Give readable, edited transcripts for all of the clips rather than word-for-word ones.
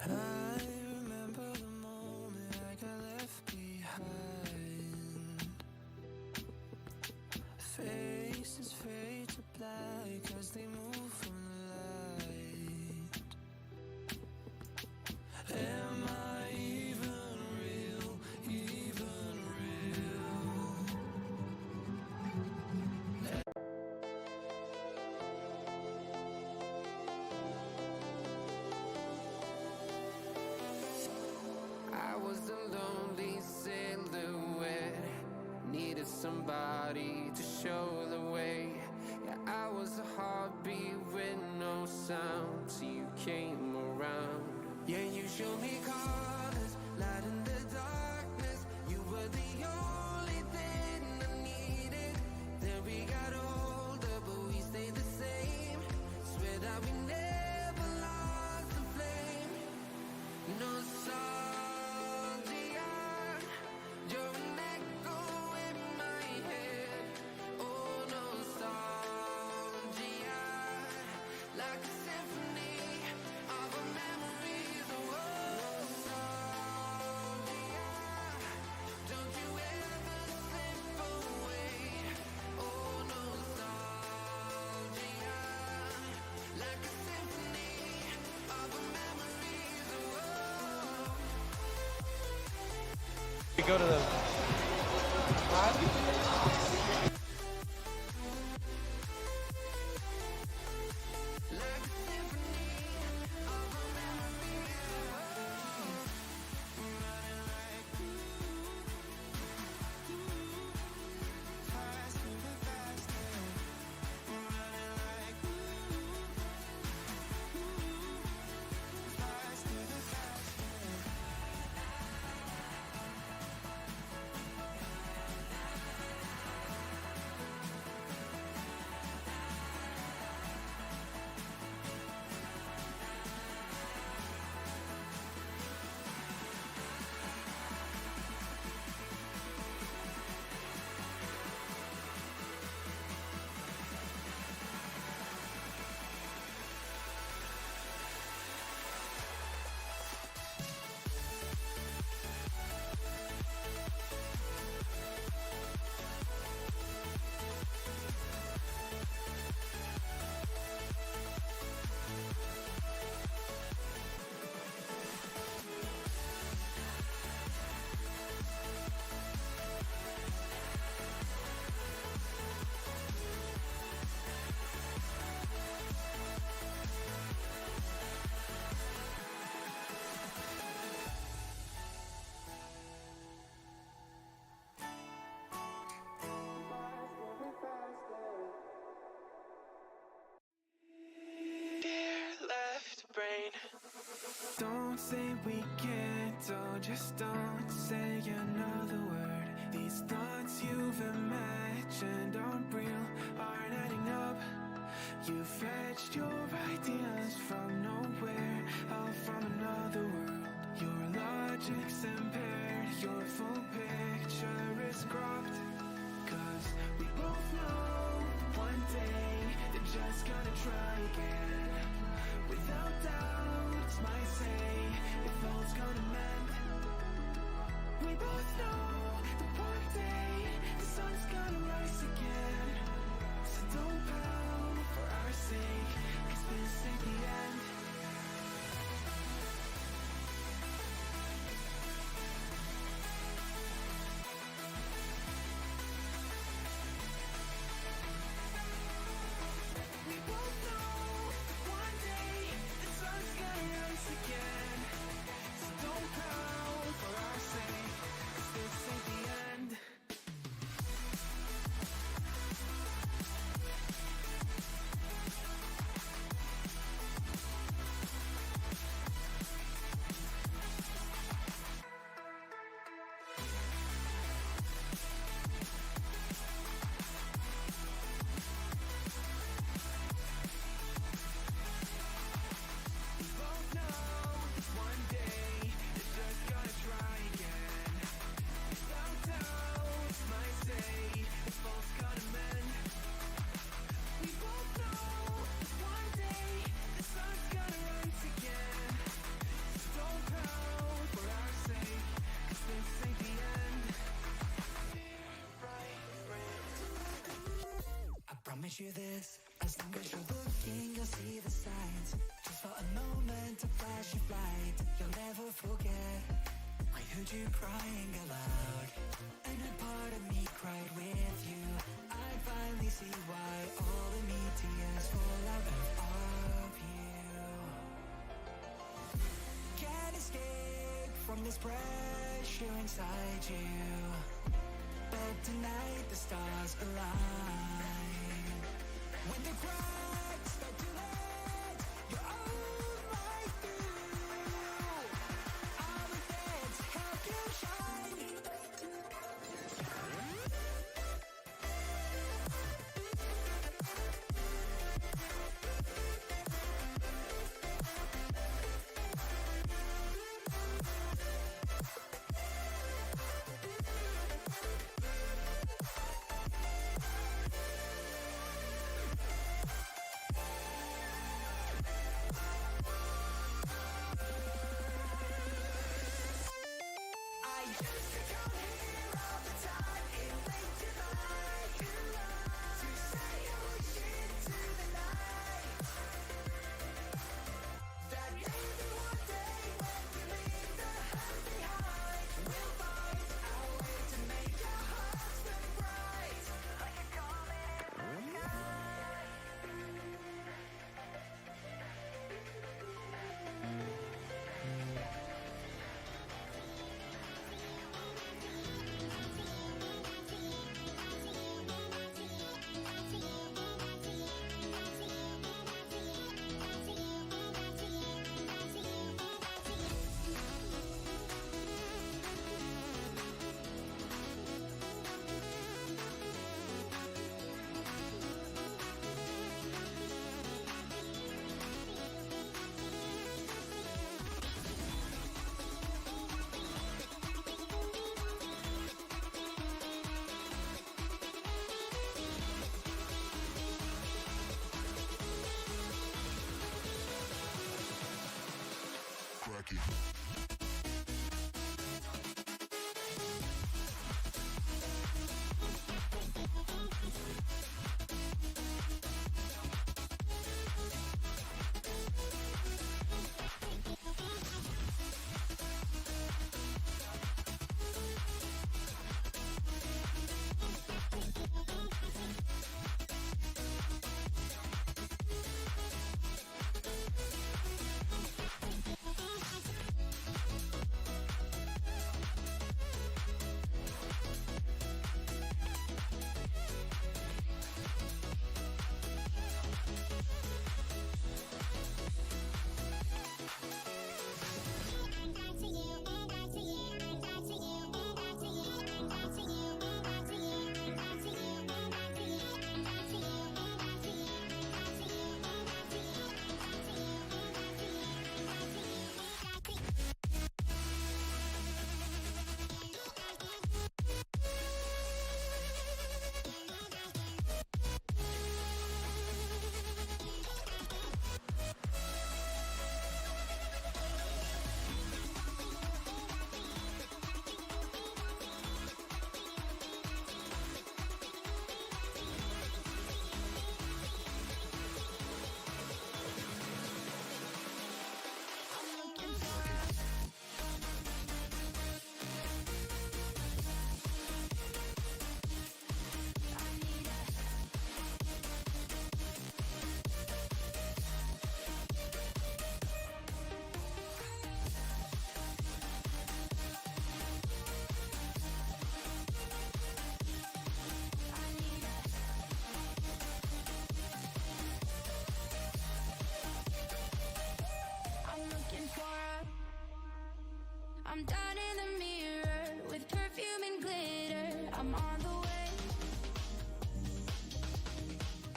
I remember the moment I got left behind. Faces fade to black as they move from the light. Am I even real? Even real? I was the lonely silhouette, needed somebody to show the way. Yeah, I was a heartbeat with no sound, till you came around. Yeah, you showed me colors, light in the darkness. You were the only thing I needed. Then we got older, but we stayed the same. Swear that we never lost the flame. Nostalgia, you're an echo in my head. Oh, nostalgia, like a symphony of our memories. Oh, nostalgia, don't you ever slip away. Oh, nostalgia, like a symphony of our memories. Oh. We go to the brain. Don't say we can't, oh, just don't say another word. These thoughts you've imagined aren't real, aren't adding up. You fetched your ideas from nowhere, all from another world. Your promise you this. As long as you're looking, you'll see the signs. Just for a moment, a flash of light. You'll never forget. I heard you crying aloud, and a part of me cried with you. I finally see why all the meteors fall out of you. Can't escape from this pressure inside you, but tonight the stars align. When the cracks start to let you all right through, I'll be there to help you shine. I used to come here all the time in late July to say I wish into the night, that maybe one day when we leave the hurt behind, we'll find our way to make our hearts burn bright like a comet in the sky. I'm down in the mirror with perfume and glitter. I'm on the way.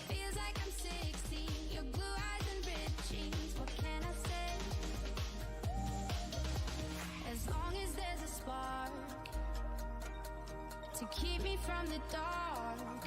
Feels like I'm 16. Your blue eyes and ripped jeans. What can I say? As long as there's a spark to keep me from the dark.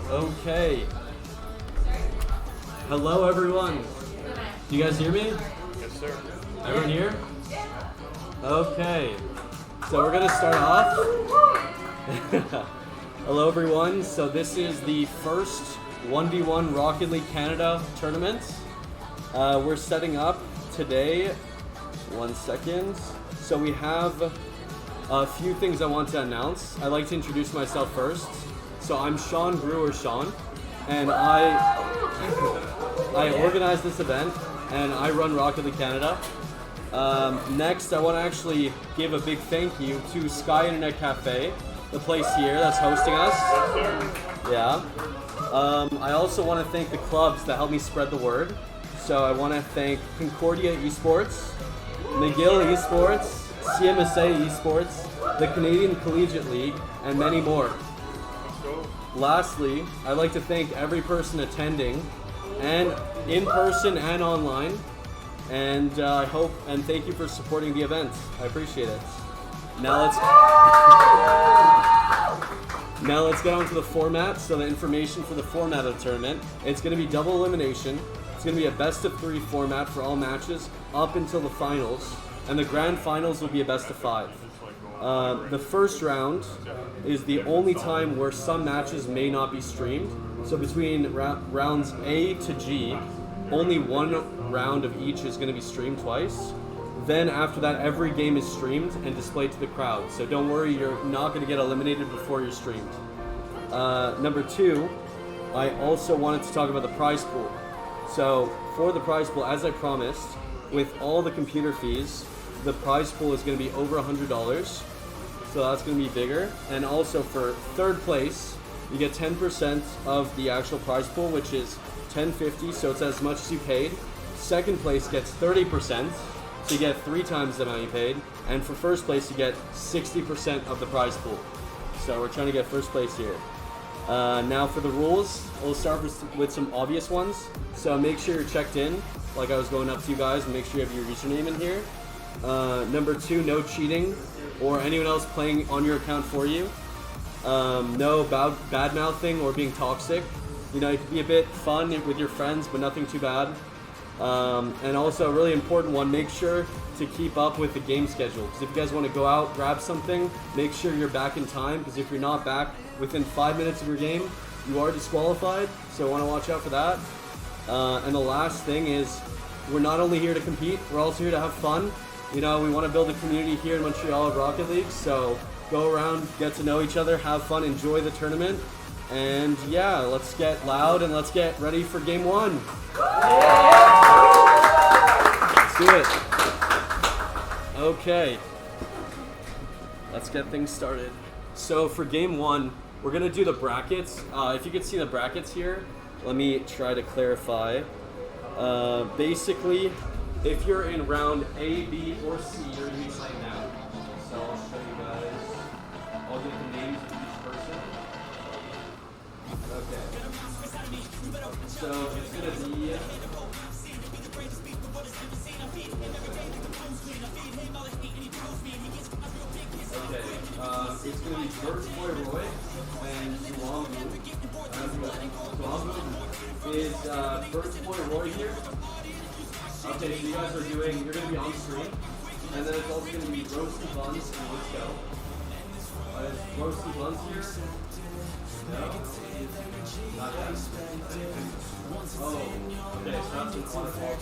Okay. Hello, everyone. Do you guys hear me? Yes, sir. Everyone here? Okay. So we're gonna start off. Hello, everyone. So this is the first 1v1 Rocket League Canada tournament. We're setting up today. 1 second. So we have a few things I want to announce. I'd like to introduce myself first. So I'm Sean Brewer Sean, and I organize this event, and I run Rocket League Canada. Next, I want to actually give a big thank you to Sky Internet Cafe, the place here that's hosting us. Yeah. I also want to thank the clubs that helped me spread the word. So I want to thank Concordia Esports, McGill Esports, CMSA Esports, the Canadian Collegiate League, and many more. Lastly, I'd like to thank every person attending, and in person and online. And I hope and thank you for supporting the event. I appreciate it. Now let's get on to the format. So the information for the format of the tournament. It's going to be double elimination. It's going to be a best of 3 format for all matches up until the finals. And the grand finals will be a best of 5. The first round is the only time where some matches may not be streamed. So between rounds A to G, only one round of each is going to be streamed twice. Then after that, every game is streamed and displayed to the crowd. So don't worry, you're not going to get eliminated before you're streamed. Number 2, I also wanted to talk about the prize pool. So for the prize pool, as I promised, with all the computer fees, the prize pool is going to be over $100. So that's going to be bigger. And also for third place, you get 10% of the actual prize pool, which is $10.50, so it's as much as you paid. Second place gets 30%, so you get 3 times the amount you paid. And for first place, you get 60% of the prize pool. So we're trying to get first place here. Now for the rules, we'll start with some obvious ones. So make sure you're checked in, like I was going up to you guys, and make sure you have your username in here. Number 2, no cheating or anyone else playing on your account for you. No bad mouthing or being toxic. You know, it can be a bit fun with your friends, but nothing too bad. And also a really important one, make sure to keep up with the game schedule. Because if you guys want to go out, grab something, make sure you're back in time. Because if you're not back within 5 minutes of your game, you are disqualified. So I want to watch out for that. And the last thing is, we're not only here to compete, we're also here to have fun. You know, we want to build a community here in Montreal at Rocket League. So go around, get to know each other, have fun, enjoy the tournament. And yeah, let's get loud and let's get ready for game 1. Let's do it. Okay. Let's get things started. So for game 1, we're going to do the brackets. If you can see the brackets here, let me try to clarify. Basically, if you're in round A, B, or C, you're going to be playing now. So I'll show you guys. I'll get the names of each person. Okay. So it's going to be... Okay. It's going to be First Boy Roy and Tuambu. Tuambu is First Boy Roy here. Okay, so you guys are doing, you're going to be on screen. And then it's also going to be Roasty Buns and Let's Go. Is Roasty Buns here? No? Not yet? Oh, okay, so that's an automatic.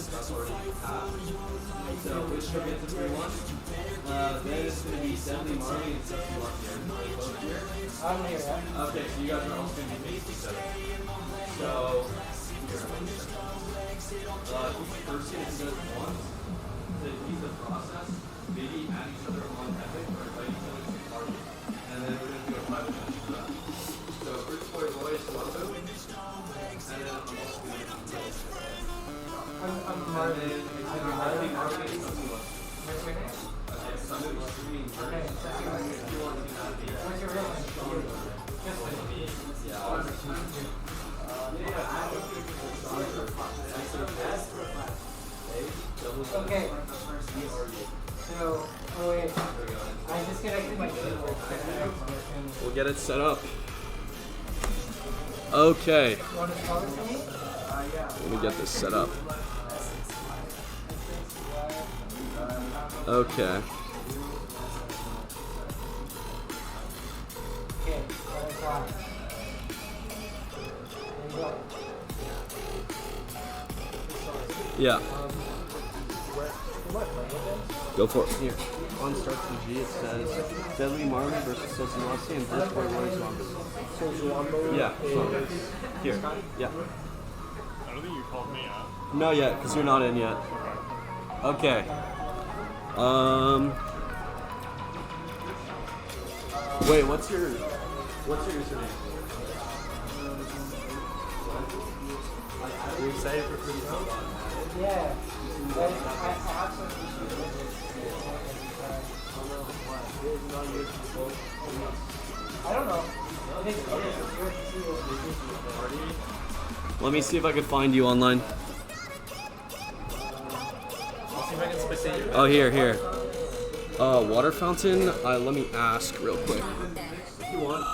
That's already passed. So, which will get to 3-1. Then it's going to be Deadly Marley and Sexy Luck here. Both here. I'm here, yeah. Okay, so you guys are also going to be facing each other. So, here. Each person is going to once to use the process, maybe add each other on Epic or invite each other to the party. And then we're going to do a private match for that. So First Boy Roy is Toronto. And then I'm also going to do I'm Marley. And then it's going to be Marley and Sexy Luck. Okay, so I'm going to be streaming first. Okay, Sexy Luck. If you want to do that, what's your real name? Yeah, I'll Okay, so, oh wait, I disconnected my keyboard. We'll get it set up. Okay. You want to spell it for me? Let me get this set up. Okay. Okay, 1 o'clock. There you go. Yeah. Go for it. Here, on start to G, it says Deadly Marvin versus Sosumasi and Birch Boy Roy's Zombie. So Zuambo Yeah. is... Here. Yeah. I don't think you called me out. No yet, because you're not in yet. Okay. Wait, what's your username? Are you excited for Fruity Pebble? Yeah. But I have some issues with it. I don't know. I think it is. Let me see if I can find you online. Oh, here. Water fountain. Let me ask real quick. If you want.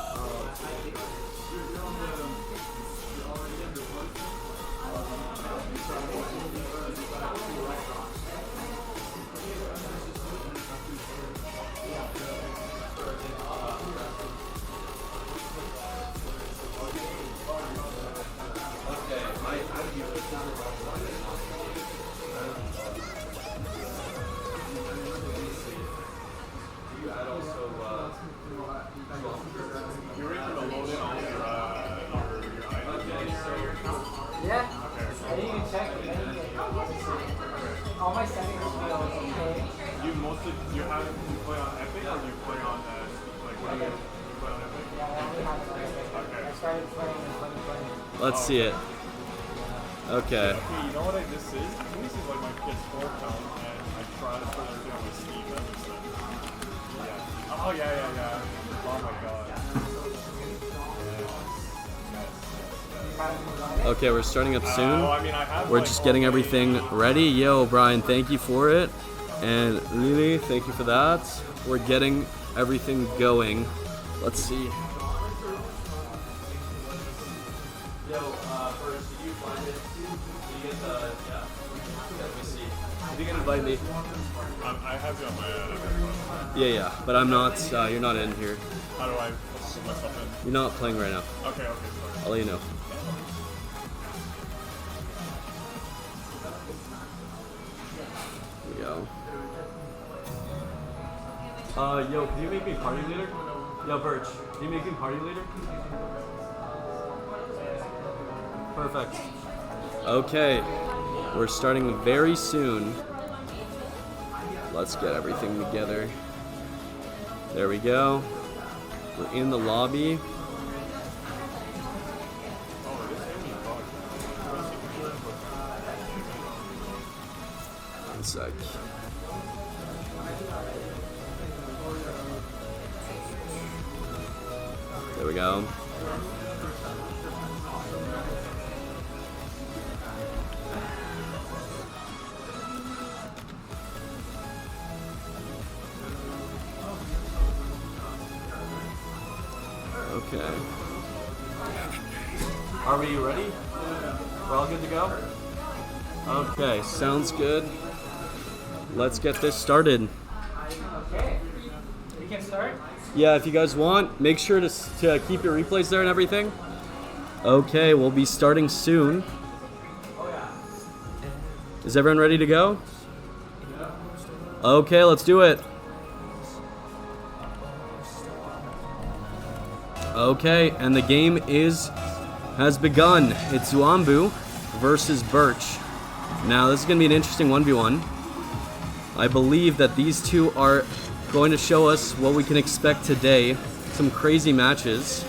Yeah. I didn't even check it. All my settings feel okay. You play on Epic or do you play on like what do you play on Epic? Yeah, I only have it on Epic. I started playing in 2020. Let's see it. Okay. Okay, you know what this is? I think this is like my PS4 account and I try to put everything on my Steam membership. Yeah. Oh yeah. Oh my god. Okay, we're starting up soon. I mean, I have We're like just getting all everything ready. Yo, Brian, thank you for it. And Lily, thank you for that. We're getting everything going. Let's see. Yo, first, did you find it? Did you get the, yeah. Let me see. If you can invite me. I have you on my Yeah, but I'm not, you're not in here. how do I put myself in? You're not playing right now. Okay, sorry. I'll let you know. Here we go. Yo, can you make me party leader? Yo, Birch, can you make me party leader? Perfect. Okay, we're starting very soon. Let's get everything together. There we go. We're in the lobby. One sec. There we go. Okay. Are we ready? We're all good to go? Okay, sounds good. Let's get this started. Okay. We can start? Yeah, if you guys want, make sure to keep your replays there and everything. Okay, we'll be starting soon. Is everyone ready to go? Okay, let's do it. Okay, and the game has begun. It's Zuambu versus Birch. Now, this is going to be an interesting 1v1. I believe that these two are going to show us what we can expect today. Some crazy matches.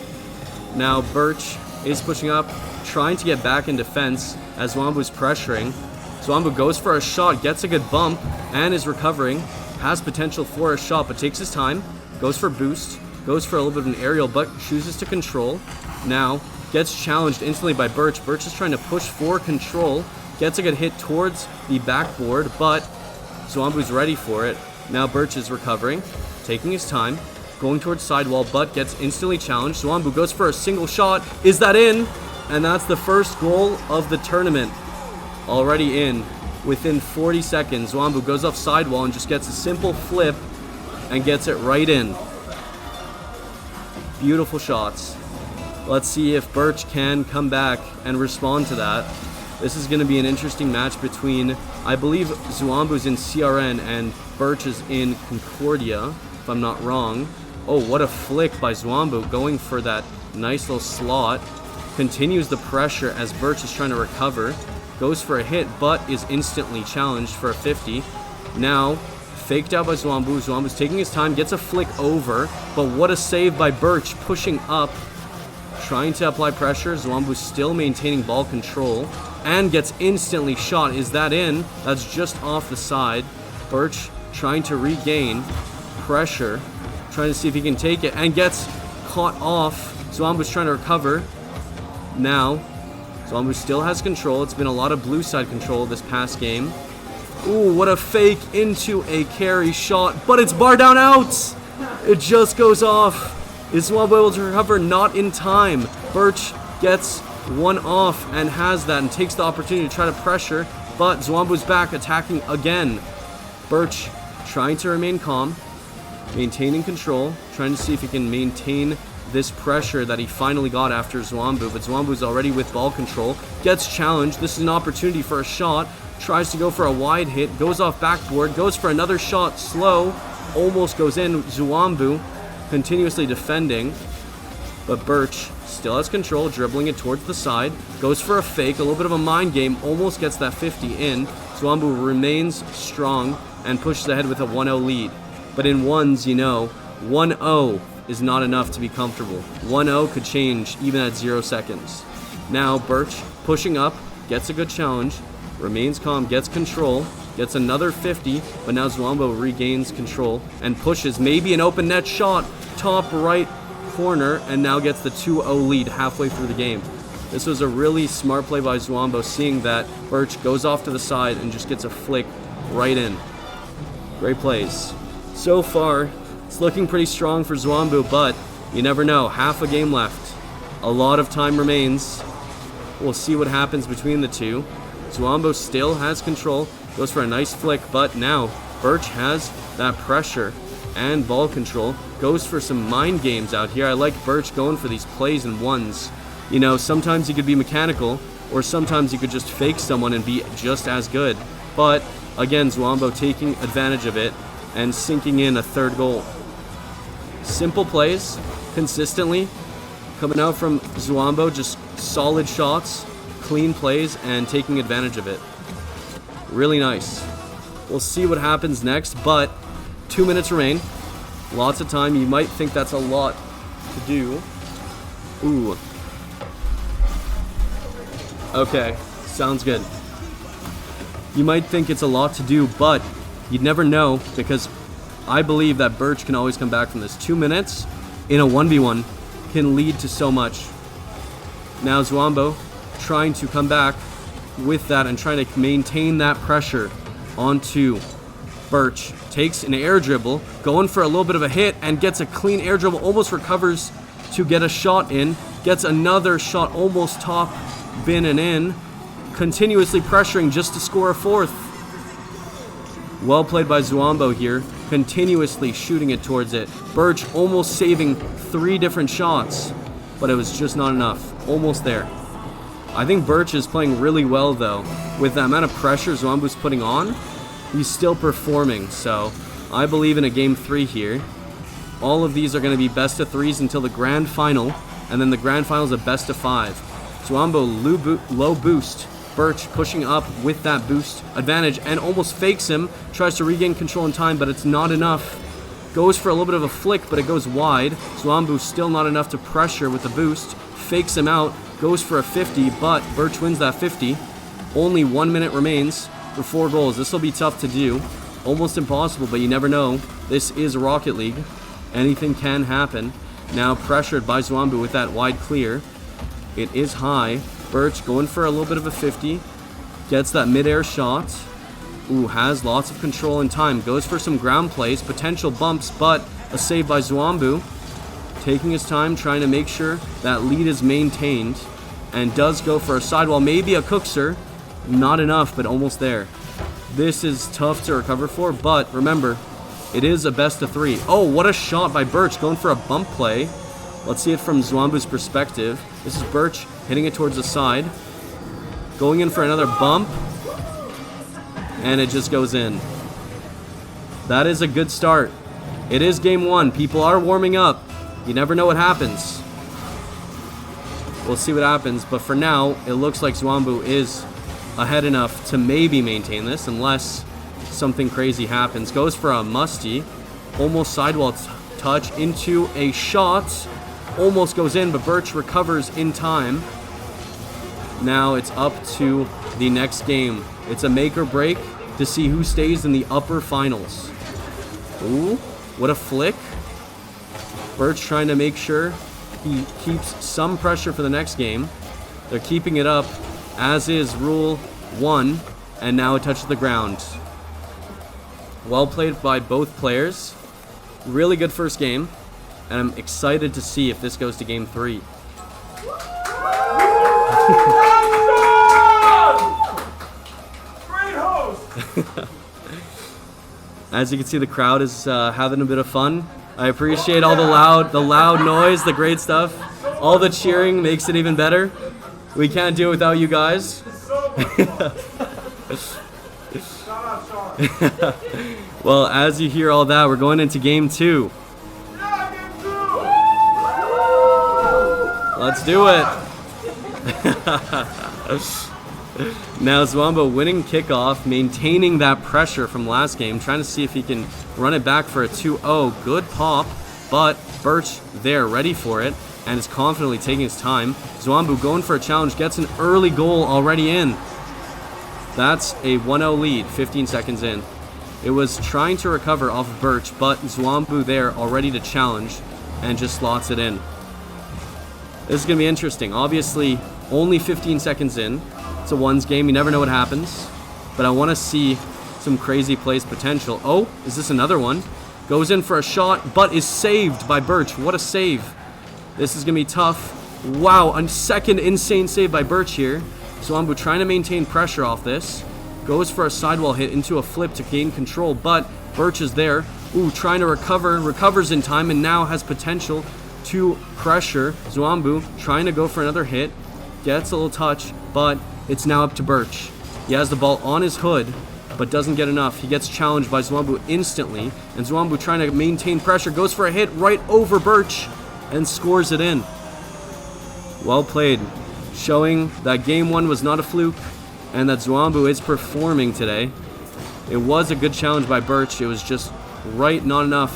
Now, Birch is pushing up, trying to get back in defense as Zuambu's pressuring. Zuambu goes for a shot, gets a good bump, and is recovering. Has potential for a shot, but takes his time. Goes for boost. Goes for a little bit of an aerial, but chooses to control. Now, gets challenged instantly by Birch. Birch is trying to push for control. Gets a good hit towards the backboard, but Zuambu's ready for it. Now Birch is recovering, taking his time. going towards sidewall, but gets instantly challenged. Zwambu goes for a single shot. Is that in? And that's the first goal of the tournament. Already in. Within 40 seconds, Zwambu goes off sidewall and just gets a simple flip and gets it right in. Beautiful shots. Let's see if Birch can come back and respond to that. This is going to be an interesting match between, I believe, Zwambu's in CRN and Birch is in Concordia, if I'm not wrong. Oh, what a flick by Zwambu, going for that nice little slot. Continues the pressure as Birch is trying to recover. Goes for a hit, but is instantly challenged for a 50. Now, faked out by Zwambu. Zwambu's taking his time, gets a flick over, but what a save by Birch, pushing up, trying to apply pressure. Zwambu still maintaining ball control and gets instantly shot. Is that in? That's just off the side. Birch trying to regain pressure, trying to see if he can take it, and gets caught off. Zwambu's trying to recover. Now, Zwambu still has control. It's been a lot of blue side control this past game. Ooh, what a fake into a carry shot, but it's bar down out. It just goes off. Is Zwambu able to recover? Not in time. Birch gets one off and has that and takes the opportunity to try to pressure, but Zwambu's back attacking again. Birch trying to remain calm, maintaining control, trying to see if he can maintain this pressure that he finally got after Zwambu, but Zwambu's already with ball control, gets challenged. This is an opportunity for a shot, tries to go for a wide hit, goes off backboard, goes for another shot, slow, almost goes in. Zwambu continuously defending, but Birch still has control, dribbling it towards the side, goes for a fake, a little bit of a mind game, almost gets that 50 in. Zwambu remains strong and pushes ahead with a 1-0 lead. But in ones, you know, 1-0 is not enough to be comfortable. 1-0 could change even at 0 seconds. Now Birch pushing up, gets a good challenge, remains calm, gets control, gets another 50, but now Zwambu regains control and pushes, maybe an open net shot, top right corner, and now gets the 2-0 lead halfway through the game. This was a really smart play by Zwambu, seeing that Birch goes off to the side and just gets a flick right in. Great plays. So far, it's looking pretty strong for Zwambu, but you never know. Half a game left. A lot of time remains. We'll see what happens between the two. Zwambu still has control, goes for a nice flick, but now Birch has that pressure and ball control, goes for some mind games out here. I like Birch going for these plays in ones. You know, sometimes he could be mechanical, or sometimes he could just fake someone and be just as good. But again, Zwambu taking advantage of it and sinking in a third goal. Simple plays, consistently, coming out from Zwambu, just solid shots, clean plays, and taking advantage of it. Really nice. We'll see what happens next, but 2 minutes remain. Lots of time. You might think that's a lot to do. Ooh. Okay, sounds good. You might think it's a lot to do, but you'd never know, because I believe that Birch can always come back from this. 2 minutes in a 1v1 can lead to so much. Now Zwambu trying to come back with that and trying to maintain that pressure onto Birch. Takes an air dribble, going for a little bit of a hit, and gets a clean air dribble, almost recovers to get a shot in, gets another shot almost top bin and in, continuously pressuring just to score a fourth. Well played by Zwambu here, continuously shooting it towards it. Birch almost saving 3 different shots, but it was just not enough. Almost there. I think Birch is playing really well though. With the amount of pressure Zwambu's putting on, he's still performing, so I believe in a game 3 here. All of these are going to be best of 3s until the grand final, and then the grand final is a best of 5. Zwambu low boost. Birch pushing up with that boost advantage and almost fakes him. Tries to regain control in time, but it's not enough. Goes for a little bit of a flick, but it goes wide. Zwambu still not enough to pressure with the boost. Fakes him out. Goes for a 50, but Birch wins that 50. Only 1 minute remains for 4 goals. This will be tough to do. Almost impossible, but you never know. This is Rocket League. Anything can happen. Now pressured by Zwambu with that wide clear. It is high. Birch going for a little bit of a 50. Gets that mid-air shot. Ooh, has lots of control and time. Goes for some ground plays, potential bumps, but a save by Zwambu. Taking his time, trying to make sure that lead is maintained. And does go for a sidewall, maybe a cookser. Not enough, but almost there. This is tough to recover for, but remember, it is a best of 3. Oh, what a shot by Birch, going for a bump play. Let's see it from Zwambu's perspective. This is Birch hitting it towards the side. Going in for another bump. And it just goes in. That is a good start. It is game 1. People are warming up. You never know what happens. We'll see what happens, but for now, it looks like Zwambu is ahead enough to maybe maintain this, unless something crazy happens. Goes for a musty, almost sidewall touch into a shot. Almost goes in, but Birch recovers in time. Now it's up to the next game. It's a make or break to see who stays in the upper finals. Ooh, what a flick. Birch trying to make sure he keeps some pressure for the next game. They're keeping it up, as is rule 1, and now it touches the ground. Well played by both players. Really good first game, and I'm excited to see if this goes to game 3. Great host! As you can see, the crowd is having a bit of fun. I appreciate all the loud noise, the great stuff. All the cheering makes it even better. We can't do it without you guys. Well, as you hear all that, we're going into game 2. Let's do it. Now Zwambu winning kickoff, maintaining that pressure from last game, trying to see if he can run it back for a 2-0. Good pop, but Birch there, ready for it, and is confidently taking his time. Zwambu going for a challenge, gets an early goal already in. That's a 1-0 lead, 15 seconds in. It was trying to recover off of Birch, but Zwambu there, all ready to challenge, and just slots it in. This is going to be interesting. Obviously, only 15 seconds in. It's a ones game. You never know what happens. But I want to see some crazy plays potential. Oh, is this another one? Goes in for a shot, but is saved by Birch. What a save. This is going to be tough. Wow, a second insane save by Birch here. Zwambu trying to maintain pressure off this. Goes for a sidewall hit into a flip to gain control, but Birch is there. Ooh, trying to recover. Recovers in time and now has potential to pressure. Zwambu trying to go for another hit. Gets a little touch, but it's now up to Birch. He has the ball on his hood, but doesn't get enough. He gets challenged by Zwambu instantly, and Zwambu trying to maintain pressure, goes for a hit right over Birch, and scores it in. Well played, showing that game 1 was not a fluke, and that Zwambu is performing today. It was a good challenge by Birch. It was just right, not enough.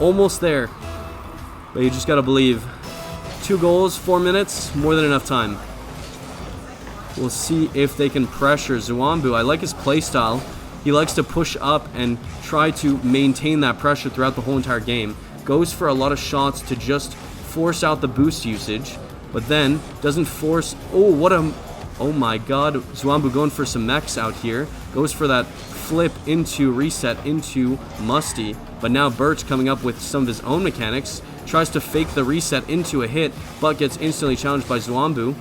Almost there, but you just gotta believe. 2 goals, 4 minutes, more than enough time. We'll see if they can pressure Zwambu. I like his play style. He likes to push up and try to maintain that pressure throughout the whole entire game. Goes for a lot of shots to just force out the boost usage, but then doesn't force... Oh my god. Zwambu going for some mechs out here. Goes for that flip into reset into Musty, but now Birch coming up with some of his own mechanics. Tries to fake the reset into a hit, but gets instantly challenged by Zwambu.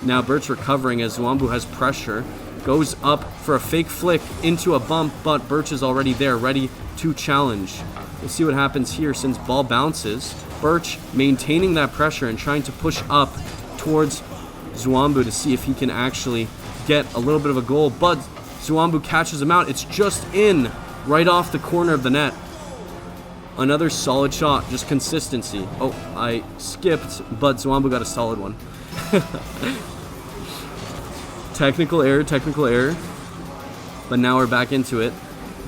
Now Birch recovering as Zwambu has pressure. Goes up for a fake flick into a bump, but Birch is already there, ready to challenge. We'll see what happens here since ball bounces. Birch maintaining that pressure and trying to push up towards Zwambu to see if he can actually get a little bit of a goal, but Zwambu catches him out. It's just in, right off the corner of the net. Another solid shot, just consistency. Oh, I skipped, but Zwambu got a solid one. Technical error. But now we're back into it.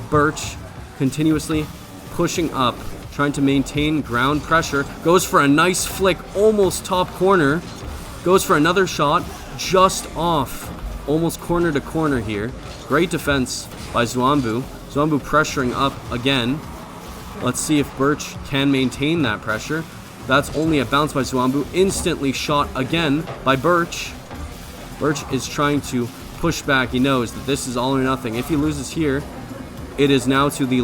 Birch continuously pushing up, trying to maintain ground pressure. Goes for a nice flick, almost top corner. Goes for another shot, just off. Almost corner to corner here. Great defense by Zwambu. Zwambu pressuring up again. Let's see if Birch can maintain that pressure. That's only a bounce by Zwambu. Instantly shot again by Birch. Birch is trying to push back. He knows that this is all or nothing. If he loses here, it is now to the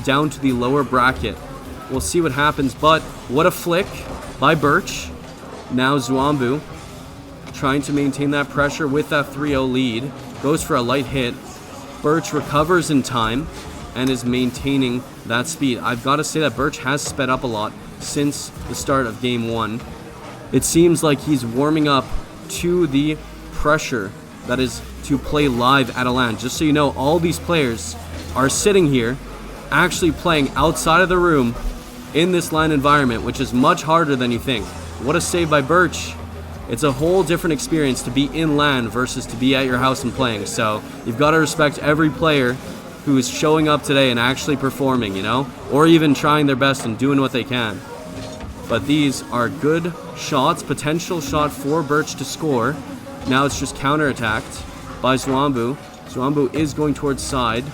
down to the lower bracket. We'll see what happens, but what a flick by Birch. Now Zwambu trying to maintain that pressure with that 3-0 lead. Goes for a light hit. Birch recovers in time and is maintaining that speed. I've got to say that Birch has sped up a lot since the start of game 1. It seems like he's warming up to the pressure that is to play live at a LAN. Just so you know, all these players are sitting here actually playing outside of the room in this LAN environment, which is much harder than you think. What a save by Birch. It's a whole different experience to be in LAN versus to be at your house and playing. So you've got to respect every player who is showing up today and actually performing, you know, or even trying their best and doing what they can. But these are good shots, potential shot for Birch to score. Now it's just counterattacked by Zwambu. Zwambu is going towards side,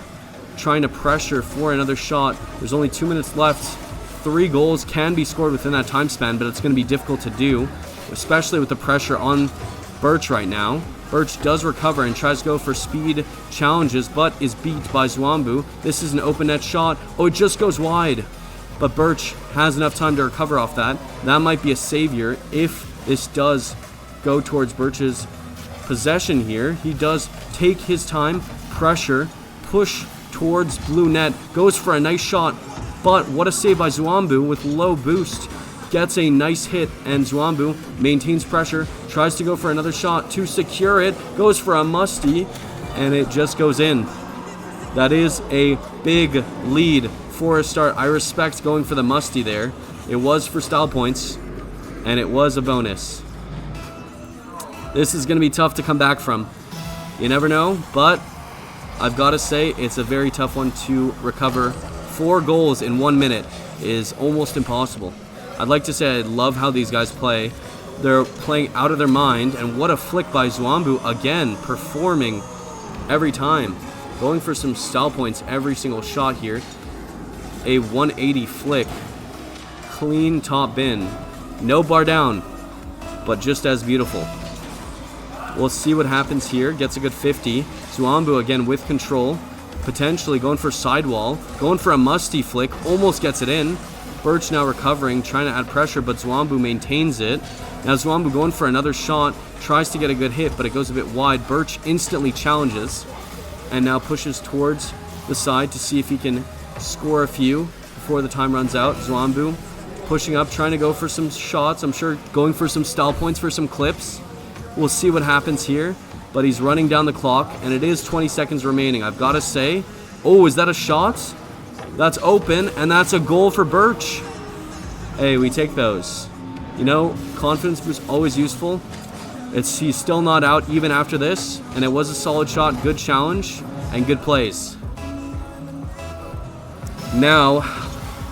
trying to pressure for another shot. There's only 2 minutes left. 3 goals can be scored within that time span, but it's going to be difficult to do, especially with the pressure on Birch right now. Birch does recover and tries to go for speed challenges, but is beat by Zwambu. This is an open net shot. Oh, it just goes wide. But Birch has enough time to recover off that. That might be a savior if this does go towards Birch's possession here. He does take his time, pressure, push towards blue net, goes for a nice shot, but what a save by Zwambu with low boost. Gets a nice hit, and Zwambu maintains pressure, tries to go for another shot to secure it, goes for a musty, and it just goes in. That is a big lead for a start. I respect going for the musty there. It was for style points, and it was a bonus. This is going to be tough to come back from. You never know, but I've got to say it's a very tough one to recover. 4 goals in 1 minute is almost impossible. I'd like to say I love how these guys play. They're playing out of their mind, and what a flick by Zwambu, again, performing every time. Going for some style points every single shot here. A 180 flick. Clean top bin. No bar down, but just as beautiful. We'll see what happens here. Gets a good 50. Zwambu again with control. Potentially going for sidewall. Going for a musty flick. Almost gets it in. Birch now recovering, trying to add pressure, but Zwambu maintains it. Now Zwambu going for another shot. Tries to get a good hit, but it goes a bit wide. Birch instantly challenges. And now pushes towards the side to see if he can score a few before the time runs out. Zwambu pushing up, trying to go for some shots. I'm sure going for some style points for some clips. We'll see what happens here, but he's running down the clock, and it is 20 seconds remaining. I've got to say, oh, is that a shot? That's open, and that's a goal for Birch. Hey, we take those. You know, confidence boost always useful. He's still not out even after this, and it was a solid shot, good challenge, and good plays. Now,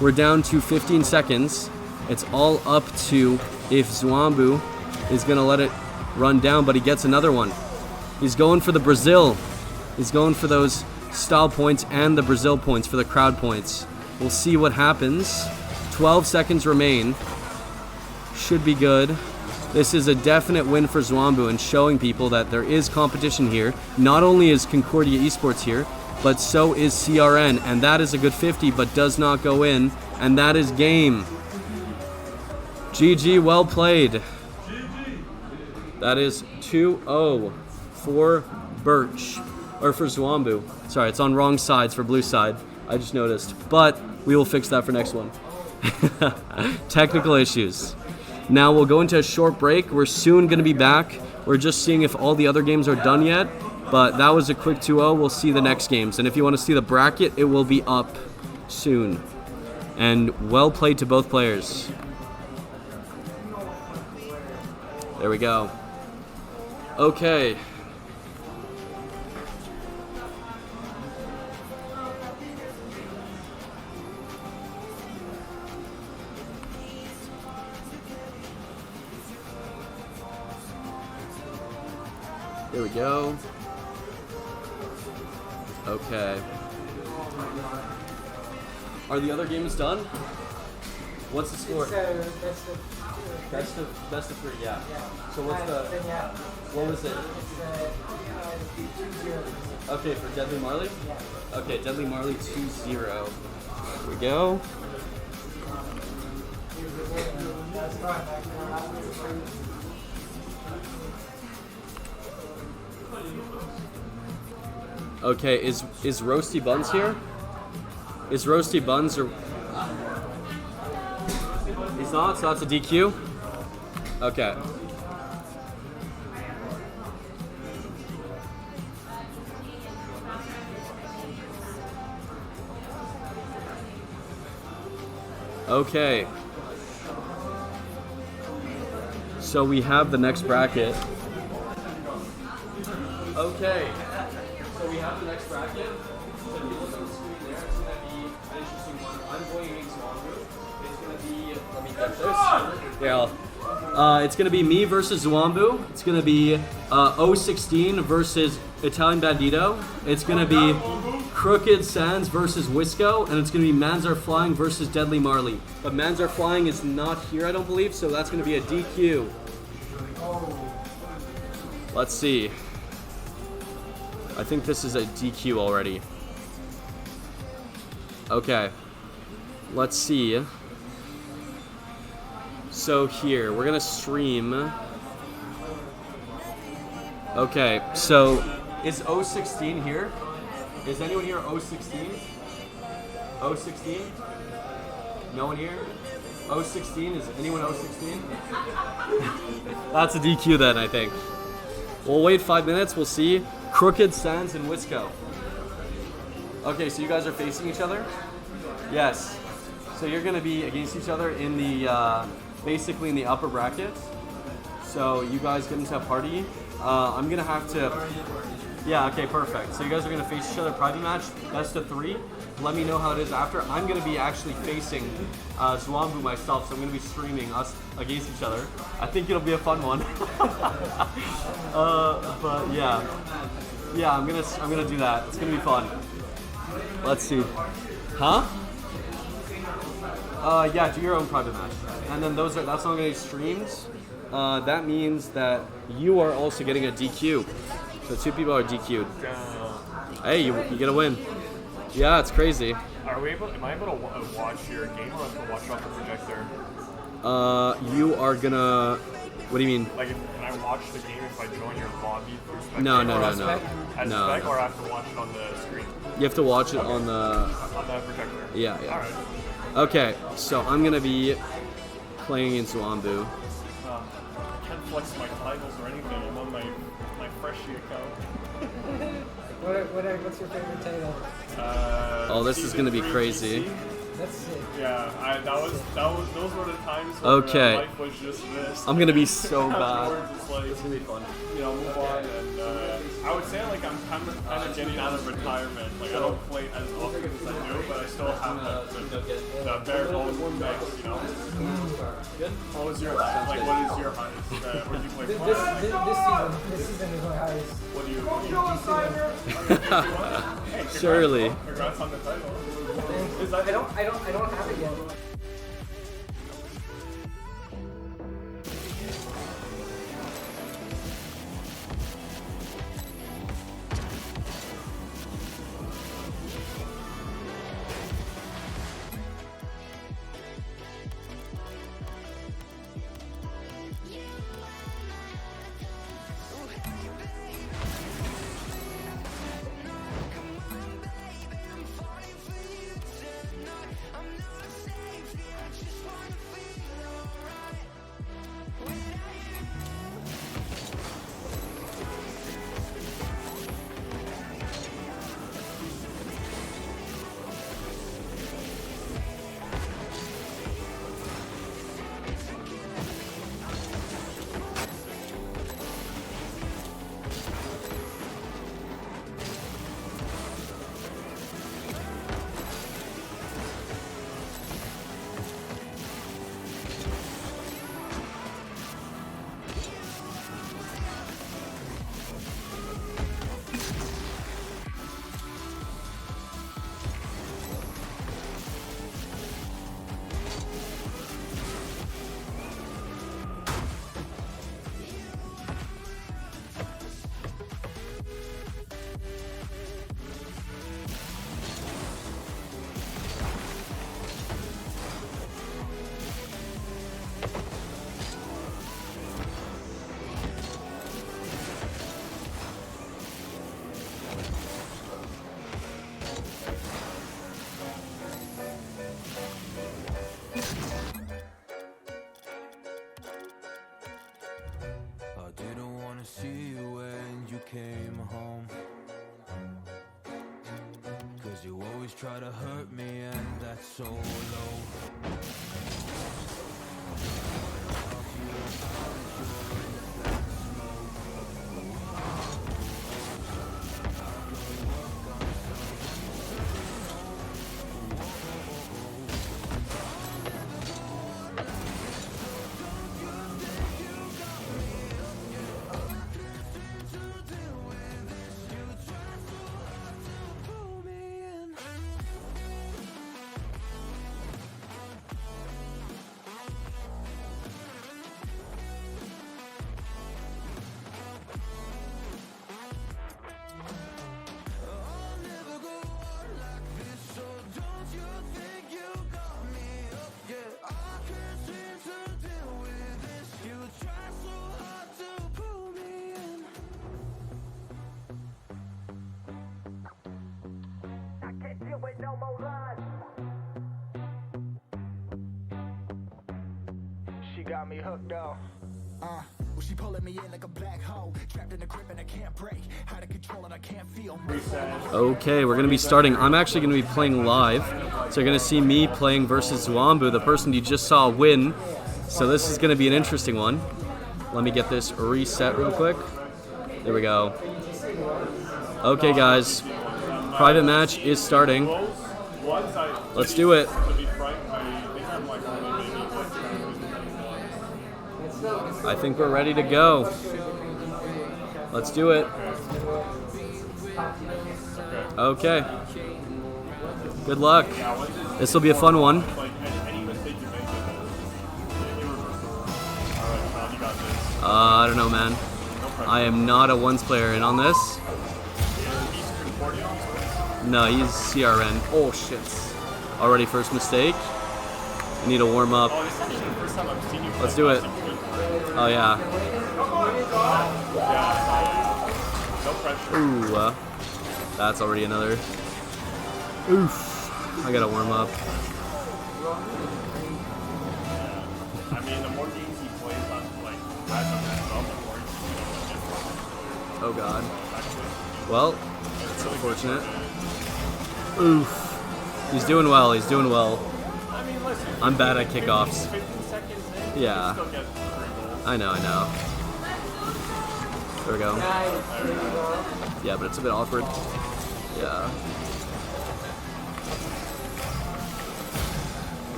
we're down to 15 seconds. It's all up to if Zwambu is going to let it run down, but he gets another one. He's going for the Brazil. He's going for those style points and the Brazil points for the crowd points. We'll see what happens. 12 seconds remain. Should be good. This is a definite win for Zwambu and showing people that there is competition here. Not only is Concordia Esports here, but so is CRN, and that is a good 50, but does not go in, and that is game. GG, well played. That is 2-0 for Birch, or for Zwambu. Sorry, it's on wrong sides for blue side. I just noticed, but we will fix that for next one. Technical issues. Now we'll go into a short break. We're soon going to be back. We're just seeing if all the other games are done yet, but that was a quick 2-0. We'll see the next games, and if you want to see the bracket, it will be up soon. And well played to both players. There we go. Okay. There we go. Okay. Are the other games done? What's the score? Best of 3, yeah. So what's what was it? Okay, for Deadly Marley? Okay, Deadly Marley 2-0. Here we go. Okay, is Roasty Buns here? Is Roasty Buns or... He's not, so that's a DQ? Okay. Okay. So we have the next bracket. Okay. So we have the next bracket. So if you look on the screen there, it's going to be an interesting one. I'm going against Wangu. It's going to be, let me get this. Yeah. It's going to be me versus Zwambu. It's going to be 016 versus Italian Bandito. It's going to be Crooked Sands versus Wisco. And it's going to be Mans Are Flying versus Deadly Marley. But Mans Are Flying is not here, I don't believe, so that's going to be a DQ. Let's see. I think this is a DQ already. Okay. Let's see. So here, we're gonna stream. Okay, so is 016 here? Is anyone here 016? 016? No one here? 016? Is anyone 016? That's a DQ then, I think. We'll wait 5 minutes, we'll see. Crooked Sands and Wisco. Okay, so you guys are facing each other? Yes. So you're gonna be against each other in the, basically in the upper bracket. So you guys get into a party. I'm gonna have to, yeah, okay, perfect. So you guys are gonna face each other private match, best of 3. Let me know how it is after. I'm gonna be actually facing Zwambu myself, so I'm gonna be streaming us against each other. I think it'll be a fun one. But yeah, I'm gonna do that. It's gonna be fun. Let's see. Huh? Yeah, do your own private match, and then that's not gonna be streamed. That means that you are also getting a DQ. So 2 people are DQ'd. Hey, you get a win. Yeah, it's crazy. Am I able to watch your game, or am I supposed to watch it off the projector? You are gonna. What do you mean? Like, can I watch the game if I join your lobby through Spec? No. As Spec, or I have to watch it on the screen? You have to watch it on the. On the projector. Yeah. All right. Okay, so I'm gonna be playing in Zwambu. I can't flex my titles or anything. I'm on my freshie account. What's your favorite title? Oh, this is gonna be crazy. That's sick. Yeah, those were the times when life was just this. I'm gonna be so bad. It's gonna be fun. You know, move on, and I would say like I'm kind of getting out of retirement. Like I don't play as often as I do, but I still have the bare bones mix. You know. Good. What was your highest? Like, what is your highest? What did you play? This season is my highest. What do you? Hey, Surely. Congrats on the title. I don't have it yet. came home. 'Cause you always try to hurt me, and that's so low. She got me hooked up. Well, she pulling me in like a black hole, trapped in a grip and I can't break. How to control it, I can't feel. Okay, we're gonna be starting. I'm actually gonna be playing live, so you're gonna see me playing versus Zwambu, the person you just saw win. So this is gonna be an interesting one. Let me get this reset real quick. There we go. Okay, guys, private match is starting. Let's do it. I think we're ready to go. Let's do it. Okay. Good luck. This will be a fun one. I don't know, man. I am not a ones player in on this. No, he's CRN. Oh, shit. Already first mistake. I need to warm up. Let's do it. Oh, yeah. Ooh, that's already another. Oof. I gotta warm up. I mean, the more games he plays on, like, as a match up, the more he's Oh, God. Well, it's unfortunate. Oof. He's doing well. He's doing well. I'm bad at kickoffs. Yeah. I know. There we go. Yeah, but it's a bit awkward. Yeah.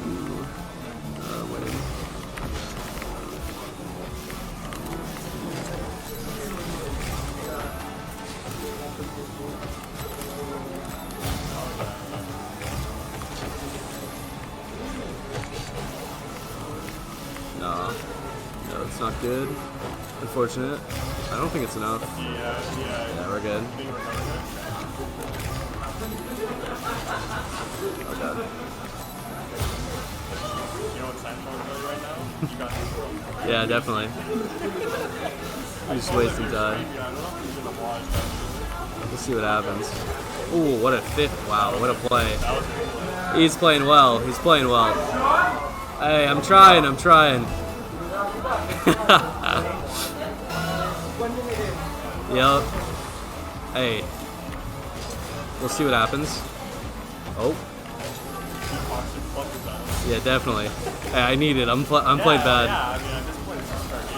Ooh. Winning. No, it's not good. Unfortunate. I don't think it's enough. Yeah, we're good. Oh, God. You know what time right now? Yeah, definitely. We're just wasting time. Let's see what happens. Ooh, what a fifth. Wow, what a play. He's playing well. He's playing well. Hey, I'm trying. Yep. Hey. We'll see what happens. Oh. Yeah, definitely. Hey, I need it. I'm playing bad.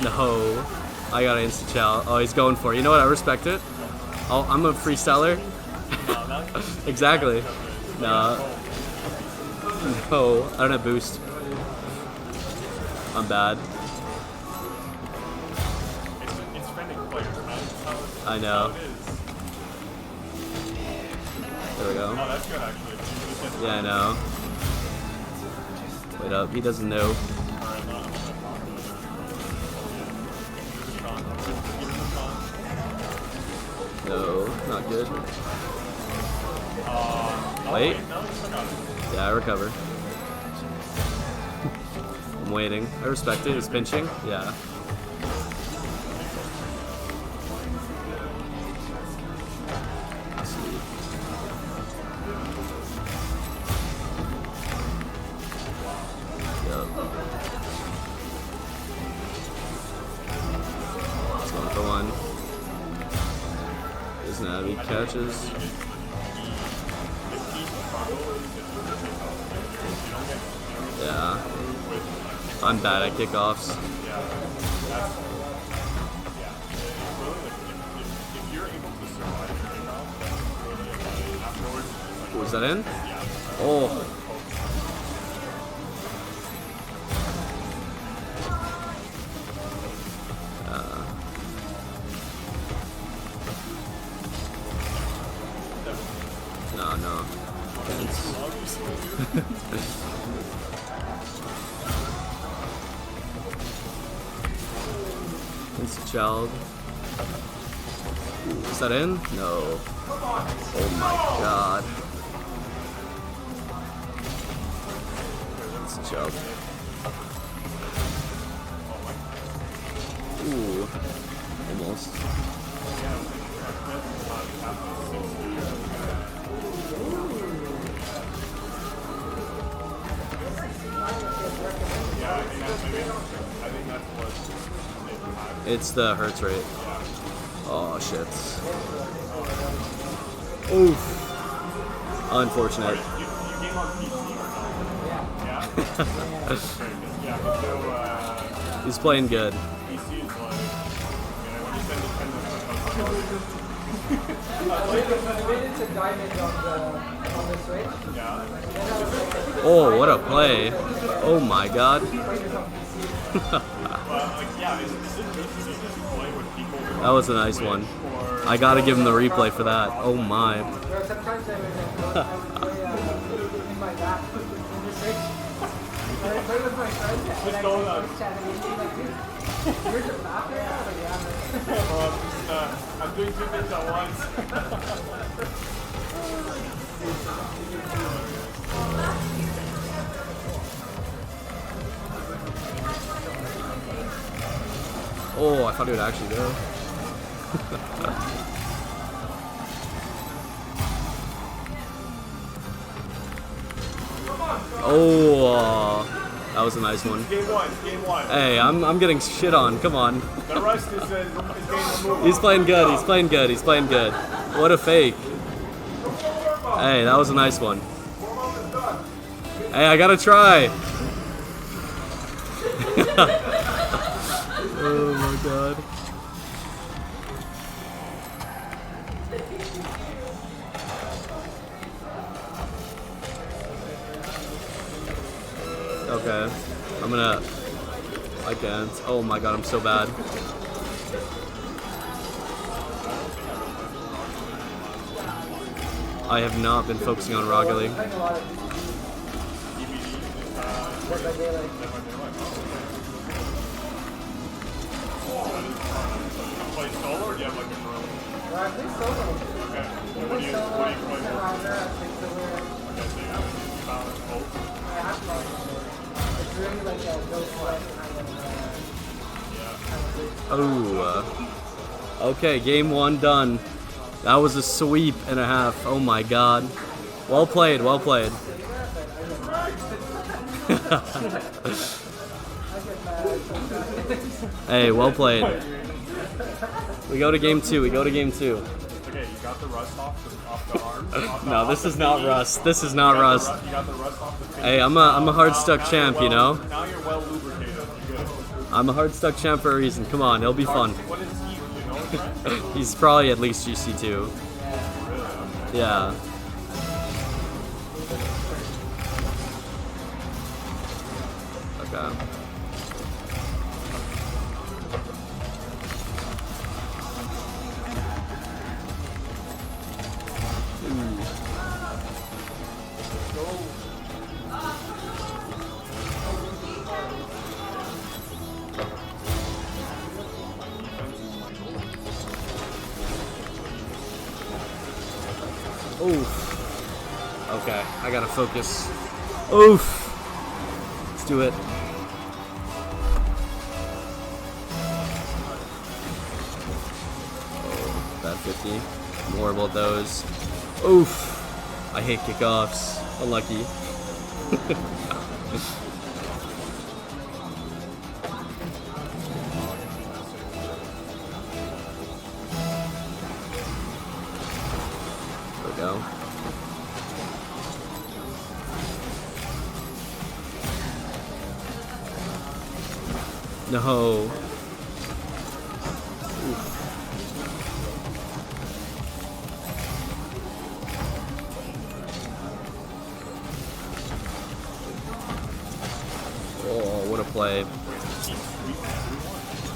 No. I got an insta chow. Oh, he's going for it. You know what? I respect it. Oh, I'm a freestyler. Exactly. No. No. I don't have boost. I'm bad. I know. There we go. Yeah, I know. Wait up, he doesn't know. No, not good. Wait. Yeah, I recover. I'm waiting. I respect it. He's pinching. Yeah. doesn't have any catches. Yeah. I'm bad at kickoffs. Was that in? Oh. No. It's a child. Is that in? No. Oh my god. It's a child. Ooh. Almost. It's the Hertz rate. Oh shit. Oof. Unfortunate. He's playing good. Oh, what a play. Oh my god. That was a nice one. I gotta give him the replay for that. Oh my. I'm doing 2 things at once. Oh, I thought he would actually go. Oh, that was a nice one. Game one. Hey, I'm getting shit on. Come on. The rest is game removed. He's playing good. He's playing good. What a fake. Hey, that was a nice one. Hey, I gotta try. Oh my god. Okay. I can't. Oh my god, I'm so bad. I have not been focusing on Rocket League. Play solo or do you have like a drill? I play solo. Okay. I play solo, I play rounder, I play silver. Okay, so you balance both. I have fun. It's really like a no sweat kind of Oh. Okay, game 1 done. That was a sweep and a half. Oh my god. Well played, well played. Hey, well played. We go to game 2. Okay, you got the rust off the arms. No, this is not rust. This is not rust. You got the rust off the fingers. Hey, I'm a hard stuck champ, you know? Now you're well lubricated. You're good. I'm a hard stuck champ for a reason. Come on, it'll be fun. What is he? You know, right? He's probably at least GC2. Yeah. Okay. Oof. Okay, I gotta focus. Oof. Let's do it. Oh, bad 50. More about those. Oof. I hate kickoffs. Unlucky. go. No. Oh, what a play.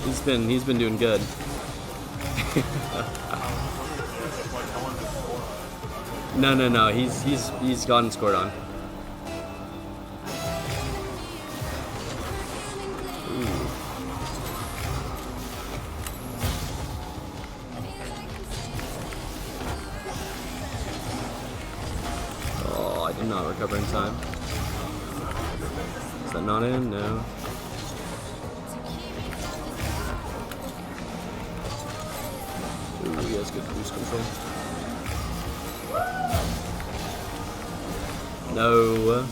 He's been doing good. No. He's gotten scored on. Oh, I did not recover in time. Is that not in? No. Ooh, he has good boost control. No.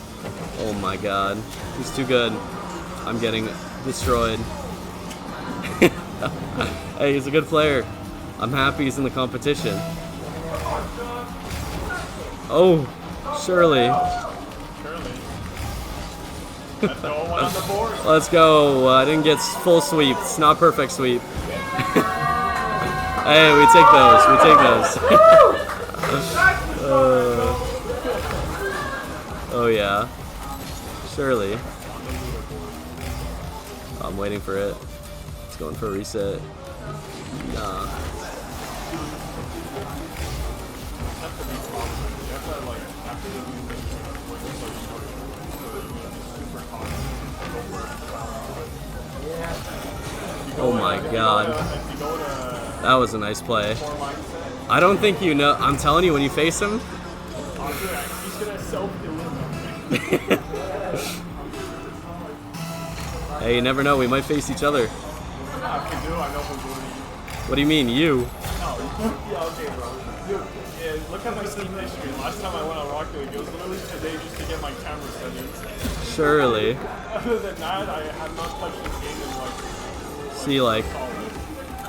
Oh my god. He's too good. I'm getting destroyed. Hey, he's a good player. I'm happy he's in the competition. Oh, Shirley. Let's go. I didn't get full sweep. It's not perfect sweep. Hey, we take those. We take those. Oh yeah. Shirley. I'm waiting for it. It's going for a reset. Nah. Oh my god. That was a nice play. I don't think you know. I'm telling you, when you face him. Hey, you never know. We might face each other. What do you mean, you? Look at my Steam history. Last time I went on Rocket League, it was literally today just to get my camera settings. Surely. Other than that, I have not touched this game in like. See, like.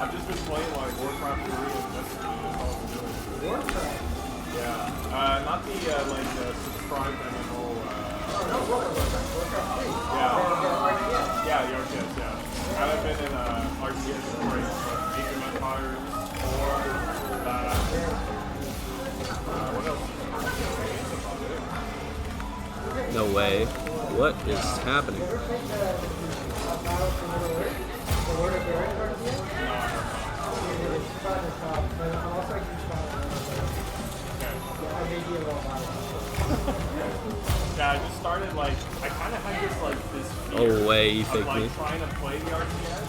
I've just been playing like Warcraft 3 and Destiny. That's all I've been doing. Warcraft? Yeah. Not the like subscribe MMO. Yeah, the RTS, yeah. I've been in RTS for Age of Empires or that. What else? No way. What is happening? Yeah, I just started like I kind of had this fear Oh way, you of, faked like, me. trying to play the RTS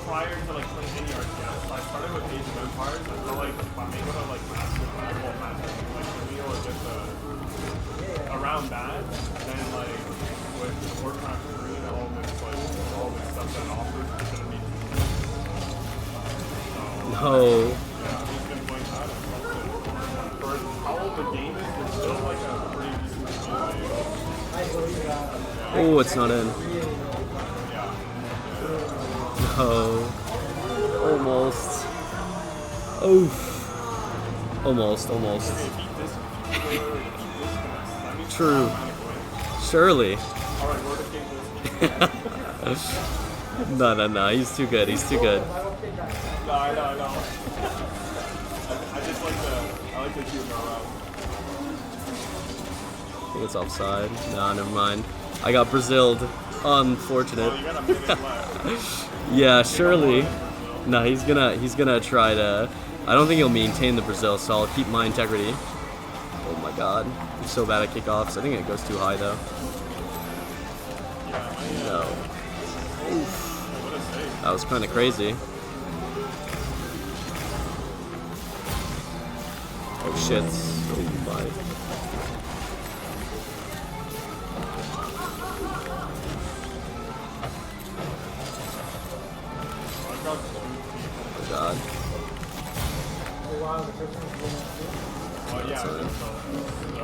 prior to like playing any RTS. So I started with Age of Empires. I feel like if I'm able to like master like the Neo or just around that, then like with Warcraft 3 and all this stuff that offers, it's gonna be. No. Yeah, I've just been playing that. And for how old the game is, it's still like a pretty decent game. Oh, it's not in. No. Almost. Oof. Almost. True. Surely. No. He's too good. He's too good. No, I know. I just like the humor around. I think it's offside. Nah, never mind. I got Braziled. Unfortunate. Oh, you got a minute left. Yeah, surely. No, he's gonna try to. I don't think he'll maintain the Brazil, so I'll keep my integrity. Oh my god, he's so bad at kickoffs. I think it goes too high though. No. Oof. That was kind of crazy. Oh shit. Oh my. Oh god. Well, yeah, I think so. I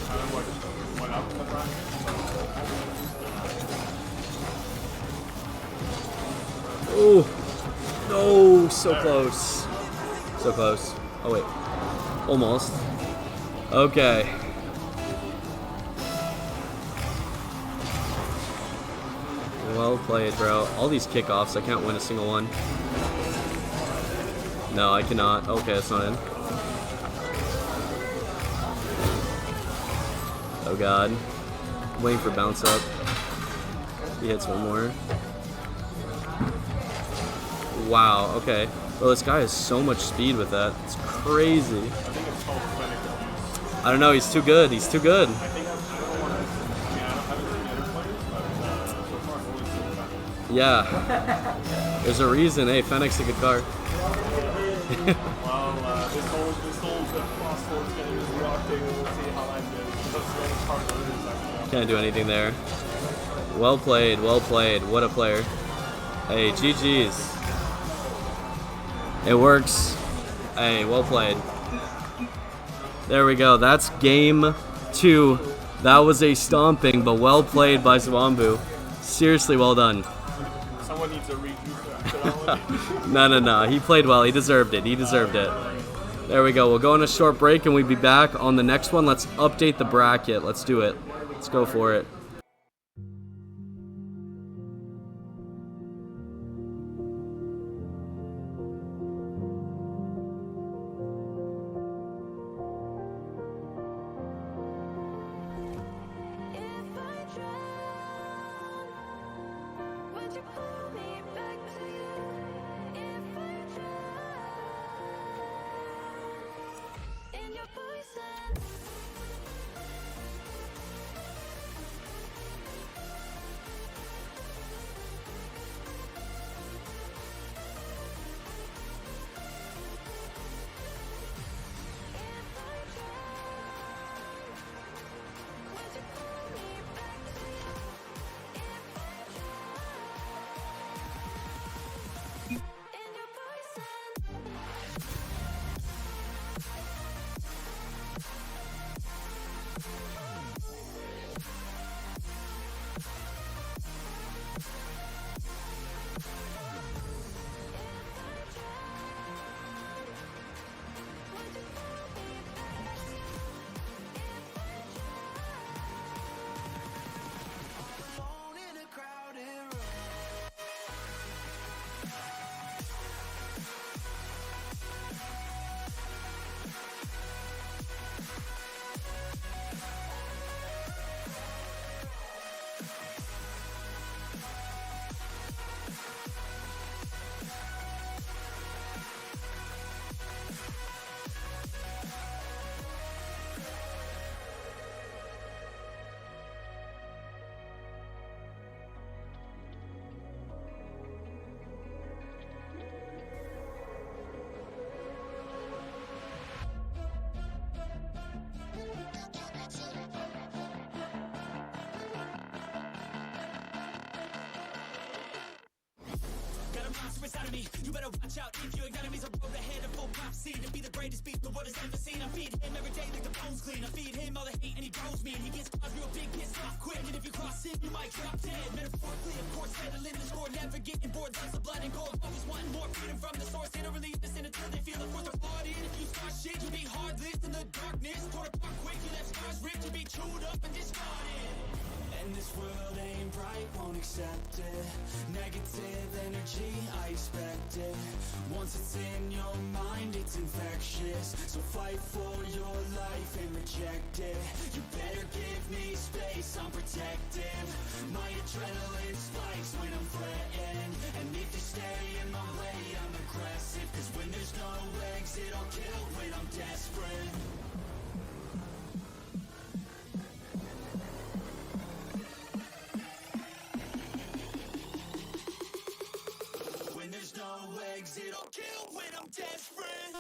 kind of like went up in the bracket. Oh no, so close. So close. Oh wait. Almost. Okay. Well played, bro. All these kickoffs, I can't win a single one. No, I cannot. Okay, it's not in. Oh god. Waiting for bounce up. He hits one more. Wow, okay. Bro, this guy has so much speed with that. It's crazy. I don't know, he's too good. He's too good. Yeah. There's a reason. Hey, Fennec's a good car. Well, this whole cross horse getting is rocking. We'll see how that goes. That's the only part there is, actually. Can't do anything there. Well played, well played. What a player. Hey, GG's. It works. Hey, well played. There we go. That's game 2. That was a stomping, but well played by Zwambu. Seriously, well done. Someone needs a redo. No. He played well. He deserved it. He deserved it. There we go. We'll go on a short break, and we'll be back on the next one. Let's update the bracket. Let's do it. Let's go for it. Inside of me, you better watch out if your enemy's a road ahead of full prophecy to be the greatest beast the world has ever seen. I feed him every day like the bones clean. I feed him all the hate and he grows me. And he gets caught real big, pissed off quick. And if you cross him, you might drop dead. Metaphorically, of course, settling the score, never getting bored. Lots of blood and gold, always wanting more freedom from the source. They don't release this until they feel it worth their blood in. If you start shit, you be heartless in the darkness. Torn apart quick, you left scars ripped to be chewed up and discarded. And this world ain't right, won't accept it. Negative energy, I expect it. Once it's in your mind, it's infectious. So fight for your life and reject it. You better give me space, I'm protective. My adrenaline spikes when I'm threatened. And if you stay in my way, I'm aggressive. Cause when there's no exit, I'll kill when I'm desperate. No exit, I'll kill when I'm desperate.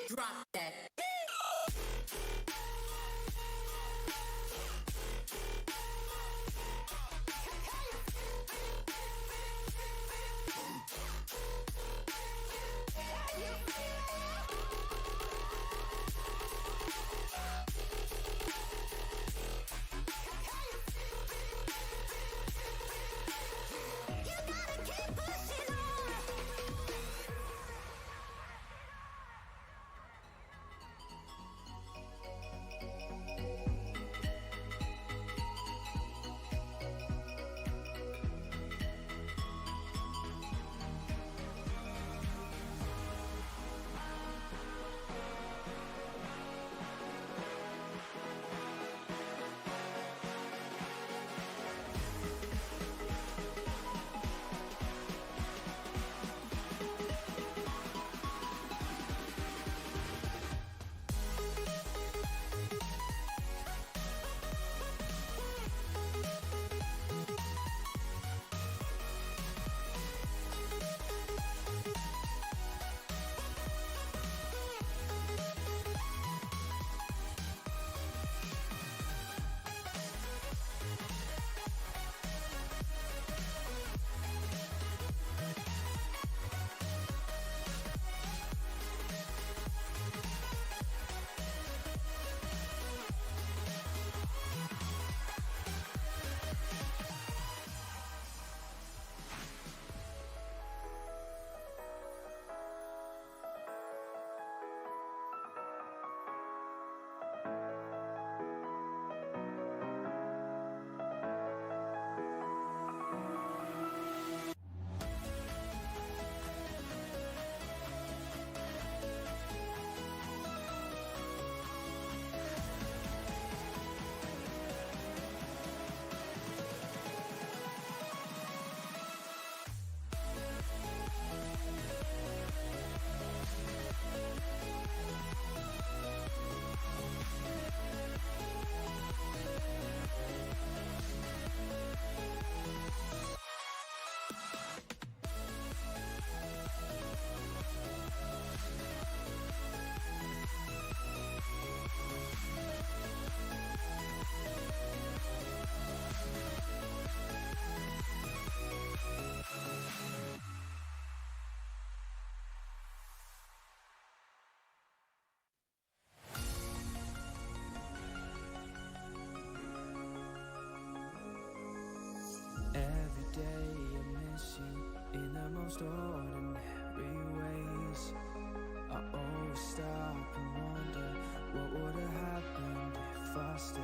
Drop that. most ordinary ways. I always stop and wonder what would have happened if I stayed.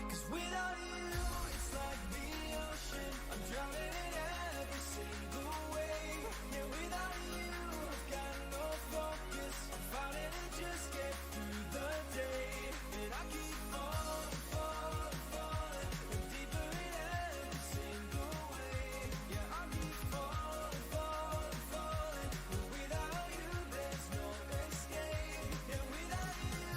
'Cause without you, it's like the ocean. I'm drowning in every single wave. Yeah, without you, I've got no focus. I'm fighting to just get through the day. And I keep falling, falling, falling, and deeper in every single wave. Yeah, I keep falling, falling, falling, but without you, there's no escape. Yeah, without you.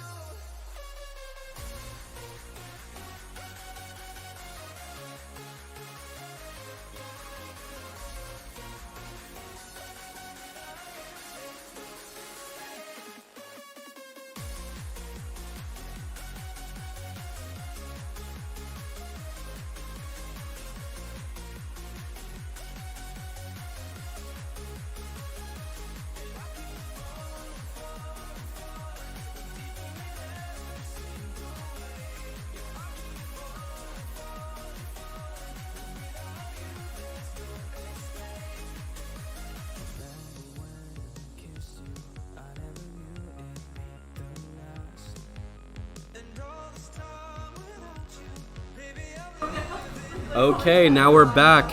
Okay, now we're back.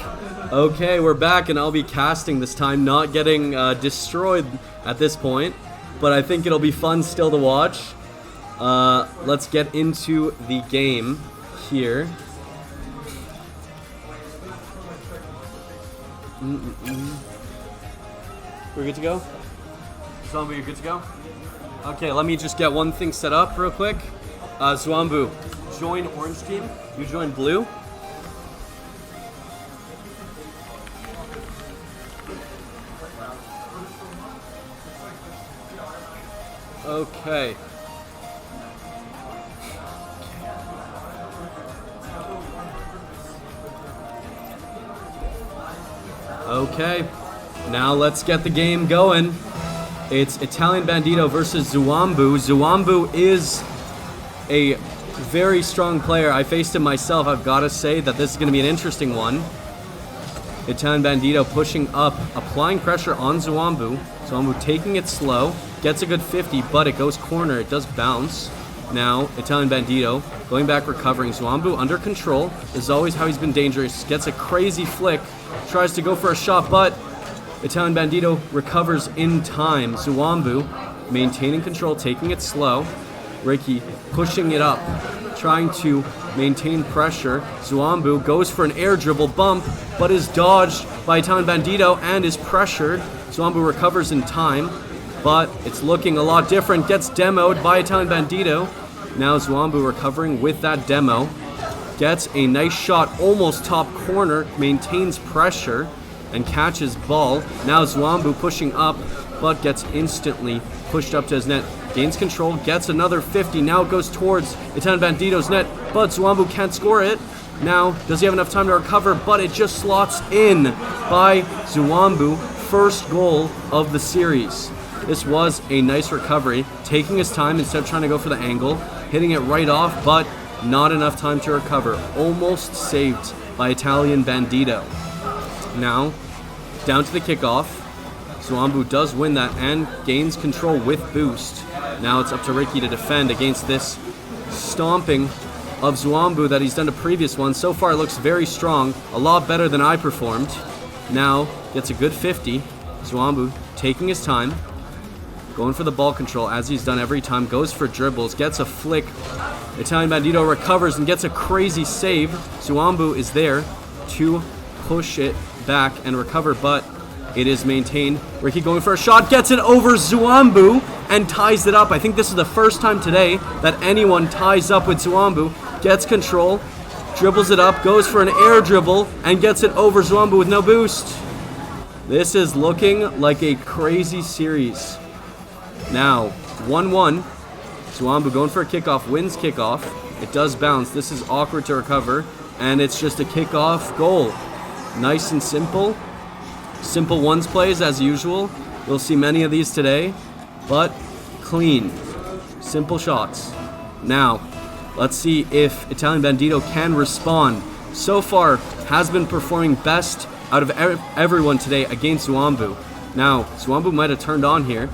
Okay, we're back, and I'll be casting this time, not getting destroyed at this point, but I think it'll be fun still to watch. Let's get into the game here. We're good to go? Zwambu, you're good to go? Okay, let me just get one thing set up real quick. Zwambu, join orange team. You join blue. Okay. Okay, now let's get the game going. It's Italian Bandito versus Zuambu. Zuambu is a very strong player. I faced him myself. I've got to say that this is going to be an interesting one. Italian Bandito pushing up, applying pressure on Zuambu. Zuambu taking it slow, gets a good 50, but it goes corner. It does bounce. Now, Italian Bandito going back, recovering. Zuambu under control. This is always how he's been dangerous. Gets a crazy flick. Tries to go for a shot, but Italian Bandito recovers in time. Zuambu maintaining control, taking it slow. Ricky pushing it up, trying to maintain pressure. Zuambu goes for an air dribble bump, but is dodged by Italian Bandito and is pressured. Zuambu recovers in time, but it's looking a lot different. Gets demoed by Italian Bandito. Now Zuambu recovering with that demo. Gets a nice shot, almost top corner, maintains pressure, and catches ball. Now Zuambu pushing up, but gets instantly pushed up to his net. Gains control, gets another 50. Now goes towards Italian Bandito's net, but Zuambu can't score it. Now, does he have enough time to recover? But it just slots in by Zuambu. First goal of the series. This was a nice recovery, taking his time instead of trying to go for the angle, hitting it right off, but not enough time to recover. Almost saved by Italian Bandito. Now, down to the kickoff. Zuambu does win that and gains control with boost. Now it's up to Ricky to defend against this stomping of Zuambu that he's done to previous ones. So far it looks very strong, a lot better than I performed. Now gets a good 50. Zuambu taking his time, going for the ball control as he's done every time, goes for dribbles, gets a flick. Italian Bandito recovers and gets a crazy save. Zuambu is there to push it back and recover, but it is maintained. Ricky going for a shot, gets it over Zuambu and ties it up. I think this is the first time today that anyone ties up with Zuambu. Gets control, dribbles it up, goes for an air dribble, and gets it over Zuambu with no boost. This is looking like a crazy series. Now, 1-1. Zuambu going for a kickoff, wins kickoff. It does bounce. This is awkward to recover, and it's just a kickoff goal. Nice and simple. Simple ones plays as usual. We'll see many of these today, but clean. Simple shots. Now, let's see if Italian Bandito can respond. So far, has been performing best out of everyone today against Zuambu. Now, Zuambu might have turned on here.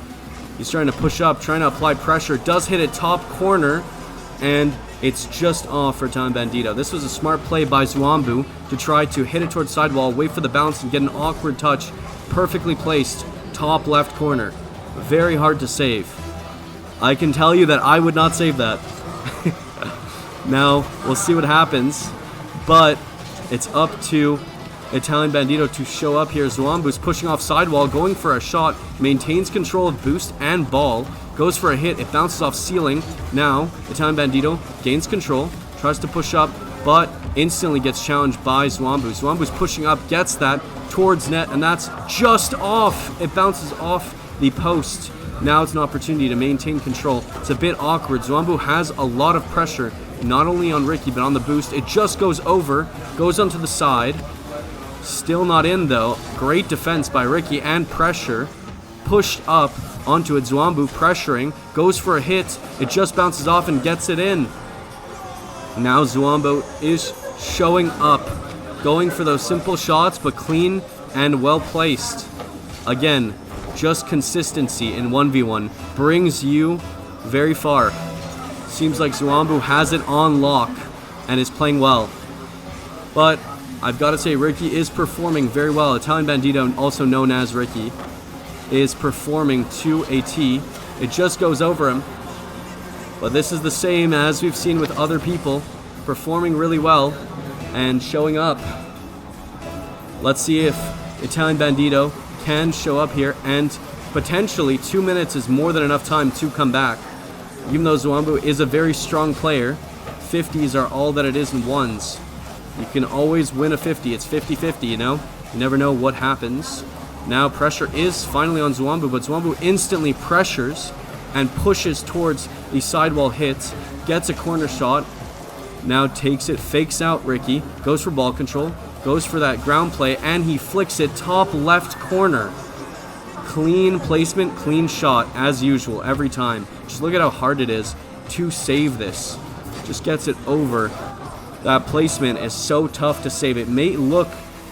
He's trying to push up, trying to apply pressure. Does hit it top corner, and it's just off for Italian Bandito. This was a smart play by Zuambu to try to hit it towards sidewall, wait for the bounce, and get an awkward touch. Perfectly placed, top left corner. Very hard to save. I can tell you that I would not save that. Now, we'll see what happens, but it's up to Italian Bandito to show up here. Zuambu's pushing off sidewall, going for a shot, maintains control of boost and ball, goes for a hit, it bounces off ceiling. Now, Italian Bandito gains control, tries to push up, but instantly gets challenged by Zuambu. Zuambu's pushing up, gets that towards net, and that's just off. It bounces off the post. Now it's an opportunity to maintain control. It's a bit awkward. Zuambu has a lot of pressure, not only on Ricky, but on the boost. It just goes over, goes onto the side. Still not in though. Great defense by Ricky and pressure. Pushed up onto it. Zuambu pressuring. Goes for a hit. It just bounces off and gets it in. Now Zuambu is showing up. Going for those simple shots, but clean and well placed. Again, just consistency in 1v1 brings you very far. Seems like Zuambu has it on lock and is playing well. But I've got to say, Ricky is performing very well. Italian Bandito, also known as Ricky, is performing to a T. It just goes over him. But this is the same as we've seen with other people, performing really well and showing up. Let's see if Italian Bandito can show up here, and potentially 2 minutes is more than enough time to come back. Even though Zuambu is a very strong player, 50s are all that it is in ones. You can always win a 50. It's 50-50, you know? You never know what happens. Now pressure is finally on Zuambu, but Zuambu instantly pressures, and pushes towards the sidewall hit, gets a corner shot, now takes it, fakes out Ricky, goes for ball control, goes for that ground play, and he flicks it top left corner. Clean placement, clean shot, as usual, every time. Just look at how hard it is to save this. Just gets it over. That placement is so tough to save. It may look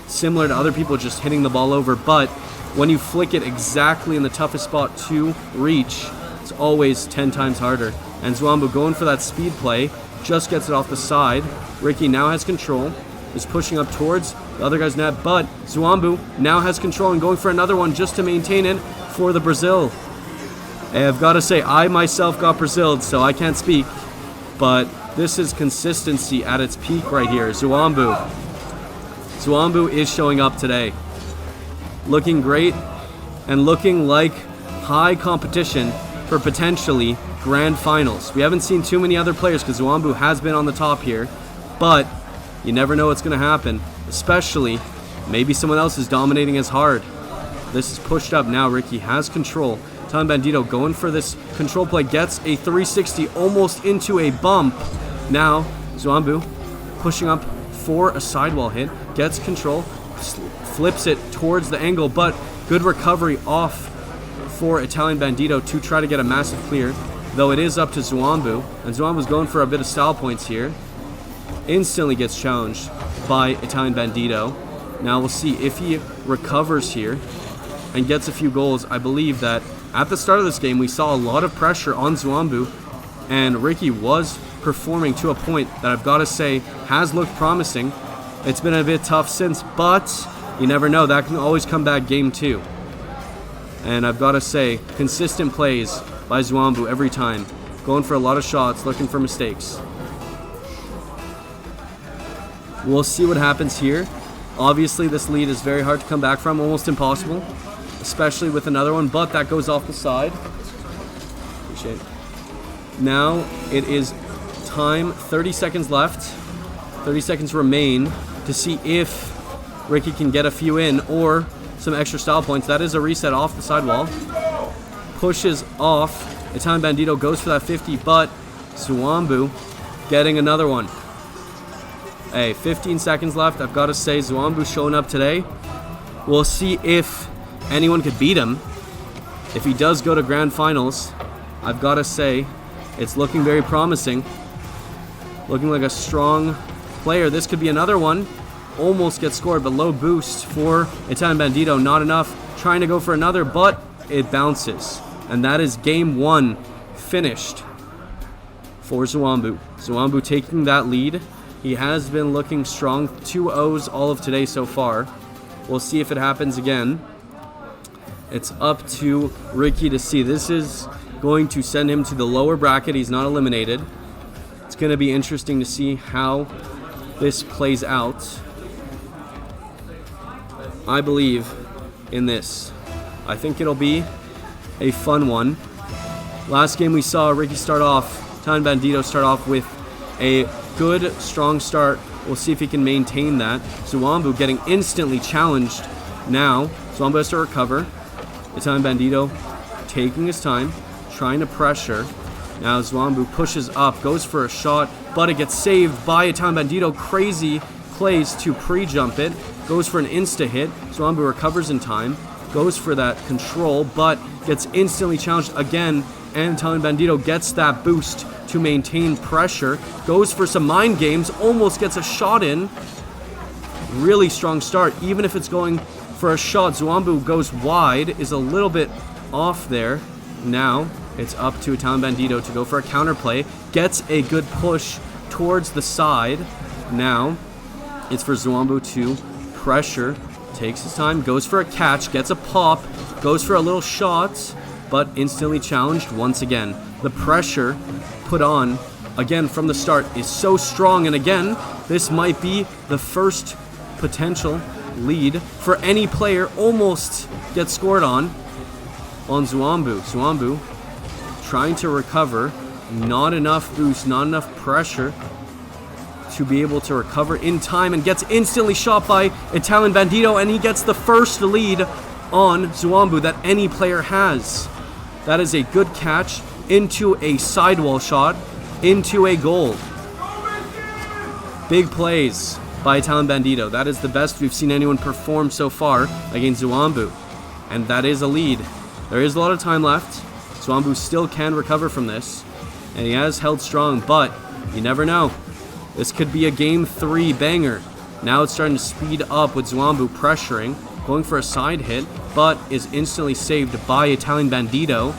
similar to other people just hitting the ball over, but when you flick it exactly in the toughest spot to reach, it's always 10 times harder. And Zwambu going for that speed play, just gets it off the side. Ricky now has control, is pushing up towards the other guy's net, but Zwambu now has control and going for another one just to maintain it for the Brazil. Hey, I've got to say, I myself got Braziled, so I can't speak, but this is consistency at its peak right here. Zwambu is showing up today. Looking great and looking like high competition for potentially grand finals. We haven't seen too many other players because Zwambu has been on the top here, but you never know what's going to happen, especially maybe someone else is dominating as hard. This is pushed up now. Ricky has control. Tom Bandito going for this control play, gets a 360 almost into a bump. Now Zwambu pushing up for a sidewall hit, gets control, flips it towards the angle, but good recovery off for Italian Bandito to try to get a massive clear, though it is up to Zwambu, and Zwambu's going for a bit of style points here. Instantly gets challenged by Italian Bandito. Now we'll see if he recovers here and gets a few goals. I believe that at the start of this game we saw a lot of pressure on Zwambu, and Ricky was performing to a point that I've got to say has looked promising. It's been a bit tough since, but you never know, that can always come back game 2. And I've got to say, consistent plays by Zwambu every time, going for a lot of shots, looking for mistakes. We'll see what happens here. Obviously this lead is very hard to come back from, almost impossible, especially with another one, but that goes off the side. Appreciate it. Now it is time, 30 seconds left. 30 seconds remain to see if Ricky can get a few in or some extra style points. That is a reset off the sidewall. Pushes off. Italian Bandito goes for that 50, but Zwambu getting another one. Hey, 15 seconds left. I've got to say, Zwambu showing up today. We'll see if anyone could beat him. If he does go to grand finals, I've got to say, it's looking very promising. Looking like a strong player. This could be another one. Almost gets scored, but low boost for Italian Bandito. Not enough. Trying to go for another, but it bounces. And that is game 1 finished for Zwambu. Zwambu taking that lead. He has been looking strong. 2 O's all of today so far. We'll see if it happens again. It's up to Ricky to see. This is going to send him to the lower bracket. He's not eliminated. It's going to be interesting to see how this plays out. I believe in this. I think it'll be a fun one. Last game we saw Ricky start off, Italian Bandito start off with a good, strong start. We'll see if he can maintain that. Zwambu getting instantly challenged now. Zwambu has to recover. Italian Bandito taking his time, trying to pressure. Now Zwambu pushes up, goes for a shot, but it gets saved by Italian Bandito. Crazy plays to pre-jump it. Goes for an insta-hit. Zwambu recovers in time. Goes for that control, but gets instantly challenged again. And Italian Bandito gets that boost to maintain pressure. Goes for some mind games. Almost gets a shot in. Really strong start. Even if it's going for a shot, Zwambu goes wide. Is a little bit off there. Now it's up to Italian Bandito to go for a counterplay. Gets a good push towards the side. Now it's for Zwambu to pressure. Takes his time. Goes for a catch. Gets a pop. Goes for a little shot. But instantly challenged once again. The pressure put on again from the start is so strong. And again, this might be the first potential lead for any player. Almost gets scored on Zwambu. Zwambu trying to recover. Not enough boost, not enough pressure to be able to recover in time, and gets instantly shot by Italian Bandito, and he gets the first lead on Zwambu that any player has. That is a good catch. into a sidewall shot, into a goal. Big plays by Italian Bandito. That is the best we've seen anyone perform so far against Zwambu. And that is a lead. There is a lot of time left. Zwambu still can recover from this. And he has held strong, but you never know. This could be a Game 3 banger. Now it's starting to speed up with Zwambu pressuring, going for a side hit, but is instantly saved by Italian Bandito.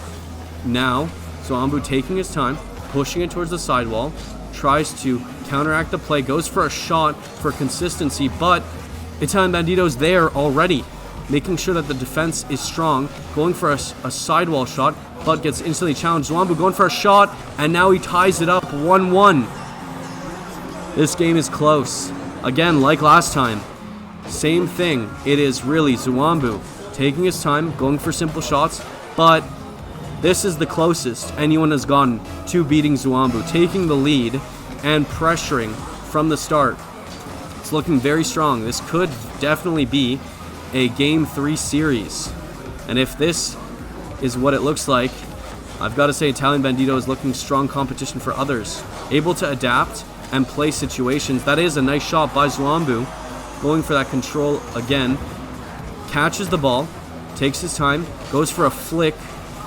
Now, Zwambu taking his time, pushing it towards the sidewall, tries to counteract the play, goes for a shot for consistency, but Italian Bandito's there already, making sure that the defense is strong, going for a sidewall shot, but gets instantly challenged. Zwambu going for a shot, and now he ties it up 1-1. This game is close. Again, like last time, same thing. It is really Zwambu taking his time, going for simple shots, but this is the closest anyone has gotten to beating Zwambu, taking the lead and pressuring from the start. It's looking very strong. This could definitely be a Game 3 series. And if this is what it looks like, I've got to say Italian Bandito is looking strong competition for others. Able to adapt and play situations. That is a nice shot by Zwambu. Going for that control again. Catches the ball, takes his time, goes for a flick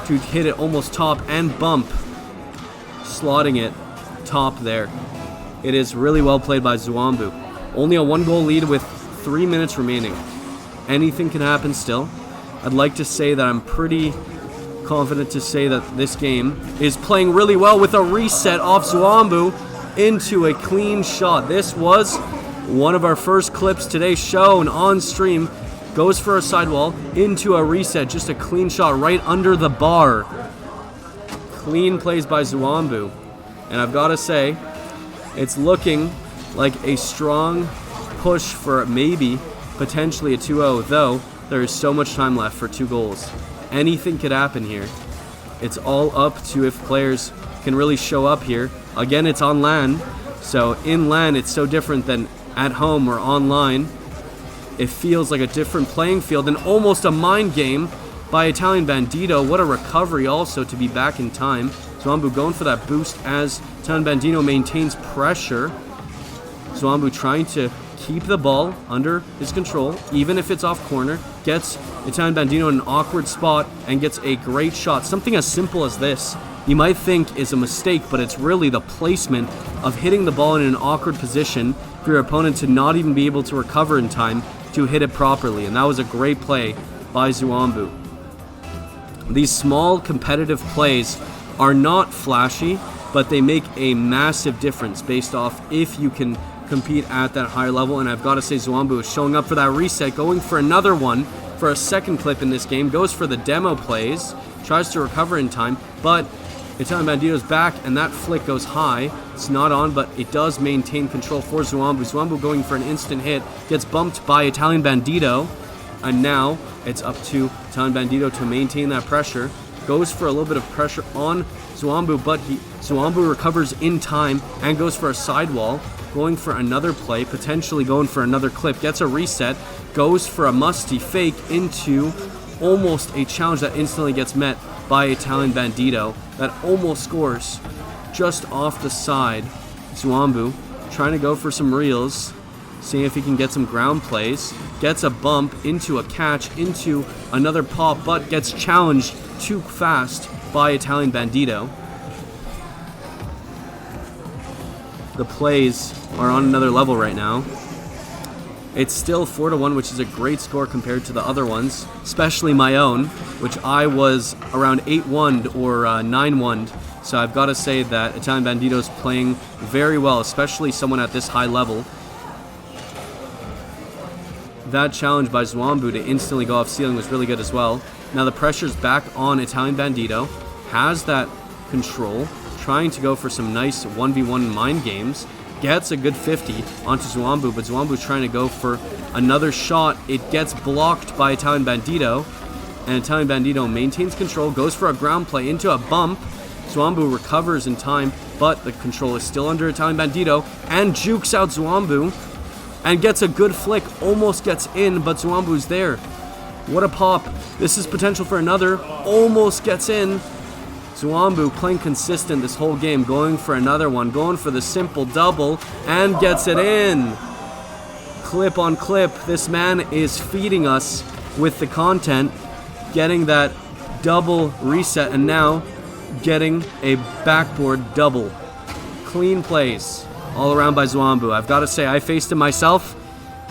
to hit it almost top and bump. Slotting it top there. It is really well played by Zwambu. Only a 1-goal lead with 3 minutes remaining. Anything can happen still. I'd like to say that I'm pretty confident to say that this game is playing really well with a reset off Zwambu into a clean shot. This was one of our first clips today shown on stream. Goes for a sidewall into a reset, just a clean shot right under the bar. Clean plays by Zwambu. And I've got to say, it's looking like a strong push for maybe potentially a 2-0, though there is so much time left for 2 goals. Anything could happen here. It's all up to if players can really show up here. Again, it's on LAN, so in LAN it's so different than at home or online. It feels like a different playing field and almost a mind game by Italian Bandito. What a recovery also to be back in time. Zwambu going for that boost as Italian Bandito maintains pressure. Zwambu trying to keep the ball under his control, even if it's off corner. Gets Italian Bandito in an awkward spot and gets a great shot. Something as simple as this you might think is a mistake, but it's really the placement of hitting the ball in an awkward position for your opponent to not even be able to recover in time to hit it properly. And that was a great play by Zwambu. These small competitive plays are not flashy, but they make a massive difference based off if you can compete at that higher level. And I've got to say Zwambu is showing up for that reset, going for another one for a second clip in this game, goes for the demo plays, tries to recover in time, but Italian Bandito's back, and that flick goes high. It's not on, but it does maintain control for Zwambu. Zwambu going for an instant hit, gets bumped by Italian Bandito, and now it's up to Italian Bandito to maintain that pressure. Goes for a little bit of pressure on Zwambu, but Zwambu recovers in time and goes for a sidewall, going for another play, potentially going for another clip, gets a reset, goes for a musty fake into almost a challenge that instantly gets met by Italian Bandito that almost scores just off the side. Zwambu trying to go for some reels, seeing if he can get some ground plays, gets a bump into a catch, into another pop, but gets challenged too fast by Italian Bandito. The plays are on another level right now. It's still 4-1, which is a great score compared to the other ones, especially my own, which I was around 8-1 or 9-1. So I've got to say that Italian Bandito's playing very well, especially someone at this high level. That challenge by Zwambu to instantly go off ceiling was really good as well. Now the pressure's back on Italian Bandito, has that control, trying to go for some nice 1v1 mind games. Gets a good 50 onto Zwambu, but Zwambu's trying to go for another shot. It gets blocked by Italian Bandito, and Italian Bandito maintains control, goes for a ground play into a bump. Zwambu recovers in time, but the control is still under Italian Bandito, and jukes out Zwambu, and gets a good flick, almost gets in, but Zwambu's there. What a pop. This is potential for another, almost gets in, Zwambu playing consistent this whole game, going for another one, going for the simple double, and gets it in. Clip on clip, this man is feeding us with the content, getting that double reset, and now getting a backboard double. Clean plays all around by Zwambu. I've got to say, I faced him myself.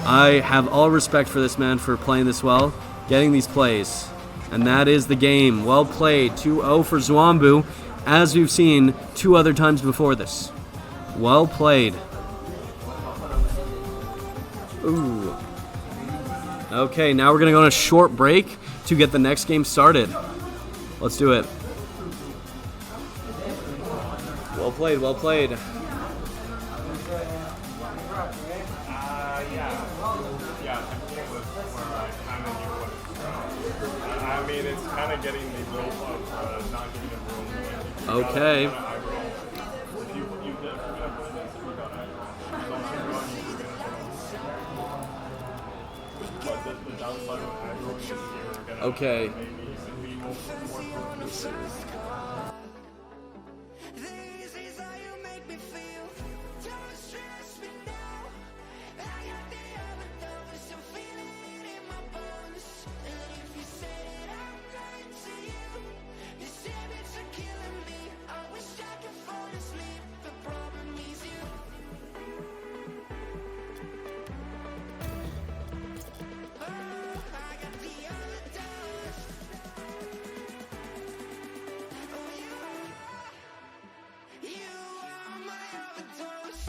I have all respect for this man for playing this well, getting these plays. And that is the game. Well played. 2-0 for Zwambu, as we've seen 2 other times before this. Well played. Ooh. Okay, now we're going to go on a short break to get the next game started. Let's do it. Well played, well played. Yeah, I think it was where I kind of knew what it's I mean, it's kind of getting the rope of not giving him room. Okay. If you got but the downside of aggroing is you're gonna Okay. maybe be more This is how you make me feel. Don't stress me now. I got the overdose. I'm feeling it in my bones. And if you say that I'm lying to you, these habits are killing me. I wish I could fall asleep. The problem is you. Oh, I got the overdose. Oh, you are my overdose.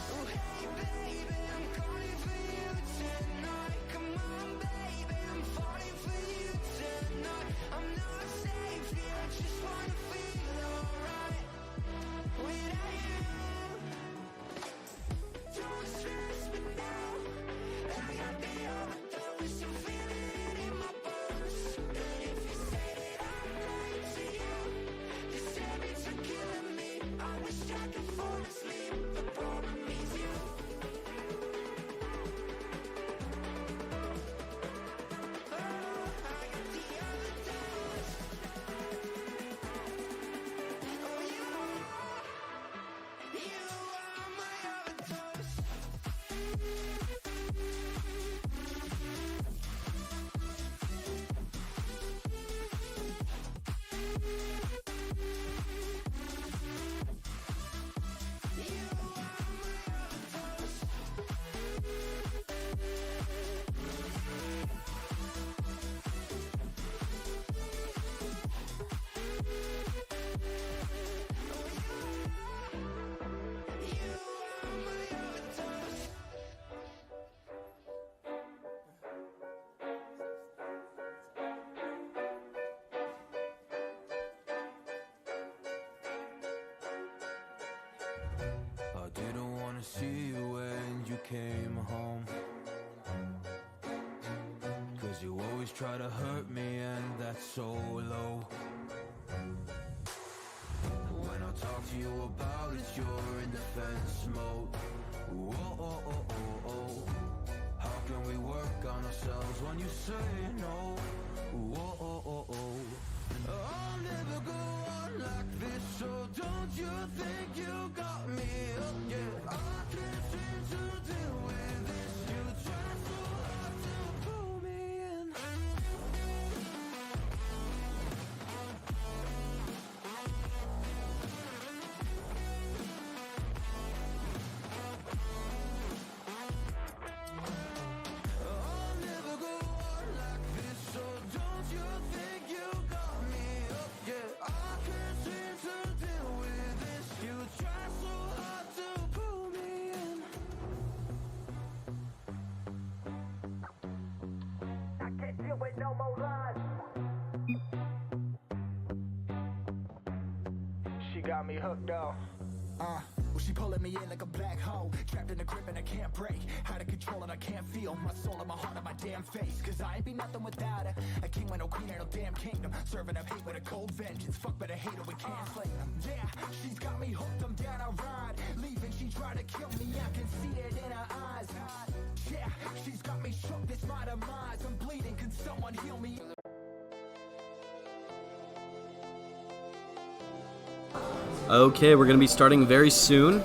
Oh, hey, baby, I'm calling for you tonight. Come on, baby, I'm falling for you tonight. I'm not safe here, I just wanna feel alright without you. Don't stress me now. I got the overdose. I'm feeling it in my bones. And if you say that I'm lying to you, these habits are killing me. I wish I could fall asleep. The problem is you. Oh, I got the overdose. Oh, you are my overdose. I didn't wanna see you when you came home, 'cause you always try to hurt me and that's so low. When I talk to you about it, you're in defense mode. Whoa, oh, oh, oh, oh. How can we work on ourselves when you say no? Whoa, oh, oh, oh. I'll never go on like this, so don't you think you got me up? Yeah, I can't seem to deal with this. You try so hard to pull me in. I'll never go on like this, so don't you think you got me up? Yeah, I can't got me hooked though. Well, she pulling me in like a black hole, trapped in a grip and I can't break. Out of control and I can't feel my soul and my heart on my damn face. Cause I ain't be nothing without her. A king with no queen and no damn kingdom. Serving up hate with a cold vengeance. Fuck, but I hate her, we can't slay them. Yeah, she's got me hooked, I'm down, I ride. Leaving, she tried to kill me, I can see it in her eyes. Yeah, she's got me shook, this my demise. I'm bleeding, can someone heal me? Okay, we're gonna be starting very soon.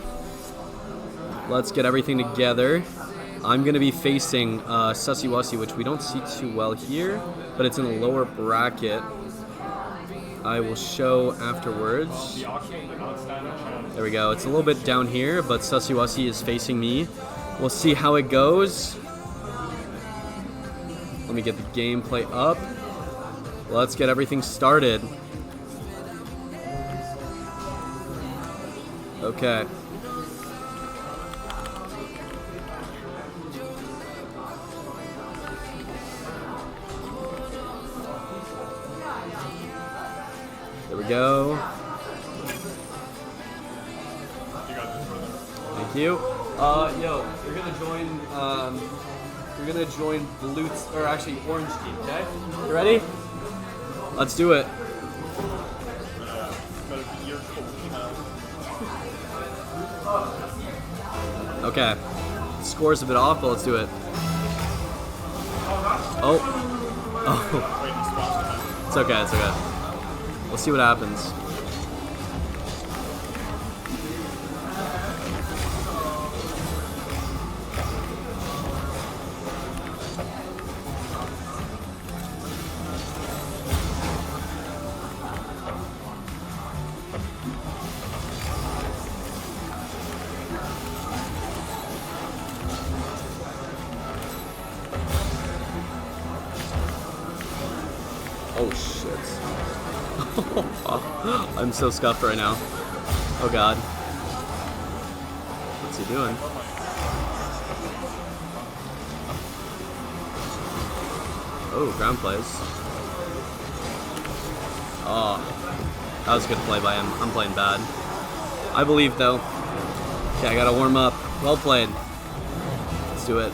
Let's get everything together. I'm gonna be facing Sussiwassi, which we don't see too well here, but it's in the lower bracket. I will show afterwards. There we go. It's a little bit down here, but Sussiwassi is facing me. We'll see how it goes. Let me get the gameplay up. Let's get everything started. Okay. There we go. Thank you. Yo, you're gonna join blue, or actually orange team, okay? You ready? Let's do it. Okay. Score's a bit off, but let's do it. Oh. Oh. It's okay, it's okay. We'll see what happens. Oh shit. I'm so scuffed right now. Oh god. What's he doing? Oh, ground plays. Oh, that was a good play by him. I'm playing bad. I believe though. Okay, I gotta warm up. Well played. Let's do it.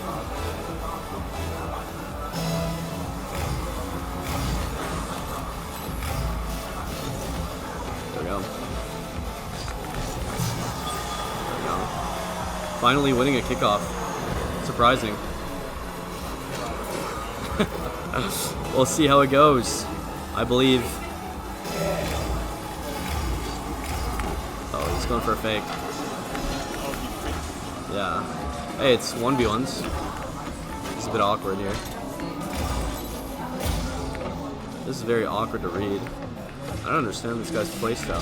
Finally winning a kickoff. Surprising. We'll see how it goes. I believe. Oh, he's going for a fake. Yeah. Hey, it's 1v1s. It's a bit awkward here. This is very awkward to read. I don't understand this guy's playstyle.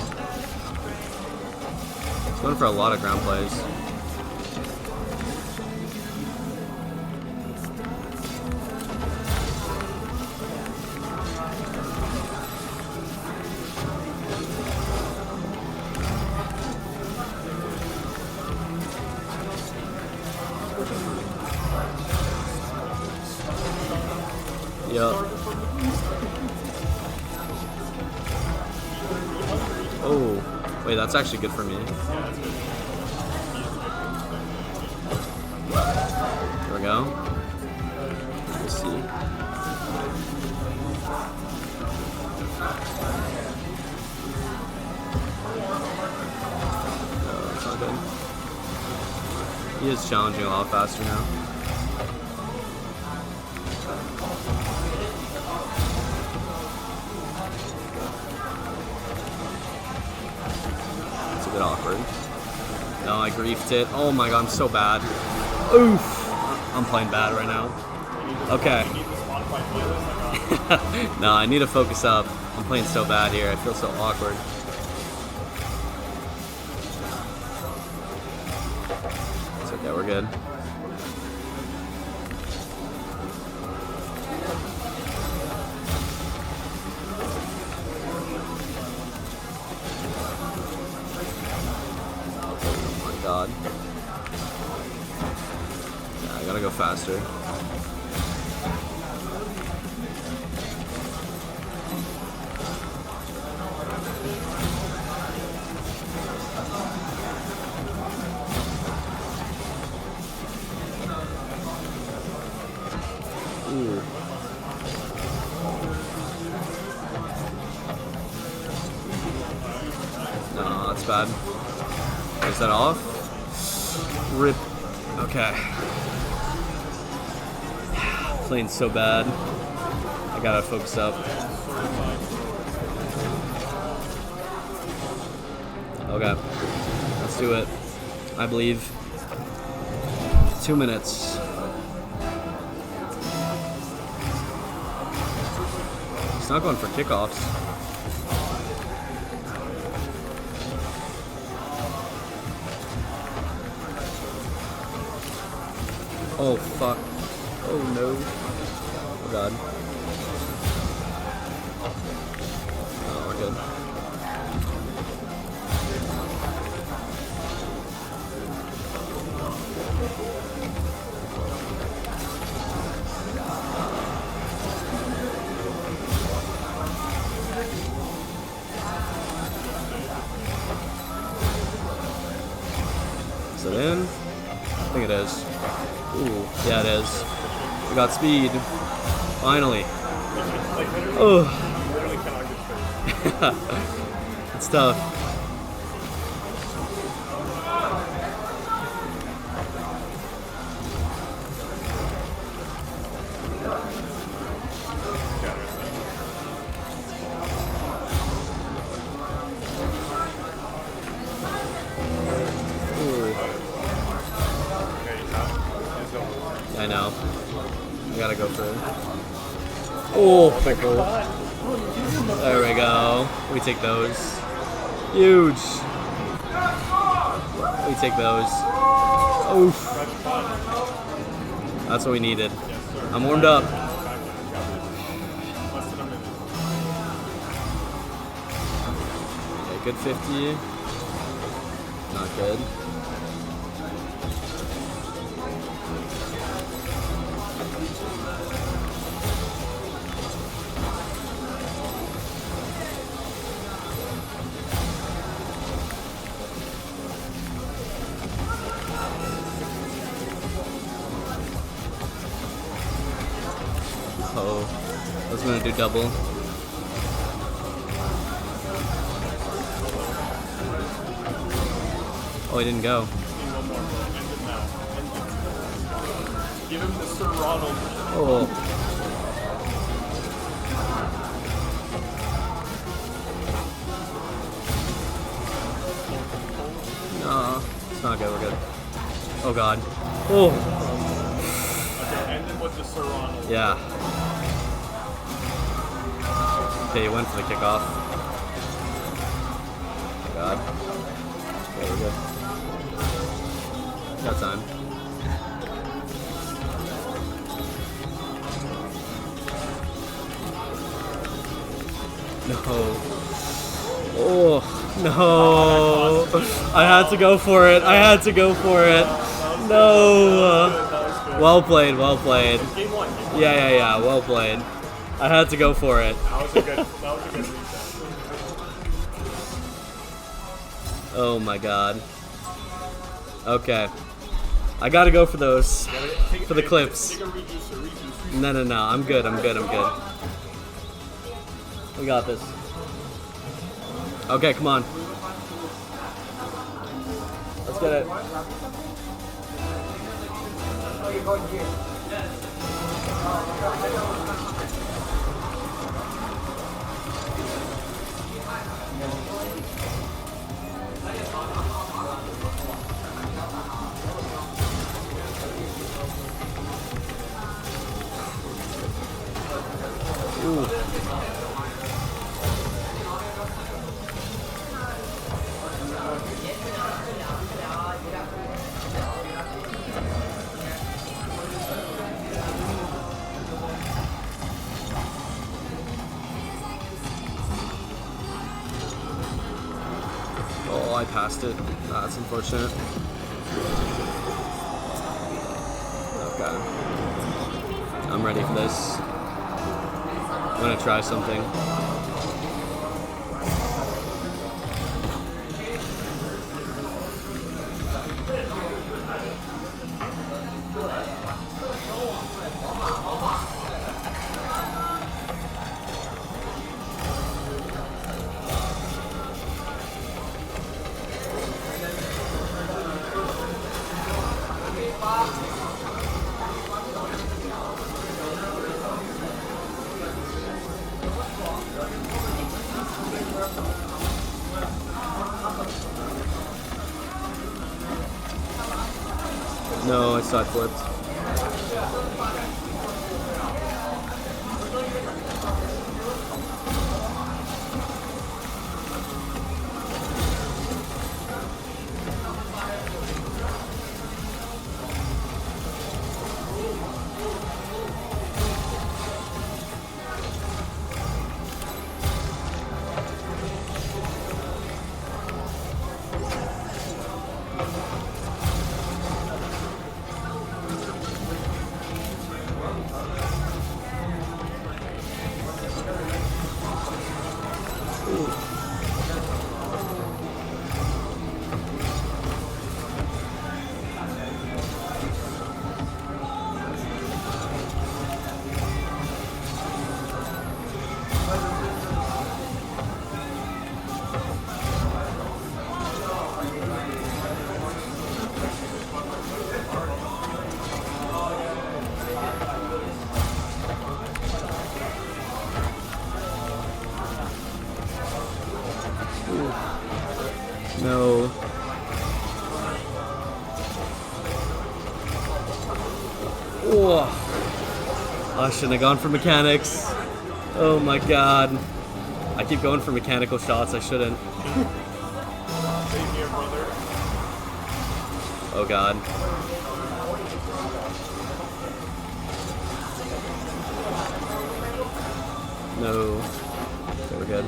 He's going for a lot of ground plays. Yep. Oh, wait, that's actually good for me. There we go. Let's see. No, that's not good. He is challenging a lot faster now. Bit awkward. No, I griefed it. Oh my god, I'm so bad. Oof! I'm playing bad right now. Okay. No, I need to focus up. I'm playing so bad here. I feel so awkward. It's okay, we're good. God. Yeah, I gotta go faster. bad. Is that off? Rip. Okay. Playing so bad. I gotta focus up. Okay. Let's do it. I believe. 2 minutes. He's not going for kickoffs. Oh fuck. Oh no. Oh god. Oh, we're good. Is it in? I think it is. Ooh, yeah it is. We got speed. Finally. Oh. It's tough. I know. I gotta go for it. Oh, pickle. There we go. We take those. Huge. We take those. Oof. That's what we needed. I'm warmed up. Okay, good 50. Not good. Oh, I was gonna do double. Oh, he didn't go. Give him the Sir Ronald. Oh. No, it's not good. We're good. Oh god. Oh. Okay, end it with the Sir Ronald. Yeah. Okay, he went for the kickoff. Oh god. Okay, we're good. Got time. No. Oh, no. I had to go for it. I had to go for it. No. Well played, well played. Game one. Yeah. Well played. I had to go for it. That was a good reset. Oh my god. Okay. I gotta go for those. For the clips. Take a reducer. No. I'm good. We got this. Okay, come on. Let's get it. Ooh. Oh, I passed it. That's unfortunate. Okay. I'm ready for this. I'm gonna try something. No, I side flipped. No. Oh, I shouldn't have gone for mechanics. Oh my god. I keep going for mechanical shots, I shouldn't. Oh god. No. Okay, we're good.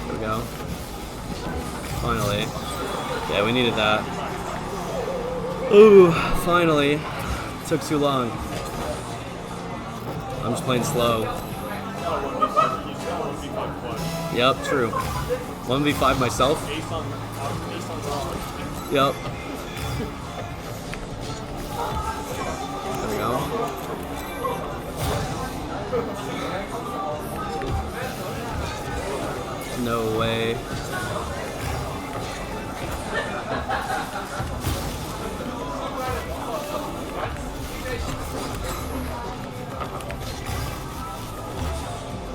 There we go. Finally. Yeah, we needed that. Ooh, finally. It took too long. I'm just playing slow. Yep, true. 1v5 myself? Yep. There we go. No way.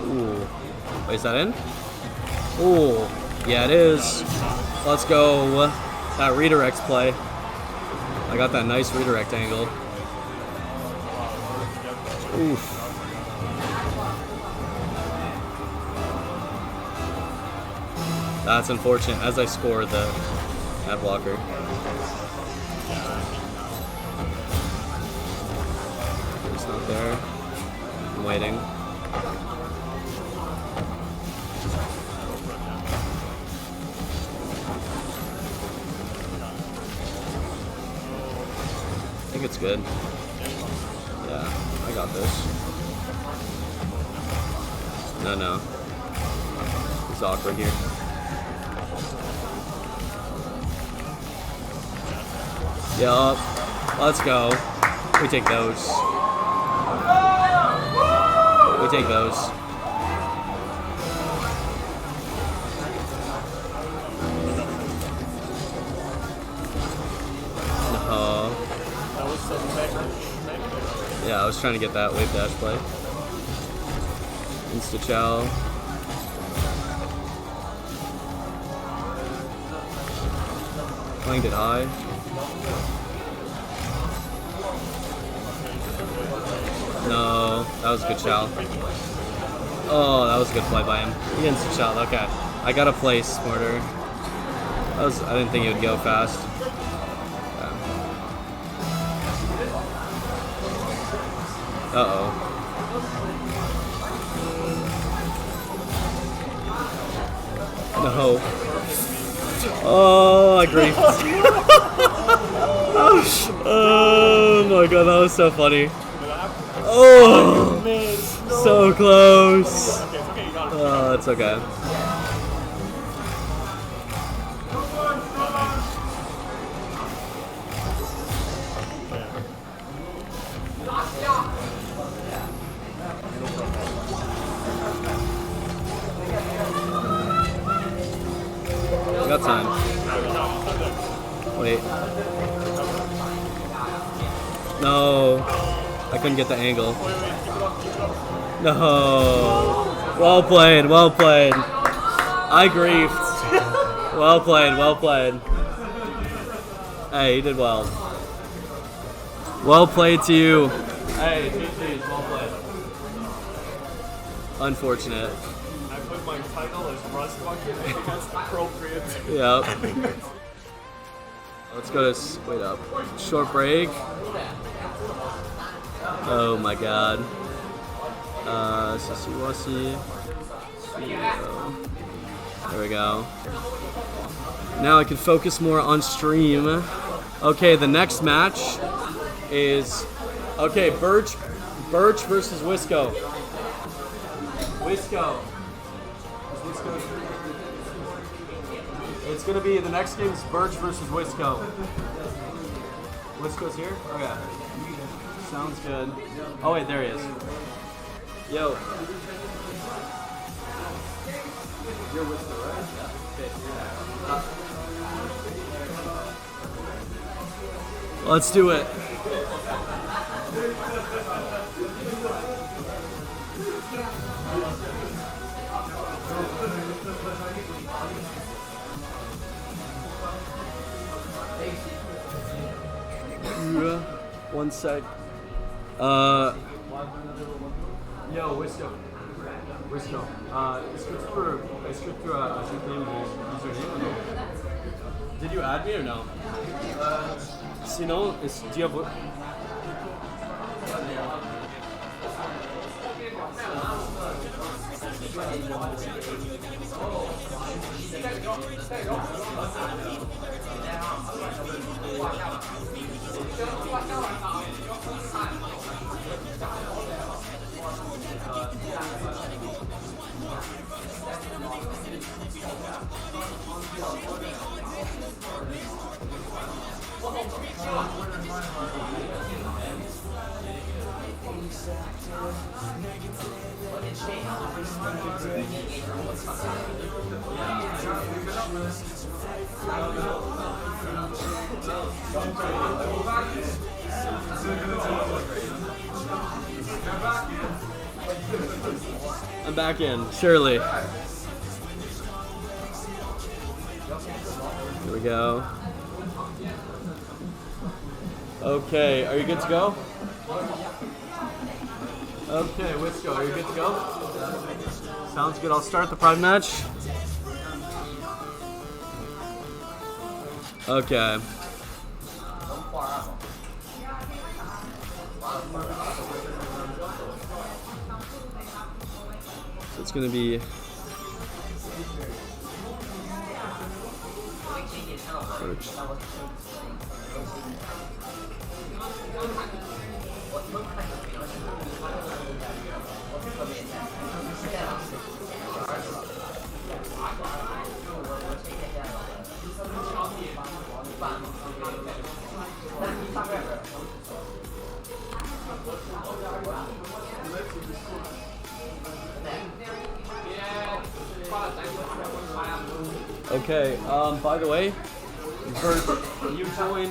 Ooh. Wait, is that in? Ooh. Yeah, it is. Let's go. That redirect's play. I got that nice redirect angle. Oof. That's unfortunate as I score the ad blocker. It's not there. I'm waiting. I think it's good. Yeah, I got this. No. It's awkward here. Yup. Let's go. We take those. We take those. No. Yeah, I was trying to get that wave dash play. Insta chow. Playing it high. No, that was a good chow. Oh, that was a good play by him. He insta chow. Okay, I gotta play smarter. I didn't think it would go fast. Uh-oh. No. Oh, I griefed. Oh my god, that was so funny. Oh, so close. Oh, that's okay. I got time. Wait. No. I couldn't get the angle. No. Well played, well played. I griefed. Well played, well played. Hey, you did well. Well played to you. Hey, GG's, well played. Unfortunate. I put my title as Rust Bucket. I think that's appropriate. Yep. Let's go to, wait up. Short break. Oh my god. Sasiwasi. There we go. Now I can focus more on stream. Okay, the next match is, okay, Birch versus Wisco. Wisco. It's gonna be, the next game is Birch versus Wisco. Wisco's here? Okay. Sounds good. Oh wait, there he is. Yo. You're Wisco, right? Okay. Let's do it. One sec. Yo, Wisco. Est-ce que tu as ajouté mon username ou non? Did you add me or no? Sinon, do you have... I'm back in, surely. Here we go. Okay, are you good to go? Okay, Wisco, are you good to go? Sounds good, I'll start the prime match. Okay. So it's gonna be Birch. Okay, by the way, Bert, you join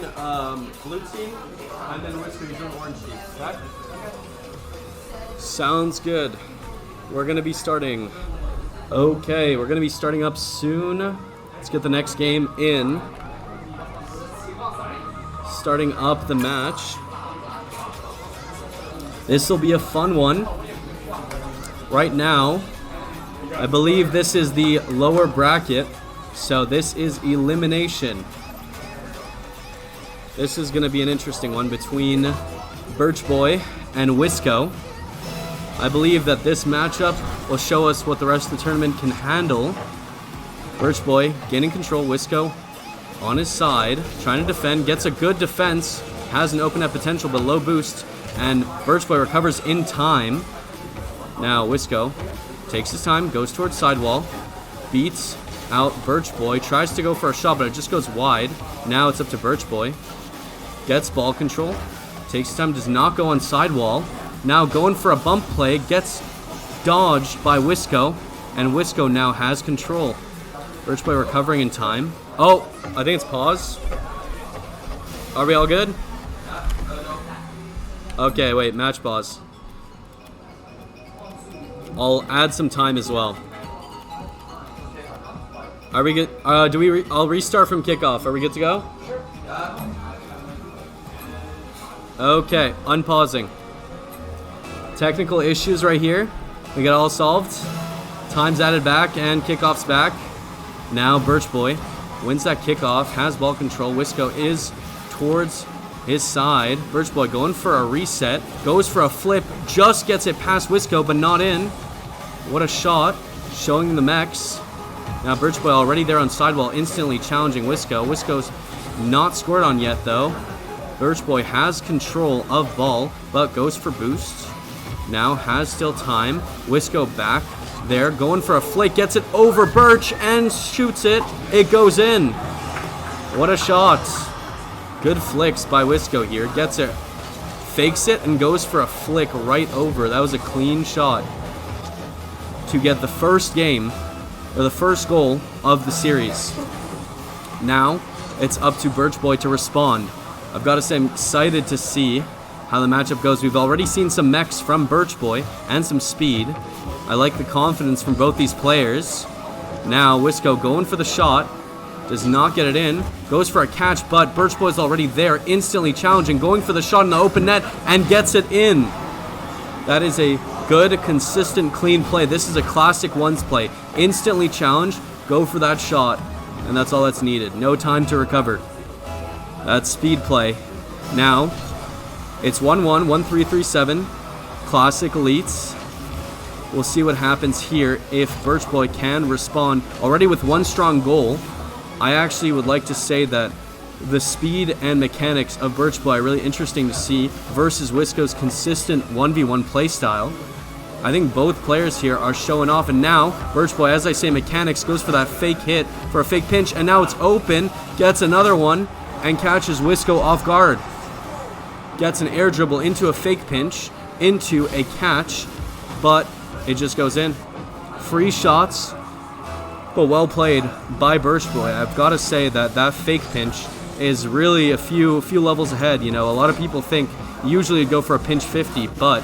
blue team, and then Wisco, you join orange team, okay? Sounds good. We're gonna be starting. Okay, we're gonna be starting up soon. Let's get the next game in. Starting up the match. This will be a fun one. Right now, I believe this is the lower bracket, so this is elimination. This is going to be an interesting one between Birch Boy and Wisco. I believe that this matchup will show us what the rest of the tournament can handle. Birch Boy gaining control, Wisco on his side, trying to defend, gets a good defense, has an open net potential but low boost, and Birch Boy recovers in time. Now Wisco takes his time, goes towards sidewall, beats out Birch Boy, tries to go for a shot, but it just goes wide. Now it's up to Birch Boy. Gets ball control, takes his time, does not go on sidewall. Now going for a bump play, gets dodged by Wisco, and Wisco now has control. Birch Boy recovering in time. Oh, I think it's pause. Are we all good? Okay, wait, match pause. I'll add some time as well. Are we good? I'll restart from kickoff. Are we good to go? Okay, unpausing. Technical issues right here. We got all solved. Time's added back and kickoff's back. Now Birch Boy wins that kickoff, has ball control. Wisco is towards his side. Birch Boy going for a reset, goes for a flip, just gets it past Wisco, but not in. What a shot, showing the mechs. Now Birch Boy already there on sidewall, instantly challenging Wisco. Wisco's not scored on yet though. Birch Boy has control of ball, but goes for boost. Now has still time. Wisco back there, going for a flick, gets it over Birch and shoots it. It goes in. What a shot. Good flicks by Wisco here. Gets it, fakes it, and goes for a flick right over. That was a clean shot to get the first game, or the first goal of the series. Now, it's up to Birch Boy to respond. I've got to say, I'm excited to see how the matchup goes. We've already seen some mechs from Birch Boy and some speed. I like the confidence from both these players. Now, Wisco going for the shot. Does not get it in. Goes for a catch, but Birch Boy's already there, instantly challenging, going for the shot in the open net, and gets it in. That is a good, consistent, clean play. This is a classic ones play. Instantly challenge, go for that shot, and that's all that's needed. No time to recover. That's speed play. Now, it's 1-1, 1-3-3-7. Classic elites. We'll see what happens here if Birch Boy can respond. Already with one strong goal, I actually would like to say that the speed and mechanics of Birch Boy are really interesting to see versus Wisco's consistent 1v1 playstyle. I think both players here are showing off, and now Birch Boy, as I say, mechanics, goes for that fake hit, for a fake pinch, and now it's open, gets another one, and catches Wisco off guard. Gets an air dribble into a fake pinch, into a catch, but it just goes in. Free shots, but well played by Birch Boy. I've got to say that that fake pinch is really a few levels ahead. You know, a lot of people think usually you'd go for a pinch 50, but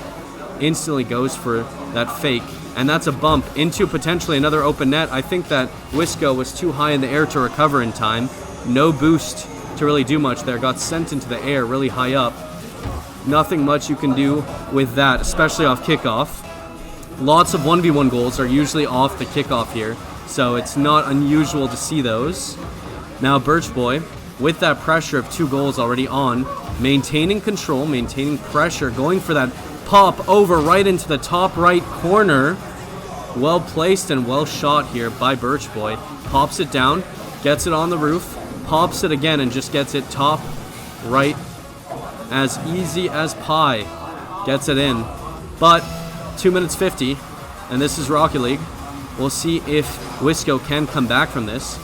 instantly goes for that fake, and that's a bump into potentially another open net. I think that Wisco was too high in the air to recover in time. No boost to really do much there. Got sent into the air really high up. Nothing much you can do with that, especially off kickoff. Lots of 1v1 goals are usually off the kickoff here, so it's not unusual to see those. Now Birch Boy, with that pressure of 2 goals already on, maintaining control, maintaining pressure, going for that pop over right into the top right corner. Well placed and well shot here by Birch Boy. Pops it down, gets it on the roof, pops it again, and just gets it top right. As easy as pie. Gets it in. But 2 minutes 50, and this is Rocket League. We'll see if Wisco can come back from this.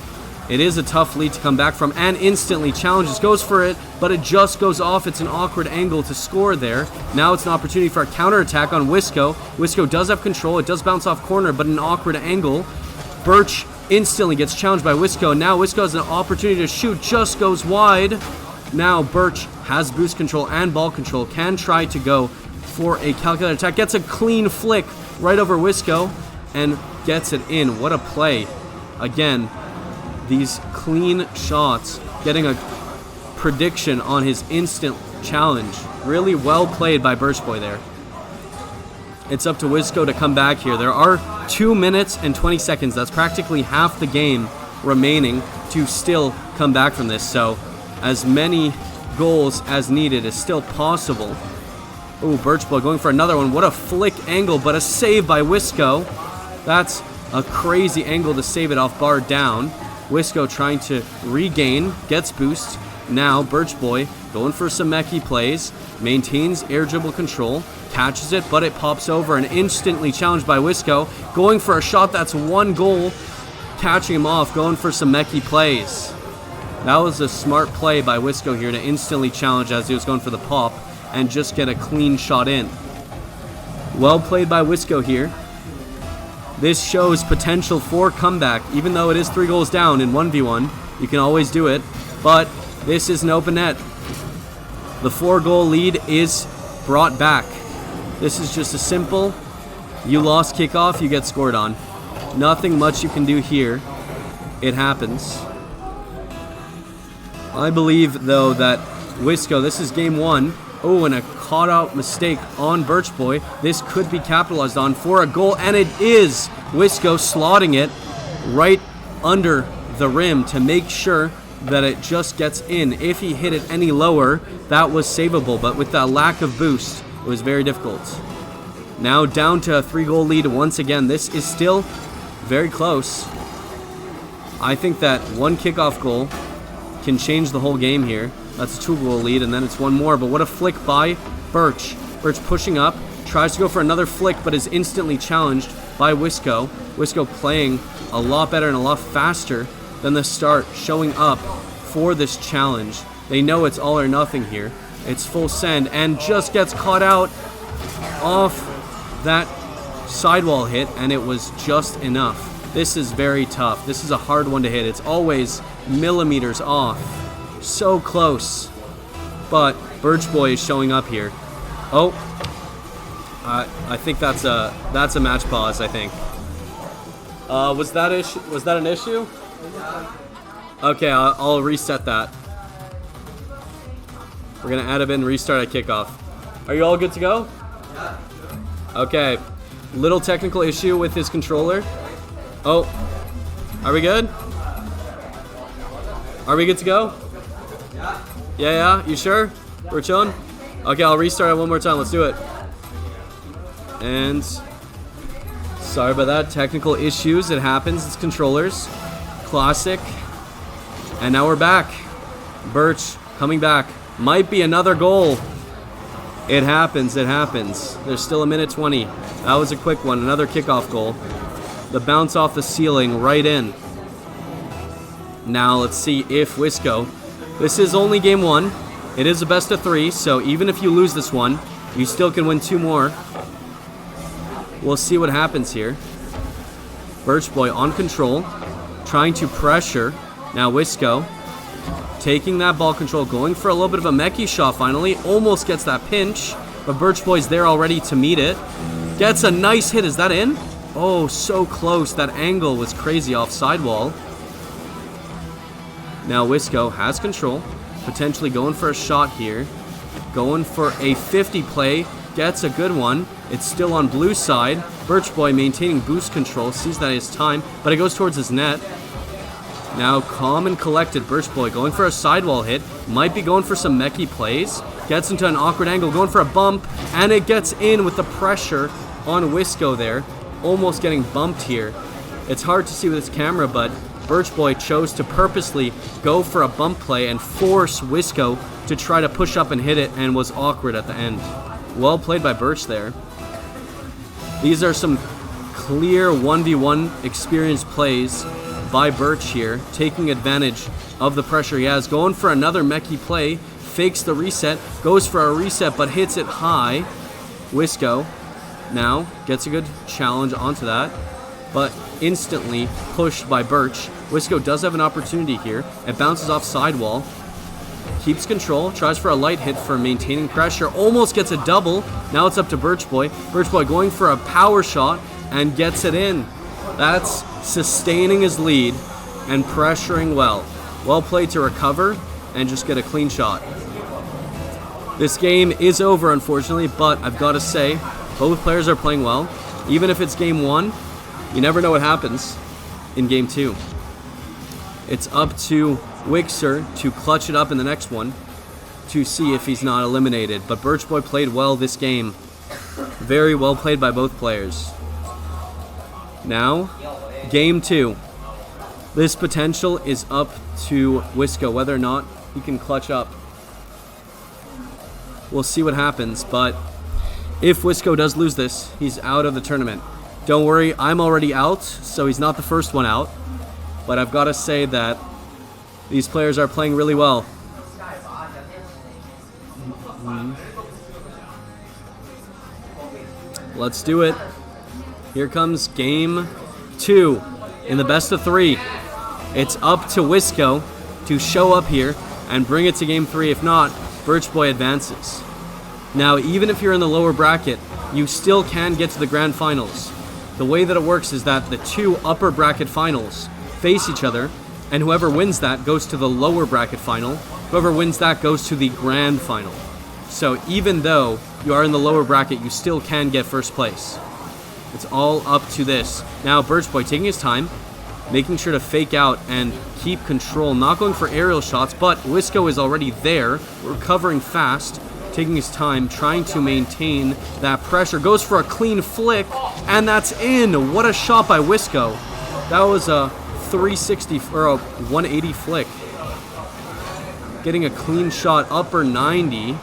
It is a tough lead to come back from, and instantly challenges, goes for it, but it just goes off. It's an awkward angle to score there. Now it's an opportunity for a counterattack on Wisco. Wisco does have control. It does bounce off corner, but an awkward angle. Birch instantly gets challenged by Wisco. Now Wisco has an opportunity to shoot, just goes wide. Now Birch has boost control and ball control, can try to go for a calculated attack, gets a clean flick right over Wisco, and gets it in. What a play. Again, these clean shots, getting a prediction on his instant challenge. Really well played by Birch Boy there. It's up to Wisco to come back here. There are 2 minutes and 20 seconds. That's practically half the game remaining to still come back from this. So as many goals as needed is still possible. Ooh, Birch Boy going for another one. What a flick angle, but a save by Wisco. That's a crazy angle to save it off bar down. Wisco trying to regain, gets boost. Now Birch Boy going for some mechie plays, maintains air dribble control, catches it, but it pops over and instantly challenged by Wisco. Going for a shot, that's 1 goal, catching him off, going for some mechie plays. That was a smart play by Wisco here to instantly challenge as he was going for the pop and just get a clean shot in. Well played by Wisco here. This shows potential for comeback. Even though it is 3 goals down in 1v1, you can always do it. But this is an open net. The 4-goal lead is brought back. This is just a simple, you lost kickoff, you get scored on. Nothing much you can do here. It happens. I believe, though, that Wisco, this is game 1. Oh, and a caught-out mistake on Birch Boy. This could be capitalized on for a goal, and it is Wisco slotting it right under the rim to make sure that it just gets in. If he hit it any lower, that was savable, but with that lack of boost, it was very difficult. Now down to a 3-goal lead once again. This is still very close. I think that one kickoff goal can change the whole game here. That's a 2-goal lead, and then it's one more. But what a flick by Birch. Birch pushing up, tries to go for another flick, but is instantly challenged by Wisco. Wisco playing a lot better and a lot faster than the start, showing up for this challenge. They know it's all or nothing here. It's full send, and just gets caught out off that sidewall hit, and it was just enough. This is very tough. This is a hard one to hit. It's always millimeters off. So close. But Birch Boy is showing up here. Oh, I think that's a match pause, I think. Was that an issue? Okay, I'll reset that. We're gonna add a bin, restart at kickoff. Are you all good to go? Yeah. Okay. Little technical issue with his controller. Oh, are we good? Are we good to go? Yeah. Yeah, you sure? We're chilling? Okay, I'll restart it one more time. Let's do it. And sorry about that. Technical issues. It happens. It's controllers. Classic. And now we're back. Birch coming back. Might be another goal. It happens. It happens. There's still a minute 20. That was a quick one. Another kickoff goal. The bounce off the ceiling right in. Now let's see if Wisco. This is only game 1. It is a best of 3, so even if you lose this one, you still can win 2 more. We'll see what happens here. Birch Boy on control, trying to pressure. Now Wisco taking that ball control, going for a little bit of a Mechie shot finally. Almost gets that pinch, but Birch Boy's there already to meet it. Gets a nice hit. Is that in? Oh, so close. That angle was crazy off sidewall. Now Wisco has control, potentially going for a shot here. Going for a 50 play, gets a good one. It's still on blue side. Birch Boy maintaining boost control, sees that it's time, but it goes towards his net. Now calm and collected, Birch Boy going for a sidewall hit. Might be going for some Mechie plays. Gets into an awkward angle, going for a bump, and it gets in with the pressure on Wisco there. Almost getting bumped here. It's hard to see with this camera, but Birch Boy chose to purposely go for a bump play and force Wisco to try to push up and hit it, and was awkward at the end. Well played by Birch there. These are some clear 1v1 experienced plays by Birch here, taking advantage of the pressure he has. Going for another Mechie play, fakes the reset, goes for a reset but hits it high. Wisco now gets a good challenge onto that, but instantly pushed by Birch. Wisco does have an opportunity here. It bounces off sidewall. Keeps control. Tries for a light hit for maintaining pressure. Almost gets a double. Now it's up to Birch Boy. Birch Boy going for a power shot and gets it in. That's sustaining his lead and pressuring well. Well played to recover and just get a clean shot. This game is over, unfortunately, but I've got to say, both players are playing well. Even if it's game 1, you never know what happens in game 2. It's up to Wixer to clutch it up in the next one to see if he's not eliminated. But Birch Boy played well this game. Very well played by both players. Now, game 2. This potential is up to Wisco, whether or not he can clutch up. We'll see what happens, but if Wisco does lose this, he's out of the tournament. Don't worry, I'm already out, so he's not the first one out. But I've got to say that these players are playing really well. Let's do it. Here comes game 2 in the best of 3. It's up to Wisco to show up here and bring it to game 3. If not, Birch Boy advances. Now, even if you're in the lower bracket, you still can get to the grand finals. The way that it works is that the 2 upper bracket finals face each other, and whoever wins that goes to the lower bracket final. Whoever wins that goes to the grand final. So even though you are in the lower bracket, you still can get first place. It's all up to this. Now, Birch Boy taking his time, making sure to fake out and keep control, not going for aerial shots, but Wisco is already there, recovering fast, taking his time, trying to maintain that pressure. Goes for a clean flick, and that's in. What a shot by Wisco. That was a 360 or a 180 flick. Getting a clean shot, upper 90,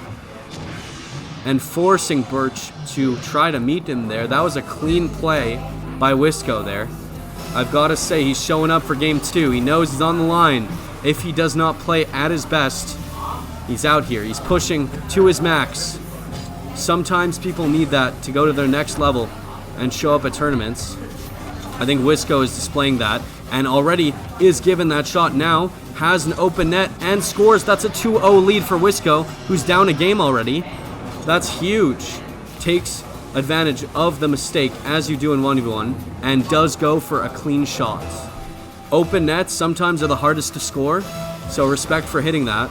and forcing Birch to try to meet him there. That was a clean play by Wisco there. I've got to say, he's showing up for game 2. He knows he's on the line. If he does not play at his best, he's out here. He's pushing to his max. Sometimes people need that to go to their next level and show up at tournaments. I think Wisco is displaying that and already is given that shot now. Has an open net and scores. That's a 2-0 lead for Wisco, who's down a game already. That's huge. Takes advantage of the mistake, as you do in 1v1, and does go for a clean shot. Open nets sometimes are the hardest to score, so respect for hitting that.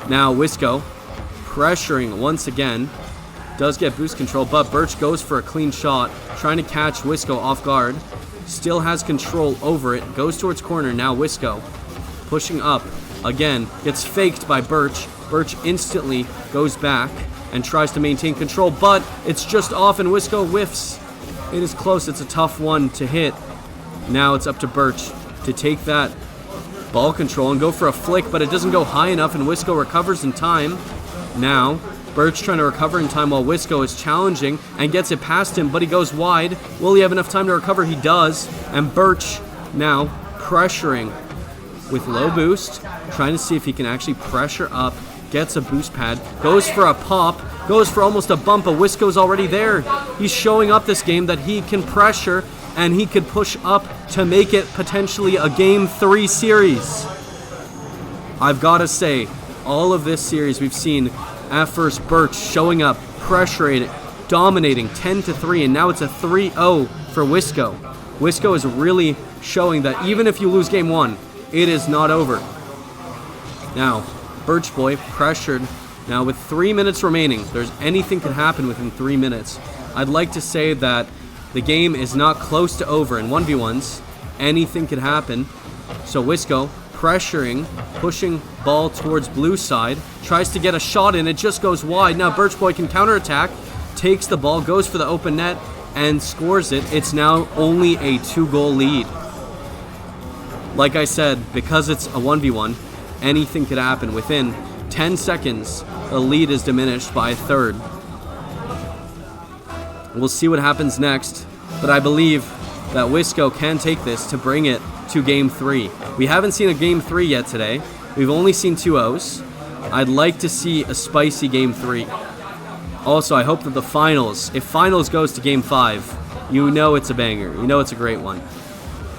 Now Wisco pressuring once again. Does get boost control, but Birch goes for a clean shot, trying to catch Wisco off guard. Still has control over it. Goes towards corner. Now Wisco pushing up. Again, gets faked by Birch. Birch instantly goes back and tries to maintain control, but it's just off and Wisco whiffs. It is close. It's a tough one to hit. Now it's up to Birch to take that ball control and go for a flick, but it doesn't go high enough and Wisco recovers in time. Now Birch trying to recover in time while Wisco is challenging and gets it past him, but he goes wide. Will he have enough time to recover? He does. And Birch now pressuring with low boost, trying to see if he can actually pressure up, gets a boost pad, goes for a pop, goes for almost a bump, but Wisco's already there. He's showing up this game that he can pressure and he could push up to make it potentially a Game 3 series. I've got to say, all of this series we've seen at first Birch showing up, pressuring, dominating 10-3, and now it's a 3-0 for Wisco. Wisco is really showing that even if you lose game 1, it is not over. Now, Birch Boy pressured. Now with 3 minutes remaining, there's anything can happen within 3 minutes. I'd like to say that the game is not close to over. In 1v1s, anything could happen. So Wisco pressuring, pushing ball towards blue side, tries to get a shot in, it just goes wide. Now Birch Boy can counterattack, takes the ball, goes for the open net, and scores it. It's now only a 2-goal lead. Like I said, because it's a 1v1, anything could happen. Within 10 seconds, the lead is diminished by a third. We'll see what happens next, but I believe that Wisco can take this to bring it to Game 3. We haven't seen a Game 3 yet today. We've only seen 2-0s. I'd like to see a spicy Game 3. Also, I hope that the finals, if finals goes to Game 5, you know it's a banger. You know it's a great one.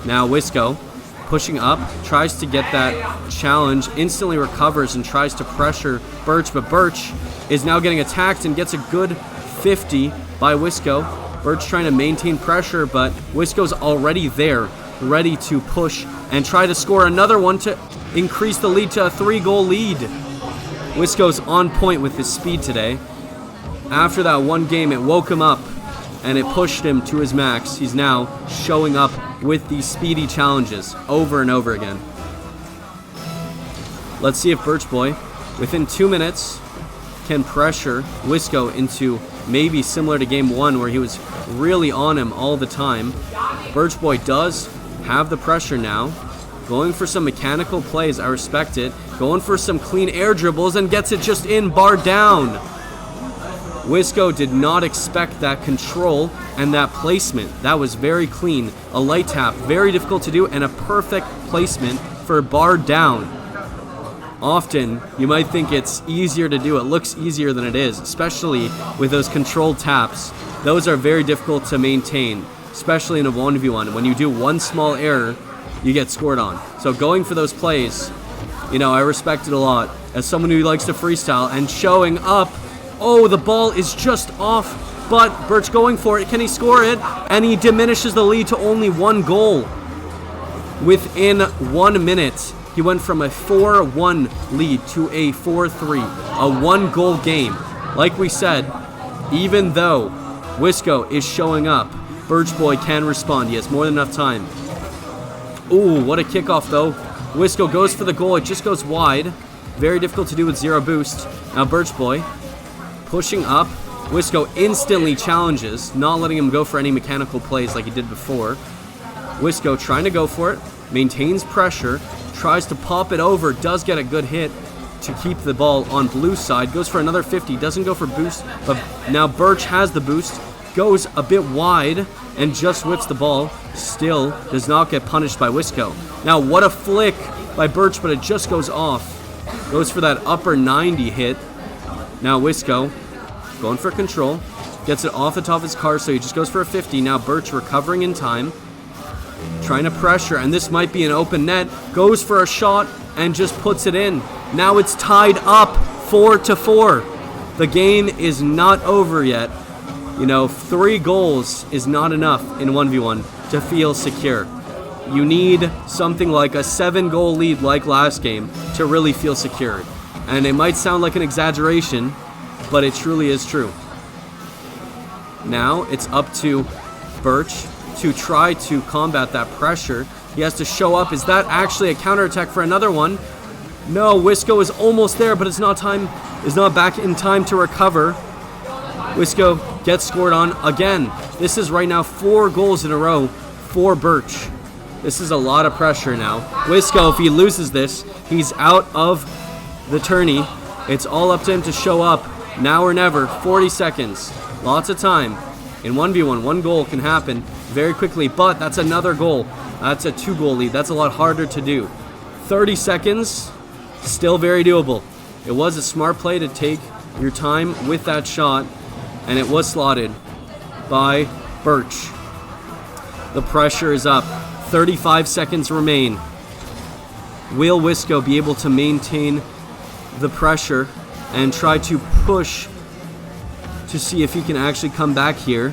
Now Wisco pushing up, tries to get that challenge, instantly recovers and tries to pressure Birch, but Birch is now getting attacked and gets a good 50 by Wisco. Birch trying to maintain pressure, but Wisco's already there, ready to push and try to score another one to increase the lead to a 3-goal lead. Wisco's on point with his speed today. After that one game, it woke him up and it pushed him to his max. He's now showing up with these speedy challenges over and over again. Let's see if Birch Boy, within 2 minutes, can pressure Wisco into maybe similar to game 1 where he was really on him all the time. Birch Boy does have the pressure now, going for some mechanical plays. I respect it. Going for some clean air dribbles and gets it just in, bar down. Wisco did not expect that control and that placement. That was very clean. A light tap, very difficult to do, and a perfect placement for bar down. Often, you might think it's easier to do. It looks easier than it is, especially with those controlled taps. Those are very difficult to maintain, especially in a 1v1. When you do one small error, you get scored on. So going for those plays, you know, I respect it a lot. As someone who likes to freestyle and showing up Oh, the ball is just off, but Birch going for it. Can he score it? And he diminishes the lead to only 1 goal. Within 1 minute, he went from a 4-1 lead to a 4-3, a 1-goal game. Like we said, even though Wisco is showing up, Birch Boy can respond. He has more than enough time. Ooh, what a kickoff though. Wisco goes for the goal. It just goes wide. Very difficult to do with 0 boost. Now Birch Boy pushing up. Wisco instantly challenges, not letting him go for any mechanical plays like he did before. Wisco trying to go for it, maintains pressure, tries to pop it over, does get a good hit to keep the ball on blue side, goes for another 50, doesn't go for boost, but now Birch has the boost, goes a bit wide and just whips the ball, still does not get punished by Wisco. Now what a flick by Birch, but it just goes off. Goes for that upper 90 hit. Now Wisco going for control, gets it off the top of his car, so he just goes for a 50. Now Birch recovering in time, trying to pressure, and this might be an open net, goes for a shot and just puts it in. Now it's tied up 4-4. The game is not over yet. You know, 3 goals is not enough in 1v1 to feel secure. You need something like a 7-goal lead like last game to really feel secure. And it might sound like an exaggeration, but it truly is true. Now it's up to Birch to try to combat that pressure. He has to show up. Is that actually a counterattack for another one? No, Wisco is almost there, but it's not back in time to recover. Wisco gets scored on again. This is right now 4 goals in a row for Birch. This is a lot of pressure now. Wisco, if he loses this, he's out of the tourney. It's all up to him to show up now or never. 40 seconds. Lots of time. In 1v1, 1 goal can happen very quickly, but that's another goal. That's a 2-goal lead. That's a lot harder to do. 30 seconds, still very doable. It was a smart play to take your time with that shot, and it was slotted by Birch. The pressure is up. 35 seconds remain. Will Wisco be able to maintain the pressure and try to push to see if he can actually come back here?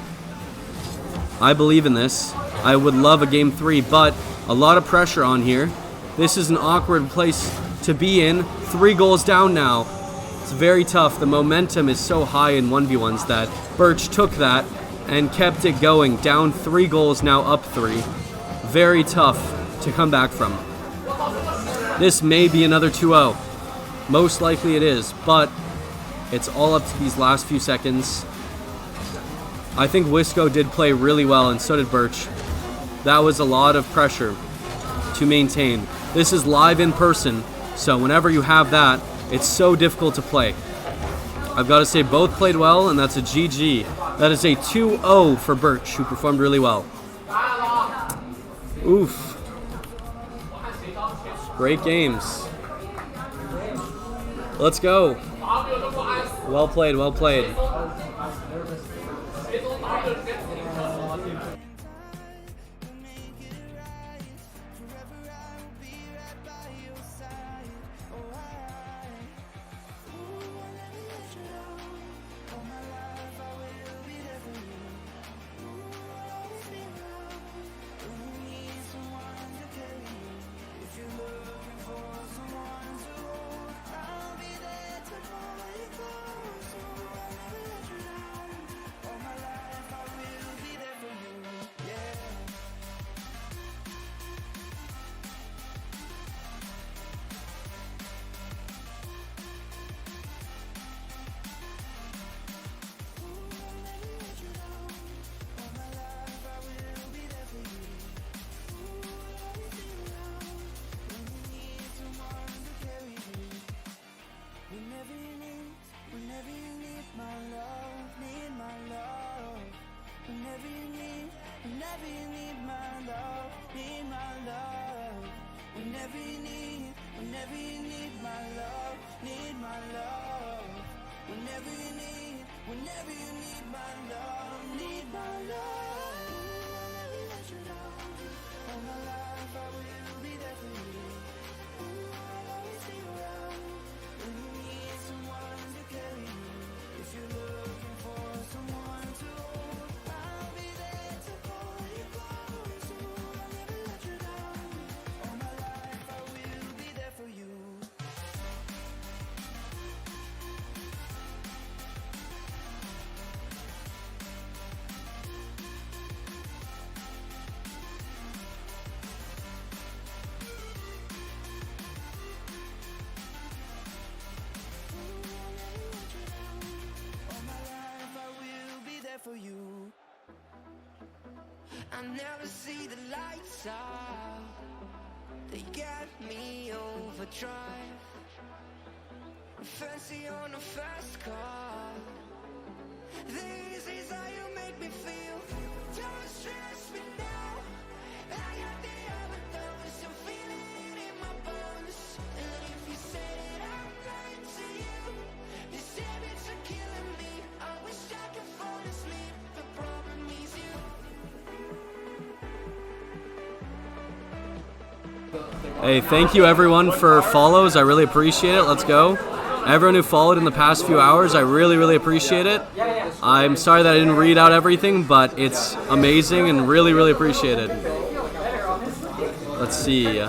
I believe in this. I would love a game 3, but a lot of pressure on here. This is an awkward place to be in. 3 goals down now. It's very tough. The momentum is so high in 1v1s that Birch took that and kept it going. Down 3 goals, now up 3. Very tough to come back from. This may be another 2-0. Most likely it is, but it's all up to these last few seconds. I think Wisco did play really well, and so did Birch. That was a lot of pressure to maintain. This is live in person, so whenever you have that, it's so difficult to play. I've got to say both played well, and that's a GG. That is a 2-0 for Birch, who performed really well. Oof. Great games. Let's go. Well played, well played. If you I never see the lights out. They get me overdrive. Fancy on a fast car. This is how you make me feel. Don't stress me now. I got the overdose. I'm feeling it in my bones. And if you say that I'm lying to you, these habits are killing me. I wish I could fall asleep. The problem is you. Hey, thank you everyone for follows. I really appreciate it. Let's go. Everyone who followed in the past few hours, I really, really appreciate it. I'm sorry that I didn't read out everything, but it's amazing and really, really appreciated. Let's see.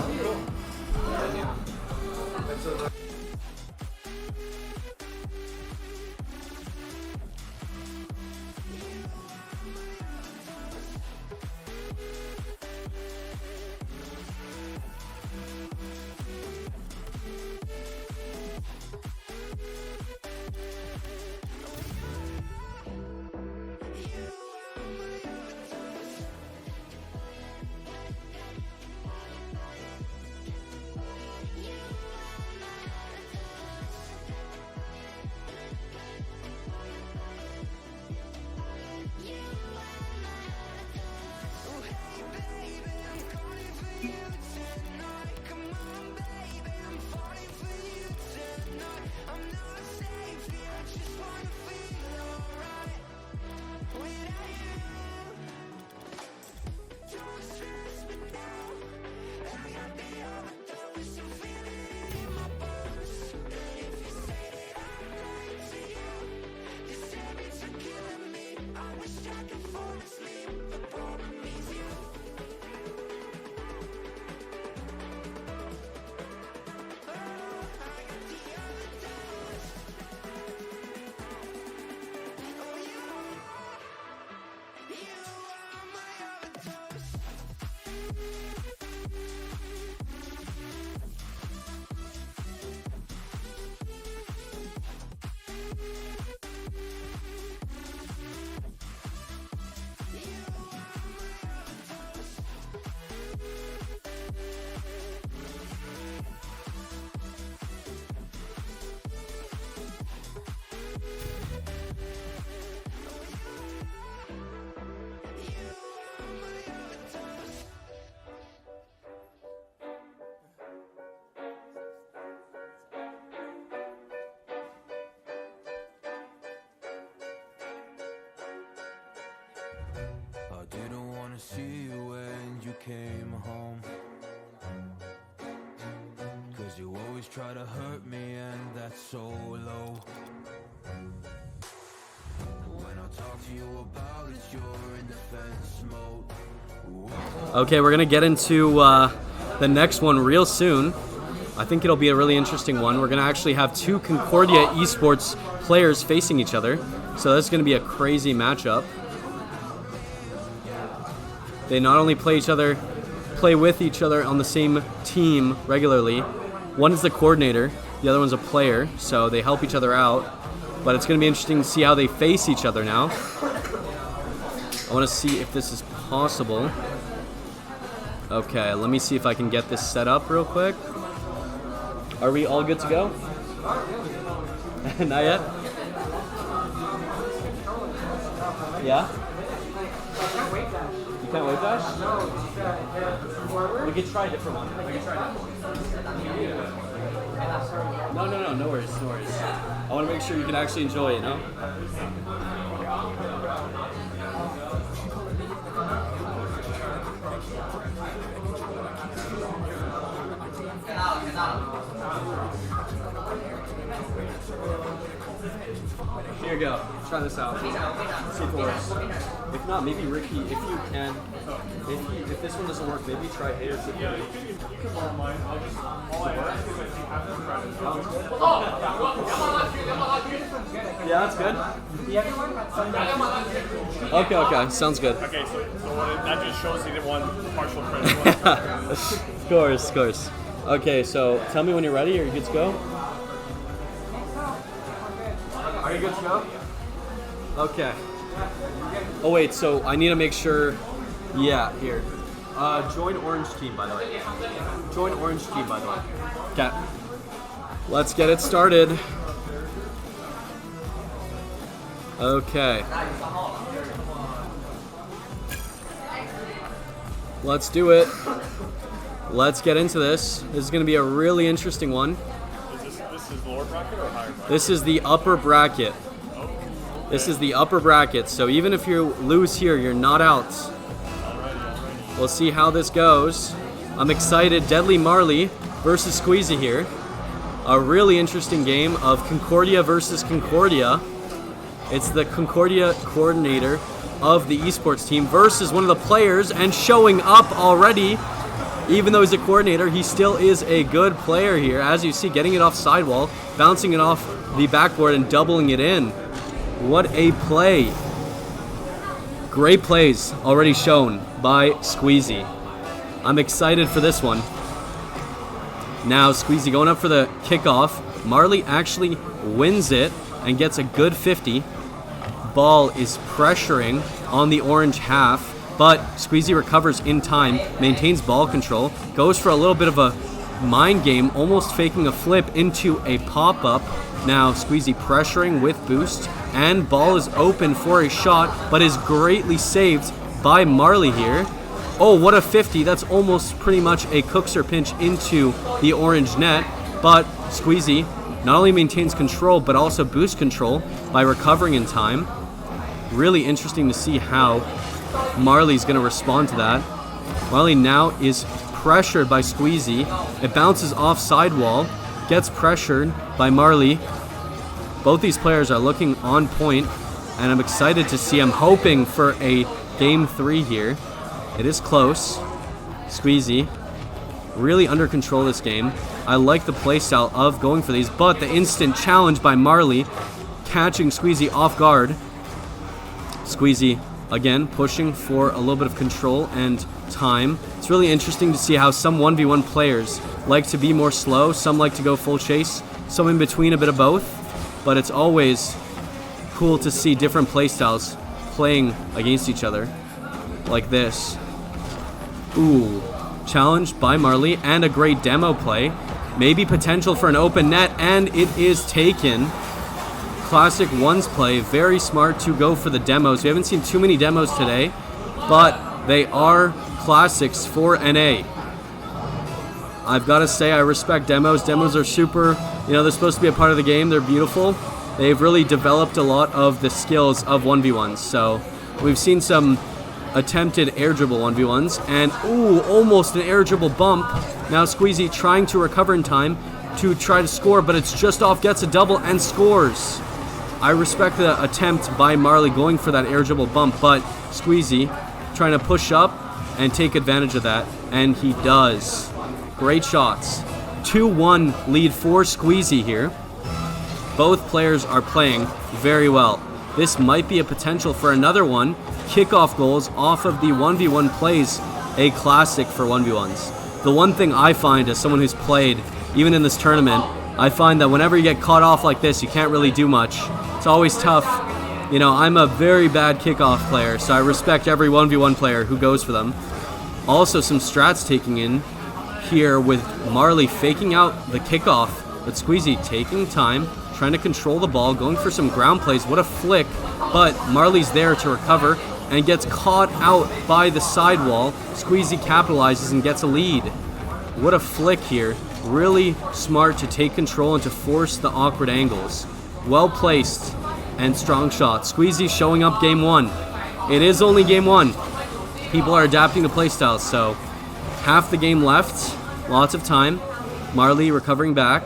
Didn't wanna see you when you came home, 'cause you always try to hurt me and that's so low. When I talk to you about it, you're in defense mode. Okay, we're gonna get into the next one real soon. I think it'll be a really interesting one. We're gonna actually have two Concordia esports players facing each other, so that's gonna be a crazy matchup. They not only play with each other on the same team regularly. One is the coordinator, the other one's a player, so they help each other out. But it's going to be interesting to see how they face each other now. I want to see if this is possible. Okay, let me see if I can get this set up real quick. Are we all good to go? Not yet? Yeah? You can't wait dash? No, we could try a different one. No worries. I want to make sure you can actually enjoy it, you know? Here you go. Try this out. See if it works. If not, maybe Ricky, if you can, if this one doesn't work, maybe try Hater. Yeah, that's good. Okay, sounds good. Okay, so that just shows he didn't want partial credit. Of course. Okay, so tell me when you're ready. Are you good to go? Are you good to go? Okay. Oh wait, so I need to make sure Yeah, here. Join orange team, by the way. Join orange team, by the way. Okay. Let's get it started. Okay. Let's do it. Let's get into this. This is going to be a really interesting one. This is lower bracket or higher bracket? This is the upper bracket. This is the upper bracket. So even if you lose here, you're not out. We'll see how this goes. I'm excited. Deadly Marley versus Squeezy here. A really interesting game of Concordia versus Concordia. It's the Concordia coordinator of the esports team versus one of the players, and showing up already. Even though he's a coordinator, he still is a good player here. As you see, getting it off sidewall, bouncing it off the backboard and doubling it in. What a play. Great plays already shown by Squeezy. I'm excited for this one. Now Squeezy going up for the kickoff. Marley actually wins it and gets a good 50. Ball is pressuring on the orange half, but Squeezy recovers in time, maintains ball control, goes for a little bit of a mind game, almost faking a flip into a pop-up. Now Squeezy pressuring with boost, and ball is open for a shot, but is greatly saved by Marley here. Oh, what a 50. That's almost pretty much a cookser pinch into the orange net, but Squeezy not only maintains control, but also boost control by recovering in time. Really interesting to see how Marley's going to respond to that. Marley now is pressured by Squeezy. It bounces off sidewall, gets pressured by Marley. Both these players are looking on point, and I'm excited to see. I'm hoping for a game 3 here. It is close. Squeezy really under control this game. I like the playstyle of going for these, but the instant challenge by Marley, catching Squeezy off guard. Squeezy again pushing for a little bit of control and time. It's really interesting to see how some 1v1 players like to be more slow, some like to go full chase, some in between, a bit of both, but it's always cool to see different playstyles playing against each other like this. Ooh, challenged by Marley, and a great demo play. Maybe potential for an open net, and it is taken. Classic ones play, very smart to go for the demos. We haven't seen too many demos today, but they are classics for NA. I've got to say, I respect demos. Demos are super, they're supposed to be a part of the game. They're beautiful. They've really developed a lot of the skills of 1v1s. So we've seen some attempted air dribble 1v1s, and ooh, almost an air dribble bump. Now Squeezy trying to recover in time to try to score, but it's just off, gets a double and scores. I respect the attempt by Marley going for that air dribble bump, but Squeezy trying to push up and take advantage of that, and he does. Great shots. 2-1 lead for Squeezy here. Both players are playing very well. This might be a potential for another one. Kickoff goals off of the 1v1 plays, a classic for 1v1s. The one thing I find as someone who's played, even in this tournament, I find that whenever you get caught off like this, you can't really do much. It's always tough. I'm a very bad kickoff player, so I respect every 1v1 player who goes for them. Also, some strats taking in here with Marley faking out the kickoff, but Squeezy taking time, trying to control the ball, going for some ground plays. What a flick, but Marley's there to recover and gets caught out by the sidewall. Squeezy capitalizes and gets a lead. What a flick here. Really smart to take control and to force the awkward angles. Well placed and strong shots. Squeezy showing up game 1. It is only game 1. People are adapting to playstyles, so half the game left. Lots of time. Marley recovering back,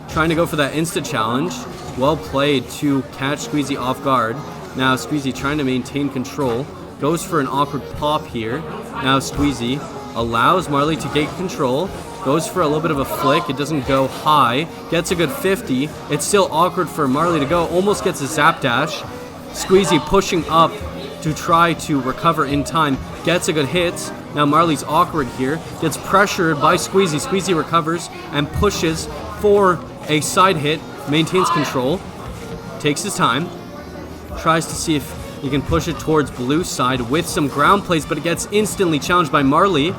trying to go for that insta challenge. Well played to catch Squeezy off guard. Now Squeezy trying to maintain control. Goes for an awkward pop here. Now Squeezy allows Marley to get control. Goes for a little bit of a flick. It doesn't go high. Gets a good 50. It's still awkward for Marley to go. Almost gets a zap dash. Squeezy pushing up to try to recover in time. Gets a good hit. Now Marley's awkward here. Gets pressured by Squeezy. Squeezy recovers and pushes for a side hit. Maintains control. Takes his time. Tries to see if He can push it towards blue side with some ground plays, but it gets instantly challenged by Marley.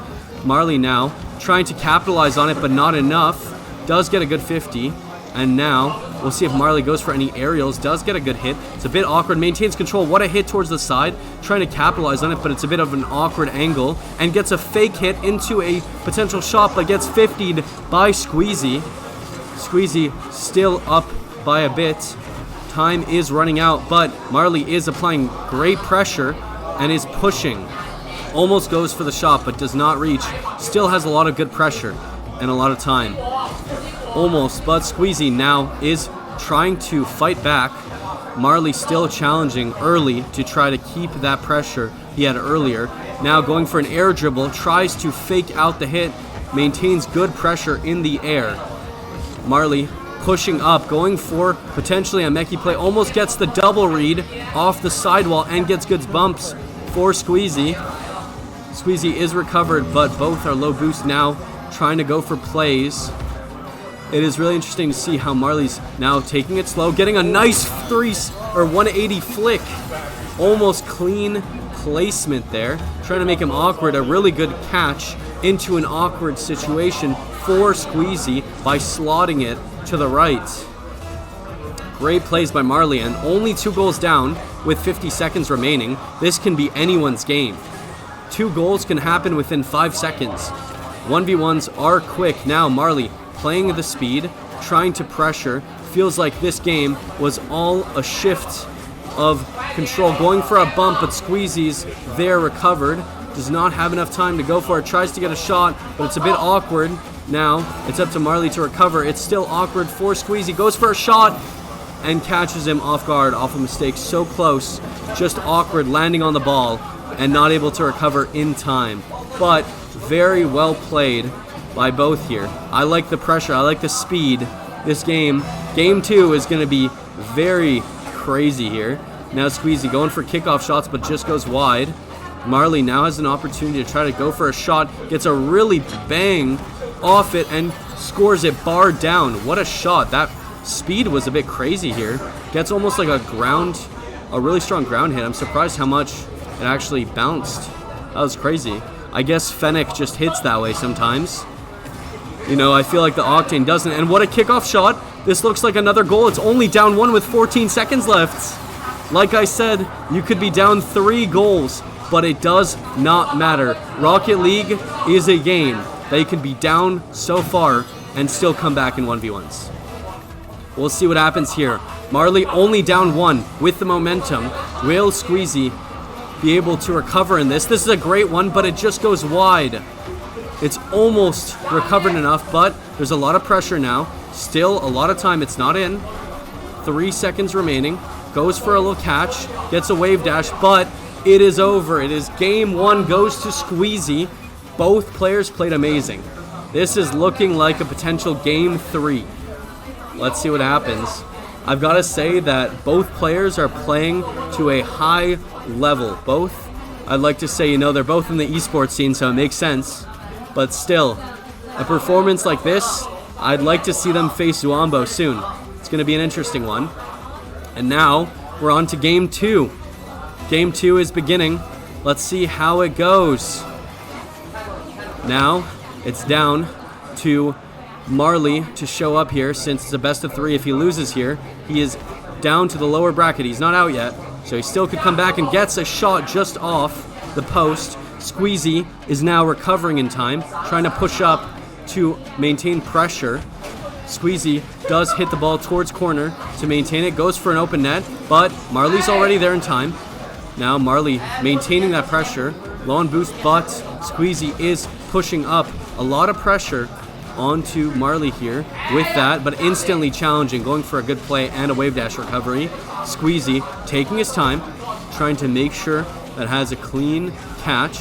Marley now trying to capitalize on it, but not enough. Does get a good 50. And now we'll see if Marley goes for any aerials. Does get a good hit. It's a bit awkward. Maintains control. What a hit towards the side. Trying to capitalize on it, but it's a bit of an awkward angle. And gets a fake hit into a potential shot, but gets 50'd by Squeezy. Squeezy still up by a bit. Time is running out, but Marley is applying great pressure and is pushing. Almost goes for the shot, but does not reach. Still has a lot of good pressure and a lot of time. Almost, but Squeezy now is trying to fight back. Marley still challenging early to try to keep that pressure he had earlier. Now going for an air dribble, tries to fake out the hit, maintains good pressure in the air. Marley pushing up, going for potentially a Meki play, almost gets the double read off the sidewall and gets good bumps for Squeezy. Squeezy is recovered, but both are low boost now, trying to go for plays. It is really interesting to see how Marley's now taking it slow, getting a nice 180 flick. Almost clean placement there, trying to make him awkward. A really good catch into an awkward situation for Squeezy by slotting it to the right. Great plays by Marley, and only 2 goals down with 50 seconds remaining. This can be anyone's game. 2 goals can happen within 5 seconds. 1v1s are quick. Now Marley playing the speed, trying to pressure. Feels like this game was all a shift of control. Going for a bump, but Squeezy's there recovered. Does not have enough time to go for it. Tries to get a shot, but it's a bit awkward. Now it's up to Marley to recover. It's still awkward for Squeezy. Goes for a shot and catches him off guard, off a mistake. So close, just awkward, landing on the ball and not able to recover in time. But very well played by both here. I like the pressure. I like the speed. This game 2 is going to be very crazy here. Now Squeezy going for kickoff shots, but just goes wide. Marley now has an opportunity to try to go for a shot. Gets a really bang off it and scores it bar down. What a shot. That speed was a bit crazy here. Gets almost like a really strong ground hit. I'm surprised how much it actually bounced. That was crazy. I guess Fennec just hits that way sometimes. You know, I feel like the Octane doesn't. And what a kickoff shot. This looks like another goal. It's only down 1 with 14 seconds left. Like I said, you could be down 3 goals, but it does not matter. Rocket League is a game that you can be down so far and still come back in 1v1s. We'll see what happens here. Marley only down 1 with the momentum. Will Squeezy be able to recover in this? This is a great one, but it just goes wide. It's almost recovered enough, but there's a lot of pressure now. Still a lot of time. It's not in. 3 seconds remaining. Goes for a little catch. Gets a wave dash, but it is over. It is game 1 goes to Squeezy. Both players played amazing. This is looking like a potential game 3. Let's see what happens. I've got to say that both players are playing to a high level. Both, I'd like to say, they're both in the esports scene, so it makes sense. But still, a performance like this, I'd like to see them face Zuambo soon. It's going to be an interesting one. And now, we're on to game 2. Game 2 is beginning. Let's see how it goes. Now, it's down to Marley to show up here, since it's a best of 3. If he loses here, he is down to the lower bracket. He's not out yet, so he still could come back and gets a shot just off the post. Squeezy is now recovering in time, trying to push up to maintain pressure. Squeezy does hit the ball towards corner to maintain it, goes for an open net, but Marley's already there in time. Now Marley maintaining that pressure, low on boost, but Squeezy is pushing up. A lot of pressure onto Marley here with that, but instantly challenging, going for a good play and a wave dash recovery. Squeezy taking his time, trying to make sure that has a clean catch.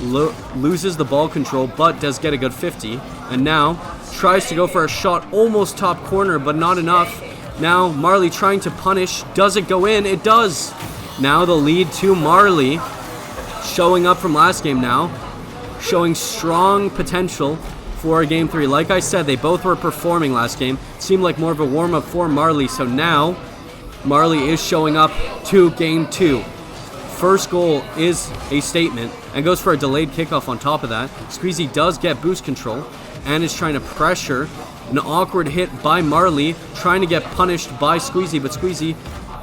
Loses the ball control, but does get a good 50. And now tries to go for a shot, almost top corner, but not enough. Now Marley trying to punish. Does it go in? It does. Now the lead to Marley, showing up from last game now, showing strong potential for game 3. Like I said, they both were performing last game. Seemed like more of a warm-up for Marley. So now Marley is showing up to game 2. First goal is a statement and goes for a delayed kickoff on top of that. Squeezy does get boost control and is trying to pressure. An awkward hit by Marley, trying to get punished by Squeezy, but Squeezy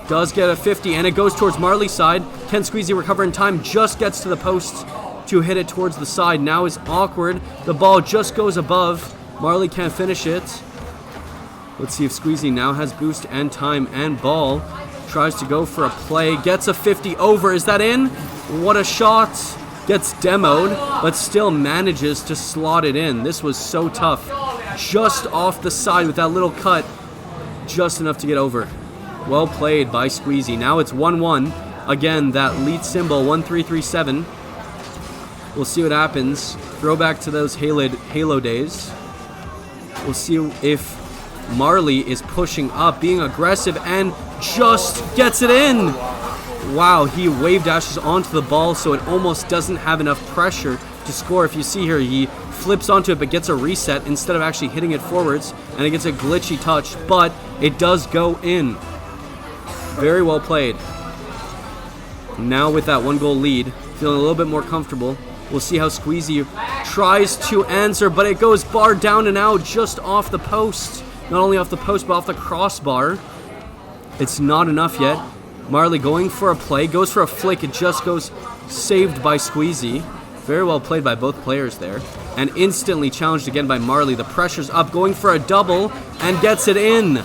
does get a 50 and it goes towards Marley's side. Can Squeezy recover in time? Just gets to the post to hit it towards the side. Now is awkward. The ball just goes above. Marley can't finish it. Let's see if Squeezy now has boost and time and ball. Tries to go for a play. Gets a 50 over. Is that in? What a shot. Gets demoed, but still manages to slot it in. This was so tough. Just off the side with that little cut. Just enough to get over. Well played by Squeezy. Now it's 1-1. Again, that lead symbol, 1337. We'll see what happens. Throwback to those Halo days. We'll see if Marley is pushing up, being aggressive, and just gets it in. Wow, he wave dashes onto the ball, so it almost doesn't have enough pressure to score. If you see here, he flips onto it, but gets a reset instead of actually hitting it forwards, and it gets a glitchy touch, but it does go in. Very well played. Now with that 1-goal lead, feeling a little bit more comfortable. We'll see how Squeezy tries to answer, but it goes bar down and out just off the post. Not only off the post, but off the crossbar. It's not enough yet. Marley going for a play, goes for a flick. It just goes saved by Squeezy. Very well played by both players there. And instantly challenged again by Marley. The pressure's up, going for a double, and gets it in.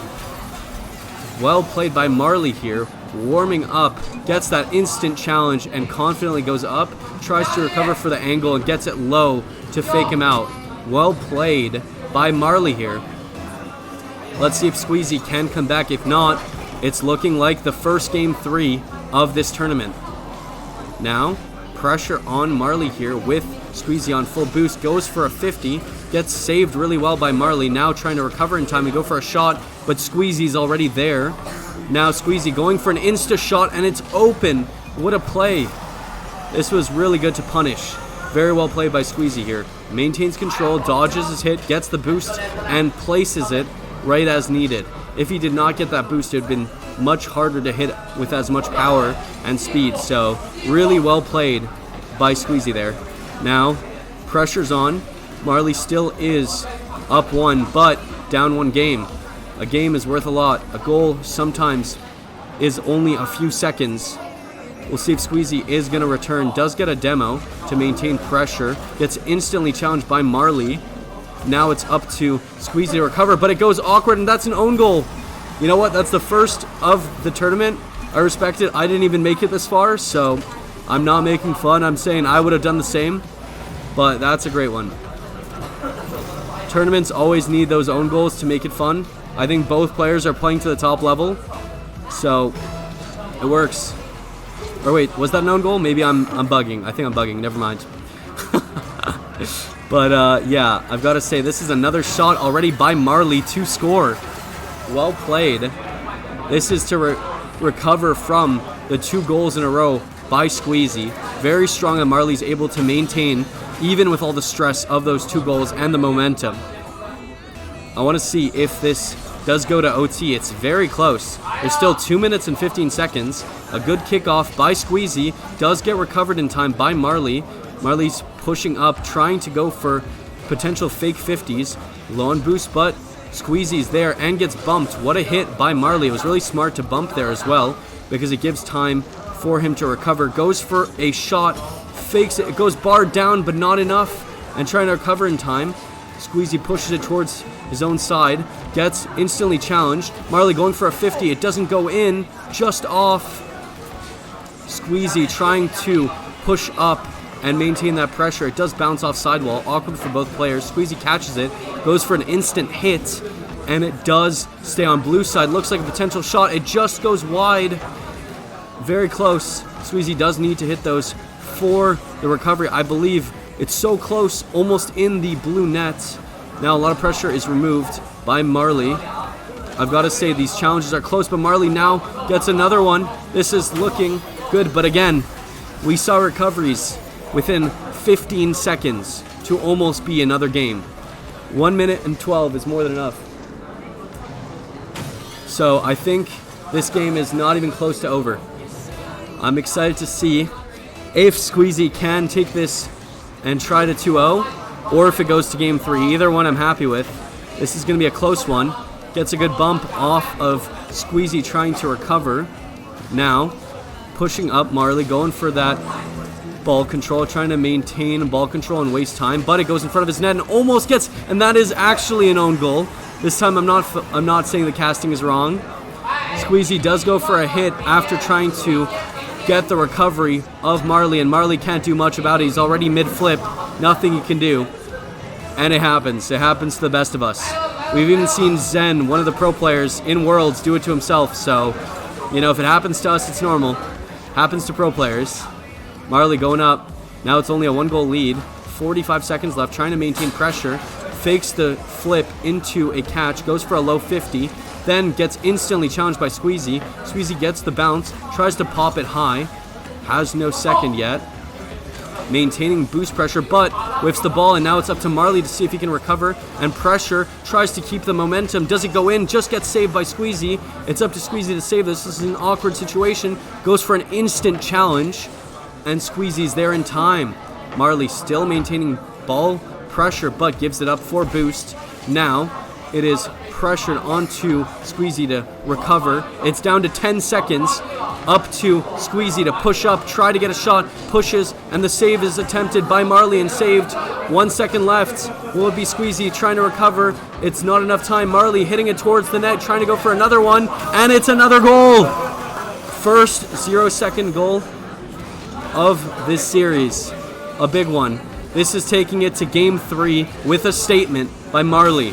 Well played by Marley here. Warming up, gets that instant challenge, and confidently goes up. Tries to recover for the angle and gets it low to fake him out. Well played by Marley here. Let's see if Squeezy can come back. If not, it's looking like the first game 3 of this tournament. Now, pressure on Marley here with Squeezy on full boost. Goes for a 50. Gets saved really well by Marley. Now trying to recover in time and go for a shot, but Squeezy's already there. Now Squeezy going for an insta shot, and it's open. What a play. This was really good to punish. Very well played by Squeezy here. Maintains control, dodges his hit, gets the boost, and places it right as needed. If he did not get that boost, it would have been much harder to hit with as much power and speed. So really well played by Squeezy there. Now, pressure's on. Marley still is up 1, but down 1 game. A game is worth a lot. A goal sometimes is only a few seconds. We'll see if Squeezy is going to return. Does get a demo to maintain pressure. Gets instantly challenged by Marley. Now it's up to Squeezy to recover, but it goes awkward, and that's an own goal. You know what? That's the first of the tournament. I respect it. I didn't even make it this far, so I'm not making fun. I'm saying I would have done the same, but that's a great one. Tournaments always need those own goals to make it fun. I think both players are playing to the top level, so it works. Or wait, was that an own goal? Maybe I'm bugging. I think I'm bugging. Never mind. But yeah, I've got to say, this is another shot already by Marley to score. Well played. This is to recover from the 2 goals in a row by Squeezy. Very strong that Marley's able to maintain, even with all the stress of those 2 goals and the momentum. I want to see if this does go to OT. It's very close. There's still 2 minutes and 15 seconds. A good kickoff by Squeezy. Does get recovered in time by Marley. Marley's pushing up, trying to go for potential fake 50s. Low on boost, but Squeezy's there and gets bumped. What a hit by Marley. It was really smart to bump there as well, because it gives time for him to recover. Goes for a shot, fakes it. It goes barred down, but not enough, and trying to recover in time. Squeezy pushes it towards his own side, gets instantly challenged. Marley going for a 50. It doesn't go in, just off. Squeezy trying to push up and maintain that pressure. It does bounce off sidewall. Awkward for both players. Squeezy catches it, goes for an instant hit, and it does stay on blue side. Looks like a potential shot. It just goes wide. Very close. Squeezy does need to hit those for the recovery. I believe it's so close, almost in the blue net. Now a lot of pressure is removed by Marley. I've got to say, these challenges are close, but Marley now gets another one. This is looking good, but again, we saw recoveries within 15 seconds to almost be another game. 1 minute and 12 is more than enough. So I think this game is not even close to over. I'm excited to see if Squeezy can take this and try to 2-0, or if it goes to game 3. Either one I'm happy with. This is going to be a close one. Gets a good bump off of Squeezy trying to recover. Now, pushing up Marley, going for that ball control, trying to maintain ball control and waste time, but it goes in front of his net and almost gets, and that is actually an own goal. This time I'm not saying the casting is wrong. Squeezy does go for a hit after trying to get the recovery of Marley, and Marley can't do much about it. He's already mid-flip, nothing he can do. And it happens. It happens to the best of us. We've even seen Zen, one of the pro players in Worlds, do it to himself. So, you know, if it happens to us, it's normal. Happens to pro players. Marley going up. Now it's only a 1-goal lead. 45 seconds left, trying to maintain pressure. Fakes the flip into a catch, goes for a low 50, then gets instantly challenged by Squeezy. Squeezy gets the bounce, tries to pop it high, has no second yet. Maintaining boost pressure, but whiffs the ball, and now it's up to Marley to see if he can recover, and pressure, tries to keep the momentum. Does it go in? Just gets saved by Squeezy. It's up to Squeezy to save this. This is an awkward situation. Goes for an instant challenge, and Squeezy's there in time. Marley still maintaining ball pressure, but gives it up for boost. Now it is pressured onto Squeezy to recover. It's down to 10 seconds. Up to Squeezy to push up, try to get a shot, pushes, and the save is attempted by Marley and saved. 1 second left. Will it be Squeezy trying to recover? It's not enough time. Marley hitting it towards the net, trying to go for another one, and it's another goal. First 0-second goal of this series. A big one. This is taking it to game 3 with a statement by Marley.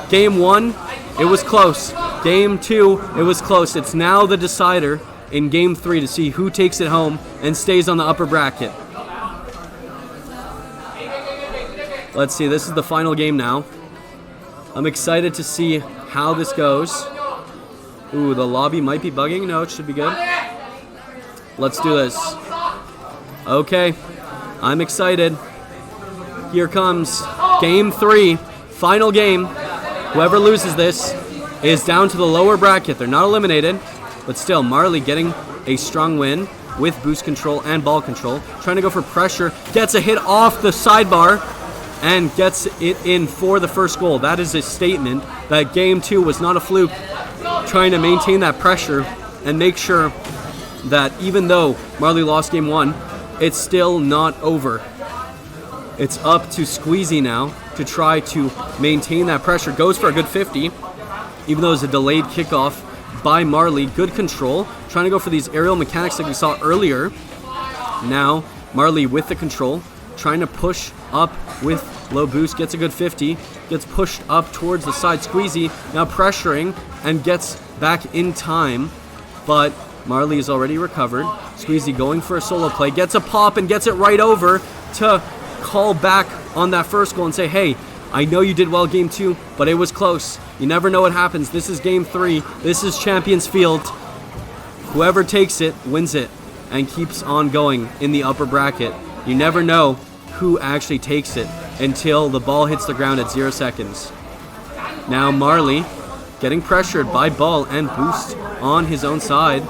Game 1, it was close. Game 2, it was close. It's now the decider in game 3 to see who takes it home and stays on the upper bracket. Let's see, this is the final game now. I'm excited to see how this goes. Ooh, the lobby might be bugging. No, it should be good. Let's do this. Okay, I'm excited. Here comes game 3, final game. Whoever loses this is down to the lower bracket. They're not eliminated. But still, Marley getting a strong win with boost control and ball control. Trying to go for pressure. Gets a hit off the sidebar and gets it in for the first goal. That is a statement that game 2 was not a fluke. Trying to maintain that pressure and make sure that even though Marley lost game 1, it's still not over. It's up to Squeezy now to try to maintain that pressure. Goes for a good 50, even though it's a delayed kickoff by Marley. Good control, trying to go for these aerial mechanics like we saw earlier. Now Marley with the control, trying to push up with low boost, gets a good 50, gets pushed up towards the side. Squeezy now pressuring and gets back in time, but Marley is already recovered. Squeezy going for a solo play, gets a pop and gets it right over to call back on that first goal and say, hey, I know you did well game 2, but it was close. You never know what happens. This is game 3. This is Champions Field. Whoever takes it wins it and keeps on going in the upper bracket. You never know who actually takes it until the ball hits the ground at 0 seconds. Now Marley getting pressured by ball and boost on his own side.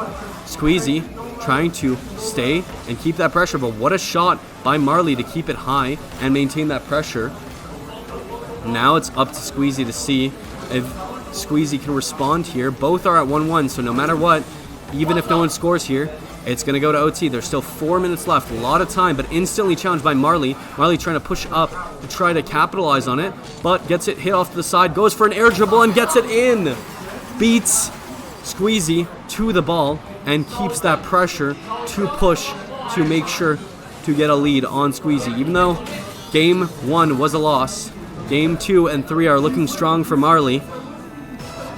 Squeezy trying to stay and keep that pressure, but what a shot by Marley to keep it high and maintain that pressure. Now it's up to Squeezy to see if Squeezy can respond here. Both are at 1-1, so no matter what, even if no one scores here, it's going to go to OT. There's still 4 minutes left. A lot of time, but instantly challenged by Marley. Marley trying to push up to try to capitalize on it, but gets it hit off to the side, goes for an air dribble and gets it in. Beats Squeezy to the ball and keeps that pressure to push to make sure to get a lead on Squeezy. Even though game 1 was a loss, game 2 and 3 are looking strong for Marley.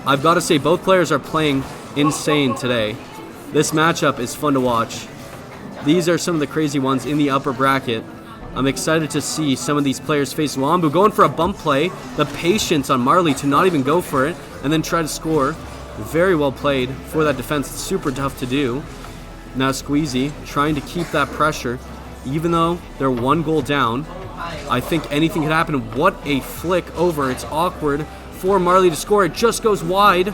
I've got to say, both players are playing insane today. This matchup is fun to watch. These are some of the crazy ones in the upper bracket. I'm excited to see some of these players face Wambu going for a bump play. The patience on Marley to not even go for it and then try to score. Very well played for that defense. It's super tough to do. Now Squeezy trying to keep that pressure. Even though they're 1 goal down, I think anything could happen. What a flick over. It's awkward for Marley to score. It just goes wide.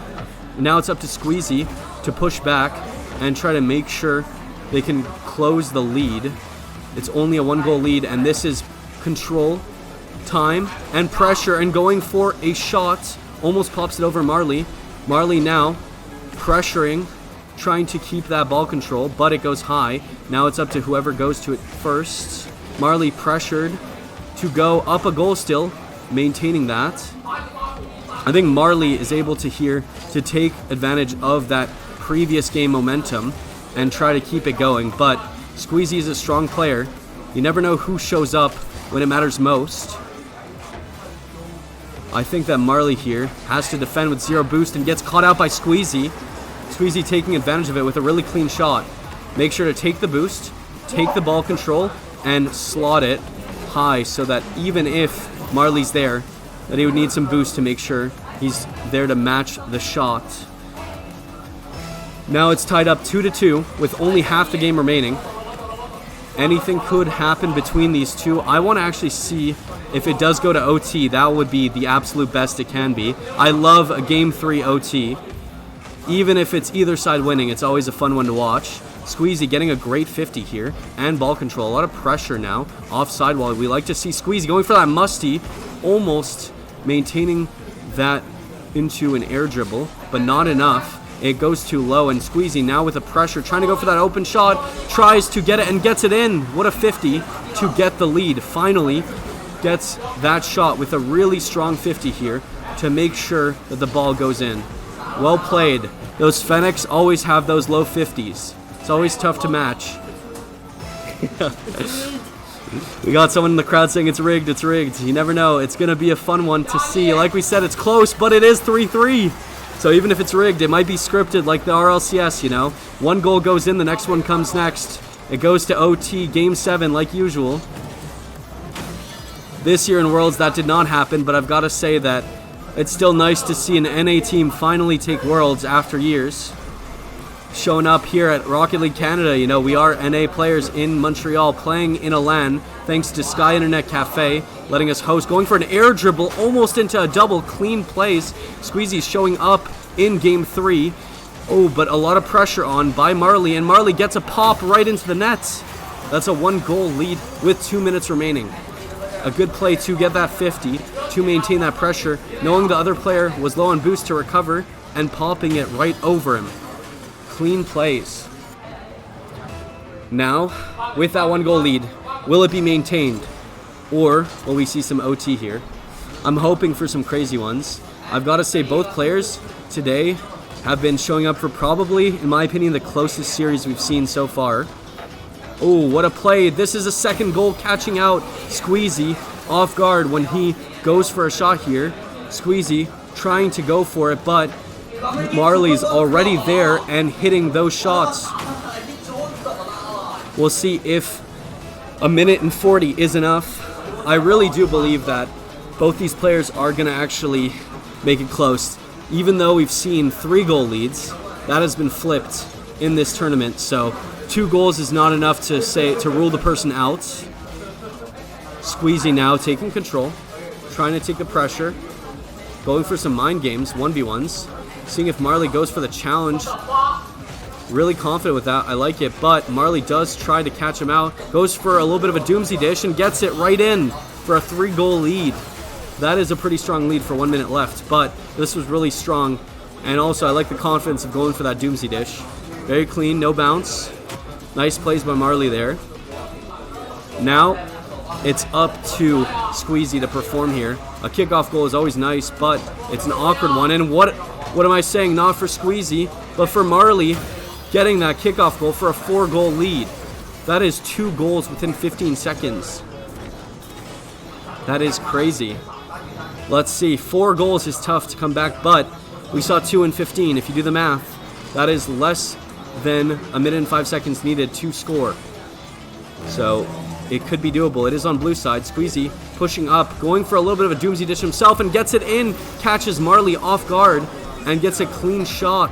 Now it's up to Squeezy. to push back and try to make sure they can close the lead. It's only a 1-goal lead, and this is control, time, and pressure, and going for a shot. Almost pops it over Marley. Marley now pressuring, trying to keep that ball control, but it goes high. Now it's up to whoever goes to it first. Marley pressured to go up a goal still, maintaining that. I think Marley is able to here to take advantage of that previous game momentum and try to keep it going, but Squeezy is a strong player. You never know who shows up when it matters most. I think that Marley here has to defend with 0 boost and gets caught out by Squeezy. Squeezy taking advantage of it with a really clean shot. Make sure to take the boost, take the ball control, and slot it high so that even if Marley's there, that he would need some boost to make sure he's there to match the shot. Now it's tied up 2-2 with only half the game remaining. Anything could happen between these two. I want to actually see if it does go to OT. That would be the absolute best it can be. I love a Game 3 OT. Even if it's either side winning, it's always a fun one to watch. Squeezy getting a great 50 here, and ball control. A lot of pressure now. Offside wall. We like to see Squeezy going for that musty, almost maintaining that into an air dribble, but not enough. It goes too low, and Squeezy now with the pressure, trying to go for that open shot, tries to get it and gets it in. What a 50 to get the lead. Finally gets that shot with a really strong 50 here to make sure that the ball goes in. Well played. Those Fennecs always have those low 50s. It's always tough to match. We got someone in the crowd saying it's rigged, it's rigged. You never know. It's going to be a fun one to see. Like we said, it's close, but it is 3-3. So even if it's rigged, it might be scripted like the RLCS, you know. 1 goal goes in, the next one comes next. It goes to OT, Game 7 like usual. This year in Worlds, that did not happen, but I've got to say that it's still nice to see an NA team finally take Worlds after years. Showing up here at Rocket League Canada, you know, we are NA players in Montreal playing in a LAN, thanks to Sky Internet Cafe, letting us host, going for an air dribble, almost into a double, clean plays. Squeezy's showing up in Game 3. Oh, but a lot of pressure on by Marley, and Marley gets a pop right into the net. That's a 1-goal lead with 2 minutes remaining. A good play to get that 50, to maintain that pressure, knowing the other player was low on boost to recover, and popping it right over him. Clean plays. Now, with that 1-goal lead, will it be maintained? Or will we see some OT here? I'm hoping for some crazy ones. I've got to say both players today have been showing up for probably, in my opinion, the closest series we've seen so far. Oh, what a play. This is a 2nd goal, catching out Squeezy off guard when he goes for a shot here. Squeezy trying to go for it, but Marley's already there and hitting those shots. We'll see if a minute and 40 is enough. I really do believe that both these players are going to actually make it close. Even though we've seen 3-goal leads, that has been flipped in this tournament. So 2 goals is not enough to rule the person out. Squeezy now taking control, trying to take the pressure, going for some mind games, 1v1s, seeing if Marley goes for the challenge. Really confident with that. I like it, but Marley does try to catch him out. Goes for a little bit of a doomsday dish and gets it right in for a 3-goal lead. That is a pretty strong lead for 1 minute left, but this was really strong. And also, I like the confidence of going for that doomsday dish. Very clean, no bounce. Nice plays by Marley there. Now, it's up to Squeezy to perform here. A kickoff goal is always nice, but it's an awkward one. And what am I saying? Not for Squeezy, but for Marley, getting that kickoff goal for a 4-goal lead. That is 2 goals within 15 seconds. That is crazy. Let's see. 4 goals is tough to come back, but we saw 2 in 15. If you do the math, that is less than a minute and 5 seconds needed to score. So it could be doable. It is on blue side. Squeezy pushing up, going for a little bit of a doomsday dish himself, and gets it in. Catches Marley off guard and gets a clean shot.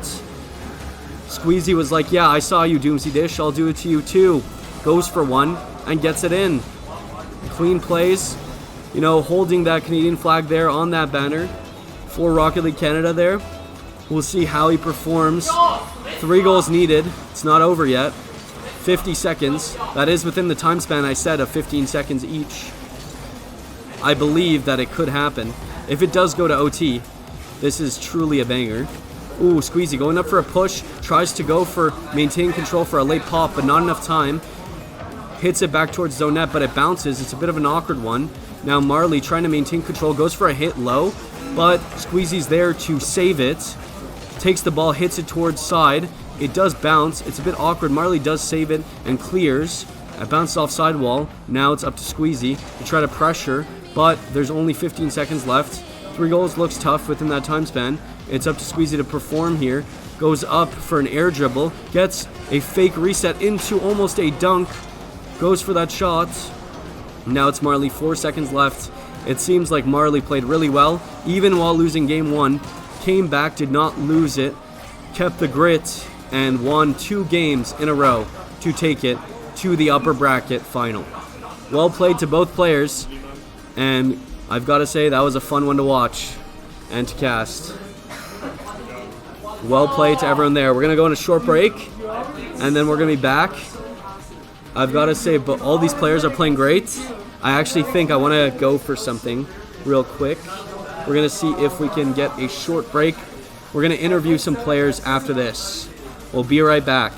Squeezy was like, yeah, I saw you, doomsday dish. I'll do it to you too. Goes for one and gets it in. Clean plays. You know, holding that Canadian flag there on that banner for Rocket League Canada there. We'll see how he performs 3 goals needed. It's not over yet. 50 seconds. That is within the time span I said of 15 seconds each. I believe that it could happen. If it does go to OT, this is truly a banger. Ooh, Squeezy going up for a push. Tries to go for maintaining control for a late pop, but not enough time. Hits it back towards zone net, but it bounces. It's a bit of an awkward one. Now Marley trying to maintain control, goes for a hit low, but Squeezy's there to save it. Takes the ball, hits it towards side. It does bounce. It's a bit awkward. Marley does save it and clears. It bounced off sidewall. Now it's up to Squeezy to try to pressure, but there's only 15 seconds left. 3 goals looks tough within that time span. It's up to Squeezy to perform here. Goes up for an air dribble. Gets a fake reset into almost a dunk. Goes for that shot. Now it's Marley, 4 seconds left. It seems like Marley played really well, even while losing game 1. Came back, did not lose it. Kept the grit and won 2 games in a row to take it to the upper bracket final. Well played to both players, and I've got to say that was a fun one to watch and to cast. Well played to everyone there. We're going to go on a short break, and then we're going to be back. I've got to say, but all these players are playing great. I actually think I want to go for something real quick. We're going to see if we can get a short break. We're going to interview some players after this. We'll be right back.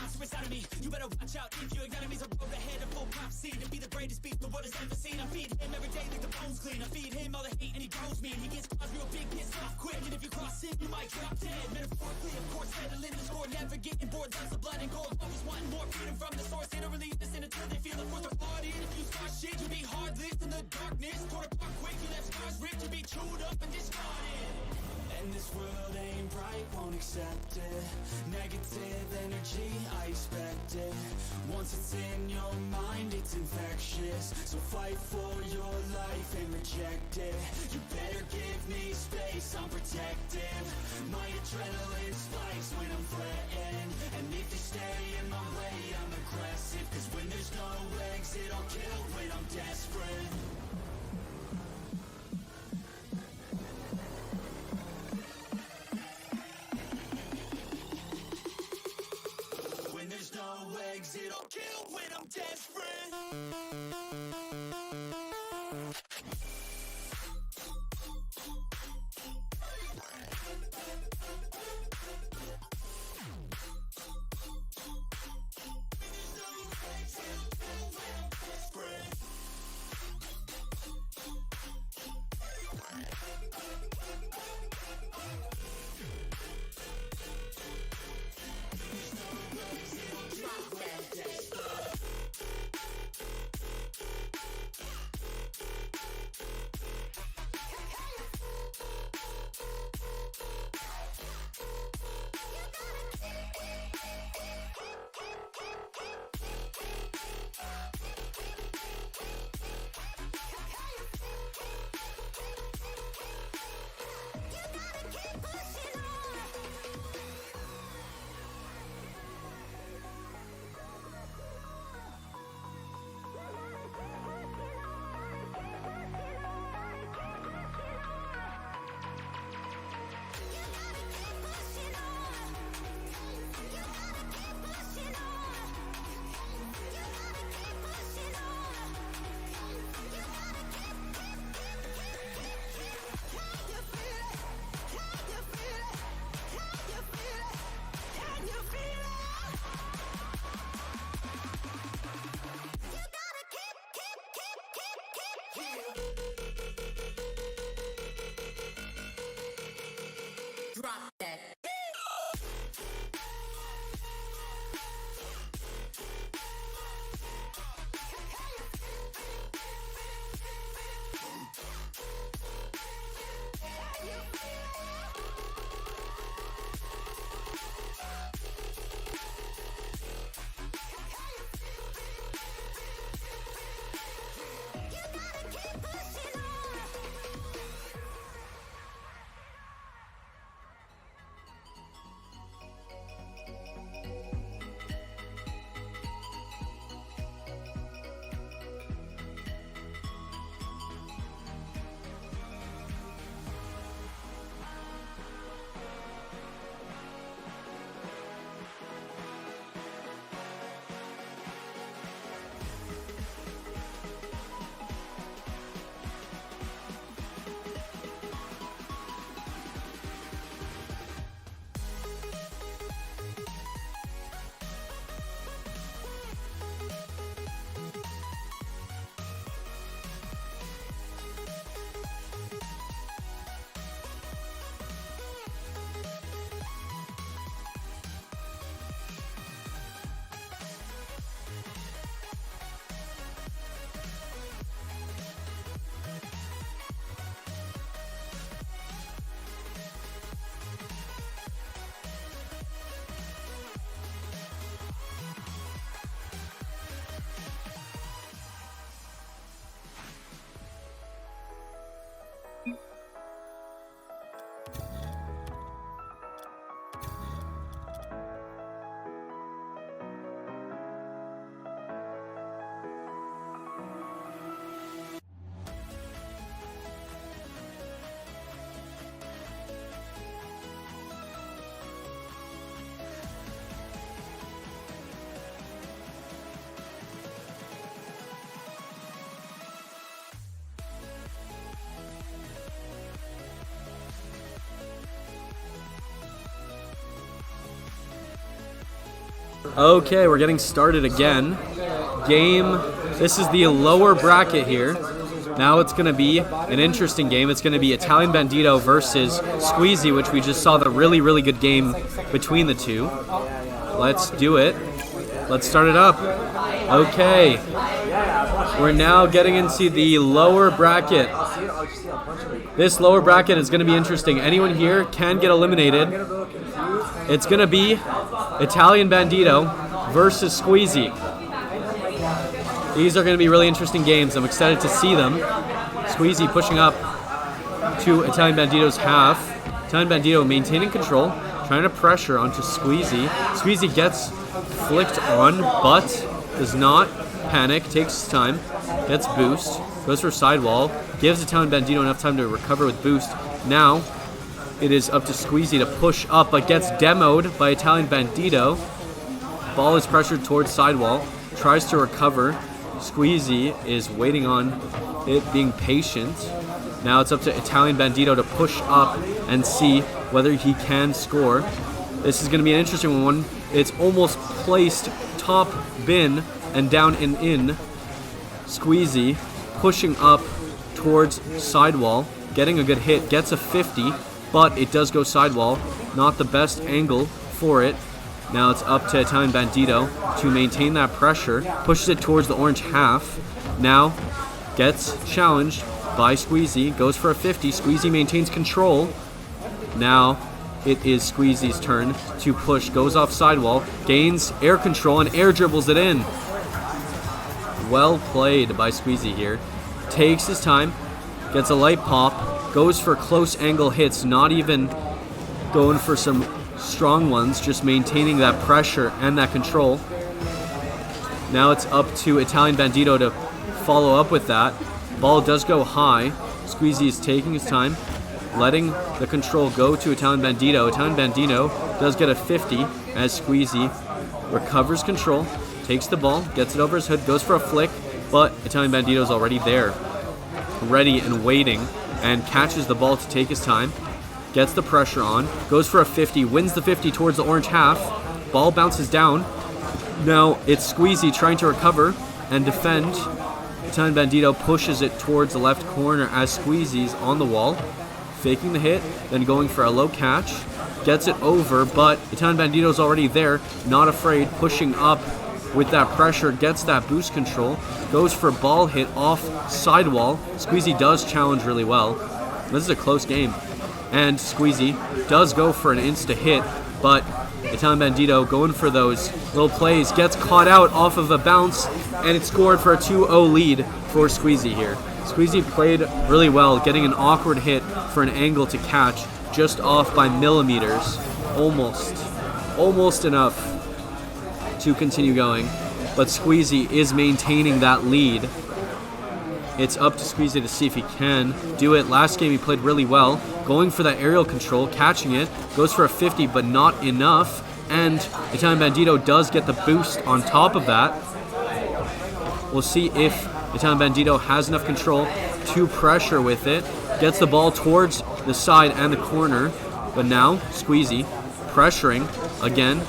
monster inside of me. You better watch out if your enemy's a road ahead of full prophecy. To be the greatest beast the world has ever seen. I feed him every day like the bones clean. I feed him all the hate and he grows me. And he gets cause real big, pissed off quick. And if you cross him, you might drop dead. Metaphorically, of course, settling the score. Never getting bored, loves of blood and gore. Always wanting more freedom from the source. They don't release this until they feel the force of party. And if you start shit, you be heartless in the darkness. Torn apart quick, you left scars ripped. You be chewed up and discarded. And this world ain't right, won't accept it. Negative energy, I expect it. Once it's in your mind, it's infectious. So fight for your life and reject it. You better give me space, I'm protective. My adrenaline spikes when I'm threatened. And if you stay in my way, I'm aggressive. Cause when there's no exit, I'll kill when I'm desperate. When there's no exit, I'll kill when I'm desperate. Okay, we're getting started again. This is the lower bracket here. Now it's going to be an interesting game. It's going to be Italian Bandito versus Squeezy, which we just saw the really, really good game between the two. Let's do it. Let's start it up. Okay. We're now getting into the lower bracket. This lower bracket is going to be interesting. Anyone here can get eliminated. It's going to be Italian Bandito versus Squeezy. These are going to be really interesting games. I'm excited to see them. Squeezy pushing up to Italian Bandito's half. Italian Bandito maintaining control, trying to pressure onto Squeezy. Squeezy gets flicked on, but does not panic, takes his time, gets boost, goes for sidewall, gives Italian Bandito enough time to recover with boost. Now, it is up to Squeezy to push up, but gets demoed by Italian Bandito. Ball is pressured towards sidewall, tries to recover. Squeezy is waiting on it, being patient. Now it's up to Italian Bandito to push up and see whether he can score. This is going to be an interesting one. It's almost placed top bin and down and in. Squeezy pushing up towards sidewall, getting a good hit, gets a 50. But it does go sidewall. Not the best angle for it. Now it's up to Italian Bandito to maintain that pressure. Pushes it towards the orange half. Now gets challenged by Squeezy. Goes for a 50. Squeezy maintains control. Now it is Squeezy's turn to push. Goes off sidewall. Gains air control and air dribbles it in. Well played by Squeezy here. Takes his time. Gets a light pop. Goes for close angle hits, not even going for some strong ones, just maintaining that pressure and that control. Now it's up to Italian Bandito to follow up with that. Ball does go high. Squeezy is taking his time, letting the control go to Italian Bandito. Italian Bandito does get a 50 as Squeezy recovers control, takes the ball, gets it over his hood, goes for a flick, but Italian Bandito is already there, ready and waiting, and catches the ball to take his time, gets the pressure on, goes for a 50, wins the 50 towards the orange half, ball bounces down. Now it's Squeezy trying to recover and defend. Italian Bandito pushes it towards the left corner as Squeezy's on the wall, faking the hit, then going for a low catch, gets it over, but Italian Bandito's already there, not afraid, pushing up with that pressure, gets that boost control, goes for ball hit off sidewall. Squeezy does challenge really well. This is a close game. And Squeezy does go for an insta hit, but Italian Bandito going for those little plays, gets caught out off of a bounce, and it's scored for a 2-0 lead for Squeezy here. Squeezy played really well, getting an awkward hit for an angle to catch, just off by millimeters. Almost enough to continue going, but Squeezy is maintaining that lead. It's up to Squeezy to see if he can do it. Last game he played really well, going for that aerial control, catching it, goes for a 50 but not enough, and Italian Bandito does get the boost on top of that. We'll see if Italian Bandito has enough control to pressure with it, gets the ball towards the side and the corner, but now Squeezy pressuring again,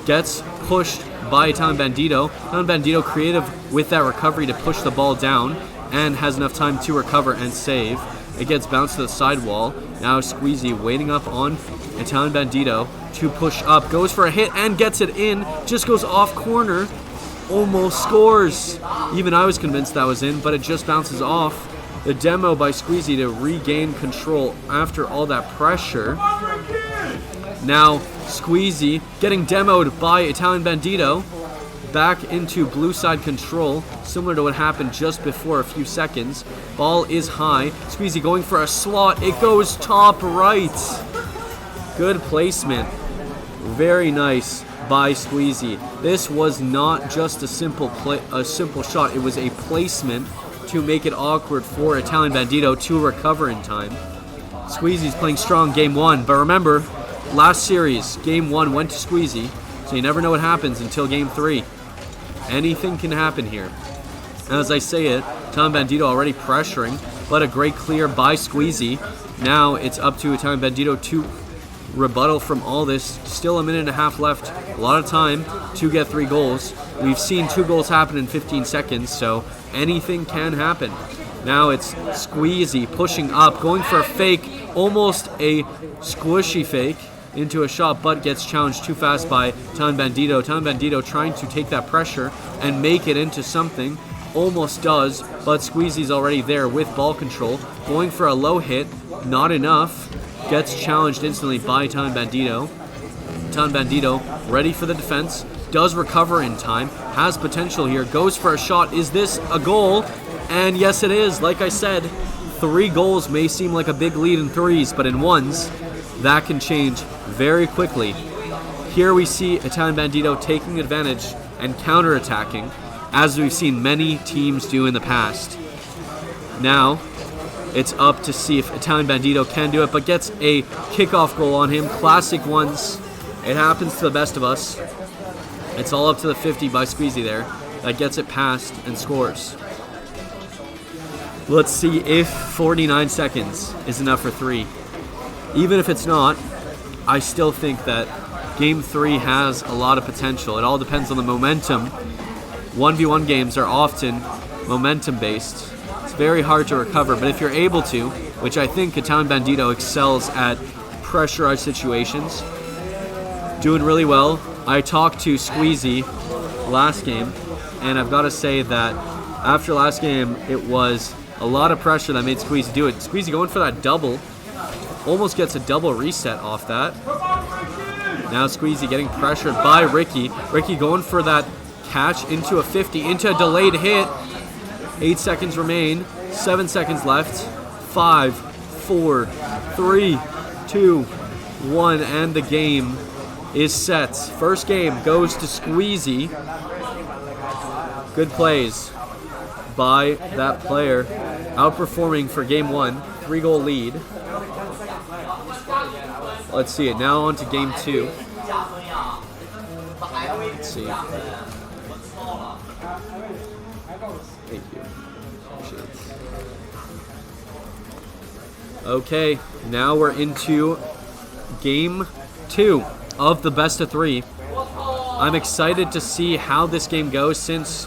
gets pushed by Italian Bandito. Italian Bandito creative with that recovery to push the ball down and has enough time to recover and save. It gets bounced to the sidewall. Now Squeezy waiting up on Italian Bandito to push up. Goes for a hit and gets it in. Just goes off corner. Almost scores. Even I was convinced that was in, but it just bounces off. The demo by Squeezy to regain control after all that pressure. Now Squeezy getting demoed by Italian Bandito. Back into blue side control, similar to what happened just before a few seconds. Ball is high. Squeezy going for a slot. It goes top right. Good placement. Very nice by Squeezy. This was not just a simple shot. It was a placement to make it awkward for Italian Bandito to recover in time. Squeezy's playing strong game one, but remember, last series, game one went to Squeezy, so you never know what happens until game three. Anything can happen here. As I say it, Italian Bandito already pressuring, but a great clear by Squeezy. Now it's up to Italian Bandito to rebuttal from all this. Still a minute and a half left. A lot of time to get 3 goals. We've seen 2 goals happen in 15 seconds, so anything can happen. Now it's Squeezy pushing up, going for a fake, almost a squishy fake into a shot, but gets challenged too fast by Italian Bandito. Italian Bandito trying to take that pressure and make it into something. Almost does, but Squeezy's already there with ball control. Going for a low hit, not enough. Gets challenged instantly by Italian Bandito. Italian Bandito ready for the defense. Does recover in time. Has potential here. Goes for a shot. Is this a goal? And yes, it is. Like I said, 3 goals may seem like a big lead in 3s, but in 1s, that can change very quickly. Here we see Italian Bandito taking advantage and counterattacking, as we've seen many teams do in the past. Now, it's up to see if Italian Bandito can do it, but gets a kickoff goal on him. Classic ones. It happens to the best of us. It's all up to the 50 by Squeezy there. That gets it past and scores. Let's see if 49 seconds is enough for 3. Even if it's not, I still think that Game 3 has a lot of potential. It all depends on the momentum. 1v1 games are often momentum-based. It's very hard to recover, but if you're able to, which I think Italian Bandito excels at pressurized situations, doing really well. I talked to Squeezy last game, and I've got to say that after last game, it was a lot of pressure that made Squeezy do it. Squeezy going for that double. Almost gets a double reset off that. Now Squeezy getting pressured by Ricky. Ricky going for that catch into a 50, into a delayed hit. 8 seconds remain. 7 seconds left. 5, 4, 3, 2, 1, and the game is set. First game goes to Squeezy. Good plays by that player. Outperforming for game 1. 3-goal lead. Let's see it. Now on to game 2. Let's see. Thank you. Appreciate it. Okay, now we're into game 2 of the best of 3. I'm excited to see how this game goes since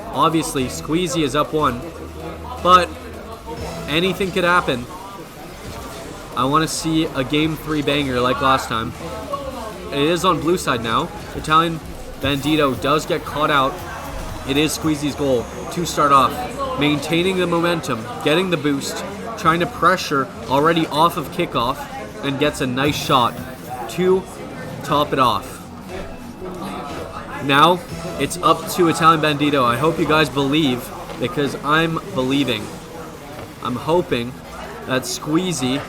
obviously Squeezy is up 1, but anything could happen. I want to see a game 3 banger like last time. It is on blue side now. Italian Bandito does get caught out. It is Squeezy's goal to start off. Maintaining the momentum, getting the boost, trying to pressure already off of kickoff, and gets a nice shot to top it off. Now, it's up to Italian Bandito. I hope you guys believe, because I'm believing. I'm hoping that Squeezy,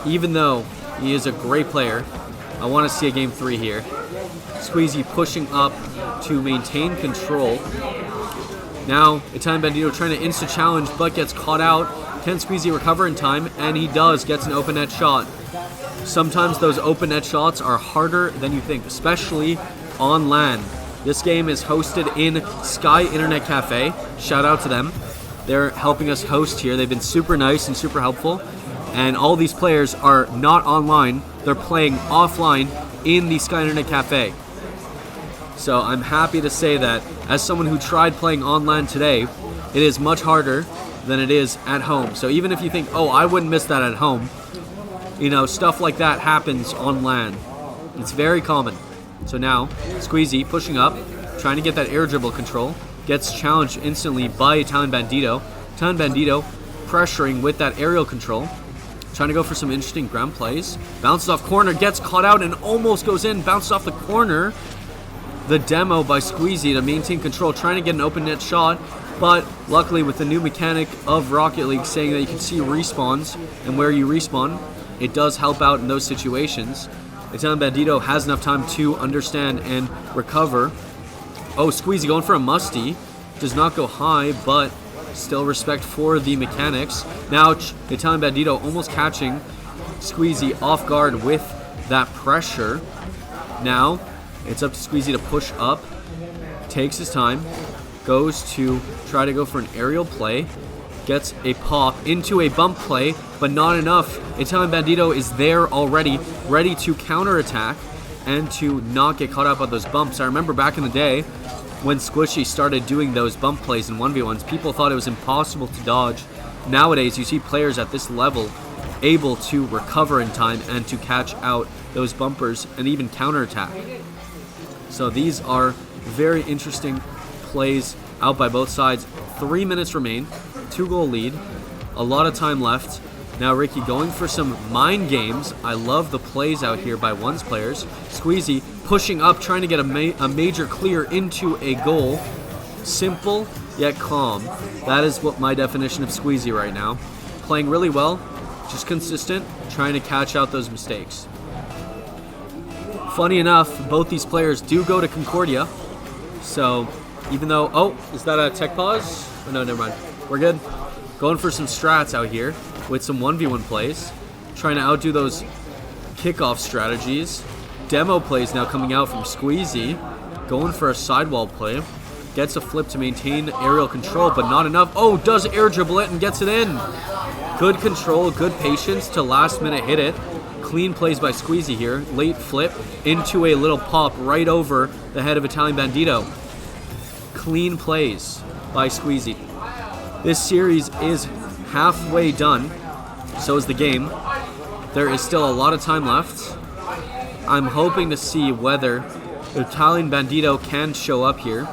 even though he is a great player, I want to see a game 3 here. Squeezy pushing up to maintain control. Now, Italian Bandito trying to insta-challenge, but gets caught out. Can Squeezy recover in time? And he does, gets an open net shot. Sometimes those open net shots are harder than you think, especially on LAN. This game is hosted in Sky Internet Cafe. Shout out to them. They're helping us host here. They've been super nice and super helpful. And all these players are not online. They're playing offline in the Sky Internet Cafe. So I'm happy to say that as someone who tried playing online today, it is much harder than it is at home. So even if you think, oh, I wouldn't miss that at home, you know, stuff like that happens on LAN. It's very common. So now, Squeezy pushing up, trying to get that air dribble control, gets challenged instantly by Italian Bandito. Italian Bandito pressuring with that aerial control, trying to go for some interesting ground plays. Bounces off corner, gets caught out and almost goes in, bounces off the corner. The demo by Squeezy to maintain control, trying to get an open net shot, but luckily with the new mechanic of Rocket League saying that you can see respawns and where you respawn, it does help out in those situations. Italian Bandito has enough time to understand and recover. Oh, Squeezy going for a musty. Does not go high, but still respect for the mechanics. Now, Italian Bandito almost catching Squeezy off guard with that pressure. Now, it's up to Squeezy to push up. Takes his time. Goes to try to go for an aerial play. gets a pop into a bump play, but not enough. Italian Bandito is there already, ready to counterattack and to not get caught up by those bumps. I remember back in the day when Squishy started doing those bump plays in 1v1s, people thought it was impossible to dodge. Nowadays, you see players at this level able to recover in time and to catch out those bumpers and even counterattack. So these are very interesting plays out by both sides. 3 minutes remain, 2-goal lead, a lot of time left. Now Ricky going for some mind games. I love the plays out here by one's players. Squeezy pushing up, trying to get a major clear into a goal. Simple yet calm. That is what my definition of Squeezy right now. Playing really well, just consistent, trying to catch out those mistakes. Funny enough, both these players do go to Concordia. So even though, oh, is that a tech pause? Oh, no, never mind. We're good. Going for some strats out here with some 1v1 plays. Trying to outdo those kickoff strategies. Demo plays now coming out from Squeezy. Going for a sidewall play. Gets a flip to maintain aerial control, but not enough. Oh, does air dribble it and gets it in. Good control, good patience to last minute hit it. Clean plays by Squeezy here. Late flip into a little pop right over the head of Italian Bandito. Clean plays by Squeezy. This series is halfway done. So is the game. There is still a lot of time left. I'm hoping to see whether Italian Bandito can show up here.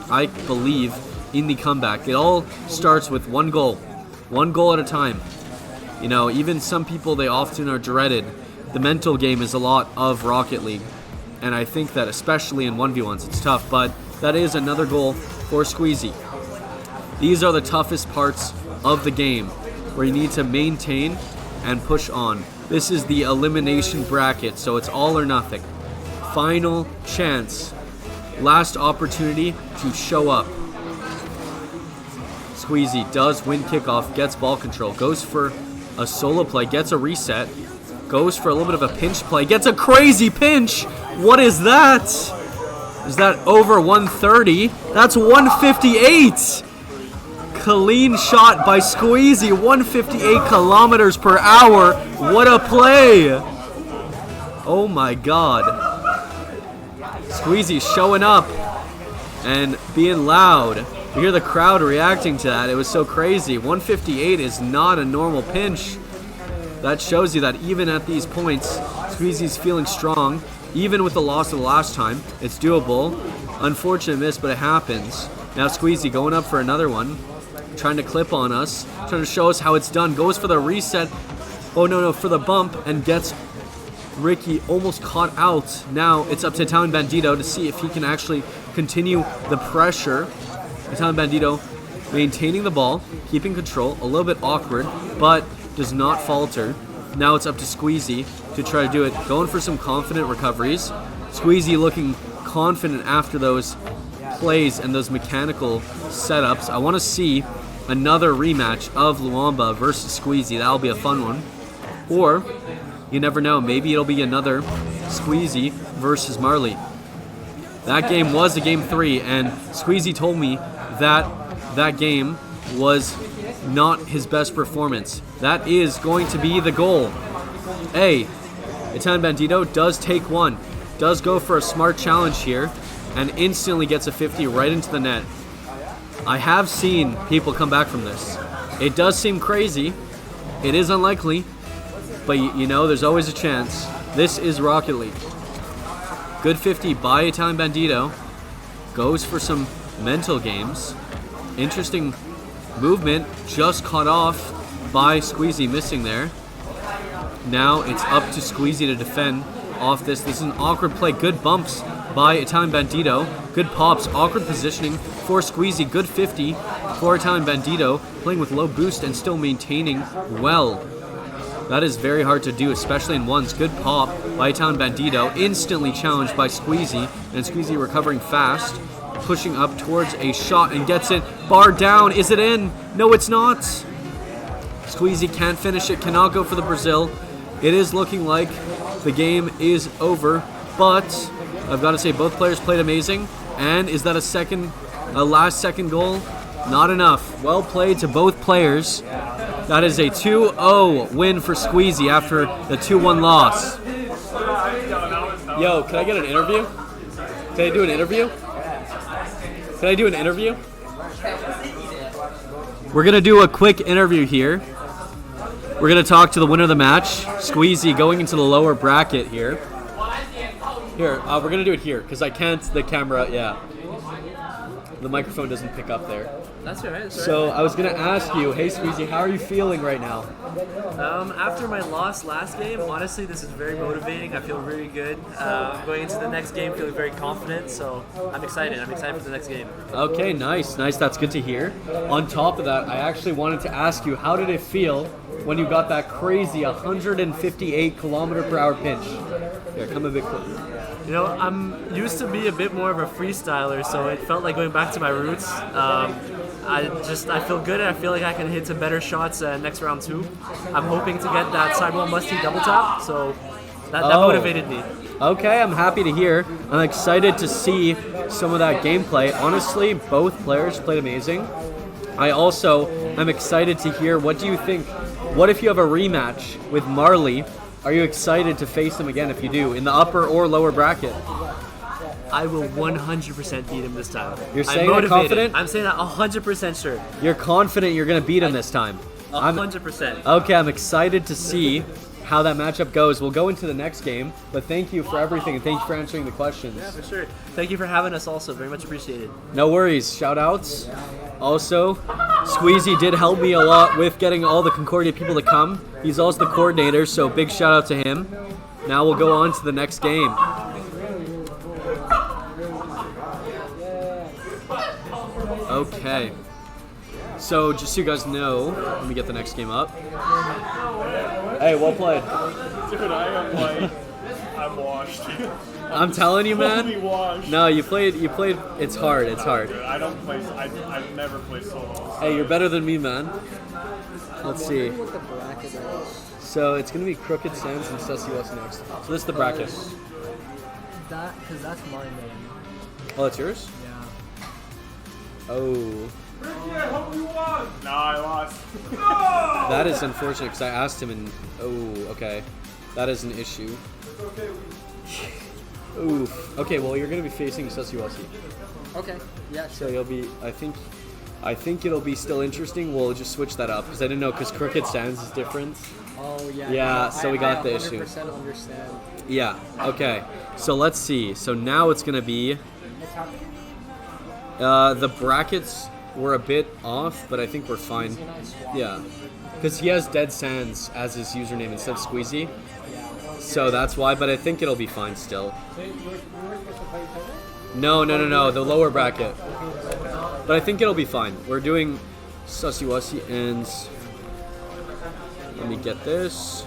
I believe in the comeback. It all starts with one goal. One goal at a time. You know, even some people, they often are dreaded. The mental game is a lot of Rocket League. And I think that especially in 1v1s, it's tough. But that is another goal for Squeezy. These are the toughest parts of the game, where you need to maintain and push on. This is the elimination bracket, so it's all or nothing. Final chance. Last opportunity to show up. Squeezy does win kickoff, gets ball control, goes for a solo play, gets a reset, goes for a little bit of a pinch play, gets a crazy pinch! What is that? Is that over 130? That's 158! Clean shot by Squeezy, 158 kilometers per hour. What a play! Oh my god. Squeezy showing up and being loud. You hear the crowd reacting to that. It was so crazy. 158 is not a normal pinch. That shows you that even at these points, Squeezy's feeling strong. Even with the loss of the last time, it's doable. Unfortunate miss, but it happens. Now Squeezy going up for another one. Trying to clip on us. Trying to show us how it's done. Goes for the reset. Oh, no, for the bump. And gets Ricky almost caught out. Now it's up to Italian Bandito to see if he can actually continue the pressure. Italian Bandito maintaining the ball. Keeping control. A little bit awkward. But does not falter. Now it's up to Squeezy to try to do it. Going for some confident recoveries. Squeezy looking confident after those plays and those mechanical setups. I want to see another rematch of Luamba versus Squeezy. That'll be a fun one. Or, you never know, maybe it'll be another Squeezy versus Marley. That game was a game 3, and Squeezy told me that that game was not his best performance. That is going to be the goal. Hey, Italian Bandito does take one. Does go for a smart challenge here, and instantly gets a 50 right into the net. I have seen people come back from this. It does seem crazy. It is unlikely. But you know, there's always a chance. This is Rocket League. Good 50 by Italian Bandito. Goes for some mental games. Interesting movement. Just caught off by Squeezy, missing there. Now it's up to Squeezy to defend off this. This is an awkward play. Good bumps by Italian Bandito. Good pops. Awkward positioning for Squeezy. Good 50 for Italian Bandito. Playing with low boost and still maintaining well. That is very hard to do, especially in ones. Good pop by Italian Bandito. Instantly challenged by Squeezy. And Squeezy recovering fast. Pushing up towards a shot and gets it. Bar down. Is it in? No, it's not. Squeezy can't finish it. Cannot go for the Brazil. It is looking like the game is over. But I've got to say both players played amazing. And is that a last second goal? Not enough. Well played to both players. That is a 2-0 win for Squeezy after the 2-1 loss. Yo, can I get an interview? Can I do an interview? Can I do an interview? We're going to do a quick interview here. We're going to talk to the winner of the match, Squeezy, going into the lower bracket here. Here, we're going to do it here, because I can't, the camera, yeah. The microphone doesn't pick up there. That's all right. So I was going to ask you, hey Squeezy, how are you feeling right now? After my loss last game, honestly, this is very motivating. I feel really good. Going into the next game, feeling very confident. So I'm excited. I'm excited for the next game. Okay, nice. That's good to hear. On top of that, I actually wanted to ask you, how did it feel when you got that crazy 158 km/h pinch? Here, come a bit closer. You know, I'm used to be a bit more of a freestyler, so it felt like going back to my roots. I feel good, and I feel like I can hit some better shots next round too. I'm hoping to get that sidewall musty double tap, so that motivated me. Okay, I'm happy to hear. I'm excited to see some of that gameplay. Honestly, both players played amazing. I also am excited to hear, what do you think? What if you have a rematch with Marley? Are you excited to face him again if you do, in the upper or lower bracket? I will 100% beat him this time. You're saying that confident? I'm saying that 100% sure. You're confident you're going to beat him this time? 100%. Okay, I'm excited to see how that matchup goes. We'll go into the next game, but thank you for everything, and thank you for answering the questions. Yeah, for sure. Thank you for having us also. Very much appreciated. No worries. Shout outs. Also, Squeezy did help me a lot with getting all the Concordia people to come. He's also the coordinator, so big shout out to him. Now we'll go on to the next game. Okay. So just so you guys know, let me get the next game up. Hey, well played. Dude, I'm washed. I'm telling you, man. Totally washed. No, you played. It's hard. It's hard. Dude, I don't play. I've never played solo. Hey, you're better than me, man. Let's see. So it's gonna be Crooked Sands and Sussy West next. So this is the bracket. Because that's my name. Oh, that's yours? Yeah. Oh. Nah, I lost. That is unfortunate because I asked him and okay, that is an issue. Oof. Okay, well you're gonna be facing Sussiwasi. Okay. Yeah. So you'll be. I think it'll be still interesting. We'll just switch that up because I didn't know because Crooked Sands is different. Oh yeah. Yeah. So we got the issue. 100% understand. Yeah. Okay. So let's see. So now it's gonna be. The brackets were a bit off, but I think we're fine. Yeah. Because he has Dead Sands as his username instead of Squeezy. So that's why, but I think it'll be fine still. No, the lower bracket. But I think it'll be fine. We're doing Sussiwasi and... Let me get this.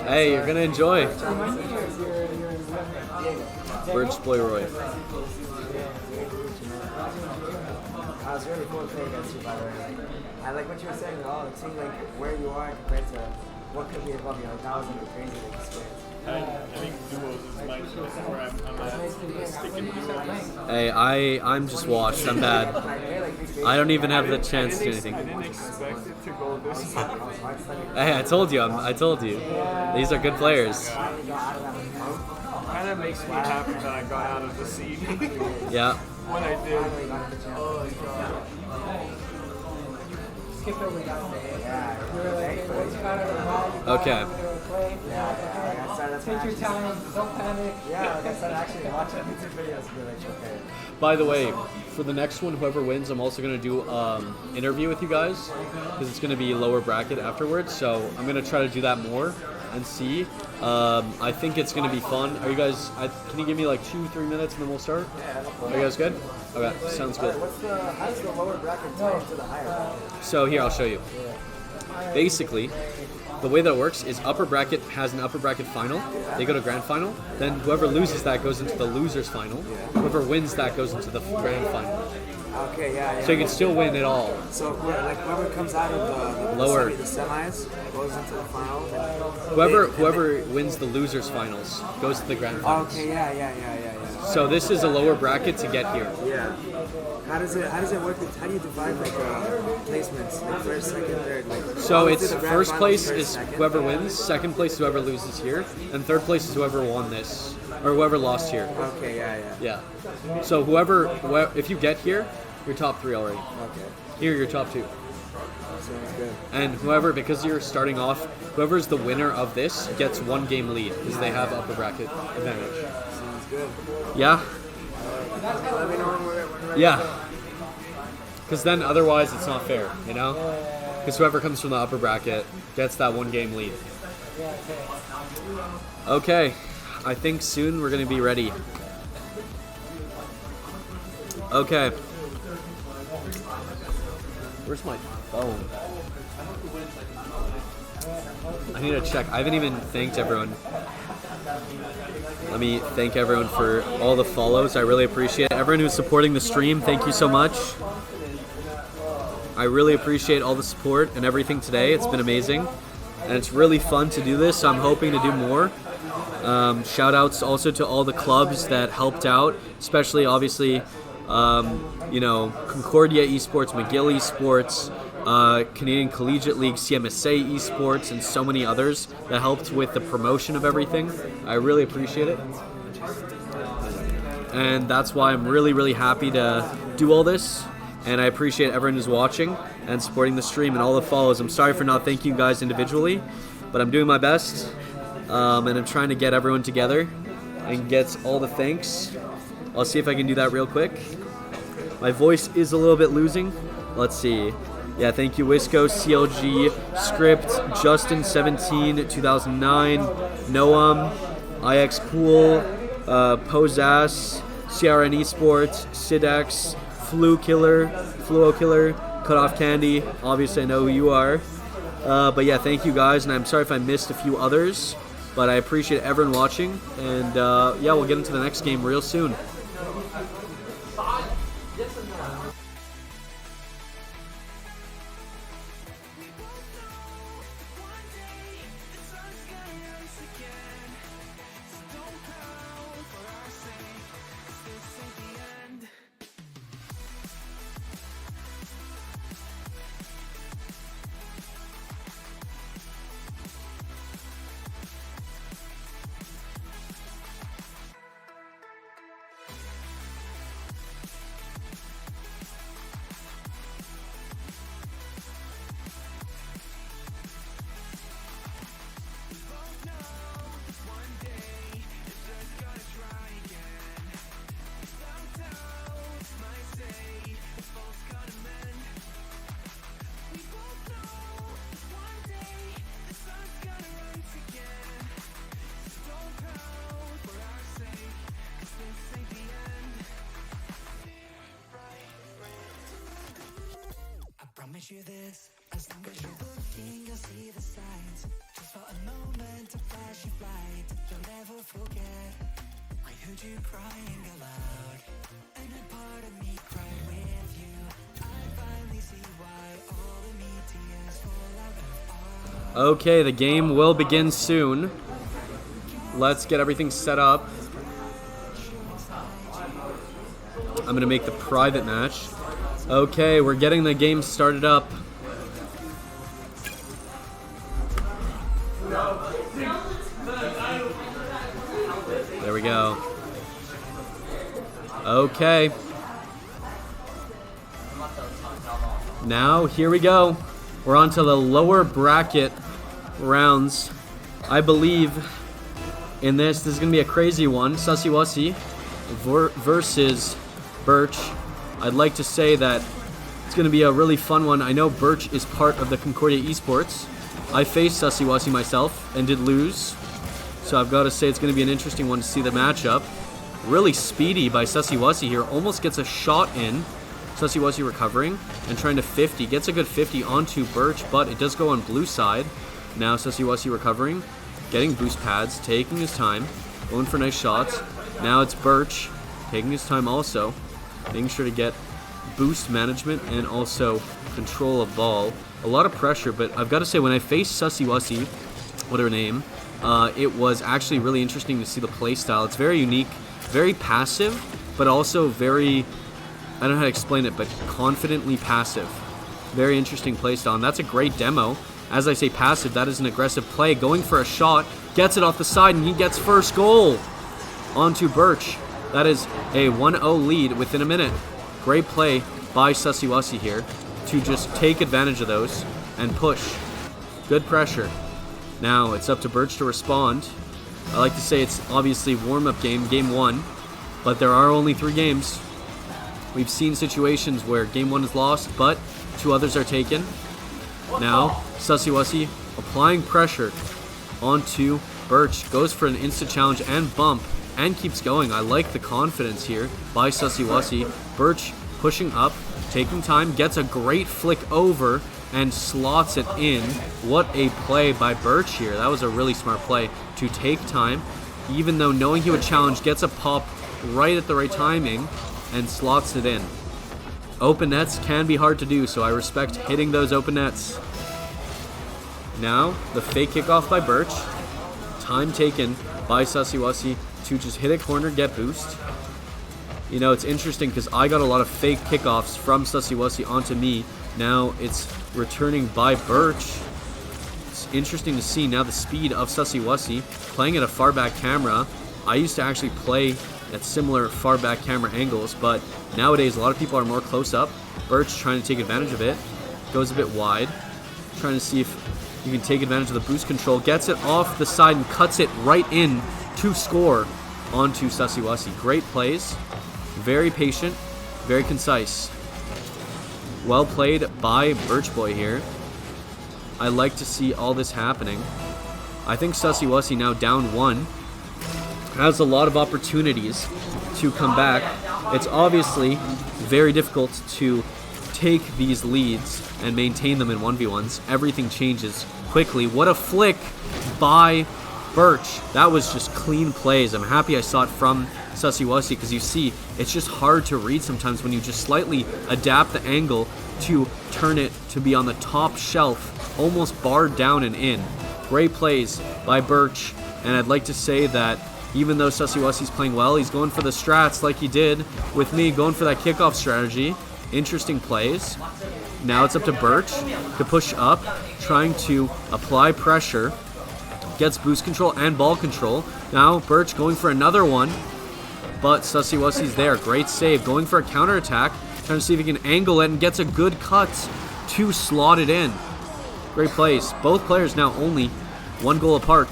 Hey, you're gonna enjoy. Bird Spoileroy. I was really cool to play against you, by the way. I like what you were saying, it seemed like where you are compared to what could be above you. Like, that was like a crazy experience. I think duos is my choice where I'm at. Sticking duos. Hey, I'm just washed. I'm bad. I don't even have the chance to do anything. I didn't expect it to go this far. Hey, I told you. These are good players. Kind of makes me happy that I got out of the seat. Yeah. When I did. Oh god. Skip over Okay. Take your time, don't panic. Yeah, like I said, actually watching YouTube videos and be like, okay. By the way, for the next one, whoever wins, I'm also going to do interview with you guys because it's going to be lower bracket afterwards. So I'm going to try to do that more and see. I think it's going to be fun. Are you guys, can you give me like 2-3 minutes and then we'll start? Are you guys good? Okay, sounds good. How does the lower bracket tie into the higher bracket? So here, I'll show you. Basically, the way that it works is upper bracket has an upper bracket final. They go to grand final. Then whoever loses that goes into the losers final. Whoever wins that goes into the grand final. Okay, yeah. So you can still win it all. So like whoever comes out of the Lower. the semis goes into the finals. Whoever wins the losers finals goes to the grand finals. Okay, yeah. So this is a lower bracket to get here. Yeah. How does it work? How do you divide like placements, like first, second, third? Like, So obviously it's the grand first finals, place first, is second. whoever wins, second place is whoever loses here, and third place is whoever won this, or whoever lost here. Okay, yeah. Yeah. So whoever if you get here, you're top 3 already. Okay. Here you're top 2. Sounds good. And whoever, because you're starting off, whoever's the winner of this gets 1 game lead because they have upper bracket advantage. Sounds good. Yeah. Let me know when we're ready. Yeah. Because then otherwise it's not fair, you know? Because whoever comes from the upper bracket gets that 1 game lead. Okay. I think soon we're going to be ready. Okay. Where's my phone? I need to check. I haven't even thanked everyone. Let me thank everyone for all the follows. I really appreciate it. Everyone who's supporting the stream, thank you so much. I really appreciate all the support and everything today. It's been amazing. And it's really fun to do this, so I'm hoping to do more. Shout outs also to all the clubs that helped out, especially obviously Concordia Esports, McGill Esports, Canadian Collegiate League, CMSA Esports, and so many others that helped with the promotion of everything. I really appreciate it. And that's why I'm really, really happy to do all this. And I appreciate everyone who's watching and supporting the stream and all the follows. I'm sorry for not thanking you guys individually, but I'm doing my best. And I'm trying to get everyone together and get all the thanks. I'll see if I can do that real quick. My voice is a little bit losing. Let's see. Yeah, thank you, Wisco, CLG, Script, Justin17, 2009, Noam, IX Pool, Posas, CRN Esports, Sidex, Fluo Killer, Cut Off Candy. Obviously, I know who you are. But yeah, thank you guys, and I'm sorry if I missed a few others, but I appreciate everyone watching, and yeah, we'll get into the next game real soon. Promise you this, as long as you're looking, you'll see the signs. Just for a moment, a flash of light, you'll never forget. I heard you crying aloud, and a part of me cried with you. I finally see why all the meteors fall out of all. Okay, the game will begin soon. Let's get everything set up. I'm gonna make the private match. Okay, we're getting the game started up. There we go. Okay. Now, here we go. We're on to the lower bracket rounds. I believe in this is going to be a crazy one. Sussiwassi versus Birch. I'd like to say that it's going to be a really fun one. I know Birch is part of the Concordia Esports. I faced Sussiwassi myself and did lose. So I've got to say it's going to be an interesting one to see the matchup. Really speedy by Sussiwassi here. Almost gets a shot in. Sussiwassi recovering and trying to 50. Gets a good 50 onto Birch, but it does go on blue side. Now Sussiwassi recovering. Getting boost pads. Taking his time. Going for nice shots. Now it's Birch. Taking his time also. Making sure to get boost management and also control of ball. A lot of pressure, but I've got to say when I faced Sussiwassi, what her name, it was actually really interesting to see the play style. It's very unique Very passive, but also very, I don't know how to explain it, but confidently passive. Very interesting playstyle, and that's a great demo. As I say passive, that is an aggressive play. Going for a shot, gets it off the side, and he gets first goal onto Birch. That is a 1-0 lead within a minute. Great play by Susiwasi here to just take advantage of those and push. Good pressure. Now it's up to Birch to respond. I like to say it's obviously warm-up game 1, but there are only 3 games. We've seen situations where game 1 is lost, but 2 others are taken. Now, Susiwasi applying pressure onto Birch, goes for an instant challenge and bump, and keeps going. I like the confidence here by Susiwasi. Birch pushing up, taking time, gets a great flick over, and slots it in. What a play by Birch here. That was a really smart play to take time, even though knowing he would challenge, gets a pop right at the right timing and slots it in. Open nets can be hard to do, so I respect hitting those open nets. Now, the fake kickoff by Birch. Time taken by Susiwasi to just hit a corner, get boost. You know, it's interesting because I got a lot of fake kickoffs from Susiwasi onto me. Now it's returning by Birch. It's interesting to see now the speed of Susiwasi playing at a far back camera. I used to actually play at similar far back camera angles, but nowadays a lot of people are more close up. Birch trying to take advantage of it. Goes a bit wide. Trying to see if you can take advantage of the boost control. Gets it off the side and cuts it right in to score onto Susiwasi. Great plays. Very patient. Very concise. Well played by Birch Boy here. I like to see all this happening. I think Susiwasi now down 1 has a lot of opportunities to come back. It's obviously very difficult to take these leads and maintain them in 1v1s. Everything changes quickly. What a flick by Birch. That was just clean plays. I'm happy I saw it from Susiwasi because you see, it's just hard to read sometimes when you just slightly adapt the angle to turn it to be on the top shelf, almost barred down and in. Great plays by Birch, and I'd like to say that even though Susiwasi's playing well, he's going for the strats like he did with me, going for that kickoff strategy. Interesting plays. Now it's up to Birch to push up, trying to apply pressure. Gets boost control and ball control. Now Birch going for another one, but Susiwasi's there. Great save. Going for a counterattack, trying to see if he can angle it and gets a good cut to slot it in. Great plays. Both players now only 1 goal apart,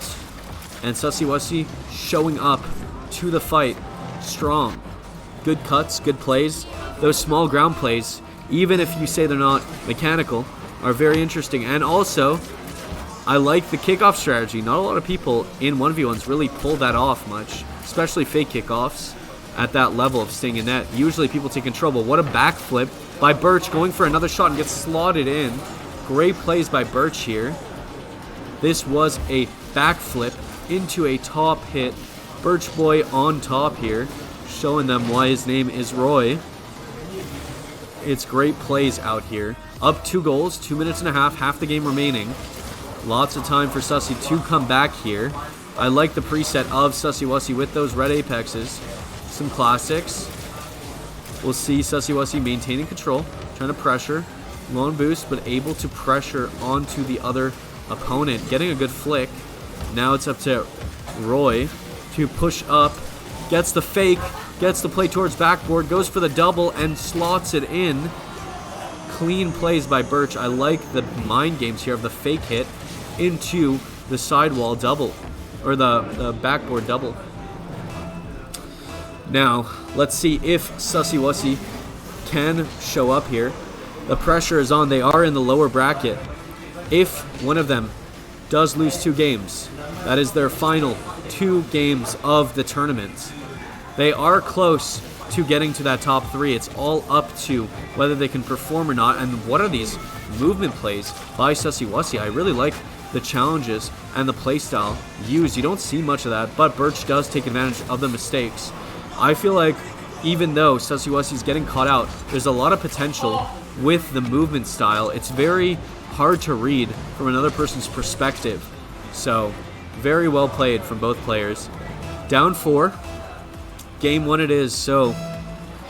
and Susiwasi showing up to the fight strong. Good cuts, good plays. Those small ground plays, even if you say they're not mechanical, are very interesting. And also, I like the kickoff strategy. Not a lot of people in 1v1s really pull that off much, especially fake kickoffs at that level of staying in net. Usually people take control, but what a backflip by Birch, going for another shot and gets slotted in. Great plays by Birch here. This was a backflip into a top hit. Birch Boy on top here, showing them why his name is Roy. It's great plays out here. Up 2 goals, 2 minutes and a half the game remaining. Lots of time for Susi to come back here. I like the preset of Susiwasi with those red apexes. Some classics. We'll see Susiwasi maintaining control, trying to pressure. Lone boost, but able to pressure onto the other opponent. Getting a good flick. Now it's up to Roy to push up. Gets the fake. Gets the play towards backboard. Goes for the double and slots it in. Clean plays by Birch. I like the mind games here of the fake hit into the sidewall double. Or the backboard double. Now, let's see if Susiwasi can show up here. The pressure is on. They are in the lower bracket. If one of them does lose 2 games, that is their final 2 games of the tournament. They are close to getting to that top 3. It's all up to whether they can perform or not. And what are these movement plays by Susiwasi? I really like the challenges and the playstyle used. You don't see much of that, but Birch does take advantage of the mistakes. I feel like even though Susiwasi is getting caught out, there's a lot of potential with the movement style. It's very hard to read from another person's perspective. So, very well played from both players. Down 4. Game 1 it is, so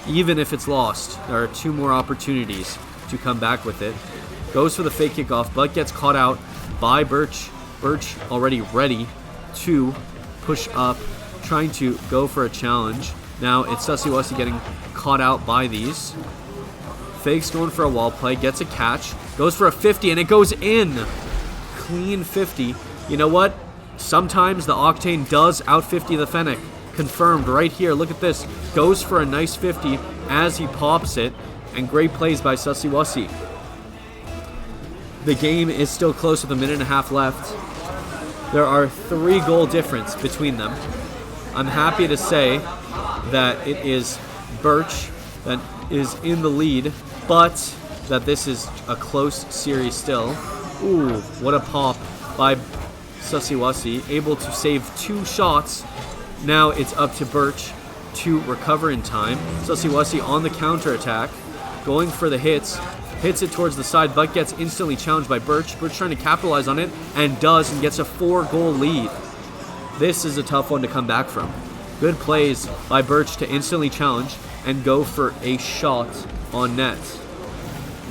even if it's lost, there are 2 more opportunities to come back with it. Goes for the fake kickoff, but gets caught out by Birch. Birch already ready to push up, trying to go for a challenge. Now it's Susiwasi getting caught out by these. Fake's going for a wall play, gets a catch, goes for a 50, and it goes in. Clean 50. You know what? Sometimes the Octane does out 50 the Fennec. Confirmed right here. Look at this. Goes for a nice 50 as he pops it, and great plays by Susiwasi. The game is still close with a minute and a half left. There are 3 goal difference between them. I'm happy to say that it is Birch that is in the lead, but that this is a close series still. Ooh, what a pop by Susiwasi, able to save 2 shots. Now it's up to Birch to recover in time. Susiwasi on the counter-attack, going for the hits it towards the side, but gets instantly challenged by Birch. Birch trying to capitalize on it, and does, and gets a 4-goal lead. This is a tough one to come back from. Good plays by Birch to instantly challenge and go for a shot on net.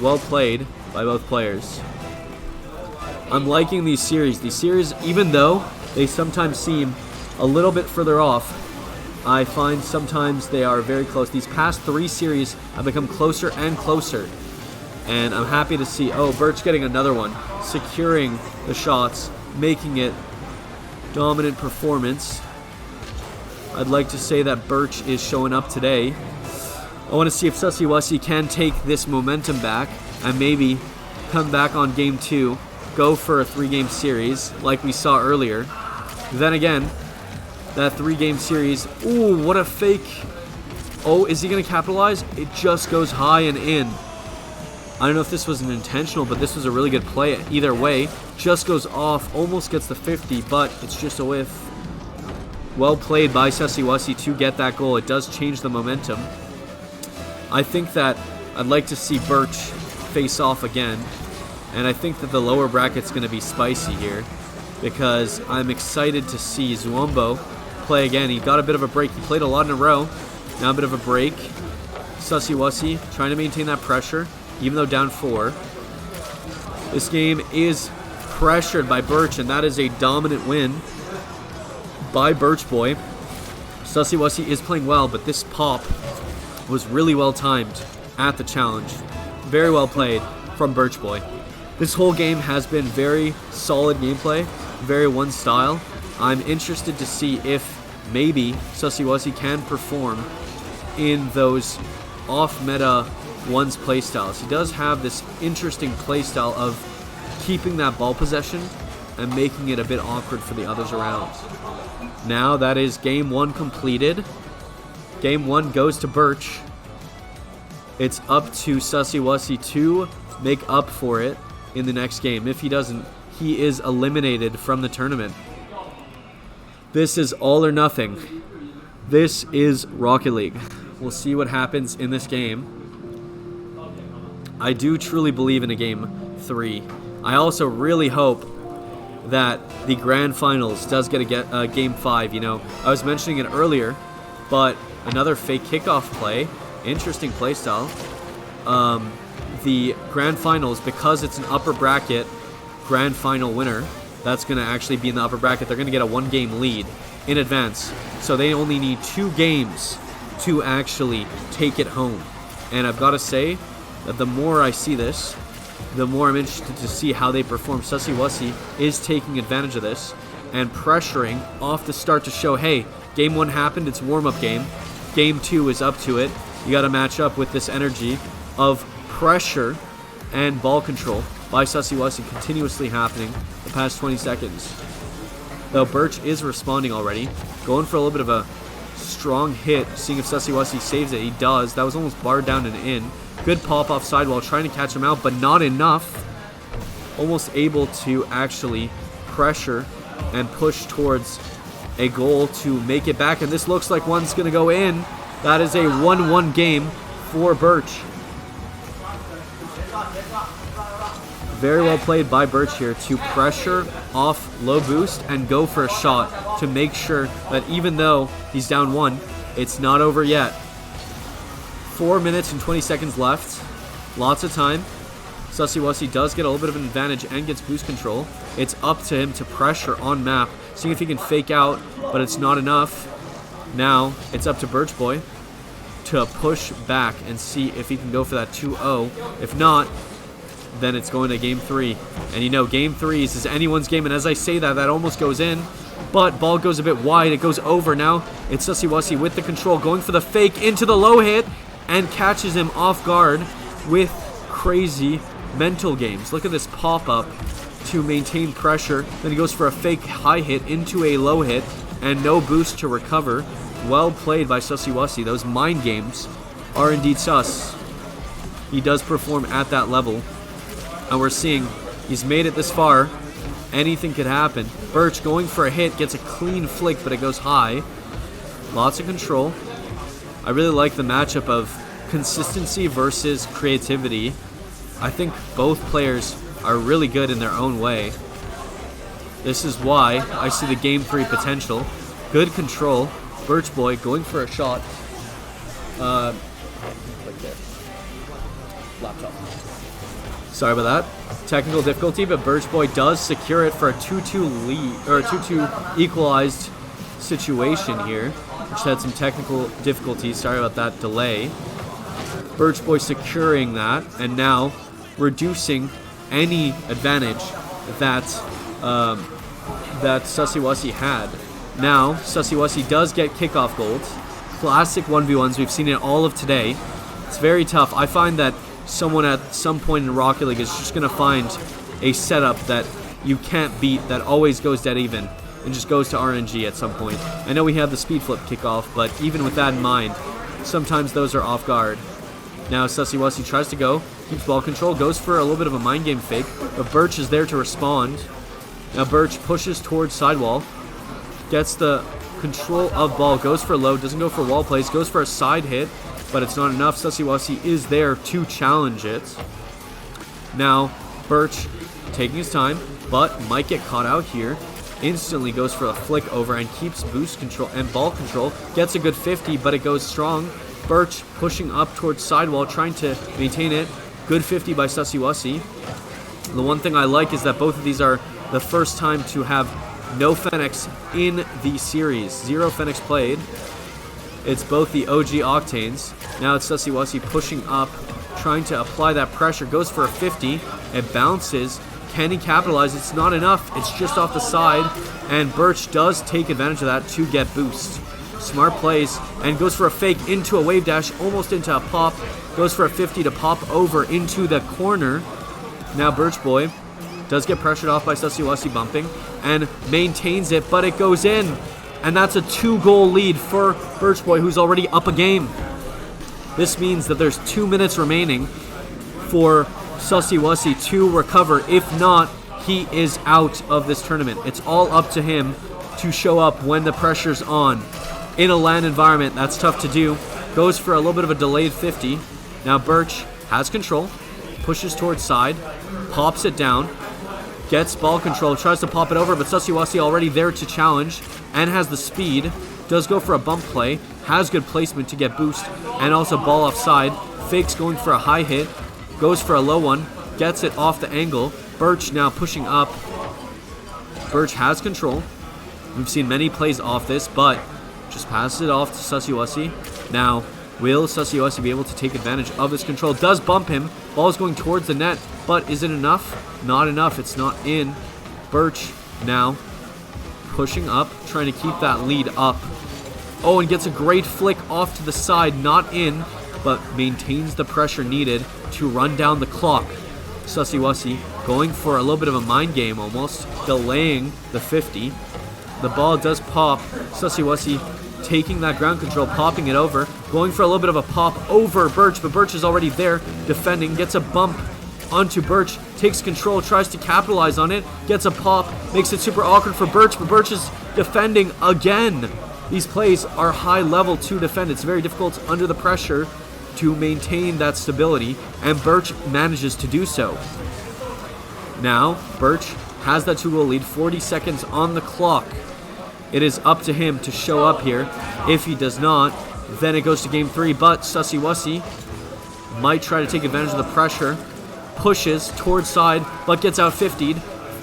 Well played by both players. I'm liking these series. These series, even though they sometimes seem a little bit further off, I find sometimes they are very close. These past 3 series have become closer and closer. And I'm happy to see, Birch getting another one, securing the shots, making it dominant performance. I'd like to say that Birch is showing up today. I want to see if Susiwasi can take this momentum back and maybe come back on game 2, go for a 3-game series like we saw earlier. Then again, that 3-game series, ooh, what a fake. Oh, is he going to capitalize? It just goes high and in. I don't know if this was an intentional, but this was a really good play. Either way, just goes off, almost gets the 50, but it's just a whiff. Well played by Susiwasi to get that goal. It does change the momentum. I think that I'd like to see Birch face off again, and I think that the lower bracket's going to be spicy here, because I'm excited to see Zwombo play again. He got a bit of a break. He played a lot in a row. Now a bit of a break. Susiwasi trying to maintain that pressure, even though down 4. This game is pressured by Birch, and that is a dominant win by Birch Boy. Susiwasi is playing well, but this pop was really well timed at the challenge. Very well played from Birch Boy. This whole game has been very solid gameplay, very one style. I'm interested to see if maybe Susiwasi can perform in those off-meta one's playstyles. He does have this interesting playstyle of keeping that ball possession and making it a bit awkward for the others around. Now that is game 1 completed. Game 1 goes to Birch. It's up to Susiwasi to make up for it in the next game. If he doesn't, he is eliminated from the tournament. This is all or nothing. This is Rocket League. We'll see what happens in this game. I do truly believe in a game 3. I also really hope that the grand finals does get a game 5. You know, I was mentioning it earlier, but another fake kickoff play, interesting play style. The grand finals, because it's an upper bracket grand final winner, that's going to actually be in the upper bracket. They're going to get a 1-game lead in advance, so they only need 2 games to actually take it home. And I've got to say that the more I see this, the more I'm interested to see how they perform. Susiwasi is taking advantage of this and pressuring off the start to show, hey, game 1 happened, it's warm-up game. Game 2 is up to it. You got to match up with this energy of pressure and ball control by Susiwasi continuously happening the past 20 seconds. Though Birch is responding already, going for a little bit of a strong hit, seeing if Susiwasi saves it. He does. That was almost barred down and in. Good pop-off sidewall, trying to catch him out, but not enough. Almost able to actually pressure and push towards a goal to make it back, and this looks like one's going to go in. That is a 1-1 game for Birch. Very well played by Birch here to pressure off low boost and go for a shot to make sure that even though he's down 1, It's not over yet. 4 minutes and 20 seconds left. Lots of time. Susiwasi does get a little bit of an advantage and gets boost control. It's up to him to pressure on map, seeing if he can fake out, but it's not enough. Now, it's up to Birch Boy to push back and see if he can go for that 2-0. If not, then it's going to game 3. And you know, game 3 is anyone's game, and as I say that, that almost goes in. But ball goes a bit wide, it goes over now. It's Susiwasi with the control, going for the fake into the low hit, and catches him off guard with crazy mental games. Look at this pop-up to maintain pressure. Then he goes for a fake high hit into a low hit, and no boost to recover. Well played by Susiwasi. Those mind games are indeed sus. He does perform at that level. And we're seeing he's made it this far. Anything could happen. Birch going for a hit, gets a clean flick, but it goes high. Lots of control. I really like the matchup of consistency versus creativity. I think both players are really good in their own way. This is why I see the game 3 potential. Good control. Birch Boy going for a shot. Right there. Laptop. Sorry about that. Technical difficulty, but Birch Boy does secure it for a 2-2 lead, or a 2-2 equalized situation here, which had some technical difficulties. Sorry about that delay. Birch Boy securing that, and now reducing any advantage that that Susiwasi had. Now, Susiwasi does get kickoff goals. Classic 1v1s. We've seen it all of today. It's very tough. I find that someone at some point in Rocket League is just going to find a setup that you can't beat, that always goes dead even, and just goes to RNG at some point. I know we have the speed flip kickoff, but even with that in mind, sometimes those are off guard. Now Susiwasi tries to go, keeps ball control, goes for a little bit of a mind game fake, but Birch is there to respond. Now Birch pushes towards sidewall, gets the control of ball, goes for low, doesn't go for wall plays, goes for a side hit, but it's not enough. Susiwasi is there to challenge it. Now Birch taking his time, but might get caught out here. Instantly goes for a flick over and keeps boost control and ball control. Gets a good 50, but it goes strong. Birch pushing up towards sidewall, trying to maintain it. Good 50 by Susiwasi. The one thing I like is that both of these are the first time to have no Fenix in the series. 0 Fenix played. It's both the OG Octanes. Now it's Susiwasi pushing up, trying to apply that pressure. Goes for a 50. It bounces. Can he capitalize? It's not enough. It's just off the side. And Birch does take advantage of that to get boost. Smart plays and goes for a fake into a wave dash, almost into a pop. Goes for a 50 to pop over into the corner. Now Birch Boy does get pressured off by Susiwasi bumping and maintains it, but it goes in. And that's a 2-goal lead for Birch Boy, who's already up a game. This means that there's 2 minutes remaining for Susiwasi to recover. If not, he is out of this tournament. It's all up to him to show up when the pressure's on. In a LAN environment, that's tough to do. Goes for a little bit of a delayed 50. Now Birch has control, pushes towards side, pops it down, gets ball control, tries to pop it over, but Susiwasi already there to challenge and has the speed. Does go for a bump play, has good placement to get boost, and also ball offside. Fakes going for a high hit, goes for a low one, gets it off the angle. Birch now pushing up. Birch has control. We've seen many plays off this, but just passes it off to Susiwasi. Now, will Susiwasi be able to take advantage of his control? Does bump him. Ball is going towards the net, but is it enough? Not enough. It's not in. Birch now pushing up, trying to keep that lead up. Oh, and gets a great flick off to the side. Not in, but maintains the pressure needed to run down the clock. Susiwasi going for a little bit of a mind game almost, delaying the 50. The ball does pop. Susiwasi taking that ground control, popping it over, going for a little bit of a pop over Birch, but Birch is already there defending, gets a bump onto Birch, takes control, tries to capitalize on it, gets a pop, makes it super awkward for Birch, but Birch is defending again. These plays are high level to defend. It's very difficult under the pressure to maintain that stability, and Birch manages to do so. Now, Birch has that 2-goal lead, 40 seconds on the clock. it is up to him to show up here. If he does not, then it goes to game 3. But Sussy Wussy might try to take advantage of the pressure. Pushes towards side, but gets out 50'd.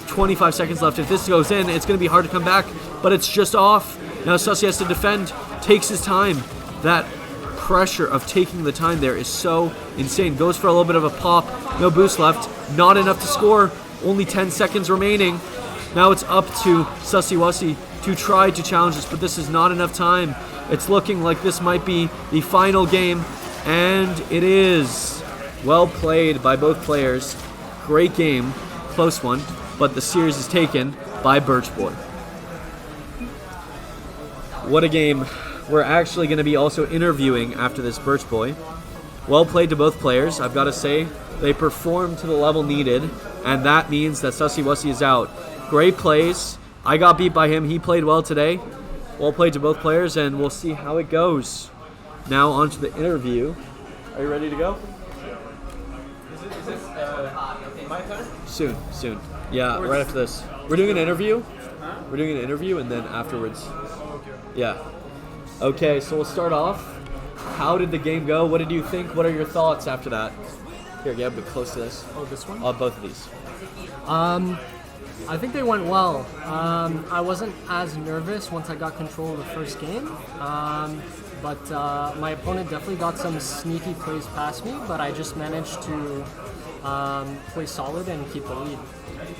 25 seconds left. If this goes in, it's going to be hard to come back, but it's just off. Now Sussy has to defend, takes his time. That pressure of taking the time there is so insane. Goes for a little bit of a pop. No boost left. Not enough to score. Only 10 seconds remaining. Now it's up to Sussy Wussy to try to challenge this, but this is not enough time. It's looking like this might be the final game, and it is. Well played by both players. Great game. Close one, but the series is taken by Birch Boy. What a game. We're actually going to be also interviewing after this Birch Boy. Well played to both players. I've got to say, they performed to the level needed, and that means that Sussy Wussy is out. Great plays. I got beat by him. He played well today. Well played to both players, and we'll see how it goes. Now on to the interview. Are you ready to go? Is this my turn? Soon. Yeah, right after this. We're doing an interview. We're doing an interview, and then afterwards. Yeah. Okay, so we'll start off. How did the game go? What did you think? What are your thoughts after that? Here, get a bit close to this. Oh, this one? Both of these. I think they went well. I wasn't as nervous once I got control of the first game, but my opponent definitely got some sneaky plays past me, but I just managed to play solid and keep the lead.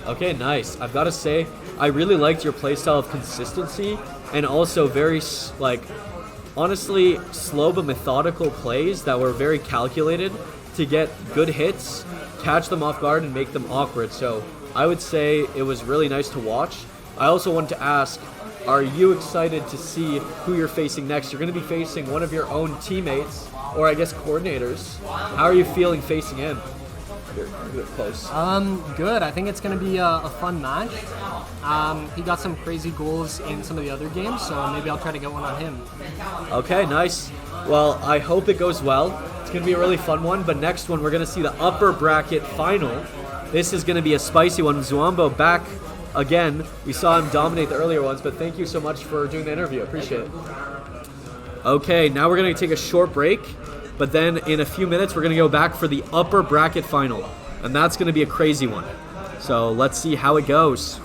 Okay, nice. I've got to say, I really liked your playstyle of consistency and also very, honestly, slow but methodical plays that were very calculated to get good hits, catch them off guard, and make them awkward. So I would say it was really nice to watch. I also wanted to ask, are you excited to see who you're facing next? You're going to be facing one of your own teammates, or I guess coordinators. How are you feeling facing him? You're a bit close. Good. I think it's going to be a fun match. He got some crazy goals in some of the other games, so maybe I'll try to get one on him. Okay, nice. Well, I hope it goes well. It's going to be a really fun one, but next one we're going to see the upper bracket final. This is going to be a spicy one. Zuambo back again. We saw him dominate the earlier ones, but thank you so much for doing the interview. I appreciate it. Okay, now we're going to take a short break, but then in a few minutes we're going to go back for the upper bracket final, and that's going to be a crazy one. So let's see how it goes.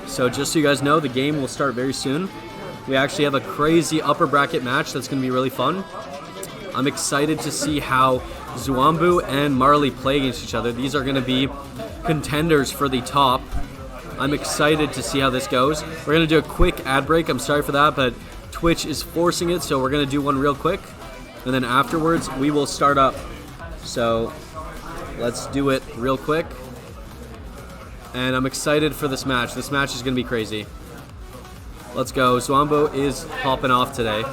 So just so you guys know, the game will start very soon. We actually have a crazy upper bracket match that's going to be really fun. I'm excited to see how Zwambu and Marley play against each other. These are going to be contenders for the top. I'm excited to see how this goes. We're going to do a quick ad break. I'm sorry for that, but Twitch is forcing it, so we're going to do one real quick. And then afterwards, we will start up. So let's do it real quick. And I'm excited for this match. This match is going to be crazy. Let's go. Zwambu is popping off today.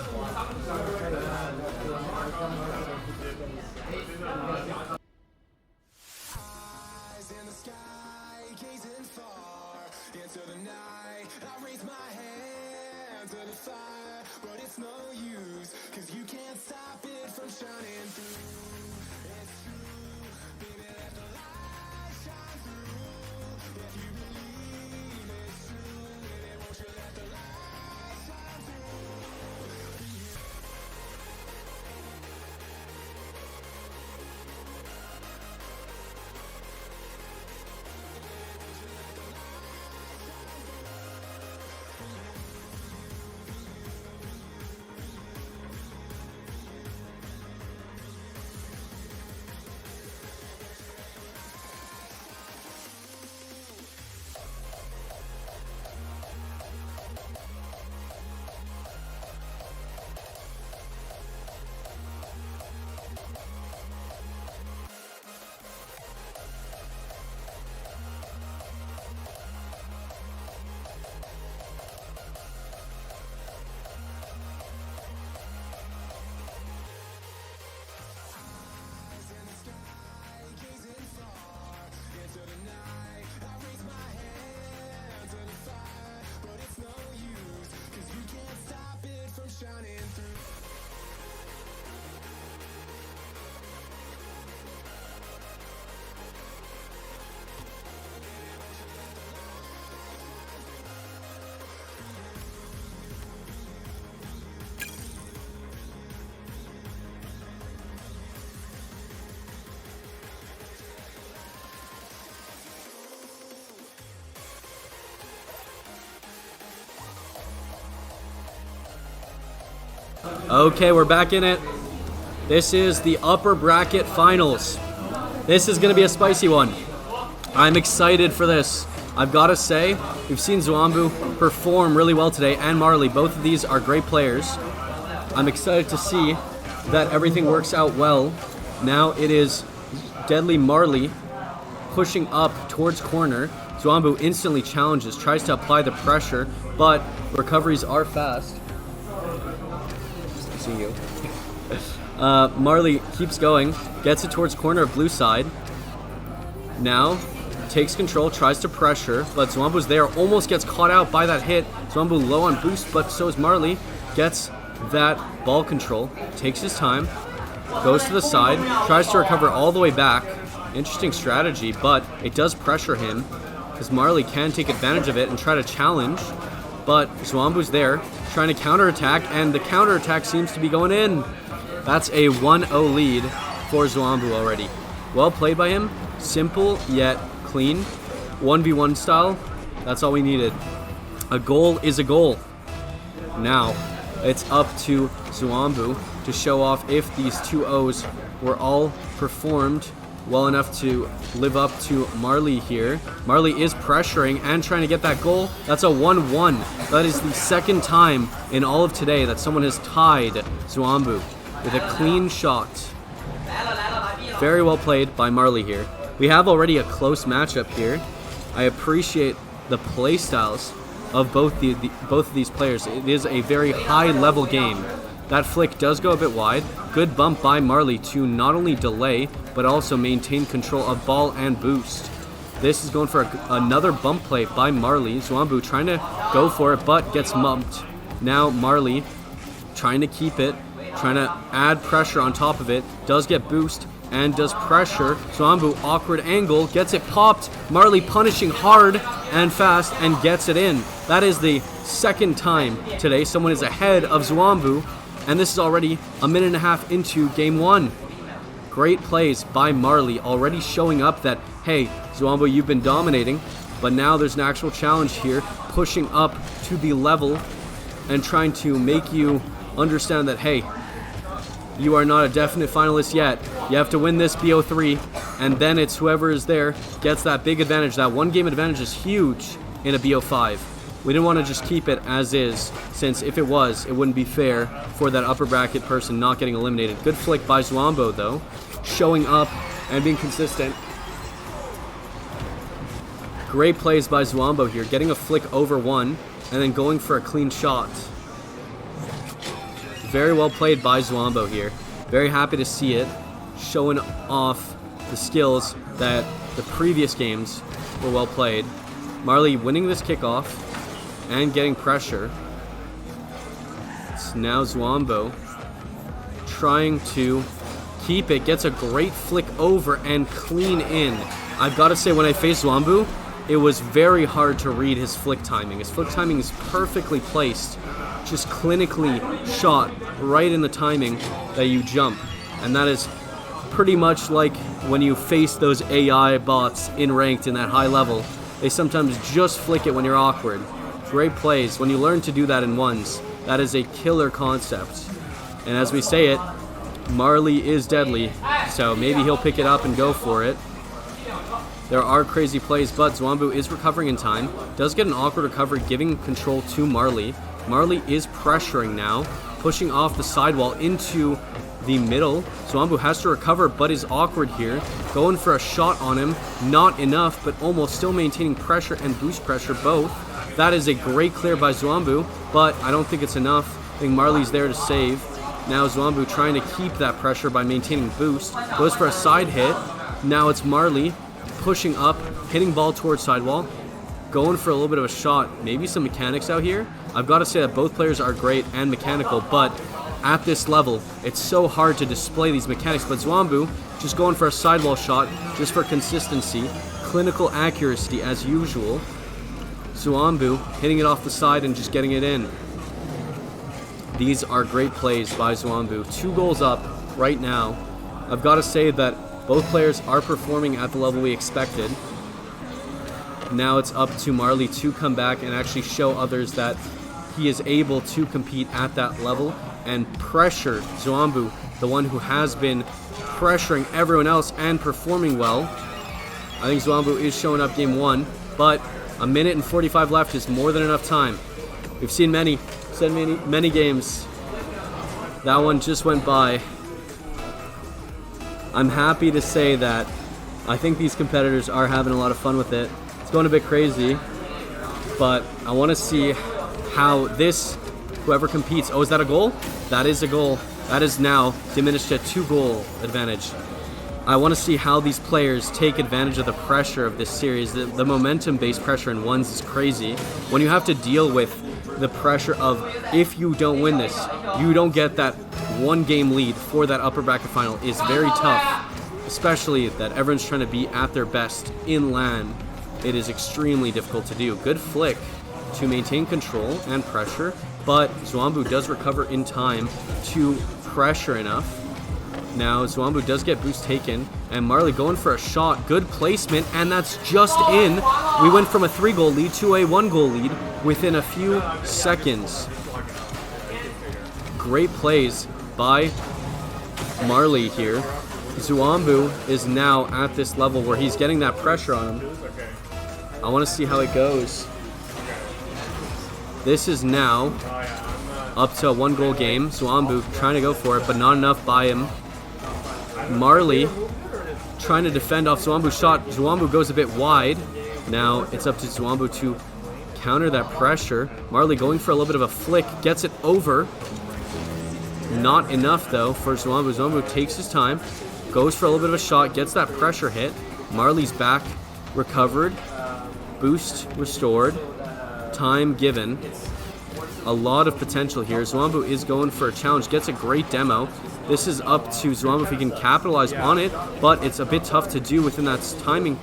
Okay, we're back in it. This is the upper bracket finals. This is going to be a spicy one. I'm excited for this. I've got to say, we've seen Zwambu perform really well today, and Marley. Both of these are great players. I'm excited to see that everything works out well. Now it is Deadly Marley pushing up towards corner. Zwambu instantly challenges, tries to apply the pressure, but recoveries are fast. See you. Marley keeps going, gets it towards corner of blue side. Now takes control, tries to pressure, but Zwambu's there, almost gets caught out by that hit. Zwambu low on boost, but so is Marley. Gets that ball control, takes his time, goes to the side, tries to recover all the way back. Interesting strategy, but it does pressure him because Marley can take advantage of it and try to challenge. But Zwambu's there, trying to counterattack, and the counterattack seems to be going in. That's a 1-0 lead for Zwambu already. Well played by him. Simple yet clean. 1v1 style. That's all we needed. A goal is a goal. Now, it's up to Zwambu to show off if these 2 O's were all performed well enough to live up to Marley here. Marley is pressuring and trying to get that goal. That's a 1-1. That is the second time in all of today that someone has tied Zwambu with a clean shot. Very well played by Marley here. We have already a close matchup here. I appreciate the play styles of both of these players. It is a very high level game. That flick does go a bit wide. Good bump by Marley to not only delay, but also maintain control of ball and boost. This is going for another bump play by Marley. Zwambu trying to go for it, but gets mumped. Now Marley trying to keep it, trying to add pressure on top of it. Does get boost and does pressure. Zwambu, awkward angle, gets it popped. Marley punishing hard and fast and gets it in. That is the second time today someone is ahead of Zwambu. And this is already a minute and a half into game one. Great plays by Marley, already showing up that, hey, Zwambu, you've been dominating. But now there's an actual challenge here, pushing up to the level and trying to make you understand that, hey, you are not a definite finalist yet. You have to win this BO3, and then it's whoever is there gets that big advantage. That one game advantage is huge in a BO5. We didn't want to just keep it as is, since if it was, it wouldn't be fair for that upper bracket person not getting eliminated. Good flick by Zwambo, though, showing up and being consistent. Great plays by Zwambo here, getting a flick over one, and then going for a clean shot. Very well played by Zwambo here. Very happy to see it, showing off the skills that the previous games were well played. Marley winning this kickoff and getting pressure. It's now Zwambo trying to keep it, gets a great flick over and clean in. I've got to say, when I faced Zwambo, it was very hard to read his flick timing. His flick timing is perfectly placed, just clinically shot right in the timing that you jump. And that is pretty much like when you face those AI bots in ranked in that high level. They sometimes just flick it when you're awkward. Great plays. When you learn to do that in ones, that is a killer concept. And as we say it, Marley is deadly, so maybe he'll pick it up and go for it. There are crazy plays, but Zwambo is recovering in time. Does get an awkward recovery, giving control to Marley. Marley is pressuring now, pushing off the sidewall into the middle. Zwambo has to recover, but is awkward here. Going for a shot on him. Not enough, but almost still maintaining pressure and boost pressure both. That is a great clear by Zwambo, but I don't think it's enough. I think Marley's there to save. Now Zwambo trying to keep that pressure by maintaining boost. Goes for a side hit. Now it's Marley pushing up, hitting ball towards sidewall, going for a little bit of a shot, maybe some mechanics out here. I've got to say that both players are great and mechanical, but at this level, it's so hard to display these mechanics. But Zwambo just going for a sidewall shot, just for consistency, clinical accuracy as usual. Zwambo hitting it off the side and just getting it in. These are great plays by Zwambo. 2 goals up right now. I've got to say that both players are performing at the level we expected. Now it's up to Marley to come back and actually show others that he is able to compete at that level and pressure Zwambo, the one who has been pressuring everyone else and performing well. I think Zwambo is showing up game 1, but a minute and 45 left is more than enough time. We've seen many games. That one just went by. I'm happy to say that I think these competitors are having a lot of fun with it. It's going a bit crazy, but I want to see how whoever competes. Oh, is that a goal? That is a goal. That is now diminished to 2-goal advantage. I want to see how these players take advantage of the pressure of this series. The momentum-based pressure in ones is crazy. When you have to deal with the pressure of, if you don't win this, you don't get that 1-game lead for that upper bracket final, is very tough, especially that everyone's trying to be at their best in LAN. It is extremely difficult to do. Good flick to maintain control and pressure, but Zwambo does recover in time to pressure enough. Now Zwambo does get boost taken, and Marley going for a shot. Good placement, and that's just in. We went from a 3-goal lead to a 1-goal lead within a few seconds. Great plays by Marley here. Zwambo is now at this level where he's getting that pressure on him. I want to see how it goes. This is now up to a 1-goal game. Zwambo trying to go for it, but not enough by him. Marley trying to defend off Zwambo's shot. Zwambo goes a bit wide. Now it's up to Zwambo to counter that pressure. Marley going for a little bit of a flick, gets it over. Not enough though for Zwambo. Zwambo takes his time, goes for a little bit of a shot, gets that pressure hit. Marley's back, recovered, boost restored, time given. A lot of potential here. Zwambo is going for a challenge, gets a great demo. This is up to Zwambo if he can capitalize on it, but it's a bit tough to do within that timing.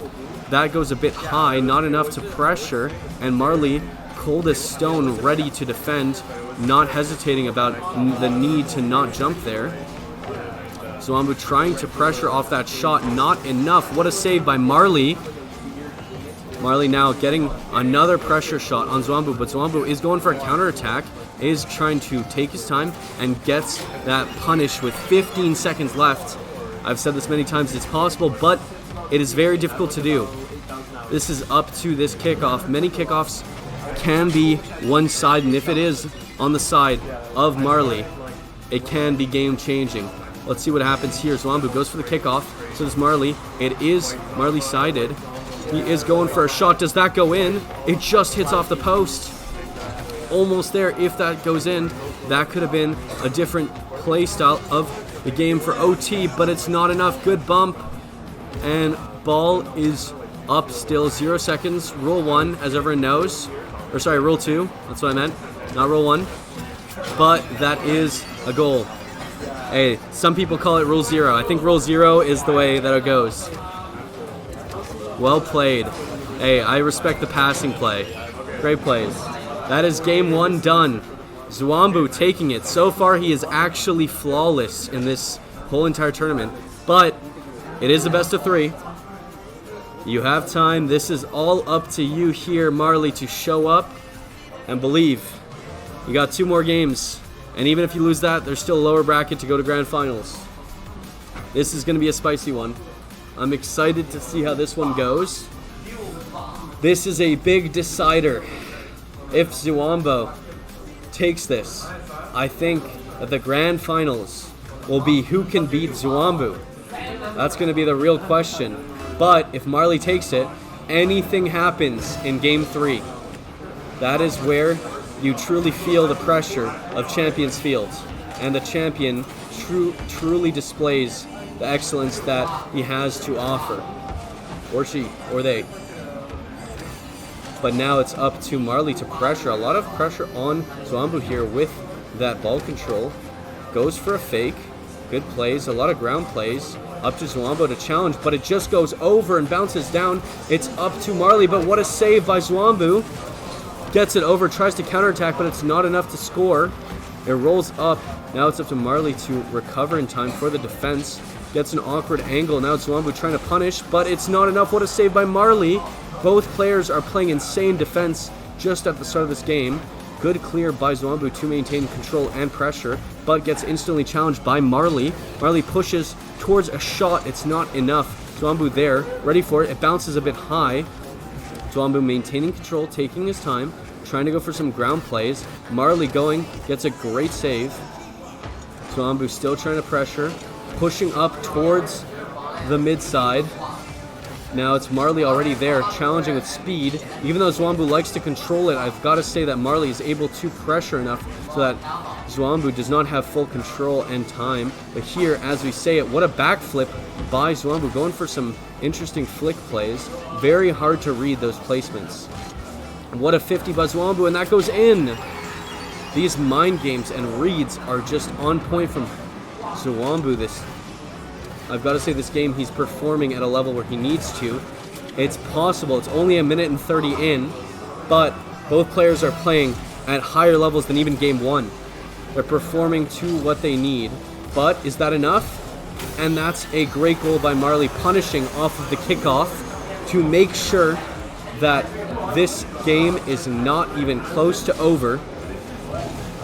That goes a bit high, not enough to pressure, and Marley, cold as stone, ready to defend, not hesitating about the need to not jump there. Zwambo trying to pressure off that shot, not enough. What a save by Marley. Marley now getting another pressure shot on Zwambu, but Zwambu is going for a counterattack, is trying to take his time and gets that punish with 15 seconds left. I've said this many times, it's possible, but it is very difficult to do. This is up to this kickoff. Many kickoffs can be one side, and if it is on the side of Marley, it can be game changing. Let's see what happens here. Zwambu goes for the kickoff. So does Marley. It is Marley sided. He is going for a shot. Does that go in? It just hits off the post. Almost there. If that goes in, that could have been a different play style of the game for OT, but it's not enough. Good bump. And ball is up still. 0 seconds. Rule 1, as everyone knows. Or sorry, rule 2. That's what I meant. Not rule 1. But that is a goal. Hey, some people call it rule 0. I think rule 0 is the way that it goes. Well played. Hey, I respect the passing play. Great plays. That is game 1 done. Zwambu taking it. So far, he is actually flawless in this whole entire tournament. But it is the best of 3. You have time. This is all up to you here, Marley, to show up and believe. You got 2 more games. And even if you lose that, there's still a lower bracket to go to grand finals. This is going to be a spicy one. I'm excited to see how this one goes. This is a big decider. If Zwambu takes this, I think that the grand finals will be who can beat Zwambu. That's going to be the real question. But if Marley takes it, anything happens in game 3. That is where you truly feel the pressure of Champions Field, and the champion truly displays the excellence that he has to offer, or she, or they. But now it's up to Marley to pressure. A lot of pressure on Zwambu here with that ball control. Goes for a fake. Good plays, a lot of ground plays. Up to Zwambu to challenge, but it just goes over and bounces down. It's up to Marley, but what a save by Zwambu. Gets it over, tries to counterattack, but it's not enough to score. It rolls up. Now it's up to Marley to recover in time for the defense. Gets an awkward angle. Now it's Zwambu trying to punish, but it's not enough. What a save by Marley. Both players are playing insane defense just at the start of this game. Good clear by Zwambu to maintain control and pressure, but gets instantly challenged by Marley. Marley pushes towards a shot. It's not enough. Zwambu there, ready for it. It bounces a bit high. Zwambu maintaining control, taking his time, trying to go for some ground plays. Marley going, gets a great save. Zwambu still trying to pressure, pushing up towards the mid side. Now it's Marley already there, challenging with speed. Even though Zwambu likes to control it, I've got to say that Marley is able to pressure enough so that Zwambu does not have full control and time. But here, as we say it, what a backflip by Zwambu, going for some interesting flick plays. Very hard to read those placements. What a 50 by Zwambu, and that goes in. These mind games and reads are just on point from Zwambu. I've got to say, this game he's performing at a level where he needs to. It's possible. It's only 1 minute and 30 in, but both players are playing at higher levels than even game 1. They're performing to what they need. But is that enough? And that's a great goal by Marley, punishing off of the kickoff to make sure that this game is not even close to over.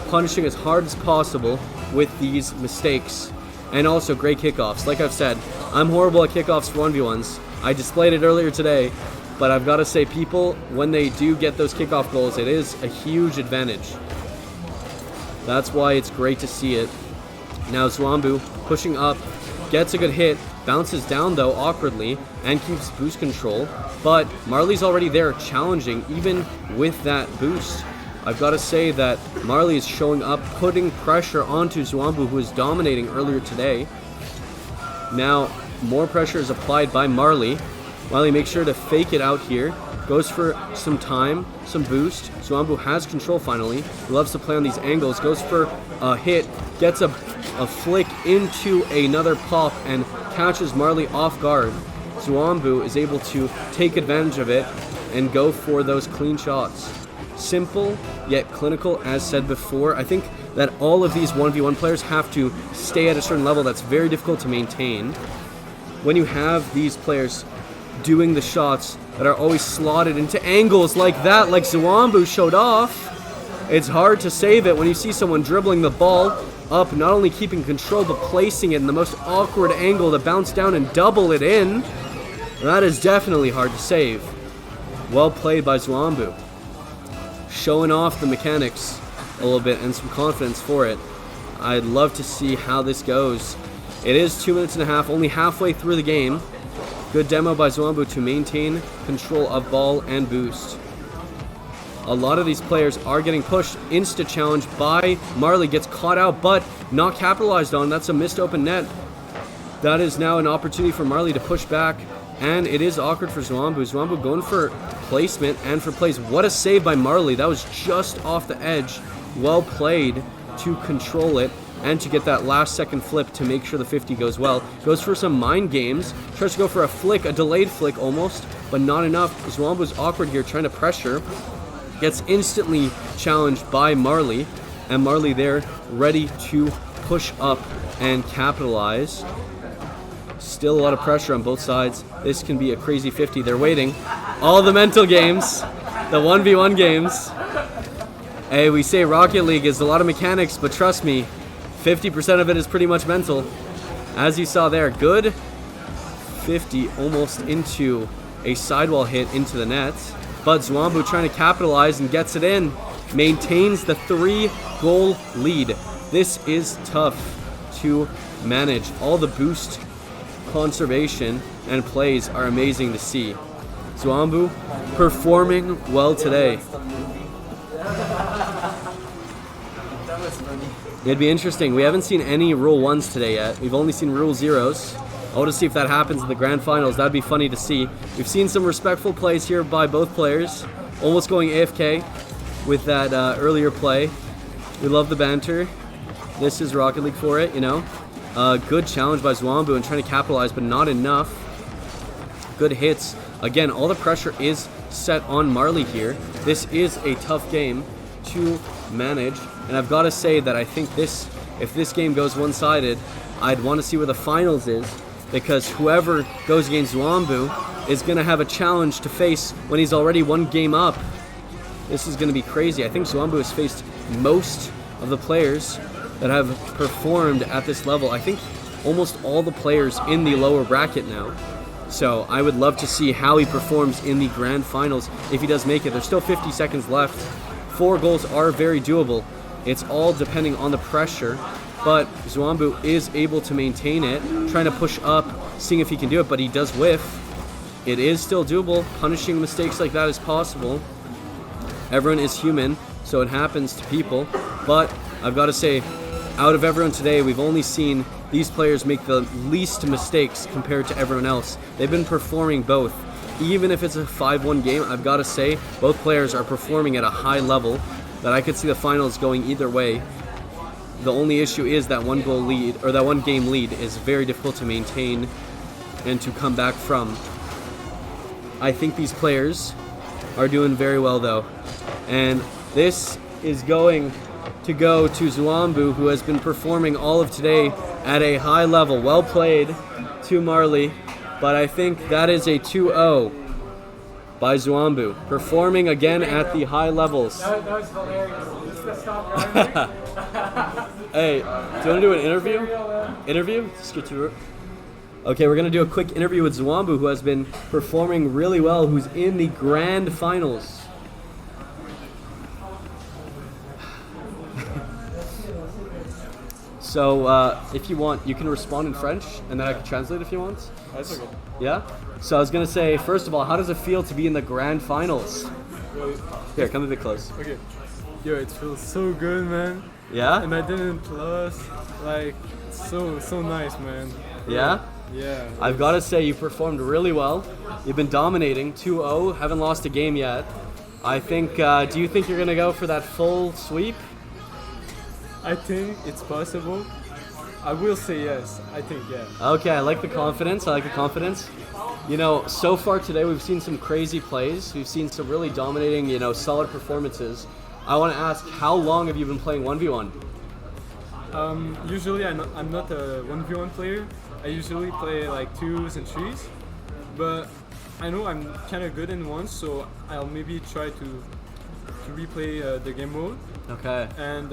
Punishing as hard as possible with these mistakes. And also great kickoffs. Like I've said, I'm horrible at kickoffs for 1v1s. I displayed it earlier today, but I've got to say, people, when they do get those kickoff goals, it is a huge advantage. That's why it's great to see it. Now Zwambu pushing up, gets a good hit, bounces down though awkwardly, and keeps boost control. But Marley's already there challenging, even with that boost. I've got to say that Marley is showing up, putting pressure onto Zwambu, who is dominating earlier today. Now, more pressure is applied by Marley. Marley makes sure to fake it out here. Goes for some time, some boost. Zwambu has control finally. He loves to play on these angles. Goes for a hit. Gets a flick into another pop and catches Marley off guard. Zwambu is able to take advantage of it and go for those clean shots. Simple, yet clinical, as said before. I think that all of these 1v1 players have to stay at a certain level that's very difficult to maintain. When you have these players doing the shots that are always slotted into angles like that, like Zwambu showed off. It's hard to save it when you see someone dribbling the ball up, not only keeping control, but placing it in the most awkward angle to bounce down and double it in. That is definitely hard to save. Well played by Zwambu. Showing off the mechanics a little bit and some confidence for it. I'd love to see how this goes. It is 2 minutes and a half, only halfway through the game. Good demo by Zwambu to maintain control of ball and boost. A lot of these players are getting pushed. Insta challenge by Marley, gets caught out but not capitalized on. That's a missed open net. That is now an opportunity for Marley to push back, and it is awkward for Zwambu. Zwambu going for placement and for plays. What a save by Marley. That was just off the edge. Well played to control it and to get that last second flip to make sure the 50 goes well. Goes for some mind games. Tries to go for a flick, a delayed flick almost, but not enough. Zwambu's awkward here, trying to pressure. Gets instantly challenged by Marley, and Marley there ready to push up and capitalize. Still a lot of pressure on both sides. This can be a crazy 50. They're waiting. All the mental games, the 1v1 games. Hey, we say Rocket League is a lot of mechanics, but trust me, 50% of it is pretty much mental. As you saw there, good 50 almost into a sidewall hit into the net. But Zwambu trying to capitalize and gets it in. Maintains the 3-goal lead. This is tough to manage. All the boost, conservation, and plays are amazing to see. Zwambu performing well today. It'd be interesting. We haven't seen any Rule 1s today yet. We've only seen Rule 0s. I want to see if that happens in the grand finals. That'd be funny to see. We've seen some respectful plays here by both players. Almost going AFK with that earlier play. We love the banter. This is Rocket League for it, you know. Good challenge by Zwambu and trying to capitalize, but not enough. Good hits. Again, all the pressure is set on Marley here. This is a tough game to manage. And I've got to say that I think if this game goes one-sided, I'd want to see where the finals is, because whoever goes against Zwambu is going to have a challenge to face when he's already one game up. This is going to be crazy. I think Zwambu has faced most of the players that have performed at this level. I think almost all the players in the lower bracket now. So I would love to see how he performs in the grand finals if he does make it. There's still 50 seconds left. 4 goals are very doable. It's all depending on the pressure. But Zwambu is able to maintain it, trying to push up, seeing if he can do it, but he does whiff. It is still doable. Punishing mistakes like that is possible. Everyone is human, so it happens to people. But I've got to say, out of everyone today, we've only seen these players make the least mistakes compared to everyone else. They've been performing both. Even if it's a 5-1 game, I've got to say, both players are performing at a high level that I could see the finals going either way. The only issue is that 1-goal lead, or that 1-game lead, is very difficult to maintain and to come back from. I think these players are doing very well though. And this is going to go to Zwambu, who has been performing all of today at a high level. Well played to Marley, but I think that is a 2-0 by Zwambu. Performing again at the high levels. That was hilarious. Stop. Hey, do you want to do an interview? Interview? Just get to it. Okay, we're going to do a quick interview with Zwambu, who has been performing really well, who's in the grand finals. So, if you want, you can respond in French, and then I can translate if you want. That's okay. Yeah? So I was going to say, first of all, how does it feel to be in the grand finals? Here, come a bit close. Okay. Yo, it feels so good, man. Yeah? And I didn't lose. Like, so nice, man. Yeah? Yeah. I've got to say, you performed really well. You've been dominating, 2-0, haven't lost a game yet. I think, do you think you're going to go for that full sweep? I think it's possible. I will say yes. I think, yeah. Okay, I like the confidence. You know, so far today we've seen some crazy plays. We've seen some really dominating, you know, solid performances. I want to ask, how long have you been playing 1v1? Usually I'm not a 1v1 player. I usually play like 2s and 3s. But I know I'm kind of good in one, so I'll maybe try to replay the game mode. Okay. And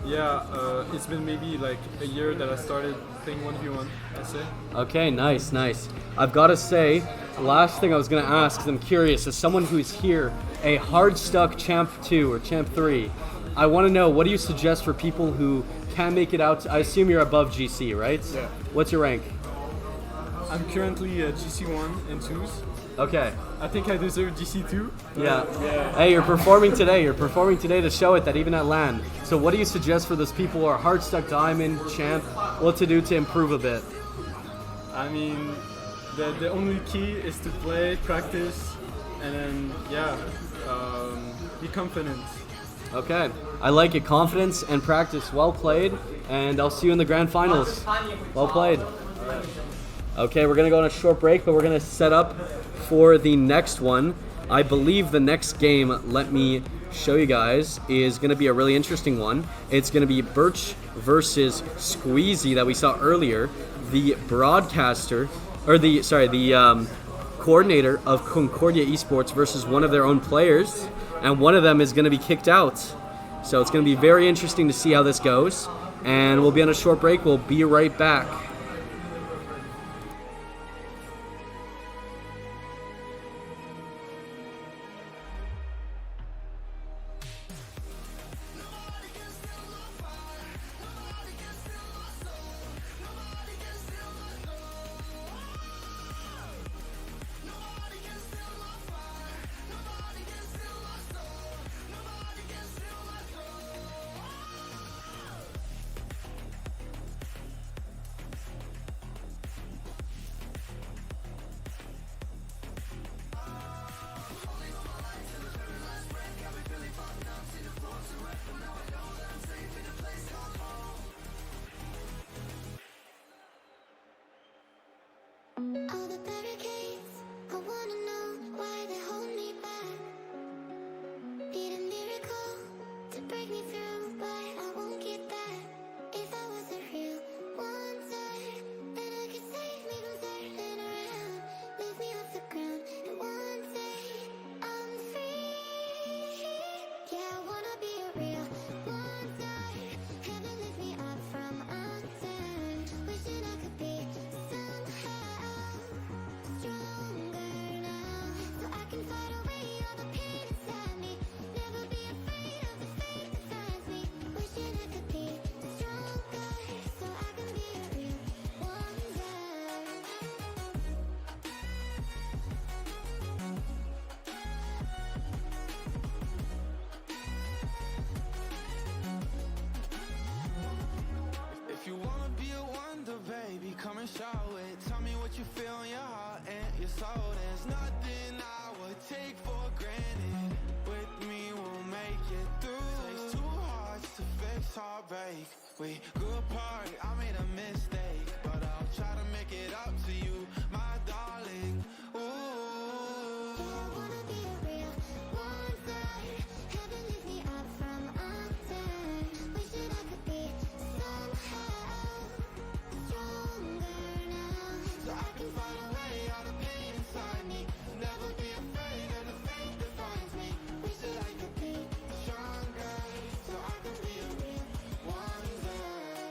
yeah, it's been maybe like a year that I started playing 1v1, I say. Okay, nice, nice. I've got to say, last thing I was going to ask, because I'm curious, as someone who's here, a hard stuck Champ 2 or Champ 3, I want to know, what do you suggest for people who can't make it out? I assume you're above GC, right? Yeah. What's your rank? I'm currently GC1 and 2s. Okay. I think I deserve GC2. Yeah. Hey, you're performing today. You're performing today to show it that even at LAN. So what do you suggest for those people who are hard stuck Diamond, Champ, what to do to improve a bit? I mean, the only key is to play, practice, and then, yeah, be confident. Okay. I like it. Confidence and practice. Well played. And I'll see you in the grand finals. Well played. Okay, we're going to go on a short break, but we're going to set up for the next one. I believe the next game, let me show you guys, is going to be a really interesting one. It's going to be Birch versus Squeezy that we saw earlier. The broadcaster, or the coordinator of Concordia Esports versus one of their own players, and one of them is going to be kicked out. So it's going to be very interesting to see how this goes. And we'll be on a short break. We'll be right back. All the barricades, I wanna know why they hold me back. Need a miracle to break me through, but I won't get that. If I was a real wonder, then I could save me from turning around, lift me off the ground, and one day I'm free. Yeah, I wanna be a real wonder. Heaven lift me up from under. Wishing I could be somehow stronger now, so I can fight away all the pain inside me. Never be afraid of the fate that finds me. Wishing I could be stronger, so I can be a real wonder. If you wanna be a wonder, baby, come and show it. Tell me what you feel in your heart and your soul. There's nothing I would take for granted. With me, we'll make it through. Takes two hearts to fix heartbreak. We grew apart, I made a mistake, but I'll try to make it up to you, my darling. Ooh. I wanna be a real wonder. Heaven lift me up from under. Wishing I could be somehow stronger now, So I can fight away all the pain inside me. Never be afraid of the fate that finds me. wish that I could be Stronger, so I can be a real wonder.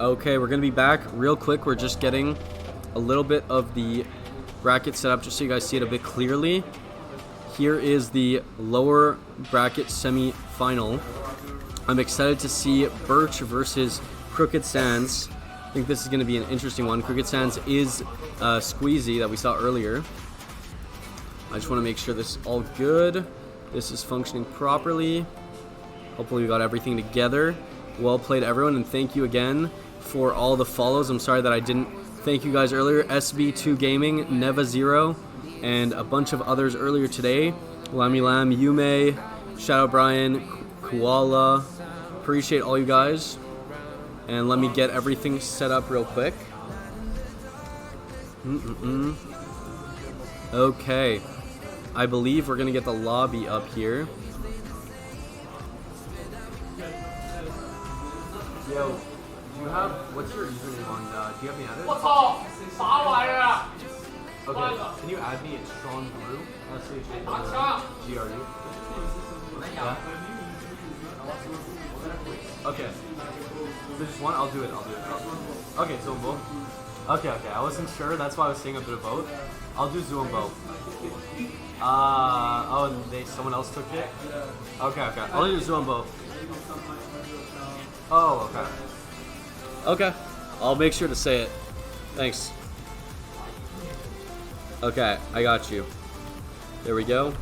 Okay, we're gonna be back real quick. We're just getting a little bit of the bracket set up just so you guys see it a bit clearly. Here is the lower bracket semi-final. I'm excited to see Birch versus Crooked Sands. I think this is going to be an interesting one. Crooked Sands is Squeezy that we saw earlier. I just want to make sure this is all good. This is functioning properly. Hopefully we got everything together. Well played, everyone, and thank you again for all the follows. I'm sorry that I didn't thank you guys earlier. SB2 Gaming, Neva Zero, and a bunch of others earlier today. Lammy Lam, Yume, Shadow Brian, Koala. Appreciate all you guys. And let me get everything set up real quick. Okay. I believe we're going to get the lobby up here. Yo, do you have, what's your username on, do you have me added? Okay, can you add me at Sean Brew? S-H-A-N-G-R-U. Yeah? Okay. Just one? I'll do it. Okay, Zumbo. Okay, I wasn't sure. That's why I was saying a bit of both. I'll do Zumbo. Oh, someone else took it? Okay. I'll do Zumbo. Oh, okay. Okay. I'll make sure to say it. Thanks. Okay, I got you. There we go.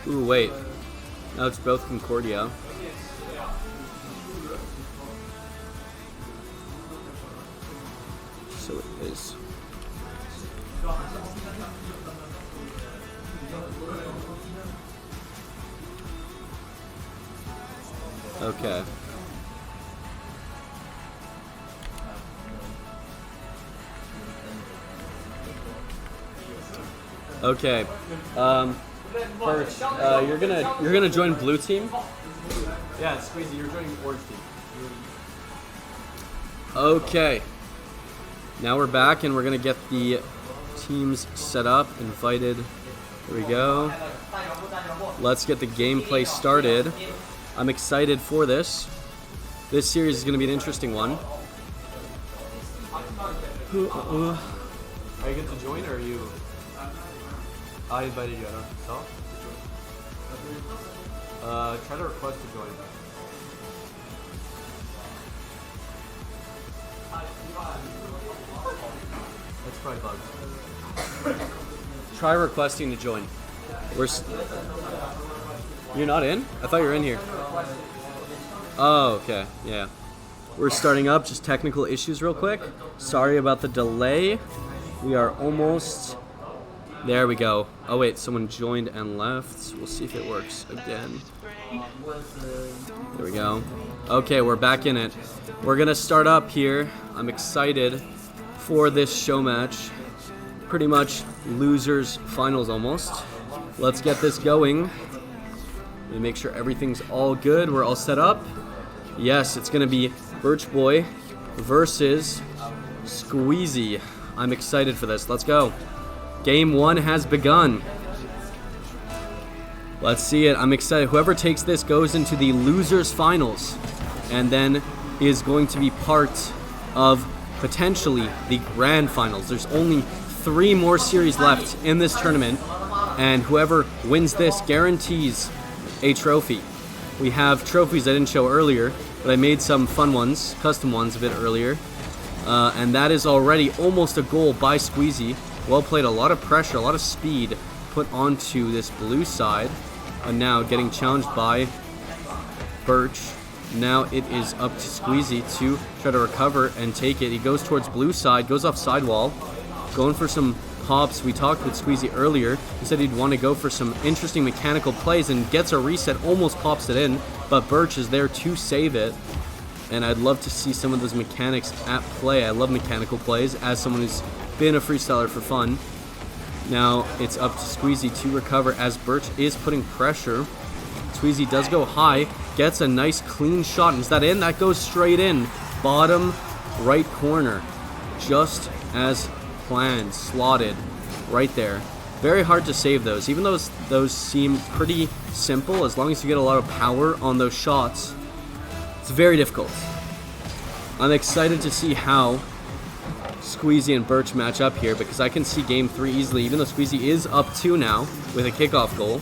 Ooh, wait. Now it's both Concordia. So it is. Okay. Okay. Birch, you're gonna join blue team. Yeah, Squeezy, you're joining orange team. Okay. Now we're back and we're gonna get the teams set up, invited. There we go. Let's get the gameplay started. I'm excited for this. This series is gonna be an interesting one. Are you good to join, or are you? I invited you, I don't know. Try to request to join. That's probably bugged. Try requesting to join. You're not in? I thought you were in here. Oh, okay, yeah. We're starting up, just technical issues real quick. Sorry about the delay. We are almost... There we go. Oh wait, someone joined and left. We'll see if it works again. There we go. Okay, we're back in it. We're gonna start up here. I'm excited for this show match. Pretty much losers finals almost. Let's get this going. Let me make sure everything's all good. We're all set up. Yes, it's gonna be Birch Boy versus Squeezy. I'm excited for this. Let's go. Game 1 has begun. Let's see it. I'm excited. Whoever takes this goes into the losers finals and then is going to be part of potentially the grand finals. There's only 3 more series left in this tournament, and whoever wins this guarantees a trophy. We have trophies I didn't show earlier, but I made some fun ones, custom ones a bit earlier. And that is already almost a goal by Squeezy. Well played, a lot of pressure, a lot of speed put onto this blue side. And now getting challenged by Birch. Now it is up to Squeezy to try to recover and take it. He goes towards blue side, goes off sidewall, going for some pops. We talked with Squeezy earlier. He said he'd want to go for some interesting mechanical plays and gets a reset, almost pops it in, but Birch is there to save it. And I'd love to see some of those mechanics at play. I love mechanical plays as someone who's been a freestyler for fun. Now it's up to Squeezy to recover as Birch is putting pressure. Squeezy does go high, gets a nice clean shot. Is that in? That goes straight in. Bottom right corner. Just as planned. Slotted right there. Very hard to save those. Even though those seem pretty simple, as long as you get a lot of power on those shots, It's very difficult. I'm excited to see how Squeezy and Birch match up here because I can see game 3 easily. Even though Squeezy is up 2 now with a kickoff goal,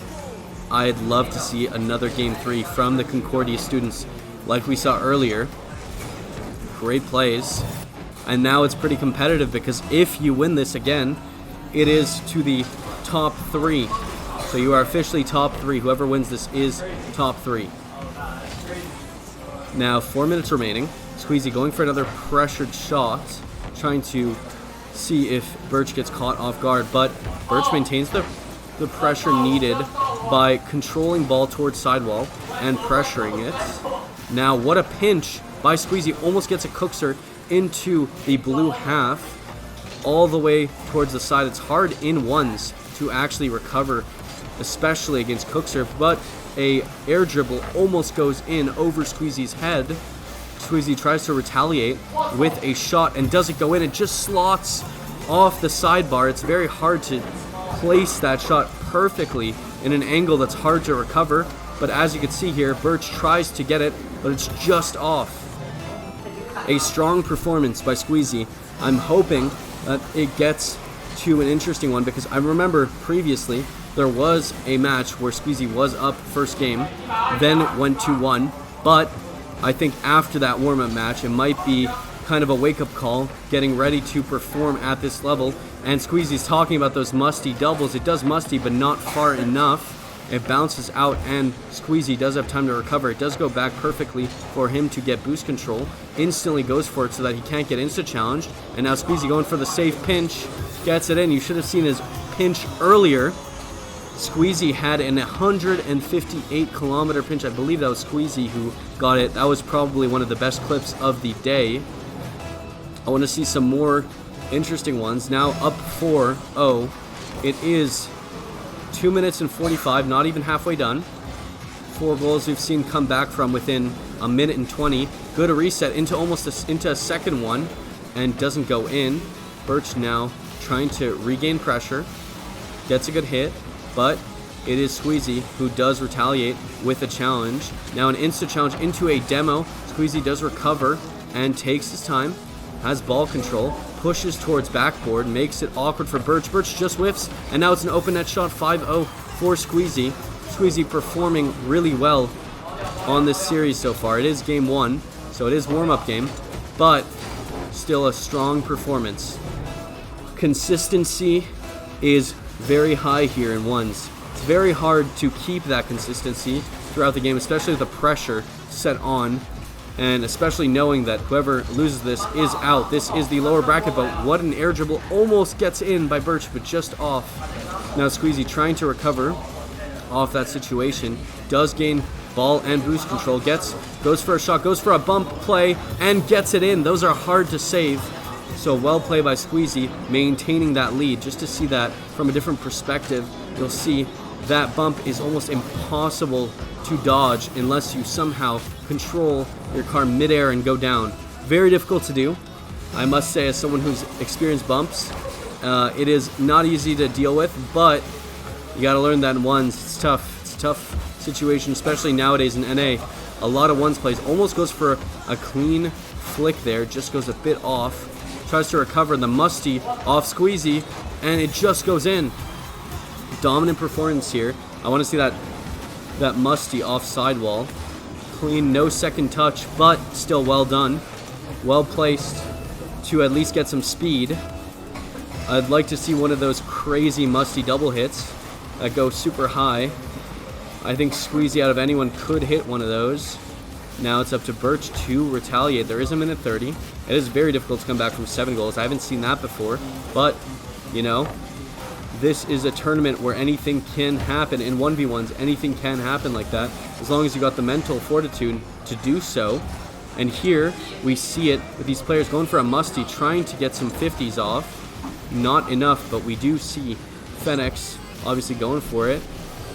I'd love to see another game 3 from the Concordia students like we saw earlier. Great plays. And now it's pretty competitive because if you win this again, it is to the top 3. So you are officially top 3. Whoever wins this is top 3. Now 4 minutes remaining. Squeezy going for another pressured shot, trying to see if Birch gets caught off guard, but Birch maintains the pressure needed by controlling ball towards sidewall and pressuring it. Now what a pinch by Squeezy, almost gets a Cookser into the blue half all the way towards the side. It's hard in ones to actually recover, especially against Cookser, but a air dribble almost goes in over Squeezy's head. Squeezy tries to retaliate with a shot and doesn't go in. It just slots off the sidebar. It's very hard to place that shot perfectly in an angle that's hard to recover, but as you can see here, Birch tries to get it, but it's just off. A strong performance by Squeezy. I'm hoping that it gets to an interesting one because I remember previously there was a match where Squeezy was up first game, then went 2-1, but I think after that warm-up match it might be kind of a wake-up call, getting ready to perform at this level, and Squeezy's talking about those musty doubles. It does musty, but not far enough. It bounces out, and Squeezy does have time to recover. It does go back perfectly for him to get boost control. Instantly goes for it so that he can't get insta-challenged. And now Squeezy going for the safe pinch. Gets it in. You should have seen his pinch earlier. Squeezy had an 158-kilometer pinch. I believe that was Squeezy who got it. That was probably one of the best clips of the day. I want to see some more interesting ones. Now up 4-0. It is 2 minutes and 45, not even halfway done. 4 goals we've seen come back from within a minute and 20. Good a reset into into a second one, and doesn't go in. Birch now trying to regain pressure. Gets a good hit, but it is Squeezy who does retaliate with a challenge. Now an instant challenge into a demo. Squeezy does recover and takes his time. Has ball control. Pushes towards backboard, makes it awkward for Birch. Birch just whiffs, and now it's an open net shot, 5-0 for Squeezy. Squeezy performing really well on this series so far. It is game 1, so it is warm-up game, but still a strong performance. Consistency is very high here in ones. It's very hard to keep that consistency throughout the game, especially with the pressure set on. And especially knowing that whoever loses this is out. This is the lower bracket, but what an air dribble. Almost gets in by Birch, but just off. Now Squeezy trying to recover off that situation. Does gain ball and boost control. Goes for a shot, goes for a bump play, and gets it in. Those are hard to save. So well played by Squeezy, maintaining that lead. Just to see that from a different perspective, you'll see that bump is almost impossible to dodge unless you somehow control your car midair and go down. Very difficult to do. I must say, as someone who's experienced bumps, it is not easy to deal with, but you gotta learn that in ones. It's tough. It's a tough situation, especially nowadays in NA. A lot of ones plays. Almost goes for a clean flick there, just goes a bit off. Tries to recover the musty off Squeezy, and it just goes in. Dominant performance here. I want to see that musty off sidewall. Clean, no second touch, but still well done. Well placed to at least get some speed. I'd like to see one of those crazy musty double hits that go super high. I think Squeezy out of anyone could hit one of those. Now it's up to Birch to retaliate. There is a minute 30. It is very difficult to come back from 7 goals. I haven't seen that before, but you know, this is a tournament where anything can happen. In 1v1s, anything can happen like that, as long as you got the mental fortitude to do so. And here, we see it with these players going for a musty, trying to get some 50s off. Not enough, but we do see Fenix obviously going for it.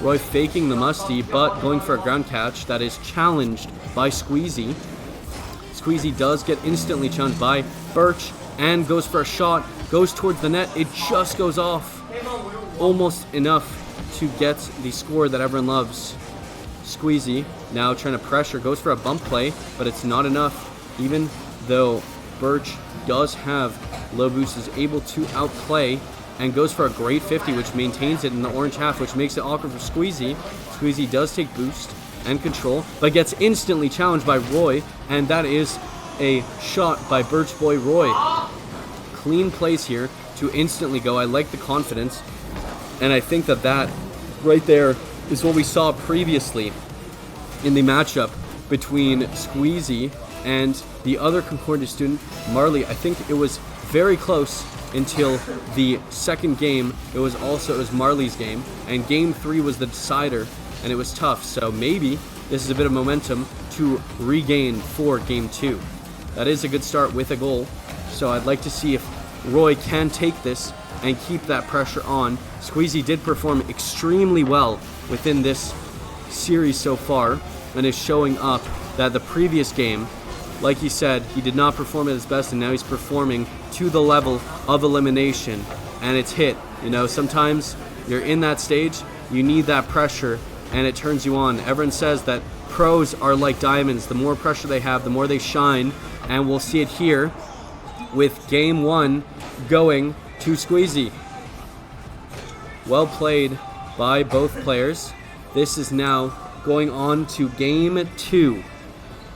Roy faking the musty, but going for a ground catch that is challenged by Squeezy. Squeezy does get instantly challenged by Birch, and goes for a shot, goes towards the net, it just goes off. Almost enough to get the score that everyone loves. Squeezy now trying to pressure, goes for a bump play, but it's not enough. Even though Birch does have low boost, is able to outplay and goes for a great 50, which maintains it in the orange half, which makes it awkward for Squeezy. Squeezy does take boost and control, but gets instantly challenged by Roy, and that is a shot by Birch Boy Roy. Clean plays here to instantly go. I like the confidence, and I think that right there is what we saw previously in the matchup between Squeezy and the other Concordia student, Marley. I think it was very close until the second game. It was Marley's game, and game 3 was the decider, and it was tough. So maybe this is a bit of momentum to regain for game 2. That is a good start with a goal. So I'd like to see if Roy can take this and keep that pressure on. Squeezy did perform extremely well within this series so far, and is showing up that the previous game, like he said, he did not perform at his best, and now he's performing to the level of elimination, and it's hit. You know, sometimes you're in that stage, you need that pressure, and it turns you on. Everyone says that pros are like diamonds. The more pressure they have, the more they shine, and we'll see it here with game 1 going to Squeezy. Well played by both players. This is now going on to game 2.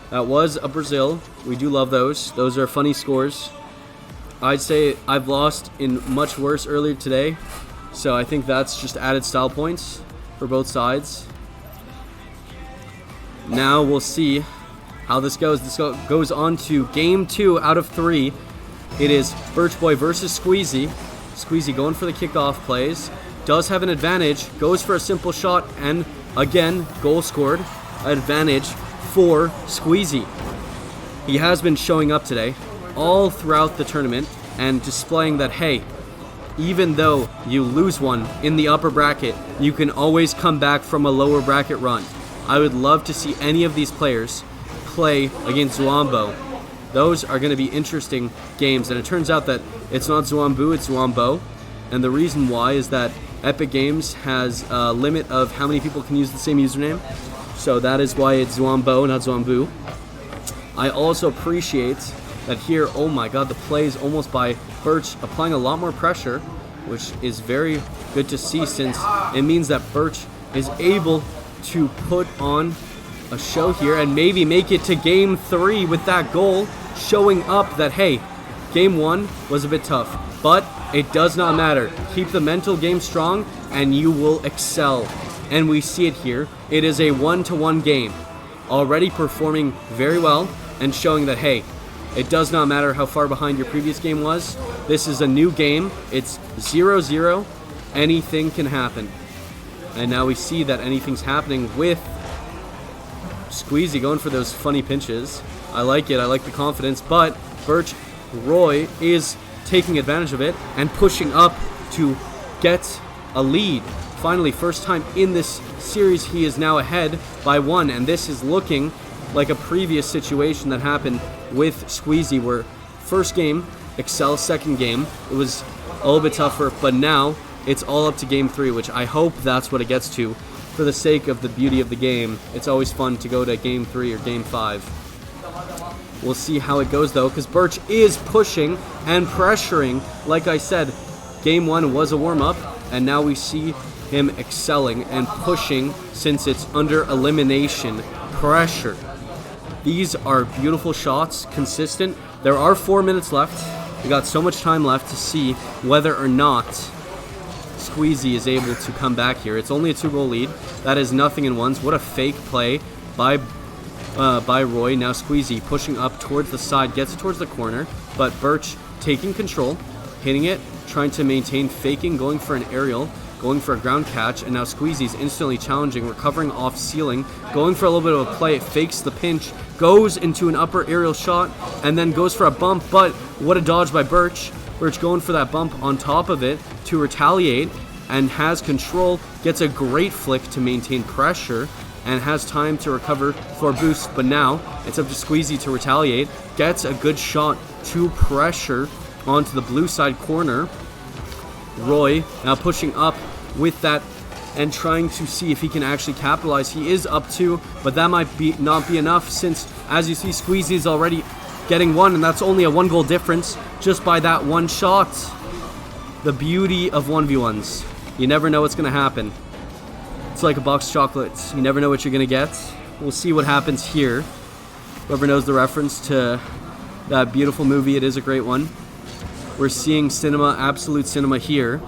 That was a Brazil. We do love those. Those are funny scores. I'd say I've lost in much worse earlier today, so I think that's just added style points for both sides. Now we'll see how this goes. This goes on to game 2 out of 3. It is Birch Boy versus Squeezy. Squeezy going for the kickoff plays. Does have an advantage. Goes for a simple shot, and again, goal scored. Advantage for Squeezy. He has been showing up today all throughout the tournament and displaying that, hey, even though you lose one in the upper bracket, you can always come back from a lower bracket run. I would love to see any of these players play against Zuambo. Those are going to be interesting games, and it turns out that it's not Zuambu, it's Zuambo, and the reason why is that Epic Games has a limit of how many people can use the same username, so that is why it's Zuambo, not Zuambu. I also appreciate that here, oh my god, the plays almost by Birch, applying a lot more pressure, which is very good to see, since it means that Birch is able to put on a show here and maybe make it to game 3 with that goal, showing up that, hey, game 1 was a bit tough, but it does not matter. Keep the mental game strong and you will excel. And we see it here. It is a 1-to-1 game, already performing very well and showing that, hey, it does not matter how far behind your previous game was. This is a new game. It's 0-0. Anything can happen. And now we see that anything's happening with Squeezy going for those funny pinches. I like it. I like the confidence. But Birch Roy is taking advantage of it and pushing up to get a lead. Finally, first time in this series, he is now ahead by 1. And this is looking like a previous situation that happened with Squeezy, where first game, excel, second game, it was a little bit tougher, but now it's all up to game 3, which I hope that's what it gets to. For the sake of the beauty of the game, it's always fun to go to game 3 or game 5. We'll see how it goes though, because Birch is pushing and pressuring. Like I said, game 1 was a warm-up, and now we see him excelling and pushing since it's under elimination pressure. These are beautiful shots, consistent. There are 4 minutes left. We got so much time left to see whether or not Squeezy is able to come back here. It's only a 2-goal lead. That is nothing in ones. What a fake play by Roy. Now Squeezy pushing up towards the side, gets towards the corner, but Birch taking control, hitting it, trying to maintain, faking, going for an aerial, going for a ground catch, and now Squeezy's instantly challenging, recovering off ceiling, going for a little bit of a play, fakes the pinch, goes into an upper aerial shot, and then goes for a bump, but what a dodge by Birch. Birch going for that bump on top of it to retaliate, and has control, gets a great flick to maintain pressure, and has time to recover for a boost, but now it's up to Squeezy to retaliate, gets a good shot to pressure onto the blue side corner. Roy now pushing up with that and trying to see if he can actually capitalize. He is up 2, but that might not be enough, since, as you see, Squeezy is already getting 1, and that's only a 1-goal difference just by that one shot. The beauty of 1v1s. You never know what's going to happen. It's like a box of chocolates. You never know what you're going to get. We'll see what happens here. Whoever knows the reference to that beautiful movie, it is a great one. We're seeing cinema, absolute cinema here.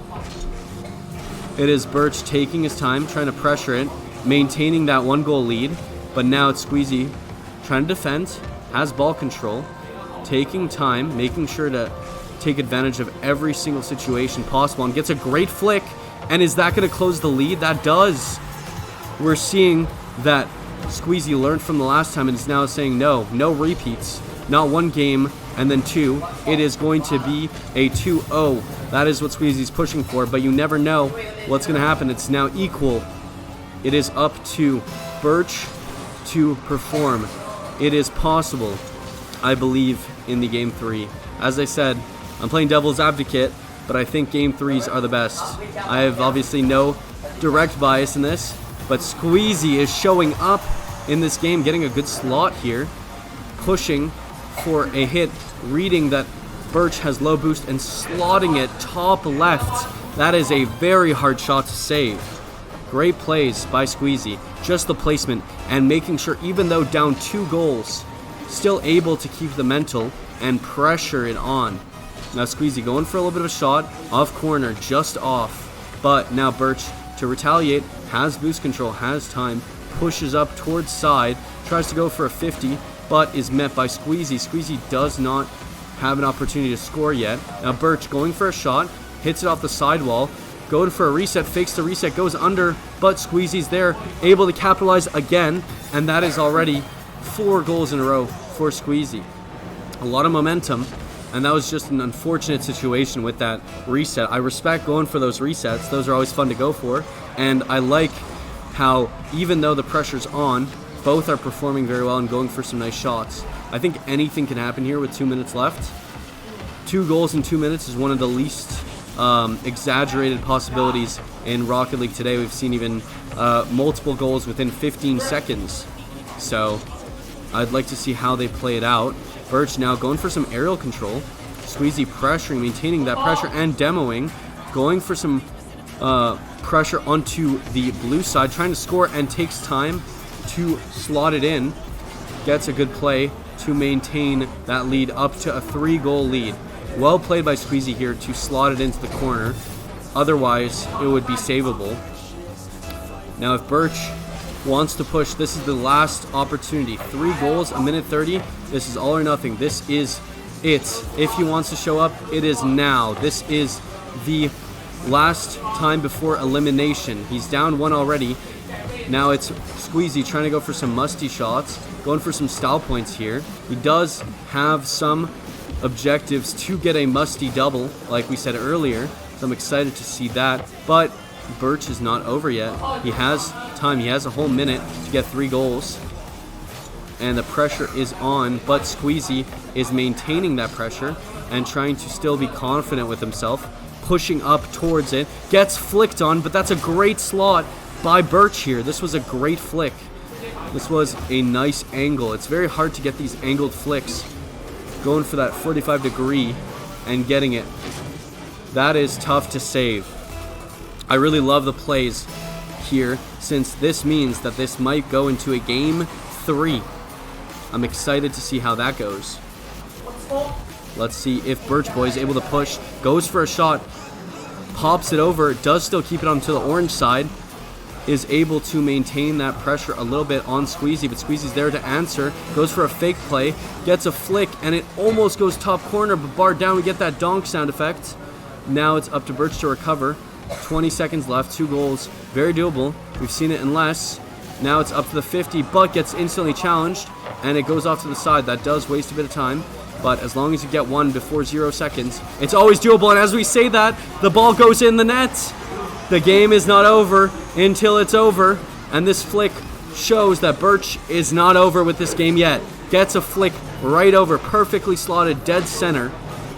It is Birch taking his time, trying to pressure it, maintaining that 1-goal lead. But now it's Squeezy trying to defend, has ball control, taking time, making sure to take advantage of every single situation possible, and gets a great flick. And is that going to close the lead? That does. We're seeing that Squeezy learned from the last time and is now saying no repeats. Not 1 game and then 2. It is going to be a 2-0. That is what Squeezy's pushing for, but you never know what's going to happen. It's now equal. It is up to Birch to perform. It is possible, I believe, in the game 3. As I said, I'm playing devil's advocate, but I think game 3s are the best. I have obviously no direct bias in this, but Squeezy is showing up in this game, getting a good slot here, pushing for a hit, reading that Birch has low boost and slotting it top left. That is a very hard shot to save. Great plays by Squeezy, just the placement and making sure, even though down 2 goals, still able to keep the mental and pressure it on. Now Squeezy going for a little bit of a shot, off corner, just off. But now Birch, to retaliate, has boost control, has time, pushes up towards side, tries to go for a 50, but is met by Squeezy. Squeezy does not have an opportunity to score yet. Now Birch going for a shot, hits it off the sidewall, going for a reset, fakes the reset, goes under, but Squeezy's there, able to capitalize again, and that is already 4 goals in a row for Squeezy. A lot of momentum, and that was just an unfortunate situation with that reset. I respect going for those resets. Those are always fun to go for, and I like how, even though the pressure's on, both are performing very well and going for some nice shots. I think anything can happen here with 2 minutes left. 2 goals in 2 minutes is one of the least exaggerated possibilities in Rocket League today. We've seen even multiple goals within 15 seconds. So I'd like to see how they play it out. Birch now going for some aerial control. Squeezy pressuring, maintaining that pressure and demoing. Going for some pressure onto the blue side, trying to score, and takes time to slot it in. Gets a good play to maintain that lead up to a 3-goal lead. Well played by Squeezy here to slot it into the corner. Otherwise, it would be savable. Now if Birch wants to push, this is the last opportunity. 3 goals, 1:30. This is all or nothing. This is it. If he wants to show up, it is now. This is the last time before elimination. He's down 1 already. Now it's Squeezy trying to go for some musty shots, going for some style points here. He does have some objectives to get a musty double, like we said earlier, so I'm excited to see that. But Birch is not over yet. He has time. He has a whole minute to get 3 goals, and the pressure is on, but Squeezy is maintaining that pressure and trying to still be confident with himself, pushing up towards it. Gets flicked on, but that's a great slot by Birch here. This was a great flick. This was a nice angle. It's very hard to get these angled flicks. Going for that 45-degree and getting it. That is tough to save. I really love the plays here, since this means that this might go into a game 3. I'm excited to see how that goes. Let's see if Birch Boy is able to push. Goes for a shot. Pops it over. Does still keep it onto the orange side. Is able to maintain that pressure a little bit on Squeezy, but Squeezy's there to answer. Goes for a fake play. Gets a flick, and it almost goes top corner, but barred down. We get that donk sound effect. Now it's up to Birch to recover. 20 seconds left. 2 goals. Very doable. We've seen it in less. Now it's up to the 50, but gets instantly challenged, and it goes off to the side. That does waste a bit of time, but as long as you get 1 before 0 seconds, it's always doable. And as we say that, the ball goes in the net. The game is not over until it's over, and this flick shows that Birch is not over with this game yet. Gets a flick right over, perfectly slotted, dead center,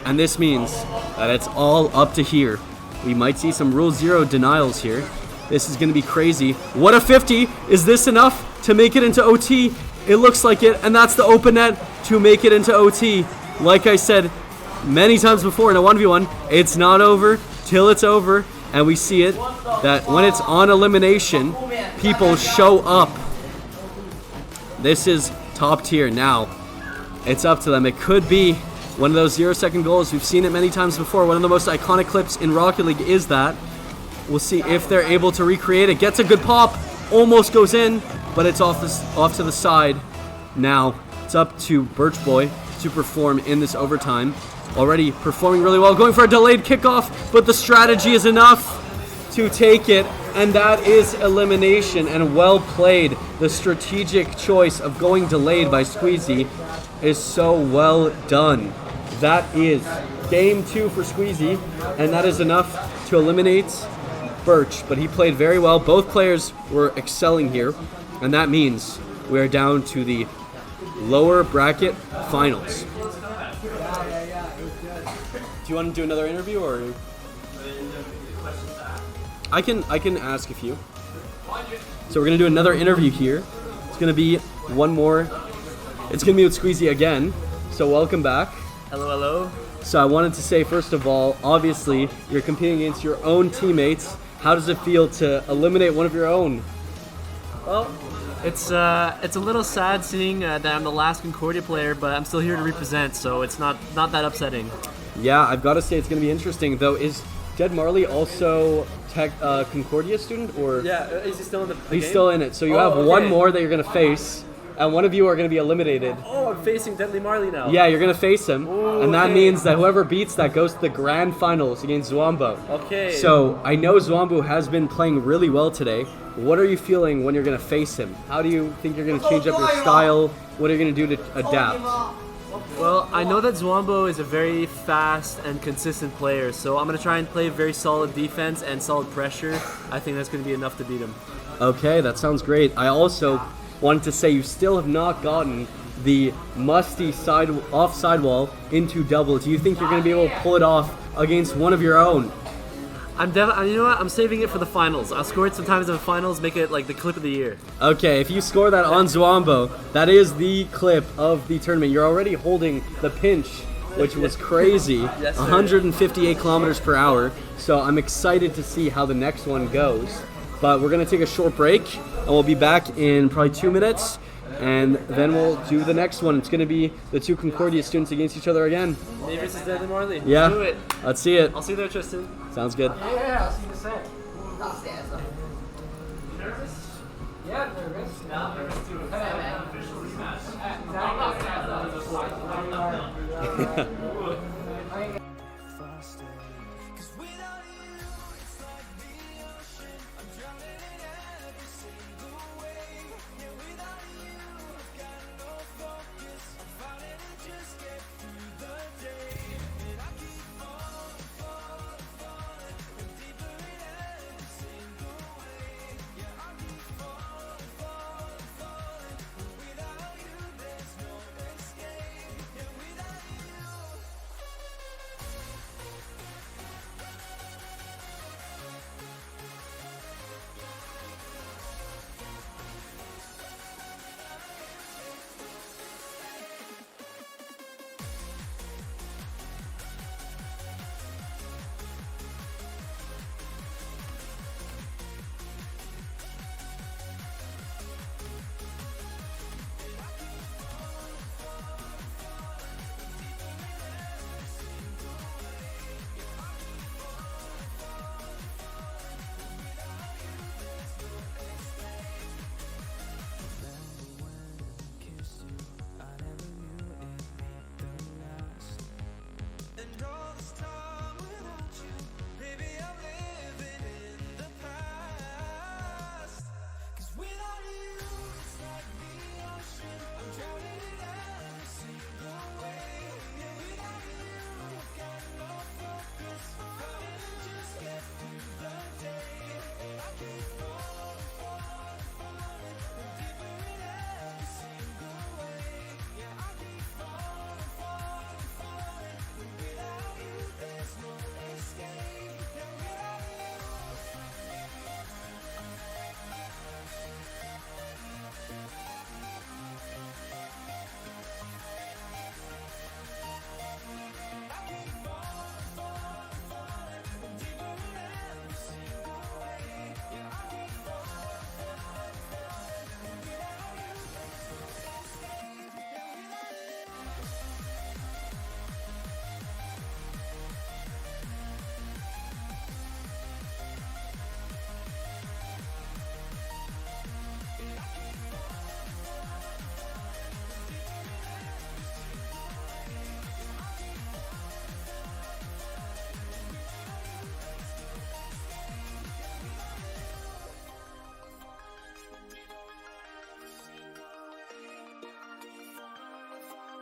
and this means that it's all up to here. We might see some Rule 0 denials here. This is going to be crazy. What a 50. Is this enough to make it into OT? It looks like it, and that's the open net to make it into OT. Like I said many times before in a 1v1, it's not over till it's over, and we see it that when it's on elimination, people show up. This is top tier. Now, it's up to them. It could be one of those 0-second goals. We've seen it many times before. One of the most iconic clips in Rocket League is that. We'll see if they're able to recreate it. Gets a good pop, almost goes in, but it's off to the side. Now, it's up to Birch Boy to perform in this overtime. Already performing really well, going for a delayed kickoff, but the strategy is enough to take it, and that is elimination, and well played. The strategic choice of going delayed by Squeezy is so well done. That is game 2 for Squeezy, and that is enough to eliminate Birch, but he played very well. Both players were excelling here, and that means we are down to the lower bracket finals. Do you want to do another interview, or I can ask a few. So we're gonna do another interview here. It's gonna be one more. It's gonna be with Squeezy again. So welcome back. Hello, hello. So I wanted to say, first of all, obviously you're competing against your own teammates. How does it feel to eliminate one of your own? Well, it's a little sad seeing that I'm the last Concordia player, but I'm still here to represent, so it's not that upsetting. Yeah, I've got to say it's going to be interesting, though. Is Jed Marley also Concordia student, or? Yeah, is he still in the He's game? still in it. So you have one more that you're going to face, and one of you are going to be eliminated. Oh, I'm facing Deadly Marley now. Yeah, you're going to face him, Ooh, and that okay. means that whoever beats that goes to the grand finals against Zwambo. Okay. So I know Zwambo has been playing really well today. What are you feeling when you're going to face him? How do you think you're going to change up your style? What are you going to do to adapt? Well, I know that Zwambo is a very fast and consistent player, so I'm going to try and play very solid defense and solid pressure. I think that's going to be enough to beat him. Okay, that sounds great. I also wanted to say you still have not gotten the musty offside wall into double. Do you think you're going to be able to pull it off against one of your own? You know what? I'm saving it for the finals. I'll score it sometimes in the finals, make it like the clip of the year. Okay, if you score that on Zwambo, that is the clip of the tournament. You're already holding the pinch, which was crazy, Yes, 158 kilometers per hour. So I'm excited to see how the next one goes. But we're going to take a short break, and we'll be back in probably 2 minutes. And then we'll do the next one. It's going to be the two Concordia students against each other again. Me versus Deadly Marley. Yeah, Let's do it. Let's see it. I'll see you there, Tristan. Sounds good. Yeah, I'll see the same. Nervous? Yeah, nervous. Not nervous too.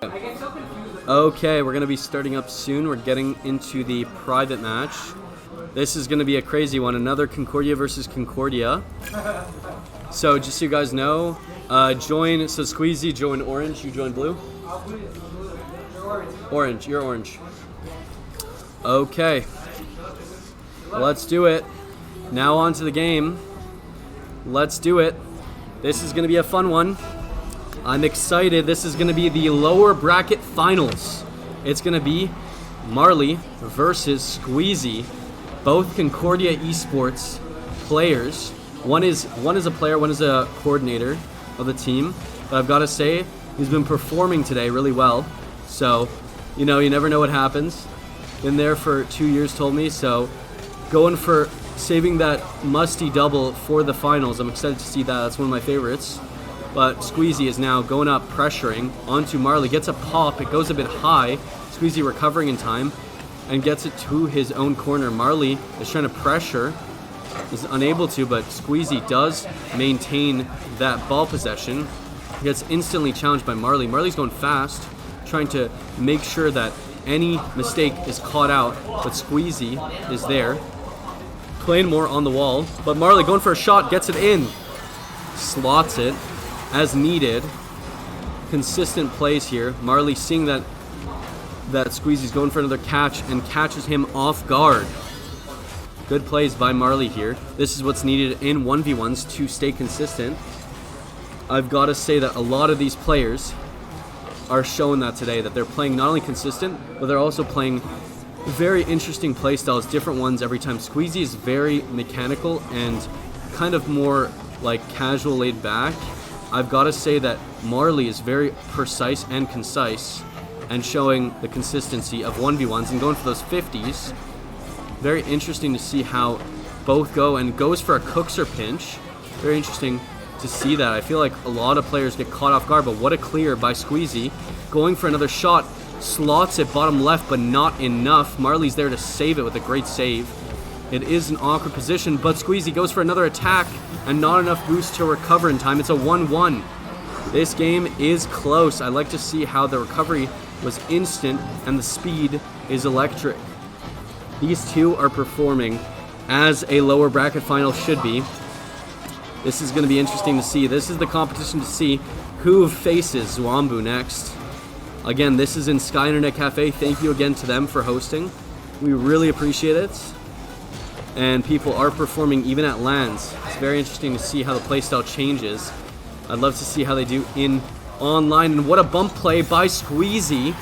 Okay, we're going to be starting up soon. We're getting into the private match. This is going to be a crazy one. Another Concordia versus Concordia. So just so you guys know, join, so Squeezy, join orange, you join blue? Orange, you're orange. Okay, let's do it. Now on to the game. Let's do it. This is going to be a fun one. I'm excited. This is going to be the lower bracket finals. It's going to be Marley versus Squeezy, both Concordia Esports players. One is a player, one is a coordinator of the team. But I've got to say, he's been performing today really well. So, you know, you never know what happens. Been there for 2 years, told me. So, going for saving that musty double for the finals. I'm excited to see that. That's one of my favorites. But Squeezy is now going up, pressuring onto Marley. Gets a pop. It goes a bit high. Squeezy recovering in time and gets it to his own corner. Marley is trying to pressure. Is unable to, but Squeezy does maintain that ball possession. Gets instantly challenged by Marley. Marley's going fast, trying to make sure that any mistake is caught out, but Squeezy is there, playing more on the wall. But Marley going for a shot, gets it in, slots it as needed. Consistent plays here. Marley seeing that Squeezy's going for another catch and catches him off guard. Good plays by Marley here. This is what's needed in 1v1s to stay consistent. I've got to say that a lot of these players are showing that today, that they're playing not only consistent, but they're also playing very interesting play styles, different ones every time. Squeezy is very mechanical and kind of more like casual, laid back. I've got to say that Marley is very precise and concise and showing the consistency of 1v1s and going for those 50s. Very interesting to see how both go, and goes for a cookser pinch. Very interesting to see that. I feel like a lot of players get caught off guard, but what a clear by Squeezy. Going for another shot, slots it bottom left, but not enough. Marley's there to save it with a great save. It is an awkward position, but Squeezy goes for another attack and not enough boost to recover in time. It's a 1-1. This game is close. I like to see how the recovery was instant and the speed is electric. These two are performing as a lower bracket final should be. This is going to be interesting to see. This is the competition to see who faces Zwambu next. Again, this is in Sky Internet Cafe. Thank you again to them for hosting. We really appreciate it. And people are performing even at LANs. It's very interesting to see how the playstyle changes. I'd love to see how they do in online. And what a bump play by Squeezy.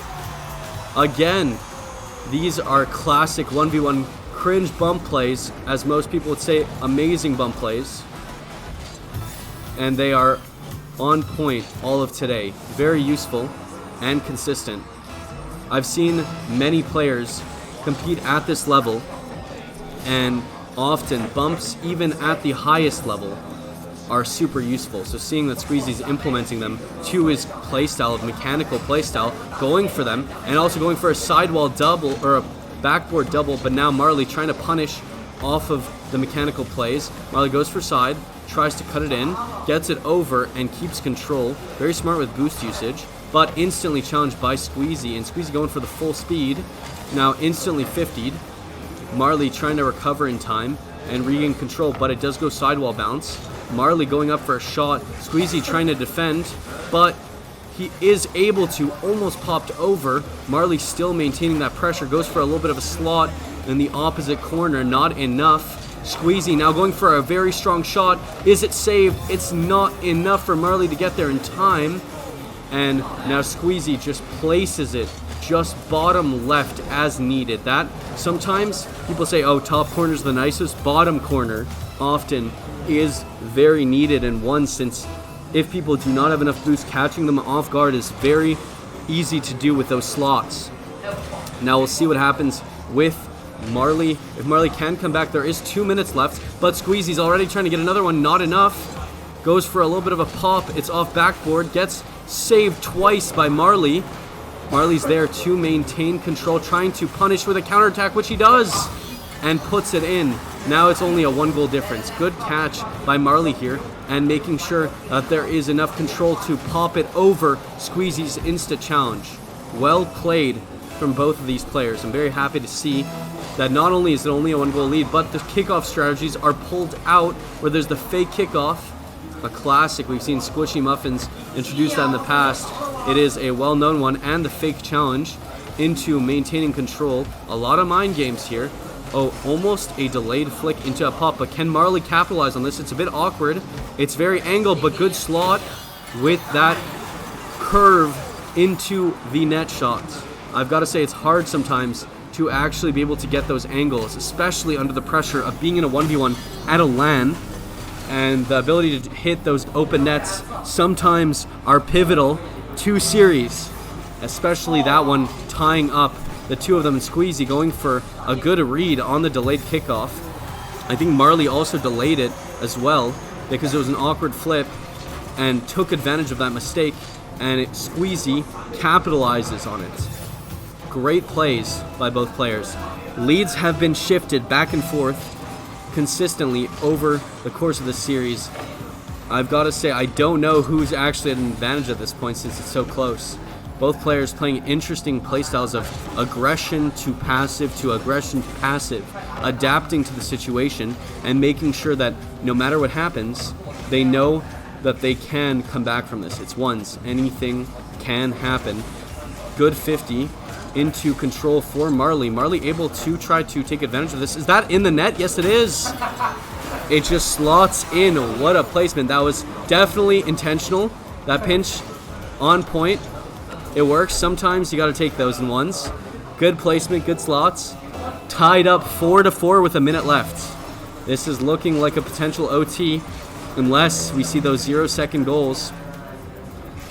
Again, these are classic 1v1 cringe bump plays, as most people would say, amazing bump plays. And they are on point all of today. Very useful and consistent. I've seen many players compete at this level, and often bumps, even at the highest level, are super useful. So seeing that Squeezy's implementing them to his playstyle of mechanical playstyle, going for them, and also going for a sidewall double or a backboard double, but now Marley trying to punish off of the mechanical plays. Marley goes for side, tries to cut it in, gets it over, and keeps control. Very smart with boost usage, but instantly challenged by Squeezy, and Squeezy going for the full speed, now instantly 50'd. Marley trying to recover in time and regain control, but it does go sidewall bounce. Marley going up for a shot, Squeezy trying to defend, but he is able to, almost popped over. Marley still maintaining that pressure, goes for a little bit of a slot in the opposite corner, not enough. Squeezy now going for a very strong shot. Is it saved? It's not enough for Marley to get there in time. And now Squeezy just places it just bottom left as needed. That sometimes people say, oh, top corner's the nicest. Bottom corner often is very needed and one, since if people do not have enough boost, catching them off guard is very easy to do with those slots. Now we'll see what happens with Marley. If Marley can come back, there is 2 minutes left, but Squeezy's already trying to get another one, not enough. Goes for a little bit of a pop, it's off backboard, gets saved twice by Marley. Marley's there to maintain control, trying to punish with a counterattack, which he does, and puts it in. Now it's only a 1-goal difference. Good catch by Marley here, and making sure that there is enough control to pop it over Squeezy's insta challenge. Well played from both of these players. I'm very happy to see that not only is it only a 1-goal lead, but the kickoff strategies are pulled out where there's the fake kickoff. A classic. We've seen Squishy Muffins introduce that in the past. It is a well-known one, and the fake challenge into maintaining control. A lot of mind games here. Oh, almost a delayed flick into a pop, but can Marley capitalize on this? It's a bit awkward. It's very angled, but good slot with that curve into the net shot. I've got to say, it's hard sometimes to actually be able to get those angles, especially under the pressure of being in a 1v1 at a LAN. And the ability to hit those open nets sometimes are pivotal to series, especially that one tying up the two of them, and Squeezy going for a good read on the delayed kickoff. I think Marley also delayed it as well because it was an awkward flip and took advantage of that mistake, and Squeezy capitalizes on it. Great plays by both players. Leads have been shifted back and forth consistently over the course of the series. I've got to say, I don't know who's actually at an advantage at this point since it's so close. Both players playing interesting playstyles of aggression to passive to aggression to passive, adapting to the situation and making sure that no matter what happens, they know that they can come back from this. It's ones. Anything can happen. Good 50 into control for Marley. Marley able to try to take advantage of this. Is that in the net? Yes, it is. It just slots in. What a placement. That was definitely intentional. That pinch on point. It works. Sometimes you got to take those in ones. Good placement, good slots. Tied up 4-4 with a minute left. This is looking like a potential OT unless we see those 0-second goals.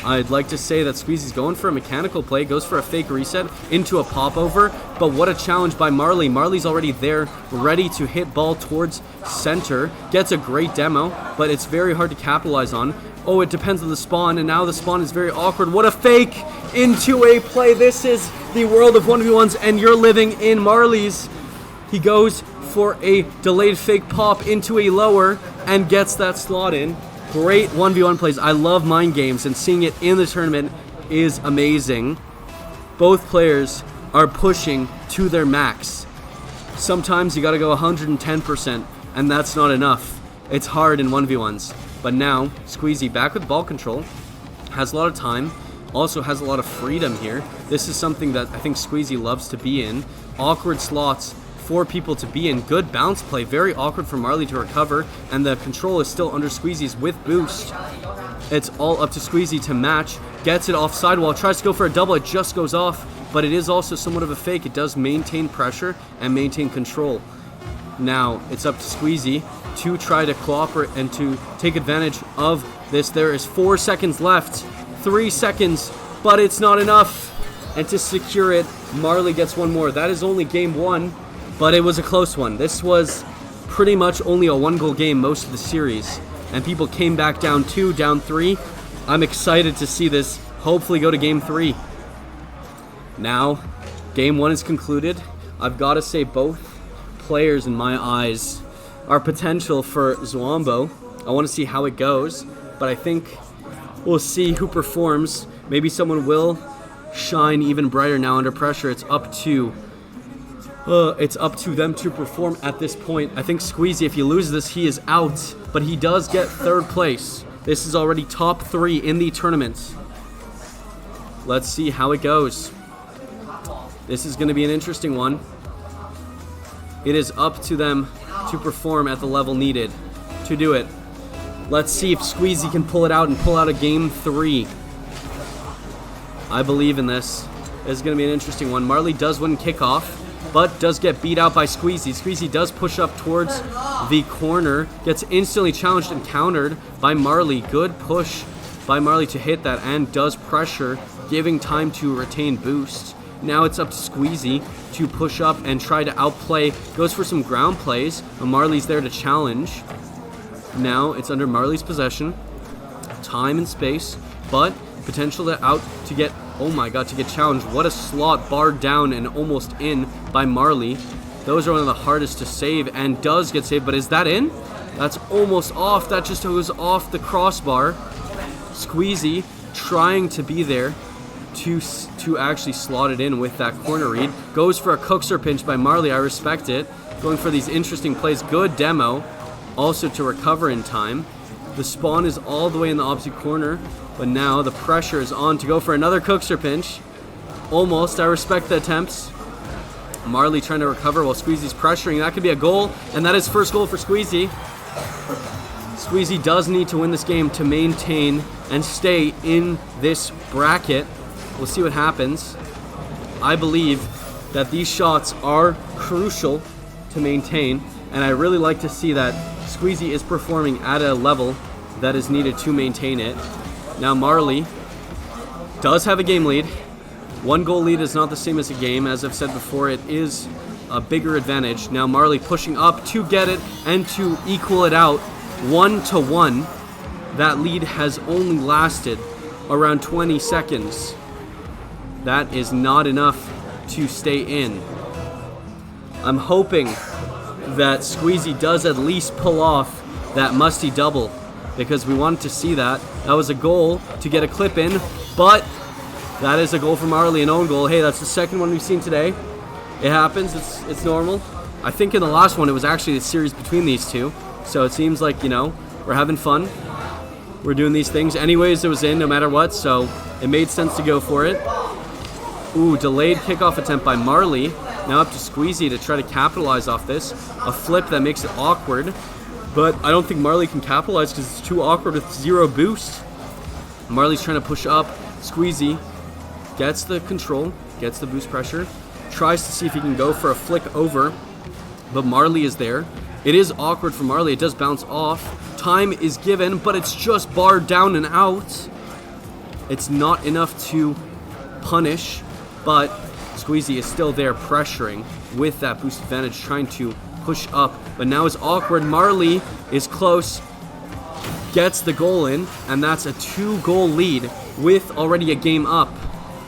I'd like to say that Squeezy's going for a mechanical play, goes for a fake reset into a popover, but what a challenge by Marley. Marley's already there, ready to hit ball towards center. Gets a great demo, but it's very hard to capitalize on. Oh, it depends on the spawn, and now the spawn is very awkward. What a fake into a play. This is the world of 1v1s, and you're living in Marley's. He goes for a delayed fake pop into a lower and gets that slot in. Great 1v1 plays. I love mind games, and seeing it in the tournament is amazing. Both players are pushing to their max. Sometimes you got to go 110%, and that's not enough. It's hard in 1v1s. But now, Squeezy back with ball control, has a lot of time, also has a lot of freedom here. This is something that I think Squeezy loves to be in. Awkward slots for people to be in. Good bounce play, very awkward for Marley to recover, and the control is still under Squeezy's with boost. It's all up to Squeezy to match, gets it off sidewall, tries to go for a double, it just goes off, but it is also somewhat of a fake. It does maintain pressure and maintain control. Now, it's up to Squeezy to try to cooperate and to take advantage of this. There is 4 seconds left, 3 seconds, but it's not enough. And to secure it, Marley gets one more. That is only game 1, but it was a close one. This was pretty much only a 1-goal game most of the series, and people came back down 2, down 3. I'm excited to see this hopefully go to game 3. Now, game 1 is concluded. I've got to say both players in my eyes are potential for Zwombo. I want to see how it goes, but I think we'll see who performs. Maybe someone will shine even brighter now under pressure. It's up to them to perform at this point. I think Squeezy, if he loses this, he is out, but he does get 3rd place. This is already top 3 in the tournament. Let's see how it goes. This is going to be an interesting one. It is up to them to perform at the level needed to do it. Let's see if Squeezy can pull it out and pull out a game 3. I believe in this. This is going to be an interesting one. Marley does win kickoff, but does get beat out by Squeezy. Squeezy does push up towards the corner, gets instantly challenged and countered by Marley. Good push by Marley to hit that, and does pressure, giving time to retain boost. Now it's up to Squeezy to push up and try to outplay. Goes for some ground plays, but Marley's there to challenge. Now it's under Marley's possession. Time and space, but potential to get, oh my god, to get challenged. What a slot, barred down and almost in by Marley. Those are one of the hardest to save, and does get saved, but is that in? That's almost off. That just goes off the crossbar. Squeezy trying to be there to actually slot it in with that corner read. Goes for a cookser pinch by Marley. I respect it. Going for these interesting plays. Good demo. Also to recover in time. The spawn is all the way in the opposite corner, but now the pressure is on to go for another cookser pinch. Almost. I respect the attempts. Marley trying to recover while Squeezy's pressuring. That could be a goal, and that is first goal for Squeezy. Squeezy does need to win this game to maintain and stay in this bracket. We'll see what happens. I believe that these shots are crucial to maintain, and I really like to see that Squeezy is performing at a level that is needed to maintain it. Now Marley does have a game lead. 1 goal lead is not the same as a game. As I've said before, it is a bigger advantage. Now Marley pushing up to get it and to equal it out 1-1. That lead has only lasted around 20 seconds. That is not enough to stay in. I'm hoping that Squeezy does at least pull off that Musty double, because we wanted to see that. That was a goal to get a clip in, but that is a goal for Marley, an own goal. Hey, that's the second one we've seen today. It happens, it's normal. I think in the last one it was actually a series between these two, so it seems like, you know, we're having fun. We're doing these things. Anyways, it was in no matter what, so it made sense to go for it. Ooh, delayed kickoff attempt by Marley. Now up to Squeezy to try to capitalize off this. A flip that makes it awkward, but I don't think Marley can capitalize because it's too awkward with 0 boost. Marley's trying to push up. Squeezy gets the control, gets the boost pressure, tries to see if he can go for a flick over, but Marley is there. It is awkward for Marley. It does bounce off. Time is given, but it's just barred down and out. It's not enough to punish, but Squeezy is still there pressuring with that boost advantage, trying to push up, but now it's awkward. Marley is close, gets the goal in, and that's a 2-goal lead with already a game up.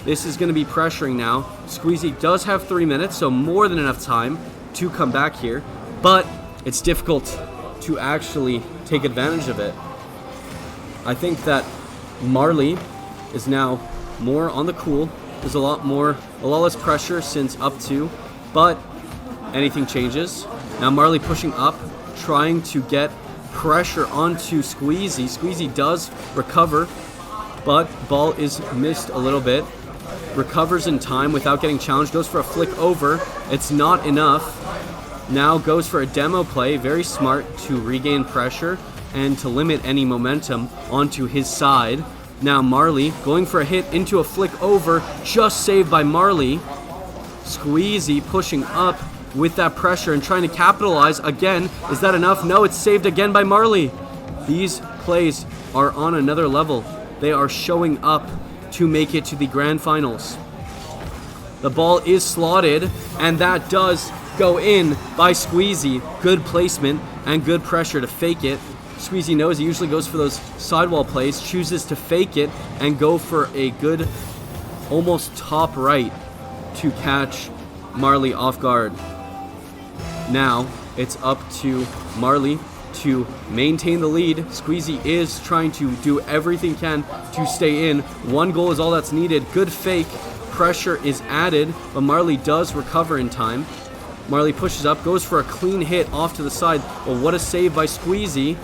This is going to be pressuring now. Squeezy does have 3 minutes, so more than enough time to come back here, but it's difficult to actually take advantage of it. I think that Marley is now more on the cool. There's a lot less pressure since up 2, but anything changes. Now Marley pushing up, trying to get pressure onto Squeezy. Squeezy does recover, but ball is missed a little bit. Recovers in time without getting challenged, goes for a flick over. It's not enough. Now goes for a demo play, very smart to regain pressure and to limit any momentum onto his side. Now Marley going for a hit into a flick over, just saved by Marley. Squeezy pushing up with that pressure and trying to capitalize again. Is that enough? No, it's saved again by Marley. These plays are on another level. They are showing up to make it to the grand finals. The ball is slotted, and that does go in by Squeezy. Good placement and good pressure to fake it. Squeezy knows he usually goes for those sidewall plays, chooses to fake it and go for a good, almost top right to catch Marley off guard. Now it's up to Marley to maintain the lead. Squeezy is trying to do everything he can to stay in. 1 goal is all that's needed. Good fake. Pressure is added, but Marley does recover in time. Marley pushes up, goes for a clean hit off to the side. But what a save by Squeezy.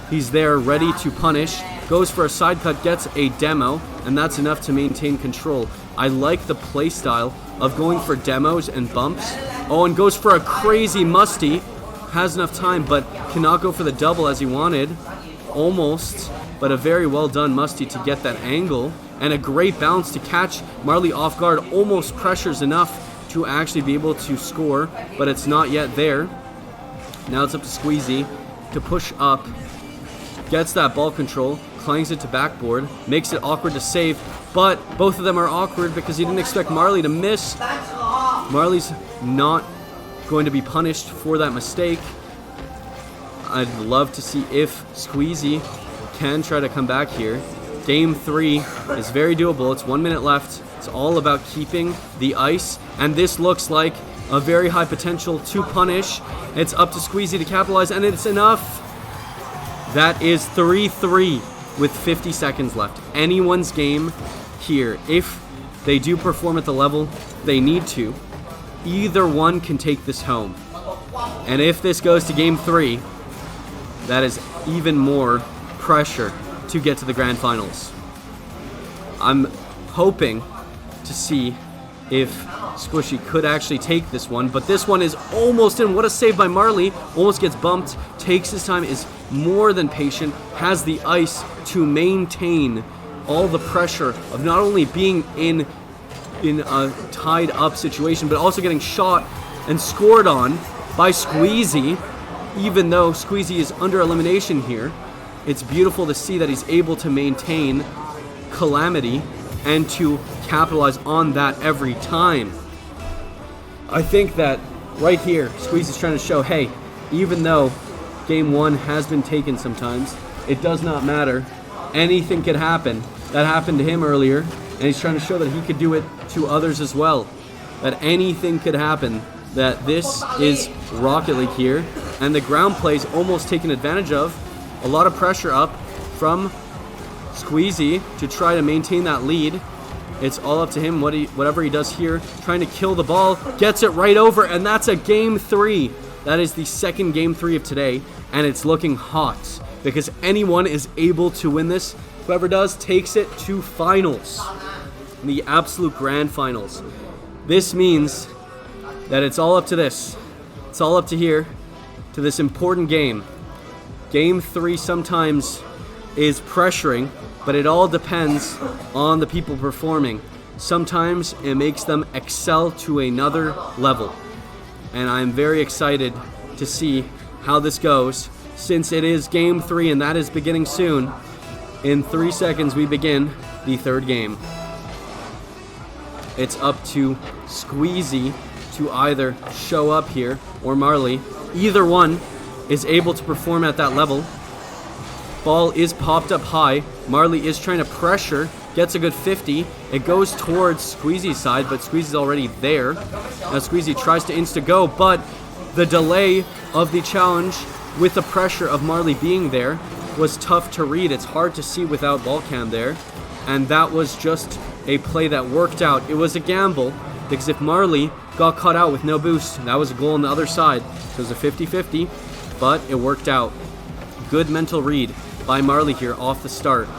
He's there ready to punish. Goes for a side cut, gets a demo, and that's enough to maintain control. I like the play style of going for demos and bumps. Oh, and goes for a crazy Musty. Has enough time, but cannot go for the double as he wanted. Almost, but a very well done Musty to get that angle. And a great bounce to catch Marley off guard. Almost pressures enough to actually be able to score, but it's not yet there. Now it's up to Squeezy to push up. Gets that ball control, clangs it to backboard, makes it awkward to save, but both of them are awkward because he didn't expect Marley to miss. Marley's not going to be punished for that mistake. I'd love to see if Squeezy can try to come back here. Game 3 is very doable. It's 1 minute left. It's all about keeping the ice, and this looks like a very high potential to punish. It's up to Squeezy to capitalize, and it's enough. That is 3-3 with 50 seconds left. Anyone's game here. If they do perform at the level they need to, either one can take this home. And if this goes to game 3, that is even more pressure to get to the grand finals. I'm hoping to see if Squishy could actually take this one, but this one is almost in. What a save by Marley. Almost gets bumped, takes his time, is more than patient, has the ice to maintain all the pressure of not only being in a tied up situation, but also getting shot and scored on by Squeezy. Even though Squeezy is under elimination here, it's beautiful to see that he's able to maintain Calamity and to capitalize on that every time. I think that right here, Squeezy's trying to show, hey, even though game 1 has been taken sometimes, it does not matter. Anything could happen. That happened to him earlier, and he's trying to show that he could do it to others as well. That anything could happen. That this is Rocket League here, and the ground play is almost taken advantage of. A lot of pressure up from Squeezy to try to maintain that lead. It's all up to him, whatever he does here, trying to kill the ball, gets it right over, and that's a game 3. That is the second game 3 of today, and it's looking hot because anyone is able to win this. Whoever does takes it to finals, the absolute grand finals. This means that it's all up to this. It's all up to here, to this important game. Game 3 sometimes is pressuring, but it all depends on the people performing. Sometimes it makes them excel to another level. And I'm very excited to see how this goes, since it is game 3 and that is beginning soon. In 3 seconds we begin the third game. It's up to Squeezy to either show up here or Marley. Either one is able to perform at that level. Ball is popped up high. Marley is trying to pressure, gets a good 50. It goes towards Squeezy's side, but Squeezy's already there. Now Squeezy tries to insta-go, but the delay of the challenge with the pressure of Marley being there was tough to read. It's hard to see without ball cam there. And that was just a play that worked out. It was a gamble, because if Marley got caught out with no boost, that was a goal on the other side. So it was a 50-50, but it worked out. Good mental read by Marley here off the start.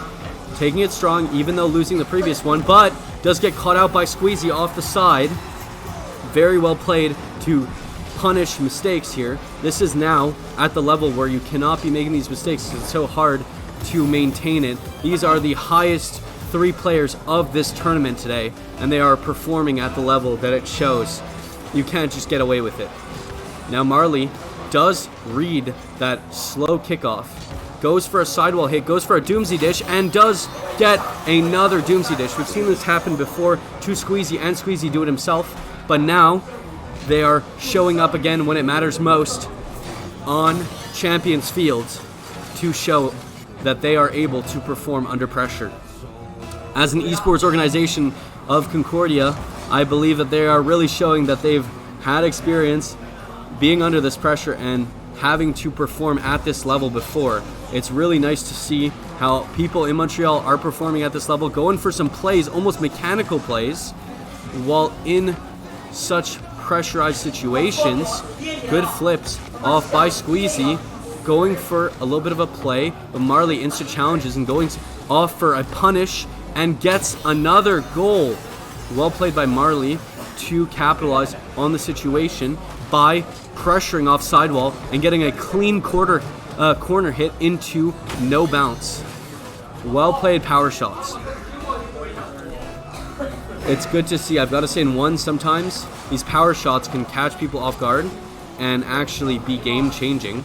Taking it strong, even though losing the previous one, but does get caught out by Squeezy off the side. Very well played to punish mistakes here. This is now at the level where you cannot be making these mistakes because it's so hard to maintain it. These are the highest 3 players of this tournament today, and they are performing at the level that it shows. You can't just get away with it. Now Marley does read that slow kickoff, goes for a sidewall hit, goes for a doomsday dish, and does get another doomsday dish. We've seen this happen before to Squeezy, and Squeezy do it himself, but now they are showing up again when it matters most on Champions Field to show that they are able to perform under pressure. As an esports organization of Concordia, I believe that they are really showing that they've had experience being under this pressure and having to perform at this level before. It's really nice to see how people in Montreal are performing at this level, going for some plays, almost mechanical plays, while in such pressurized situations. Good flips off by Squeezy, going for a little bit of a play, but Marley instant challenges and going off for a punish and gets another goal. Well played by Marley to capitalize on the situation by pressuring off sidewall and getting a clean corner hit into no bounce. Well played power shots. It's good to see. I've got to say, in one, sometimes these power shots can catch people off guard and actually be game changing.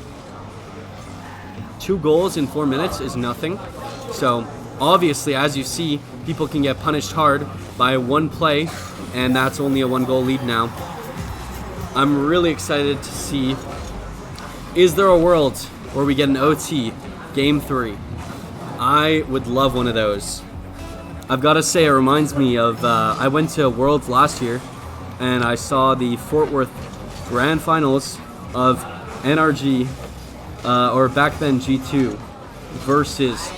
2 goals in 4 minutes is nothing. So obviously, as you see, people can get punished hard by 1 play, and that's only a 1 goal lead now. I'm really excited to see, is there a world where we get an OT game 3? I would love one of those. I've got to say, it reminds me of, I went to Worlds last year, and I saw the Fort Worth Grand Finals of NRG, or back then G2, versus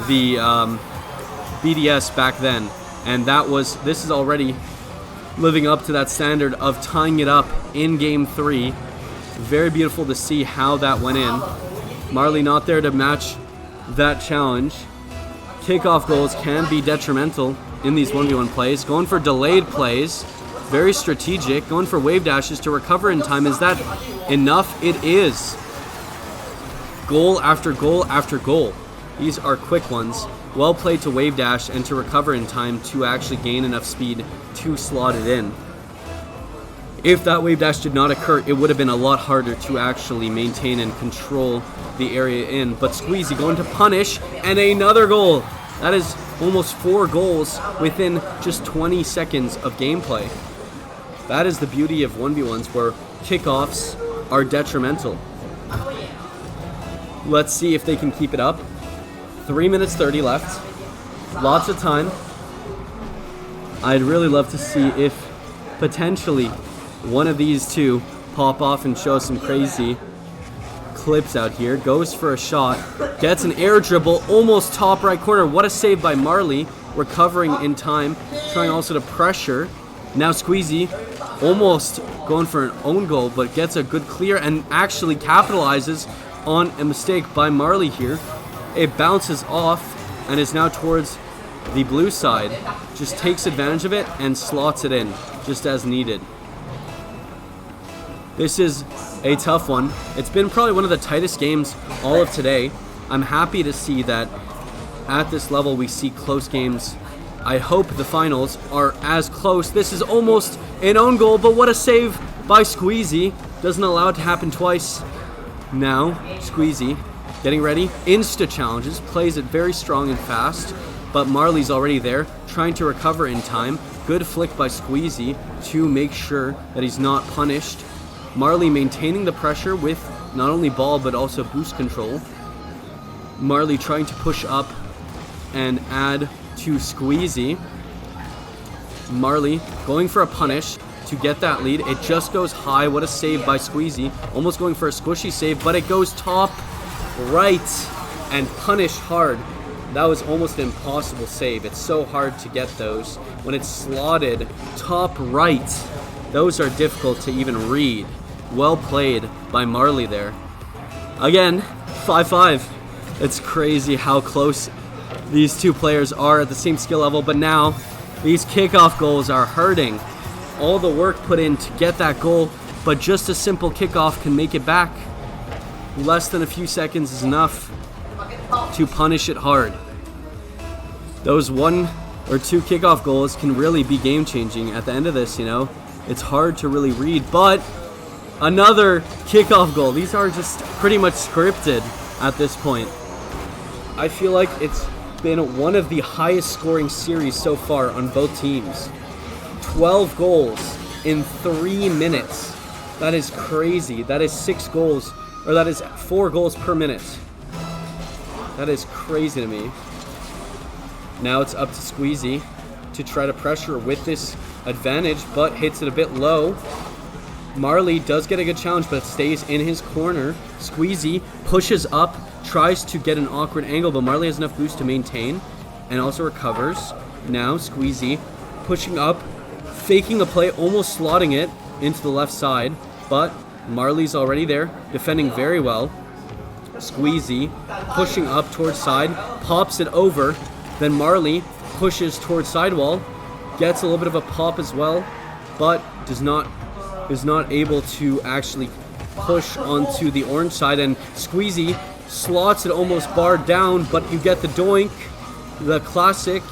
the BDS back then. And this is already living up to that standard of tying it up in Game 3. Very beautiful to see how that went in. Marley not there to match that challenge. Kickoff goals can be detrimental in these 1v1 plays. Going for delayed plays, very strategic. Going for wave dashes to recover in time. Is that enough? It is. Goal after goal after goal. These are quick ones. Well played to wave dash and to recover in time to actually gain enough speed to slot it in. If that wave dash did not occur, it would have been a lot harder to actually maintain and control the area in. But Squeezy going to punish, and another goal. That is almost 4 goals within just 20 seconds of gameplay. That is the beauty of 1v1s, where kickoffs are detrimental. Let's see if they can keep it up. 3 minutes 30 left. Lots of time. I'd really love to see if potentially one of these two pop off and show some crazy clips out here. Goes for a shot. Gets an air dribble. Almost top right corner. What a save by Marley. Recovering in time. Trying also to pressure. Now Squeezy almost going for an own goal, but gets a good clear and actually capitalizes on a mistake by Marley here. It bounces off and is now towards the blue side. Just takes advantage of it and slots it in just as needed. This is a tough one. It's been probably one of the tightest games all of today. I'm happy to see that at this level we see close games. I hope the finals are as close. This is almost an own goal, but what a save by Squeezy. Doesn't allow it to happen twice. Now, Squeezy getting ready. Insta challenges. Plays it very strong and fast, but Marley's already there, trying to recover in time. Good flick by Squeezy to make sure that he's not punished. Marley maintaining the pressure with not only ball, but also boost control. Marley trying to push up and add to Squeezy. Marley going for a punish to get that lead. It just goes high. What a save by Squeezy. Almost going for a squishy save, but it goes top right and punish hard. That was almost an impossible save. It's so hard to get those. When it's slotted top right, those are difficult to even read. Well played by Marley there. Again, 5-5. It's crazy how close these two players are at the same skill level, but now these kickoff goals are hurting. All the work put in to get that goal, but just a simple kickoff can make it back. Less than a few seconds is enough to punish it hard. Those 1 or 2 kickoff goals can really be game changing at the end of this, you know. It's hard to really read, but another kickoff goal. These are just pretty much scripted at this point. I feel like it's been one of the highest scoring series so far on both teams. 12 goals in 3 minutes. That is crazy. That is 6 goals, or that is 4 goals per minute. That is crazy to me. Now it's up to Squeezy to try to pressure with this advantage, but hits it a bit low. Marley does get a good challenge, but stays in his corner. Squeezy pushes up, tries to get an awkward angle, but Marley has enough boost to maintain and also recovers. Now Squeezy pushing up, faking a play, almost slotting it into the left side, but Marley's already there, defending very well. Squeezy pushing up towards side, pops it over, then Marley pushes towards sidewall, gets a little bit of a pop as well, but is not able to actually push onto the orange side, and Squeezy slots it almost barred down, but you get the doink, the classic,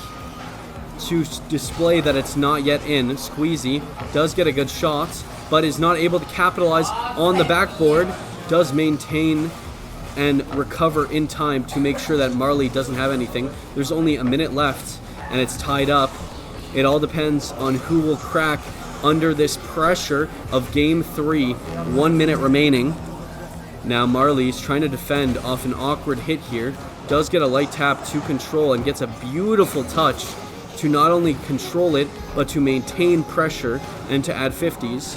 to display that it's not yet in. Squeezy does get a good shot, but is not able to capitalize on the backboard, does maintain and recover in time to make sure that Marley doesn't have anything. There's only a minute left, and it's tied up. It all depends on who will crack under this pressure of Game 3, 1 minute remaining. Now Marley's trying to defend off an awkward hit here. Does get a light tap to control and gets a beautiful touch to not only control it, but to maintain pressure and to add 50s.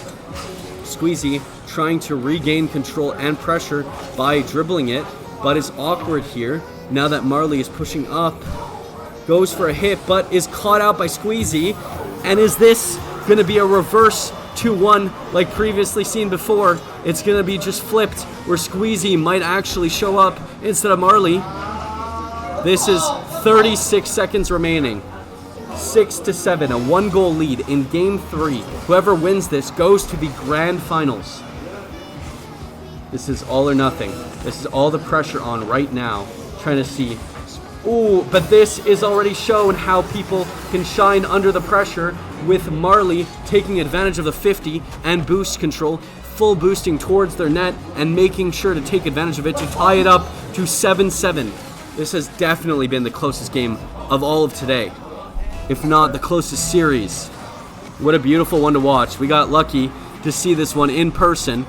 Squeezy trying to regain control and pressure by dribbling it, but is awkward here now that Marley is pushing up. Goes for a hit, but is caught out by Squeezy. And is this going to be a reverse 2-1 like previously seen before? It's going to be just flipped, where Squeezy might actually show up instead of Marley. This is 36 seconds remaining. 6-7, a 1-goal lead in Game 3. Whoever wins this goes to the Grand Finals. This is all or nothing. This is all the pressure on right now. Trying to see. Ooh, but this is already shown how people can shine under the pressure, with Marley taking advantage of the 50 and boost control, full boosting towards their net and making sure to take advantage of it to tie it up to 7-7. This has definitely been the closest game of all of today, if not the closest series. What a beautiful one to watch. We got lucky to see this one in person.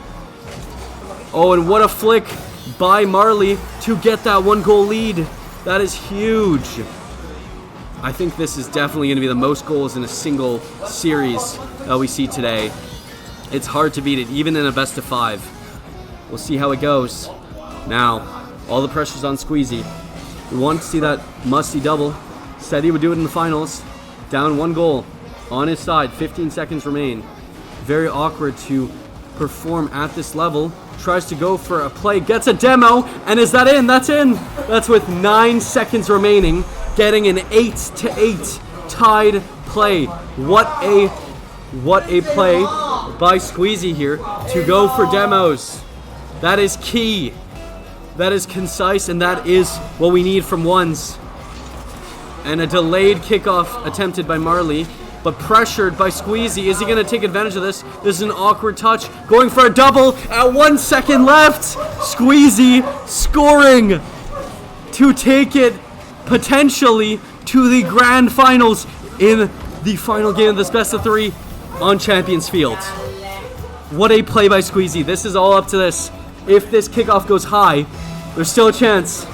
Oh, and what a flick by Marley to get that 1-goal lead. That is huge. I think this is definitely going to be the most goals in a single series that we see today. It's hard to beat it, even in a best of 5. We'll see how it goes. Now, all the pressure's on Squeezy. We want to see that musty double. Said he would do it in the finals. Down 1 goal on his side. 15 seconds remain. Very awkward to perform at this level. Tries to go for a play, gets a demo, and is that in? That's in. That's with 9 seconds remaining, getting an 8-8 tied play. What a play by Squeezy here to go for demos. That is key. That is concise, and that is what we need from ones. And a delayed kickoff attempted by Marley, but pressured by Squeezy. Is he going to take advantage of this? This is an awkward touch. Going for a double at 1 second left. Squeezy scoring to take it potentially to the Grand Finals in the final game of this best of 3 on Champions Field. What a play by Squeezy. This is all up to this. If this kickoff goes high, there's still a chance.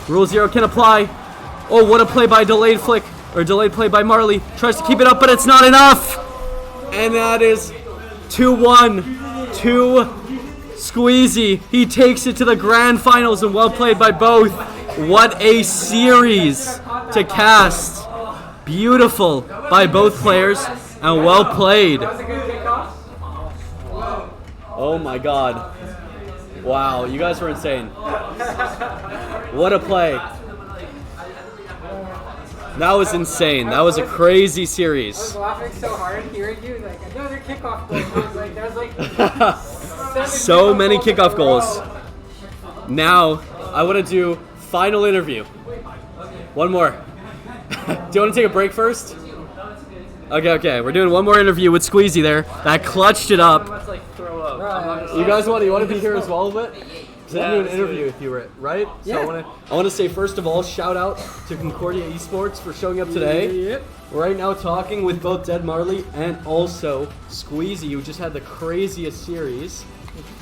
Rule 0 can apply. Oh, what a play by delayed flick. Or delayed play by Marley. Tries to keep it up, but it's not enough. And that is 2-1 to Squeezy. He takes it to the Grand Finals, and well played by both. What a series to cast. Beautiful by both players, and well played. Oh my God. Wow, you guys were insane. What a play. That was insane. That was a crazy series. I was laughing so hard hearing you, like, another kickoff goal. I was like, there's like so many kickoff goals. Now, I want to do final interview. One more. Do you want to take a break first? Okay. We're doing one more interview with Squeezy there. That clutched it up. You guys want to be here as well a bit? I'm doing an interview with you, right? Yeah. So I want to say, first of all, shout out to Concordia Esports for showing up today. Yep. We're right now talking with both Dead Marley and also Squeezy, who just had the craziest series.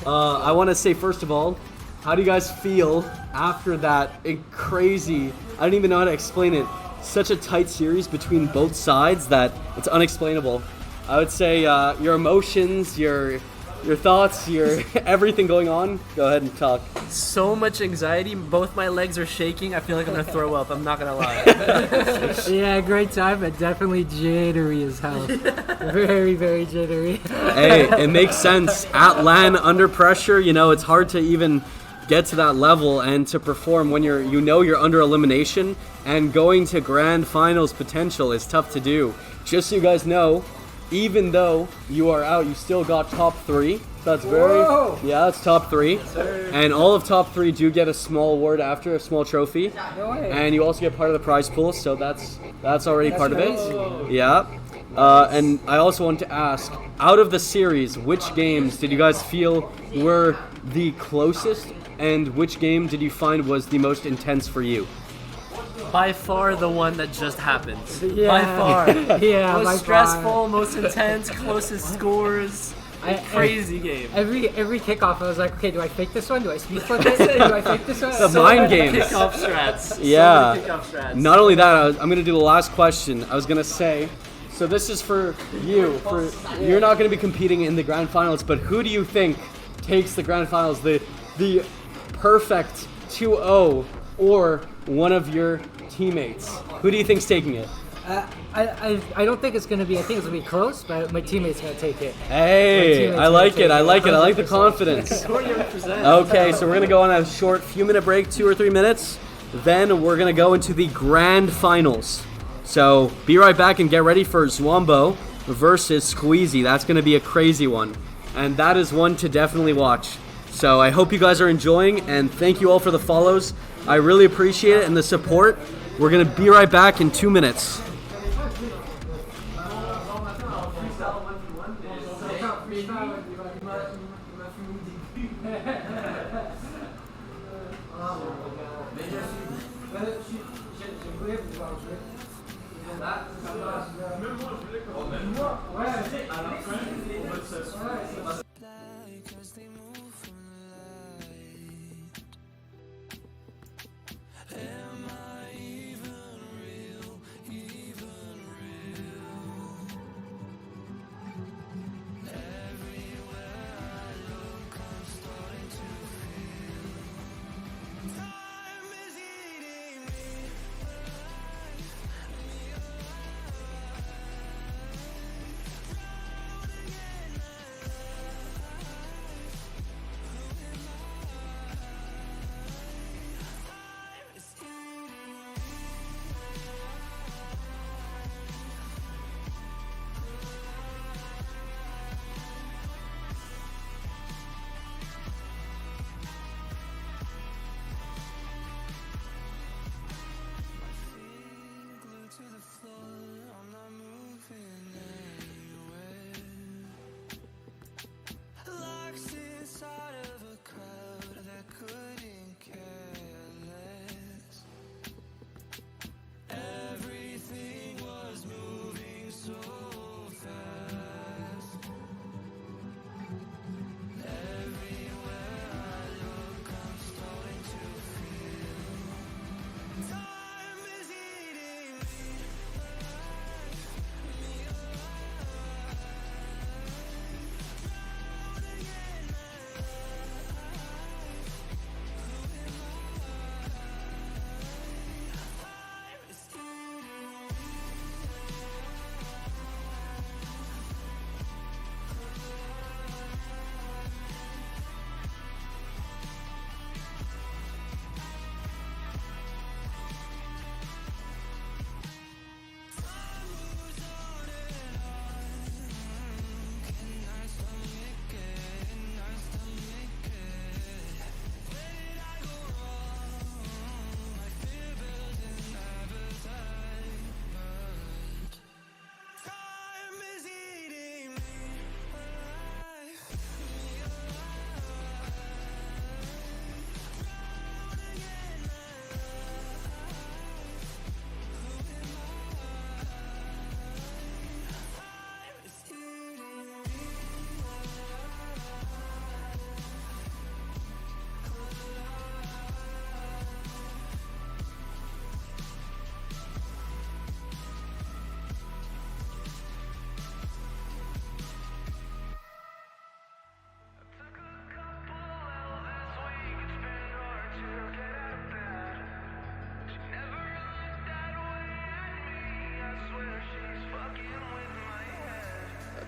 I want to say, first of all, how do you guys feel after that crazy, I don't even know how to explain it, such a tight series between both sides that it's unexplainable. I would say your emotions, your thoughts, your everything going on. Go ahead and talk. So much anxiety. Both my legs are shaking. I feel like I'm going to throw up. I'm not going to lie. Yeah, great time, but definitely jittery as hell. Very, very jittery. Hey, it makes sense. At LAN, under pressure, it's hard to even get to that level and to perform when you're under elimination, and going to Grand Finals potential is tough to do. Just so you guys know, even though you are out, you still got top 3. So that's that's top 3. And all of top 3 do get a small award after, a small trophy. And you also get part of the prize pool, so that's already part of it. Yeah. And I also want to ask, out of the series, which games did you guys feel were the closest, and which game did you find was the most intense for you? By far the one that just happened. Yeah. By far. Yeah, most by stressful, far. most intense, closest scores. Crazy game. Every kickoff, I was like, okay, do I fake this one? Do I speed flip it? Do I fake this one? The mind games. Kickoff strats. Yeah. So many kickoff strats. Not only that, I'm gonna do the last question. I was gonna say, so this is for you. You're not gonna be competing in the grand finals, but who do you think takes the grand finals? The perfect 2-0 or one of your teammates? Who do you think's taking it? I don't think it's going to be, I think it's going to be close, but my teammate's going to take it. Hey, I like it. I like the confidence. 40%. Okay, so we're going to go on a short few minute break, 2 or 3 minutes. Then we're going to go into the grand finals. So be right back and get ready for Zwombo versus Squeezy. That's going to be a crazy one. And that is one to definitely watch. So I hope you guys are enjoying, and thank you all for the follows. I really appreciate it and the support. We're going to be right back in 2 minutes.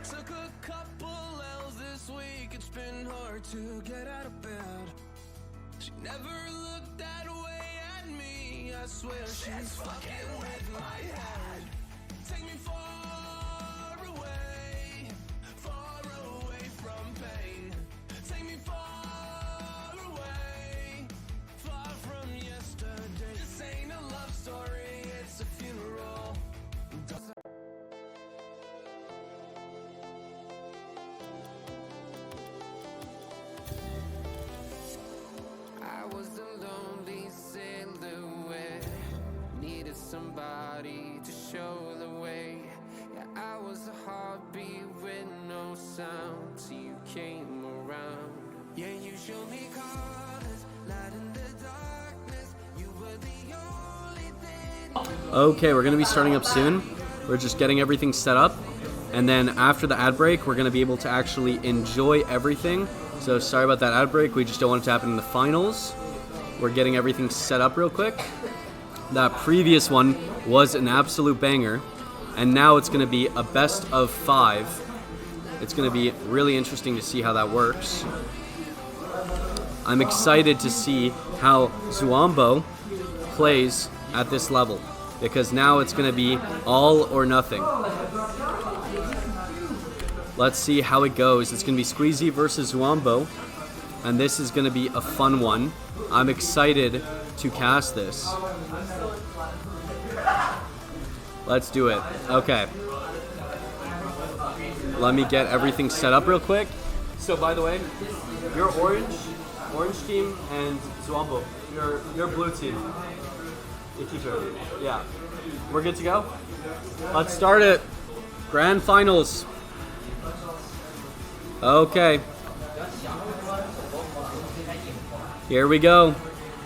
Took a couple L's this week, it's been hard to get out of bed. She never looked that way at me, I swear she's fucking with my head. Take me far away from pain. Take me far away, far from yesterday. This ain't a love story, it's a funeral. I was a lonely silhouette, needed somebody to show the way. Yeah, show me colors, light in the darkness. You were the only thing. Okay, we're gonna be starting up soon. We're just getting everything set up. And then after the ad break, we're gonna be able to actually enjoy everything. So sorry about that ad break. We just don't want it to happen in the finals. We're getting everything set up real quick. That previous one was an absolute banger. And now it's gonna be a best of 5. It's gonna be really interesting to see how that works. I'm excited to see how Zuambo plays at this level, because now it's gonna be all or nothing. Let's see how it goes. It's gonna be Squeezy versus Zuambo, and this is gonna be a fun one. I'm excited to cast this. Let's do it. Okay. Let me get everything set up real quick. So by the way, you're orange team, and Zuambo, you're blue team. Yeah. We're good to go? Let's start it. Grand finals. Okay. Here we go.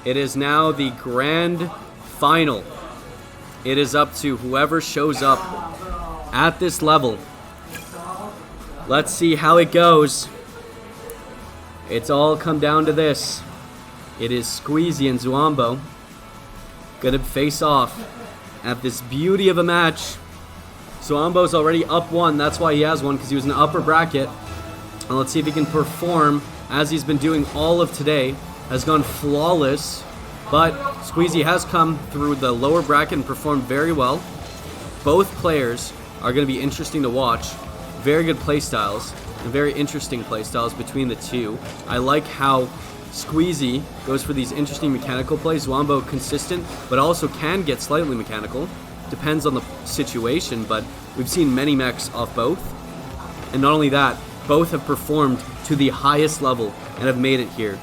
It is now the grand final. It is up to whoever shows up at this level. Let's see how it goes. It's all come down to this. It is Squeezy and Zuambo gonna face off at this beauty of a match. Zuambo's already up 1, that's why he has one, because he was in the upper bracket. And let's see if he can perform as he's been doing all of today. Has gone flawless, but Squeezy has come through the lower bracket and performed very well. Both players are going to be interesting to watch. Very good playstyles and very interesting playstyles between the two. I like how Squeezy goes for these interesting mechanical plays. Zuambo consistent, but also can get slightly mechanical. Depends on the situation, but we've seen many mechs off both. And not only that, both have performed to the highest level and have made it here.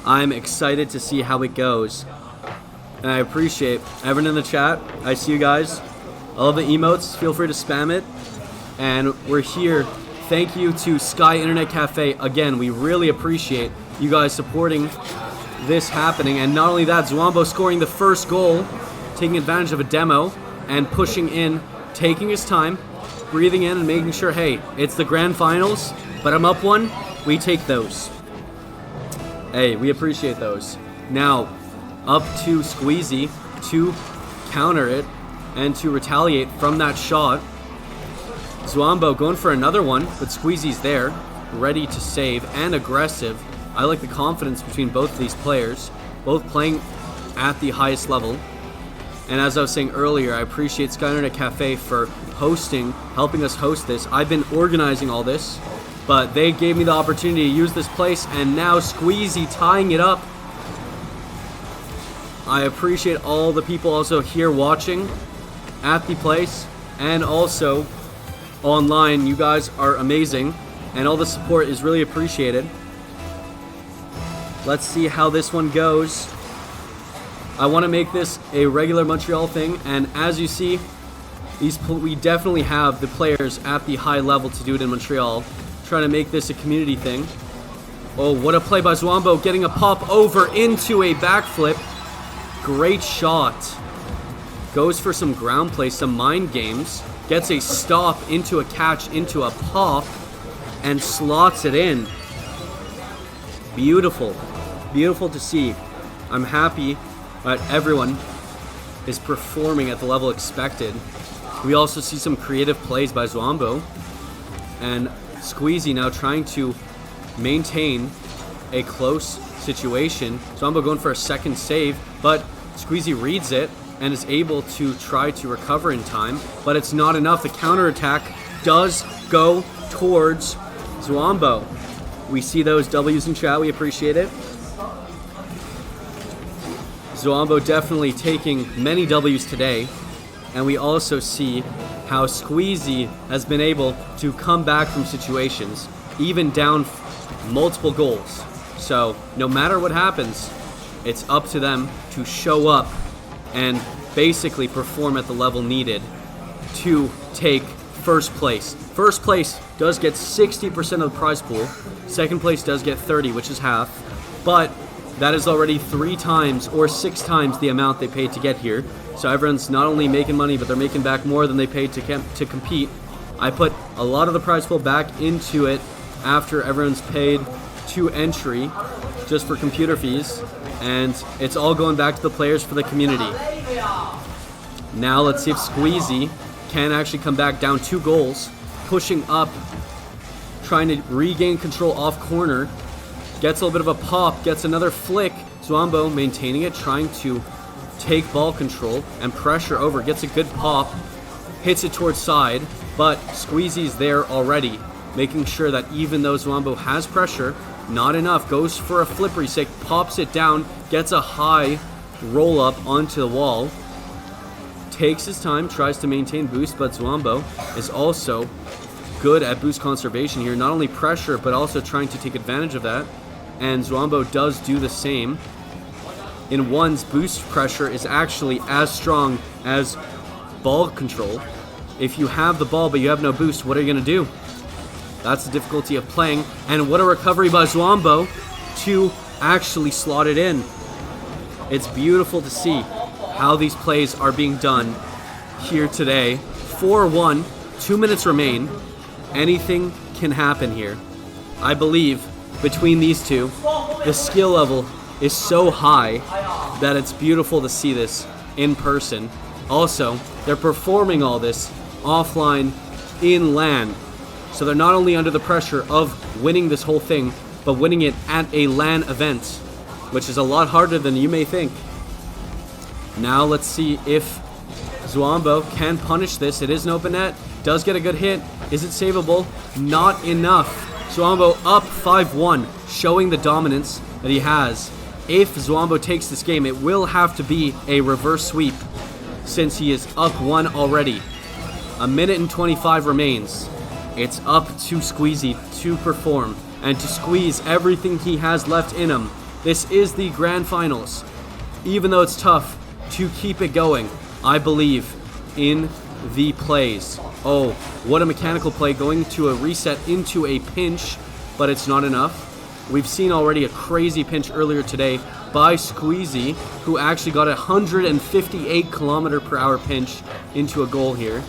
I'm excited to see how it goes. And I appreciate everyone in the chat. I see you guys. I love the emotes. Feel free to spam it. And we're here. Thank you to Sky Internet Cafe. Again, we really appreciate you guys supporting this happening. And not only that, Zuambo scoring the first goal, taking advantage of a demo and pushing in, taking his time, breathing in and making sure, hey, it's the grand finals, but I'm up 1, we take those. Hey, we appreciate those. Now, up to Squeezy to counter it and to retaliate from that shot. Zuambo going for another one, but Squeezy's there, ready to save and aggressive. I like the confidence between both of these players, both playing at the highest level. And as I was saying earlier, I appreciate Sky Internet Cafe for hosting, helping us host this. I've been organizing all this, but they gave me the opportunity to use this place, and now Squeezy tying it up. I appreciate all the people also here watching at the place and also online. You guys are amazing, and all the support is really appreciated. Let's see how this one goes. I want to make this a regular Montreal thing, and as you see, we definitely have the players at the high level to do it in Montreal, trying to make this a community thing. Oh, what a play by Zuambo, getting a pop over into a backflip. Great shot. Goes for some ground play, some mind games, gets a stop into a catch, into a pop, and slots it in. Beautiful. Beautiful to see. I'm happy that everyone is performing at the level expected. We also see some creative plays by Zuambo, and Squeezy now trying to maintain a close situation. Zuambo going for a second save, but Squeezy reads it and is able to try to recover in time, but it's not enough. The counterattack does go towards Zuambo. We see those W's in chat, we appreciate it. Zuambo definitely taking many W's today, and we also see how Squeezy has been able to come back from situations, even down multiple goals. So no matter what happens, it's up to them to show up and basically perform at the level needed to take first place First place does get 60% of the prize pool. Second place does get 30, which is half. But that is already 3 times or 6 times the amount they paid to get here. So everyone's not only making money, but they're making back more than they paid to compete. I put a lot of the prize pool back into it after everyone's paid to entry just for computer fees. And it's all going back to the players for the community. Now let's see if Squeezy can actually come back down 2 goals. Pushing up, trying to regain control off corner. Gets a little bit of a pop, gets another flick. Zwambo maintaining it, trying to take ball control and pressure over. Gets a good pop, hits it towards side, but Squeezy's there already, making sure that even though Zwambo has pressure, not enough, goes for a flippery stick, pops it down, gets a high roll up onto the wall. Takes his time, tries to maintain boost, but Zwambo is also good at boost conservation here. Not only pressure, but also trying to take advantage of that. And Zwambo does do the same. In one's boost pressure is actually as strong as ball control. If you have the ball but you have no boost, what are you going to do? That's the difficulty of playing. And what a recovery by Zwambo to actually slot it in. It's beautiful to see how these plays are being done here today. 4-1, 2 minutes remain. Anything can happen here. I believe between these two, the skill level is so high that it's beautiful to see this in person. Also, they're performing all this offline in LAN. So they're not only under the pressure of winning this whole thing, but winning it at a LAN event, which is a lot harder than you may think. Now let's see if Zwambo can punish this. It is an open net. Does get a good hit. Is it savable? Not enough. Zwambo up 5-1, showing the dominance that he has. If Zwambo takes this game, it will have to be a reverse sweep since he is up 1 already. 1 minute and 25 remains. It's up to Squeezy to perform and to squeeze everything he has left in him. This is the grand finals. Even though it's tough to keep it going, I believe in the plays. Oh, what a mechanical play, going to a reset into a pinch, but it's not enough. We've seen already a crazy pinch earlier today by Squeezy, who actually got a 158 km/h pinch into a goal here.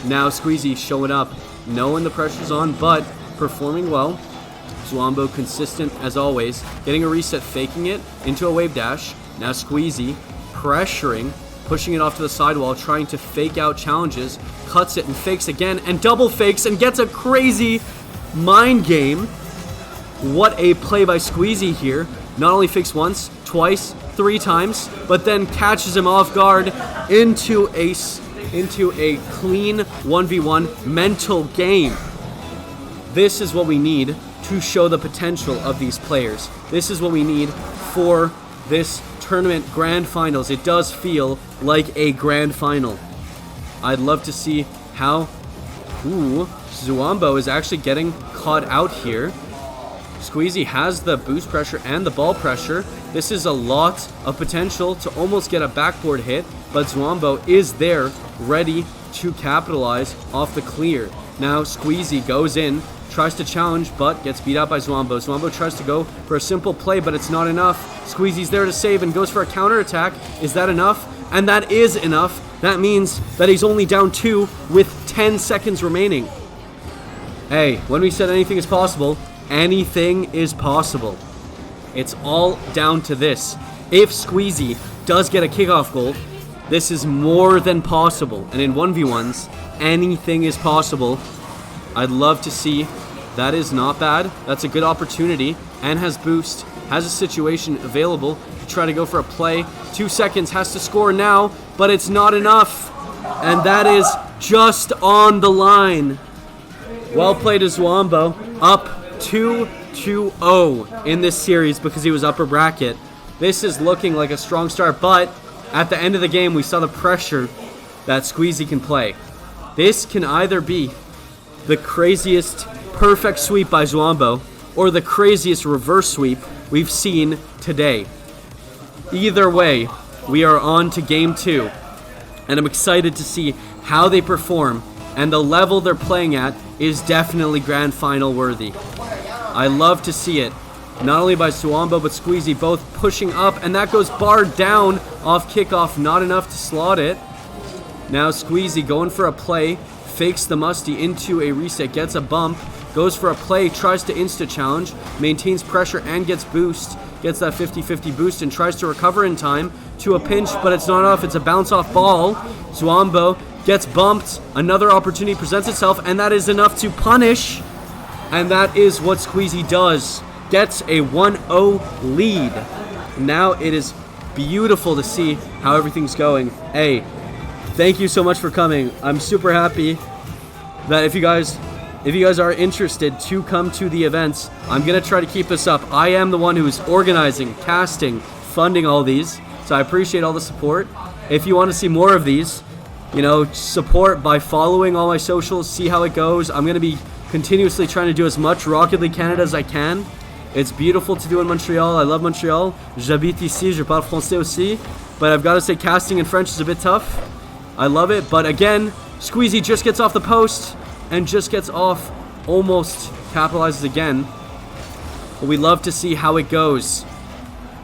Now Squeezy showing up, knowing the pressure's on, but performing well. Zwambo consistent as always, getting a reset, faking it into a wave dash. Now Squeezy pressuring, pushing it off to the sidewall, trying to fake out challenges, cuts it and fakes again, and double fakes and gets a crazy mind game. What a play by Squeezy here. Not only fakes once, twice, 3 times, but then catches him off guard into a clean 1v1 mental game. This is what we need to show the potential of these players. This is what we need for this tournament grand finals. It does feel like a grand final. I'd love to see how Zwambo is actually getting caught out here. Squeezy has the boost pressure and the ball pressure. This is a lot of potential to almost get a backboard hit, but Zwambo is there ready to capitalize off the clear. Now Squeezy goes in, tries to challenge, but gets beat out by Zwambo. Zwambo tries to go for a simple play, but it's not enough. Squeezy's there to save and goes for a counter attack. Is that enough? And that is enough. That means that he's only down 2 with 10 seconds remaining. Hey, when we said anything is possible, anything is possible. It's all down to this. If Squeezy does get a kickoff goal, this is more than possible. And in 1v1s, anything is possible. I'd love to see. That is not bad. That's a good opportunity and has boost. Has a situation available to try to go for a play. 2 seconds, has to score now, but it's not enough. And that is just on the line. Well played as Zwambo. Up 2-0 in this series because he was upper bracket. This is looking like a strong start, but at the end of the game, we saw the pressure that Squeezy can play. This can either be the craziest perfect sweep by Zwambo or the craziest reverse sweep we've seen today. Either way, we are on to game 2, and I'm excited to see how they perform and the level they're playing at is definitely grand final worthy. I love to see it. Not only by Zwambo, but Squeezy both pushing up, and that goes barred down off kickoff, not enough to slot it. Now Squeezy going for a play, fakes the Musty into a reset, gets a bump, goes for a play, tries to insta-challenge, maintains pressure and gets boost, gets that 50-50 boost and tries to recover in time to a pinch, but it's not off, it's a bounce-off ball. Zwambo gets bumped, another opportunity presents itself, and that is enough to punish, and that is what Squeezy does. Gets a 1-0 lead. Now it is beautiful to see how everything's going. Hey, thank you so much for coming. I'm super happy that if you guys are interested to come to the events, I'm gonna try to keep this up. I am the one who's organizing, casting, funding all these, so I appreciate all the support. If you want to see more of these, you know, support by following all my socials, see how it goes. I'm gonna be continuously trying to do as much Rocket League Canada as I can. It's beautiful to do in Montreal. I love Montreal. J'habite ici, je parle français aussi. But I've got to say, casting in French is a bit tough. I love it. But again, Squeezy just gets off the post and just gets off, almost capitalizes again. But we love to see how it goes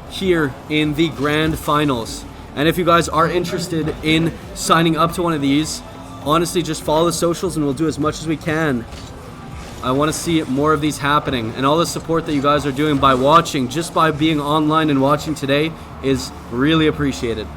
here in the grand finals. And if you guys are interested in signing up to one of these, honestly, just follow the socials and we'll do as much as we can. I want to see more of these happening, and all the support that you guys are doing by watching, just by being online and watching today, is really appreciated.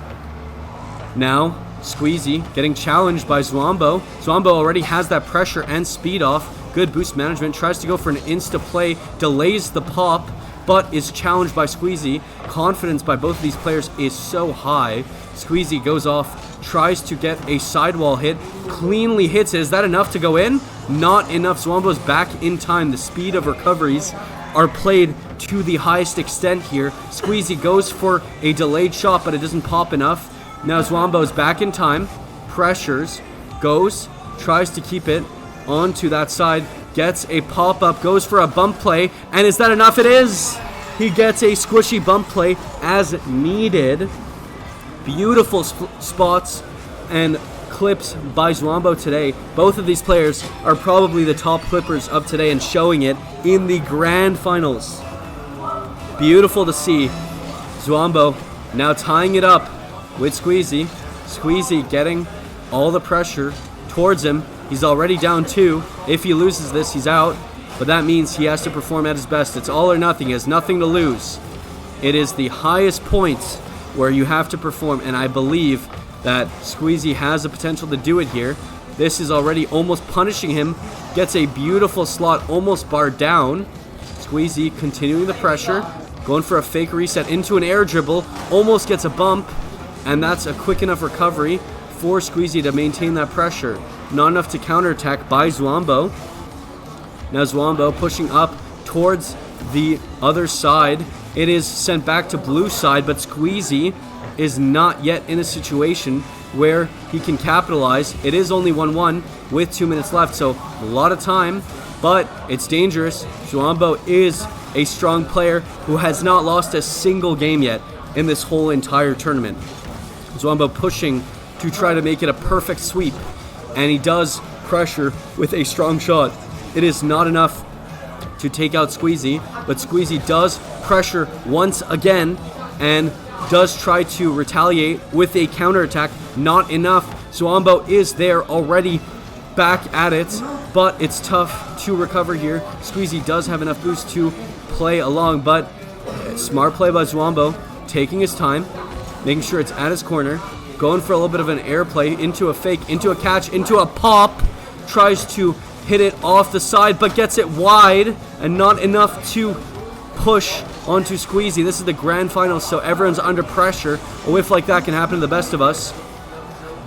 Now, Squeezy getting challenged by Zwambo. Zwambo already has that pressure and speed off. Good boost management, tries to go for an insta play, delays the pop, but is challenged by Squeezy. Confidence by both of these players is so high. Squeezy goes off, tries to get a sidewall hit, cleanly hits it. Is that enough to go in? Not enough. Zwambo's back in time. The speed of recoveries are played to the highest extent here. Squeezy goes for a delayed shot, but it doesn't pop enough. Now Zwambo's back in time, pressures, goes, tries to keep it onto that side, gets a pop-up, goes for a bump play, and is that enough? It is! He gets a squishy bump play as needed. Beautiful spots and clips by Zwambo today. Both of these players are probably the top clippers of today and showing it in the grand finals. Beautiful to see. Zwambo now tying it up with Squeezy. Squeezy getting all the pressure towards him. He's already down 2. If he loses this, he's out. But that means he has to perform at his best. It's all or nothing. He has nothing to lose. It is the highest points where you have to perform, and I believe that Squeezy has the potential to do it here. This is already almost punishing him. Gets a beautiful slot, almost barred down. Squeezy continuing the pressure, going for a fake reset into an air dribble, almost gets a bump, and that's a quick enough recovery for Squeezy to maintain that pressure. Not enough to counterattack by Zwambo. Now Zwambo pushing up towards the other side. It is sent back to blue side, but Squeezy is not yet in a situation where he can capitalize. It is only 1-1 with 2 minutes left, so a lot of time, but it's dangerous. Zwambo is a strong player who has not lost a single game yet in this whole entire tournament. Zwambo pushing to try to make it a perfect sweep, and he does pressure with a strong shot. It is not enough to take out Squeezy, but Squeezy does pressure once again and does try to retaliate with a counterattack. Not enough. Zwambo is there already back at it, but it's tough to recover here. Squeezy does have enough boost to play along, but smart play by Zwambo, taking his time, making sure it's at his corner, going for a little bit of an air play into a fake, into a catch, into a pop, tries to hit it off the side, but gets it wide, and not enough to push onto Squeezy. This is the grand final, so everyone's under pressure. A whiff like that can happen to the best of us.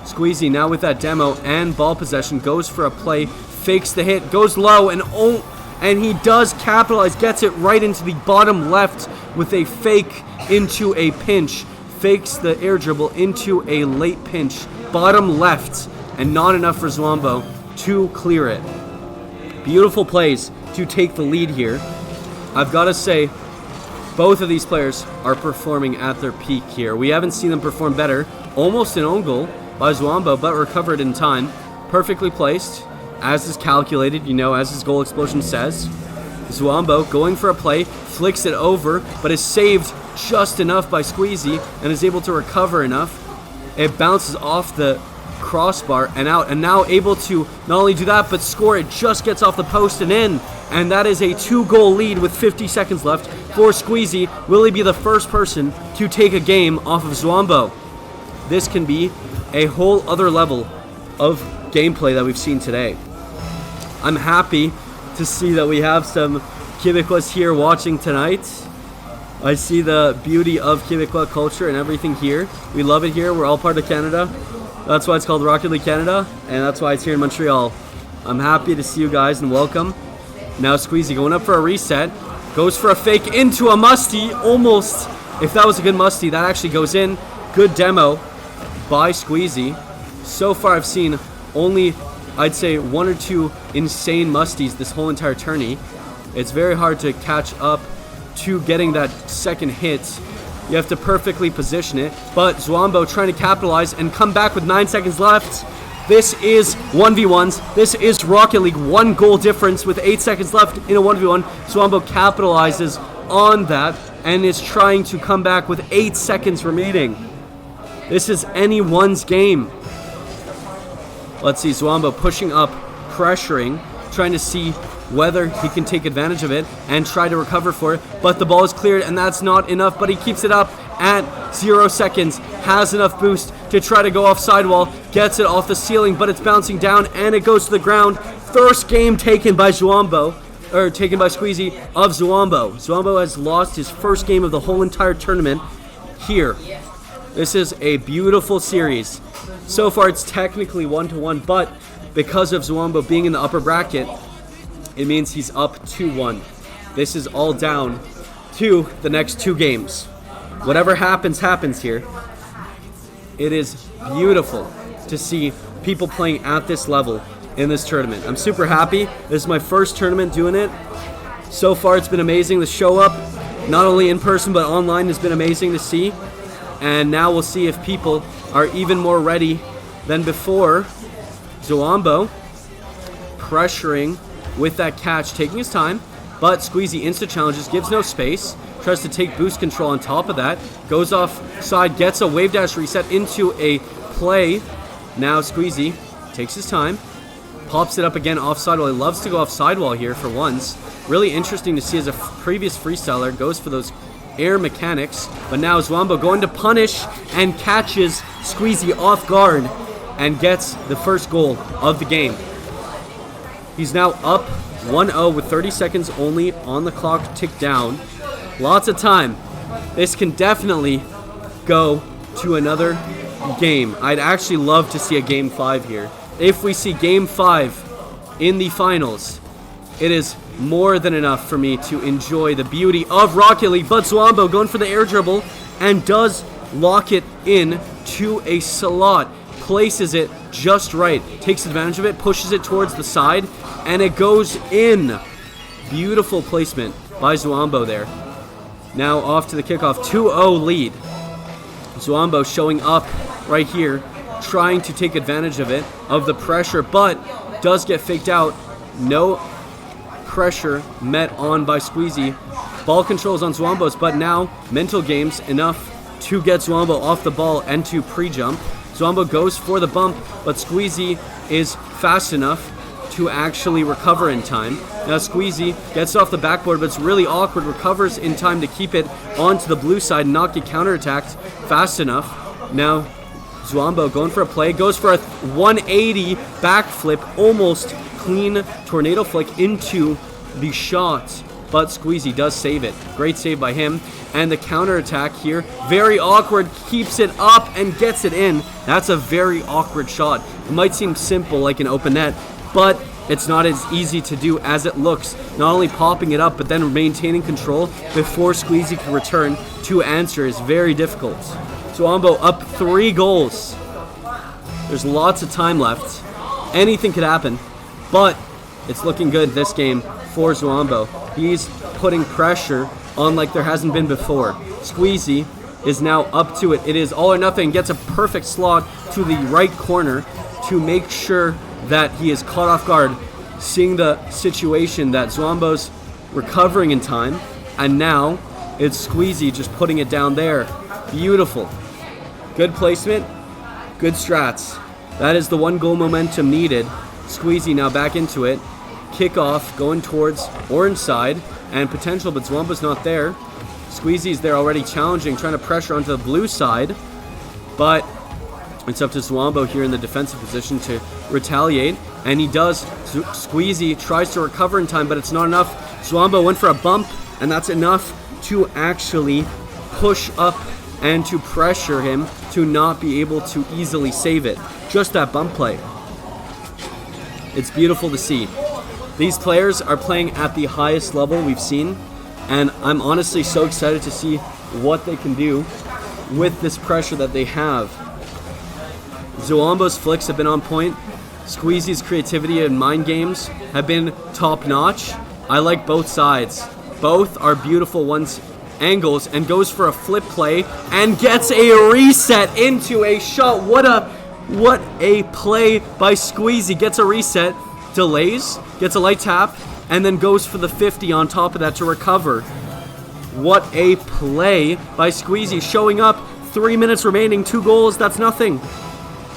Squeezy now with that demo and ball possession, goes for a play, fakes the hit, goes low, and he does capitalize, gets it right into the bottom left with a fake into a pinch. Fakes the air dribble into a late pinch, bottom left, and not enough for Zwambo to clear it. Beautiful plays to take the lead here. I've got to say, both of these players are performing at their peak here. We haven't seen them perform better. Almost an own goal by Zwambo, but recovered in time. perfectly placed, as is calculated, you know, as his goal explosion says. Zwambo going for a play, flicks it over, but is saved just enough by Squeezy and is able to recover enough. It bounces off the crossbar and out, and now able to not only do that, but score. It just gets off the post and in. And that is a 2-goal lead with 50 seconds left for Squeezy. Will he be the first person to take a game off of Zwambo? This can be a whole other level of gameplay that we've seen today. I'm happy to see that we have some Quebecois here watching tonight. I see the beauty of Quebecois culture and everything here. We love it here. We're all part of Canada. That's why it's called Rocket League Canada, and that's why it's here in Montreal. I'm happy to see you guys and welcome. Now Squeezy going up for a reset. Goes for a fake into a musty. Almost. If that was a good musty, that actually goes in. Good demo by Squeezy. So far I've seen only, I'd say, 1 or 2 insane musties this whole entire tourney. It's very hard to catch up to getting that second hit. You have to perfectly position it. But Zwambo trying to capitalize and come back with 9 seconds left. This is 1v1s. This is Rocket League. 1 goal difference with 8 seconds left in a 1v1. Zwambo capitalizes on that and is trying to come back with 8 seconds remaining. This is anyone's game. Let's see, Zwambo pushing up, pressuring, trying to see whether he can take advantage of it and try to recover for it. But the ball is cleared, and that's not enough, but he keeps it up at 0 seconds. Has enough boost to try to go off sidewall. Gets it off the ceiling, but it's bouncing down, and it goes to the ground. First game taken by Zwambo, or taken by Squeezy of Zwambo. Zwambo has lost his first game of the whole entire tournament here. This is a beautiful series. So far, it's technically 1-1, but because of Zwambo being in the upper bracket, it means he's up 2-1. This is all down to the next 2 games. Whatever happens, happens here. It is beautiful to see people playing at this level in this tournament. I'm super happy. This is my first tournament doing it. So far, it's been amazing. The show up, not only in person, but online, has been amazing to see. And now we'll see if people are even more ready than before. Zwambo pressuring with that catch, taking his time, but Squeezy insta challenges, gives no space, tries to take boost control on top of that, goes off side, gets a wave dash reset into a play. Now Squeezy takes his time, pops it up again off sidewall. He loves to go off sidewall here for once. Really interesting to see as a previous freestyler goes for those air mechanics, but now Zwambo going to punish and catches Squeezy off guard and gets the first goal of the game. He's now up 1-0 with 30 seconds only on the clock ticked down. Lots of time. This can definitely go to another game. I'd actually love to see a game 5 here. If we see game 5 in the finals, it is more than enough for me to enjoy the beauty of Rocket League. But Zwambo going for the air dribble and does lock it in to a slot. Places it just right. Takes advantage of it, pushes it towards the side, and it goes in. Beautiful placement by Zwambo there. Now off to the kickoff. 2-0 lead. Zwambo showing up right here, trying to take advantage of it, of the pressure, but does get faked out. No pressure met on by Squeezy. Ball controls on Zwambo's, but now mental games enough to get Zwambo off the ball and to pre-jump. Zwambo goes for the bump, but Squeezy is fast enough to actually recover in time. Now Squeezy gets off the backboard, but it's really awkward, recovers in time to keep it onto the blue side, not get counterattacked fast enough. Now Zwambo going for a play, goes for a 180 backflip, almost clean tornado flick into the shot, but Squeezy does save it. Great save by him. And the counterattack here, very awkward, keeps it up and gets it in. That's a very awkward shot. It might seem simple like an open net, but it's not as easy to do as it looks. Not only popping it up, but then maintaining control before Squeezy can return to answer is very difficult. Zwambo up 3 goals. There's lots of time left. Anything could happen, but it's looking good this game for Zwambo. He's putting pressure on like there hasn't been before. Squeezy is now up to it. It is all or nothing. Gets a perfect slot to the right corner to make sure that he is caught off guard, seeing the situation that Zwambo's recovering in time, and now it's Squeezy just putting it down there. Beautiful. Good placement, good strats. That is the 1 goal momentum needed. Squeezy now back into it. Kickoff going towards orange side and potential, but Zwambo's not there. Squeezy's there already challenging, trying to pressure onto the blue side, but it's up to Zwambo here in the defensive position to retaliate, and he does. Squeezy tries to recover in time, but it's not enough. Zwambo went for a bump, and that's enough to actually push up and to pressure him to not be able to easily save it. Just that bump play. It's beautiful to see. These players are playing at the highest level we've seen, and I'm honestly so excited to see what they can do with this pressure that they have. Zwambo's flicks have been on point. Squeezy's creativity and mind games have been top-notch. I like both sides. Both are beautiful ones, angles, and goes for a flip play and gets a reset into a shot. What a play by Squeezy. Gets a reset, delays, gets a light tap, and then goes for the 50 on top of that to recover. What a play by Squeezy, showing up, 3 minutes remaining, 2 goals, that's nothing.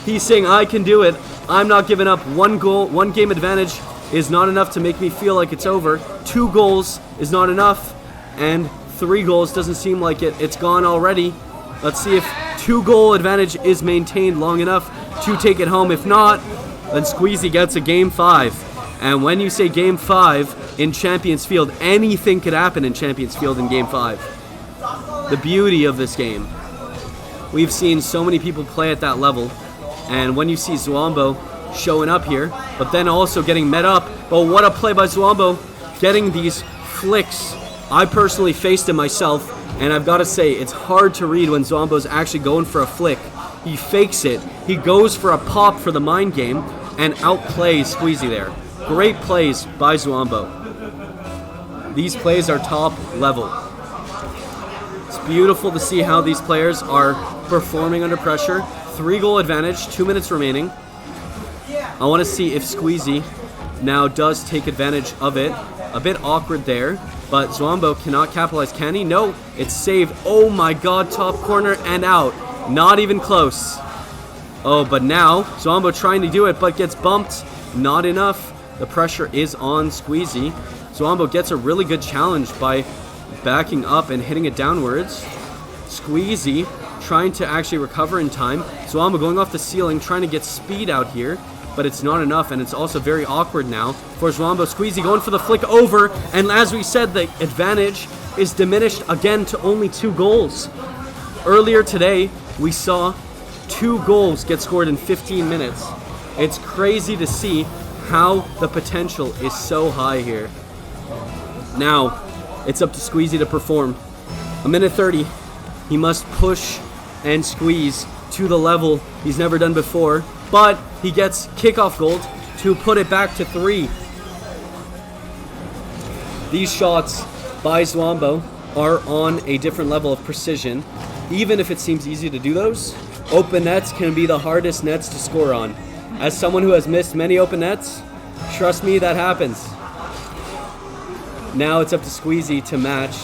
He's saying, I can do it. I'm not giving up. 1 goal, 1 game advantage is not enough to make me feel like it's over. 2 goals is not enough. And 3 goals doesn't seem like it. It's gone already. Let's see if 2 goal advantage is maintained long enough to take it home. If not, then Squeezy gets a game 5. And when you say game 5 in Champions Field, anything could happen in Champions Field in game 5. The beauty of this game. We've seen so many people play at that level. And when you see Zwambo showing up here, but then also getting met up, but what a play by Zwambo, getting these flicks. I personally faced him myself, and I've got to say, it's hard to read when Zwambo's actually going for a flick. He fakes it, he goes for a pop for the mind game, and outplays Squeezy there. Great plays by Zwambo. These plays are top level. It's beautiful to see how these players are performing under pressure. 3 goal advantage, 2 minutes remaining. I want to see if Squeezy now does take advantage of it. A bit awkward there, but Zwambo cannot capitalize. Can he? No, it's saved. Oh my god, top corner and out. Not even close. Oh, but now Zwambo trying to do it, but gets bumped. Not enough. The pressure is on Squeezy. Zwambo gets a really good challenge by backing up and hitting it downwards. Squeezy trying to actually recover in time. Zwambo going off the ceiling, trying to get speed out here, but it's not enough, and it's also very awkward now for Zwambo. Squeezy going for the flick over, and as we said, the advantage is diminished again to only 2 goals. Earlier today, we saw 2 goals get scored in 15 minutes. It's crazy to see how the potential is so high here. Now, it's up to Squeezy to perform. 1:30. He must push and squeeze to the level he's never done before, but he gets kickoff gold to put it back to 3. These shots by Zwambo are on a different level of precision. Even if it seems easy to do those, open nets can be the hardest nets to score on. As someone who has missed many open nets, trust me, that happens. Now it's up to Squeezy to match.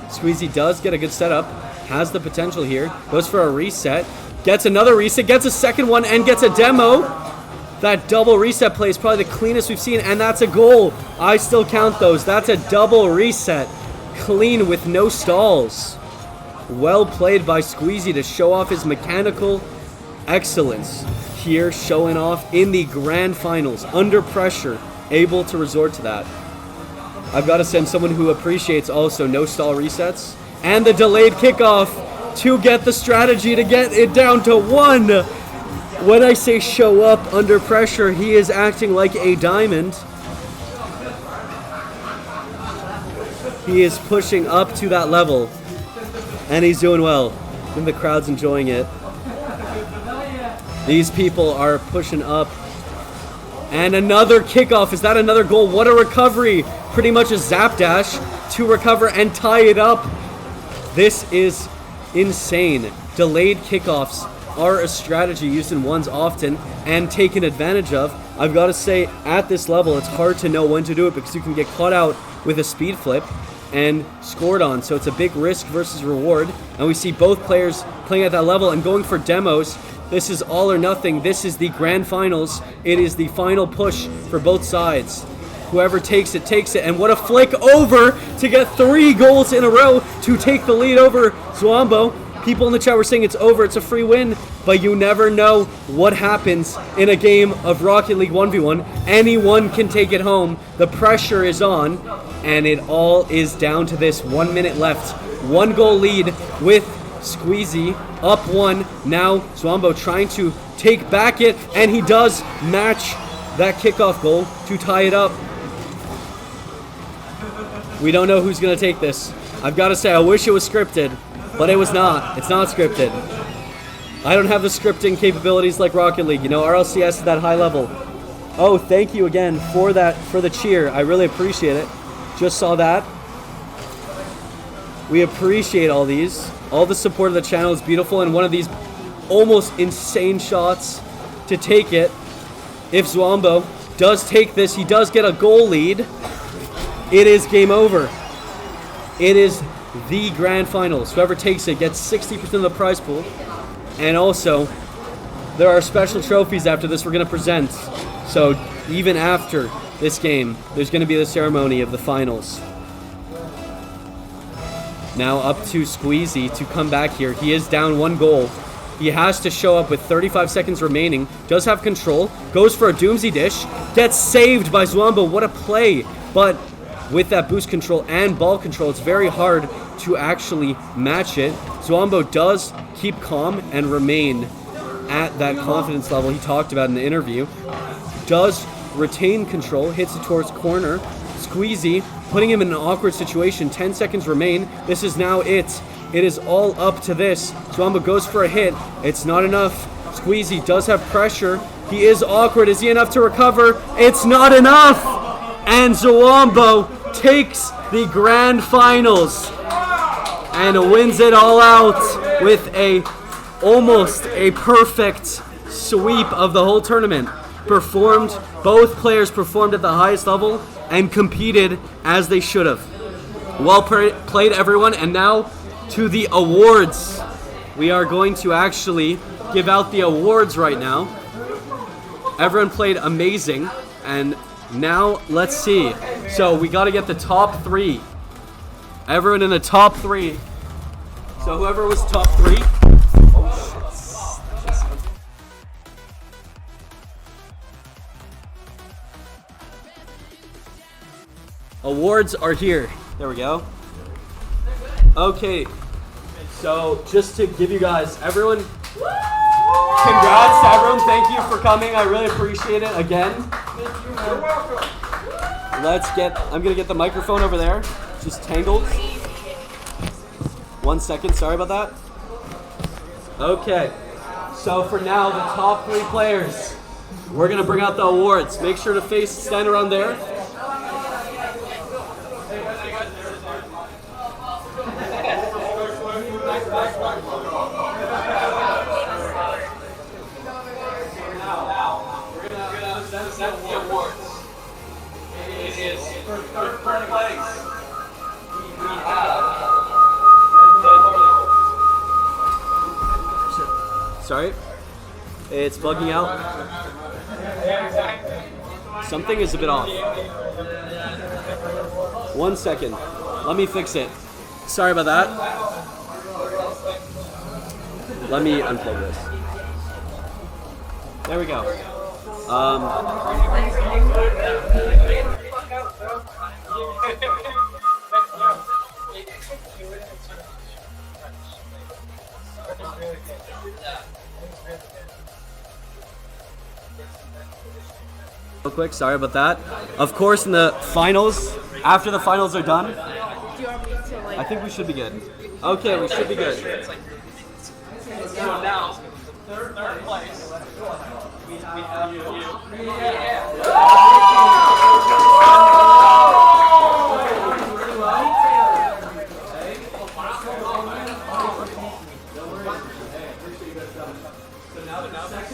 Squeezy does get a good setup, has the potential here, goes for a reset, gets another reset, gets a second one, and gets a demo. That double reset play is probably the cleanest we've seen, and that's a goal. I still count those. That's a double reset. Clean with no stalls. Well played by Squeezy to show off his mechanical excellence here, showing off in the grand finals, under pressure, able to resort to that. I've got to say, I'm someone who appreciates also no stall resets and the delayed kickoff to get the strategy to get it down to 1. When I say show up under pressure, he is acting like a diamond. He is pushing up to that level, and he's doing well, and the crowd's enjoying it. These people are pushing up. And another kickoff. Is that another goal? What a recovery. Pretty much a zap dash to recover and tie it up. This is insane. Delayed kickoffs are a strategy used in ones often and taken advantage of I've got to say, at this level, it's hard to know when to do it because you can get caught out with a speed flip and scored on. So it's a big risk versus reward. And we see both players playing at that level and going for demos. This is all or nothing. This is the grand finals. It is the final push for both sides. Whoever takes it, takes it. And what a flick over to get 3 goals in a row to take the lead over Zwambo. People in the chat were saying it's over, it's a free win, but you never know what happens in a game of Rocket League 1v1. Anyone can take it home. The pressure is on, and it all is down to this. 1 minute left. 1 goal lead with Squeezy up 1. Now Zwambo trying to take back it, and he does match that kickoff goal to tie it up. We don't know who's going to take this. I've got to say, I wish it was scripted. But it was not. It's not scripted. I don't have the scripting capabilities like Rocket League. You know, RLCS is that high level. Oh, thank you again for that, for the cheer. I really appreciate it. Just saw that. We appreciate all these. All the support of the channel is beautiful. And one of these almost insane shots to take it. If Zwambo does take this, he does get a goal lead. It is game over. It is the grand finals. Whoever takes it gets 60% of the prize pool. And also, there are special trophies after this we're going to present. So even after this game, there's going to be the ceremony of the finals. Now up to Squeezy to come back here. He is down 1 goal. He has to show up with 35 seconds remaining. Does have control. Goes for a doomsy dish. Gets saved by Zwambo. What a play. But with that boost control and ball control, it's very hard to actually match it. Zwambo does keep calm and remain at that confidence level he talked about in the interview. Does retain control, hits it towards corner. Squeezy, putting him in an awkward situation. 10 seconds remain. This is now it. It is all up to this. Zwambo goes for a hit. It's not enough. Squeezy does have pressure. He is awkward. Is he enough to recover? It's not enough! And Zwambo takes the grand finals and wins it all out with almost a perfect sweep of the whole tournament. Both players performed at the highest level and competed as they should have. Well played, everyone. And now to the awards. We are going to actually give out the awards right now. Everyone played amazing, and now let's see. So we got to get the top 3. Everyone in the top 3. So whoever was top 3. Awards are here. There we go. Okay. So just to give you guys, everyone, congrats to everyone. Thank you for coming. I really appreciate it again. You're welcome. I'm gonna get the microphone over there. Just tangled. 1 second, sorry about that. Okay, so for now, the top 3 players, we're gonna bring out the awards. Make sure to stand around there. Sorry, it's bugging out. Something is a bit off. 1 second, let me fix it. Sorry about that. Let me unplug this. There we go. Real quick, sorry about that. Of course, in the finals, after the finals are done, I think we should be good. Okay, we should be good. So now, third place. We have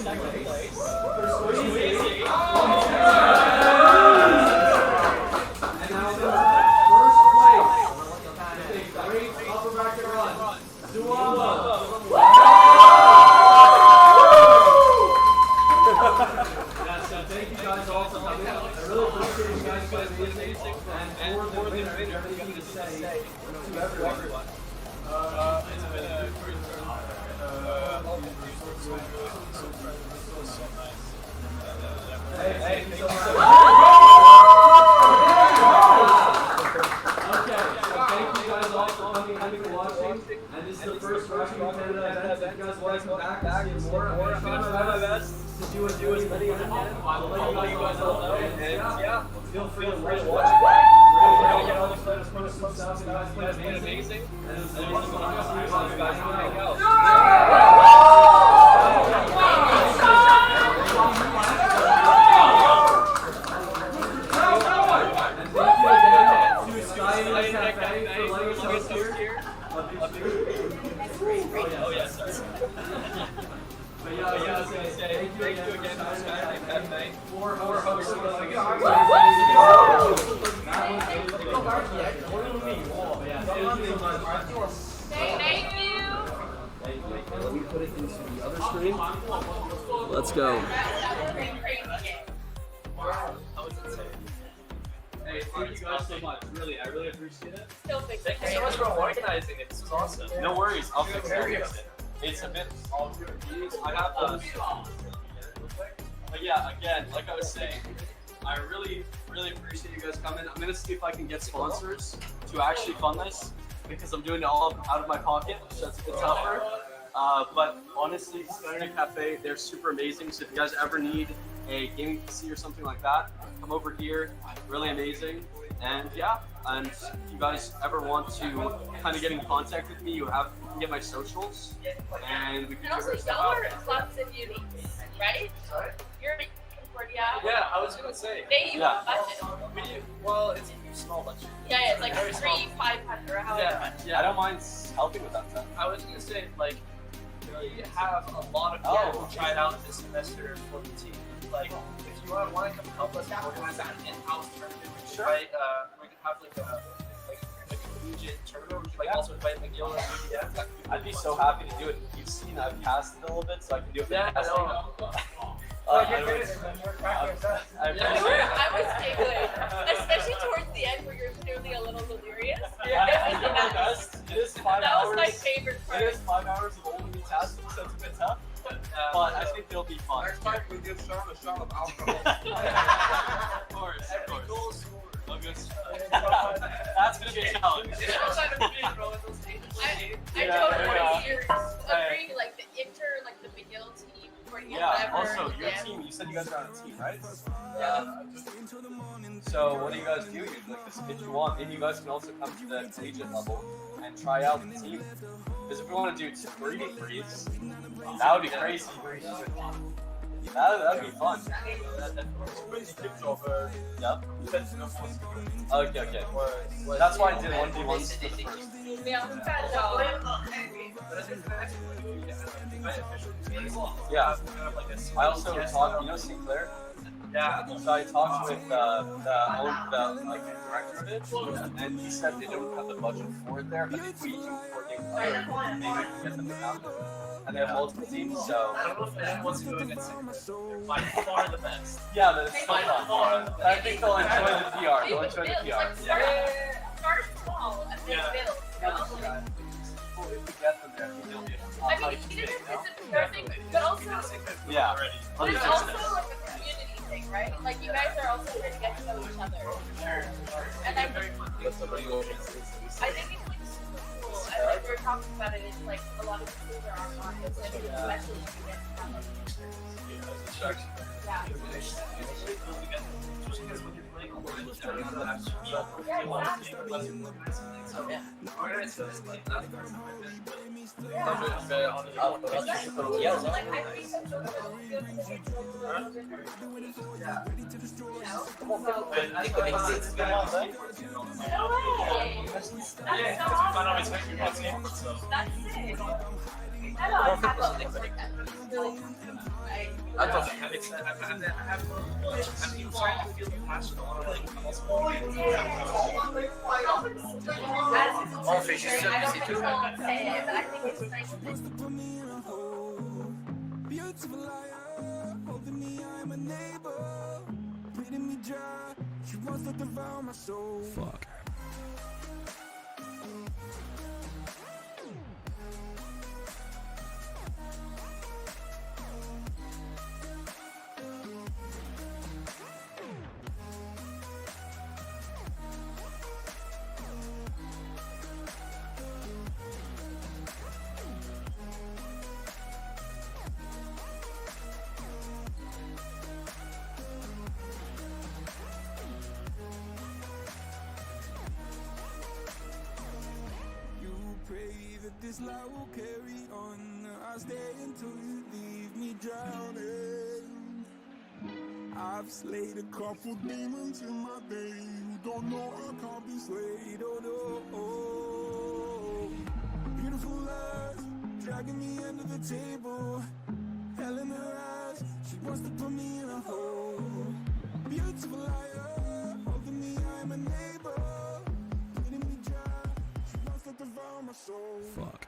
second place. coming and watching. And this is the first Rocky Canada event. If you guys want to come back and see more, I'm going to try my best to do as many as I can. I'll let you guys all know. And yeah, feel free to watch. Really get all the players from the stuff. You guys played amazing. And it was awesome to see you guys hang out. Thank you again to Sky Cafe for hosting Thank you. Let me put it into the other screen. Let's go. Hey, thank you guys so much. Really, I really appreciate it. Thank you so much for organizing it. This was awesome. No worries, I'll fix it. It's a bit all good reviews. I have but yeah, again, like I was saying, I really appreciate you guys coming. I'm gonna see if I can get sponsors to actually fund this because I'm doing it all out of my pocket, so that's a bit tougher. But honestly, Sky Cafe, they're super amazing. So if you guys ever need a gaming PC or something like that, come over here. Really amazing. And yeah, and if you guys ever want to kind of get in contact with me, you can get my socials, and we can And also, figure stuff y'all out. are clubs and unis, right? You're in Concordia. Yeah, I was gonna say. They use a budget. Well, it's a small budget. Yeah, it's like Very small. 300-500 or however. Yeah, I don't mind helping with that stuff. I was gonna say, like, we have a lot of people who tried out this semester for the team. Like, if you want to come help us organize that in-house tournament, we can invite, we can have like a collegiate tournament. We can like also invite McGill and BDF. I'd be so happy to do it. You've seen I've casted a little bit, so I can do it for Yeah, casting. I I was giggling, especially towards the end where you're clearly a little delirious. It is 5 That hours. was my favorite part. It is 5 hours of only tasking, so it's a bit tough. But I think it'll be fun. Next time we give Sean a shot of alcohol. Of course. Oh, good. That's gonna be a challenge. I totally agree, like the McGill team where you Yeah, whatever. also, your team, you said you guys are on a team, right? Yeah. So, what do you guys do usually? Like, if you want, maybe you guys can also come to the collegiate level and try out the team. Because if we want to do 3v3s, that would be crazy. That would be fun. Yep. Okay. That's why I did 1v1s first. Yeah. I also talked, you know Sinclair? Yeah. So I talked with the director of it, and he said they don't have the budget for it there, but if we can coordinate with other, maybe we can get them to come. And they have multiple teams, so. I don't know if anyone wants to go against Sinclair. They're by far the best. Yeah, but it's so fun. I think they'll enjoy the PR. They'll enjoy the PR. Start small and then build. If we get them there, they'll be I mean, even if it's a thing, but also, yeah. but it's also like a community thing, right? Like you guys are also here to get to know each other. And I think it's like super cool. And like we were talking about it, it's like a lot of the schools are online, especially when you get to have Beautiful liar, holding me, I'm a neighbor. Bleeding me dry, she wants to devour my soul. Fuck. that this life will carry on. I'll stay until you leave me drowning. I've slayed a couple demons in my day who don't know I can't be slayed. Oh no. Beautiful lies, dragging me under the table. Hell in her eyes, she wants to put me in a hole. Beautiful liar, holding me, I'm a neighbor. Bleeding me dry, she wants to devour my soul. Fuck.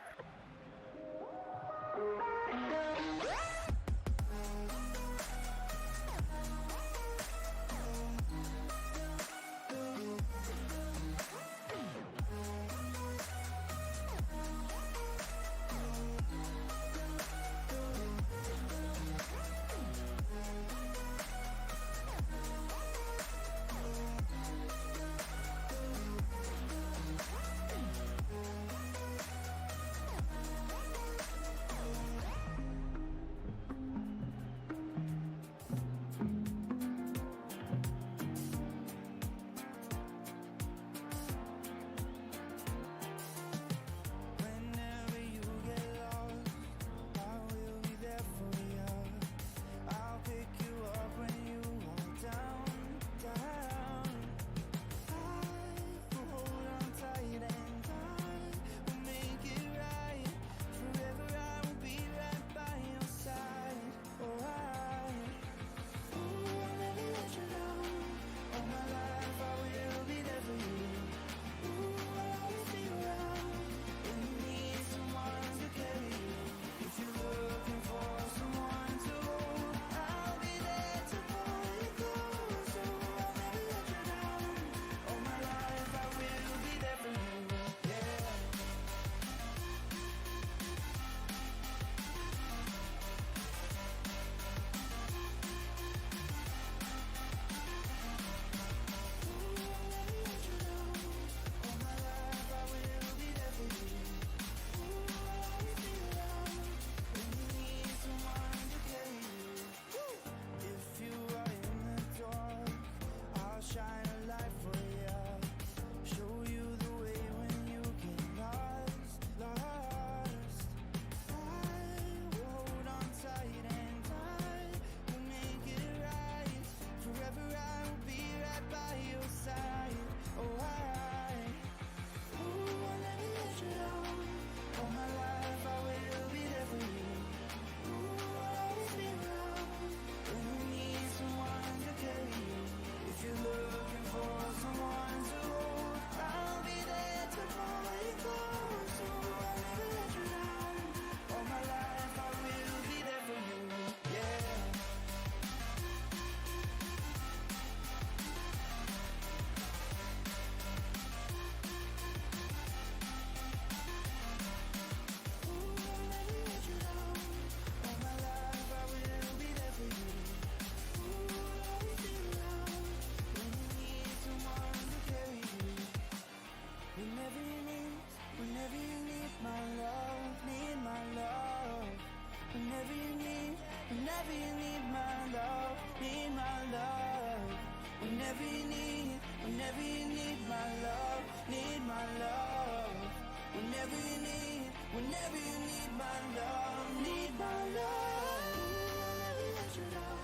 Whenever you get lost, I will be there for you. I'll pick you up when you are down. I will hold on tight and I will make it right. Forever I will be right by your side. Oh, I'll never let you down. All my life I will be there for you. Ooh, I'll always be around. When you need someone to carry you, if you're looking for someone to hold, I'll be there to pull you close. So I'll never let you down. All my life I will be there for you. Yeah. If you are in the dark, I'll shine a light for you. Show you the way when you get lost. I will hold on tight and I will make it right. Forever I will be right by your side. Oh, I'll never let you down. All my life I will be there for you. Ooh, I'll always be around. When you need someone to carry you, if you're looking for someone to hold, I'll be there to pull you close. So I'll never let you down. All my life I will be there for you. Yeah. Whenever you need my love, need my love. Whenever you need my love, need my love. Whenever you need my love, need my love. Whenever you need my love, need my love. I'll never let you down.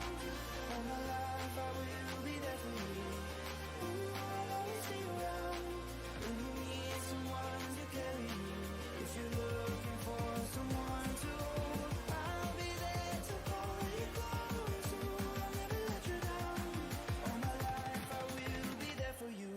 All my life I will be there for you. Ooh, I'll always be around. When you need someone to carry you, if you're looking for someone to hold, I'll be there to pull you close. So I'll never let you down. All my life I will be there for you.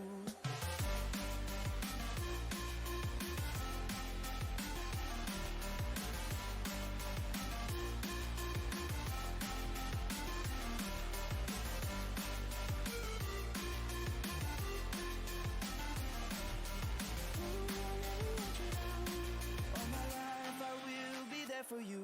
For you.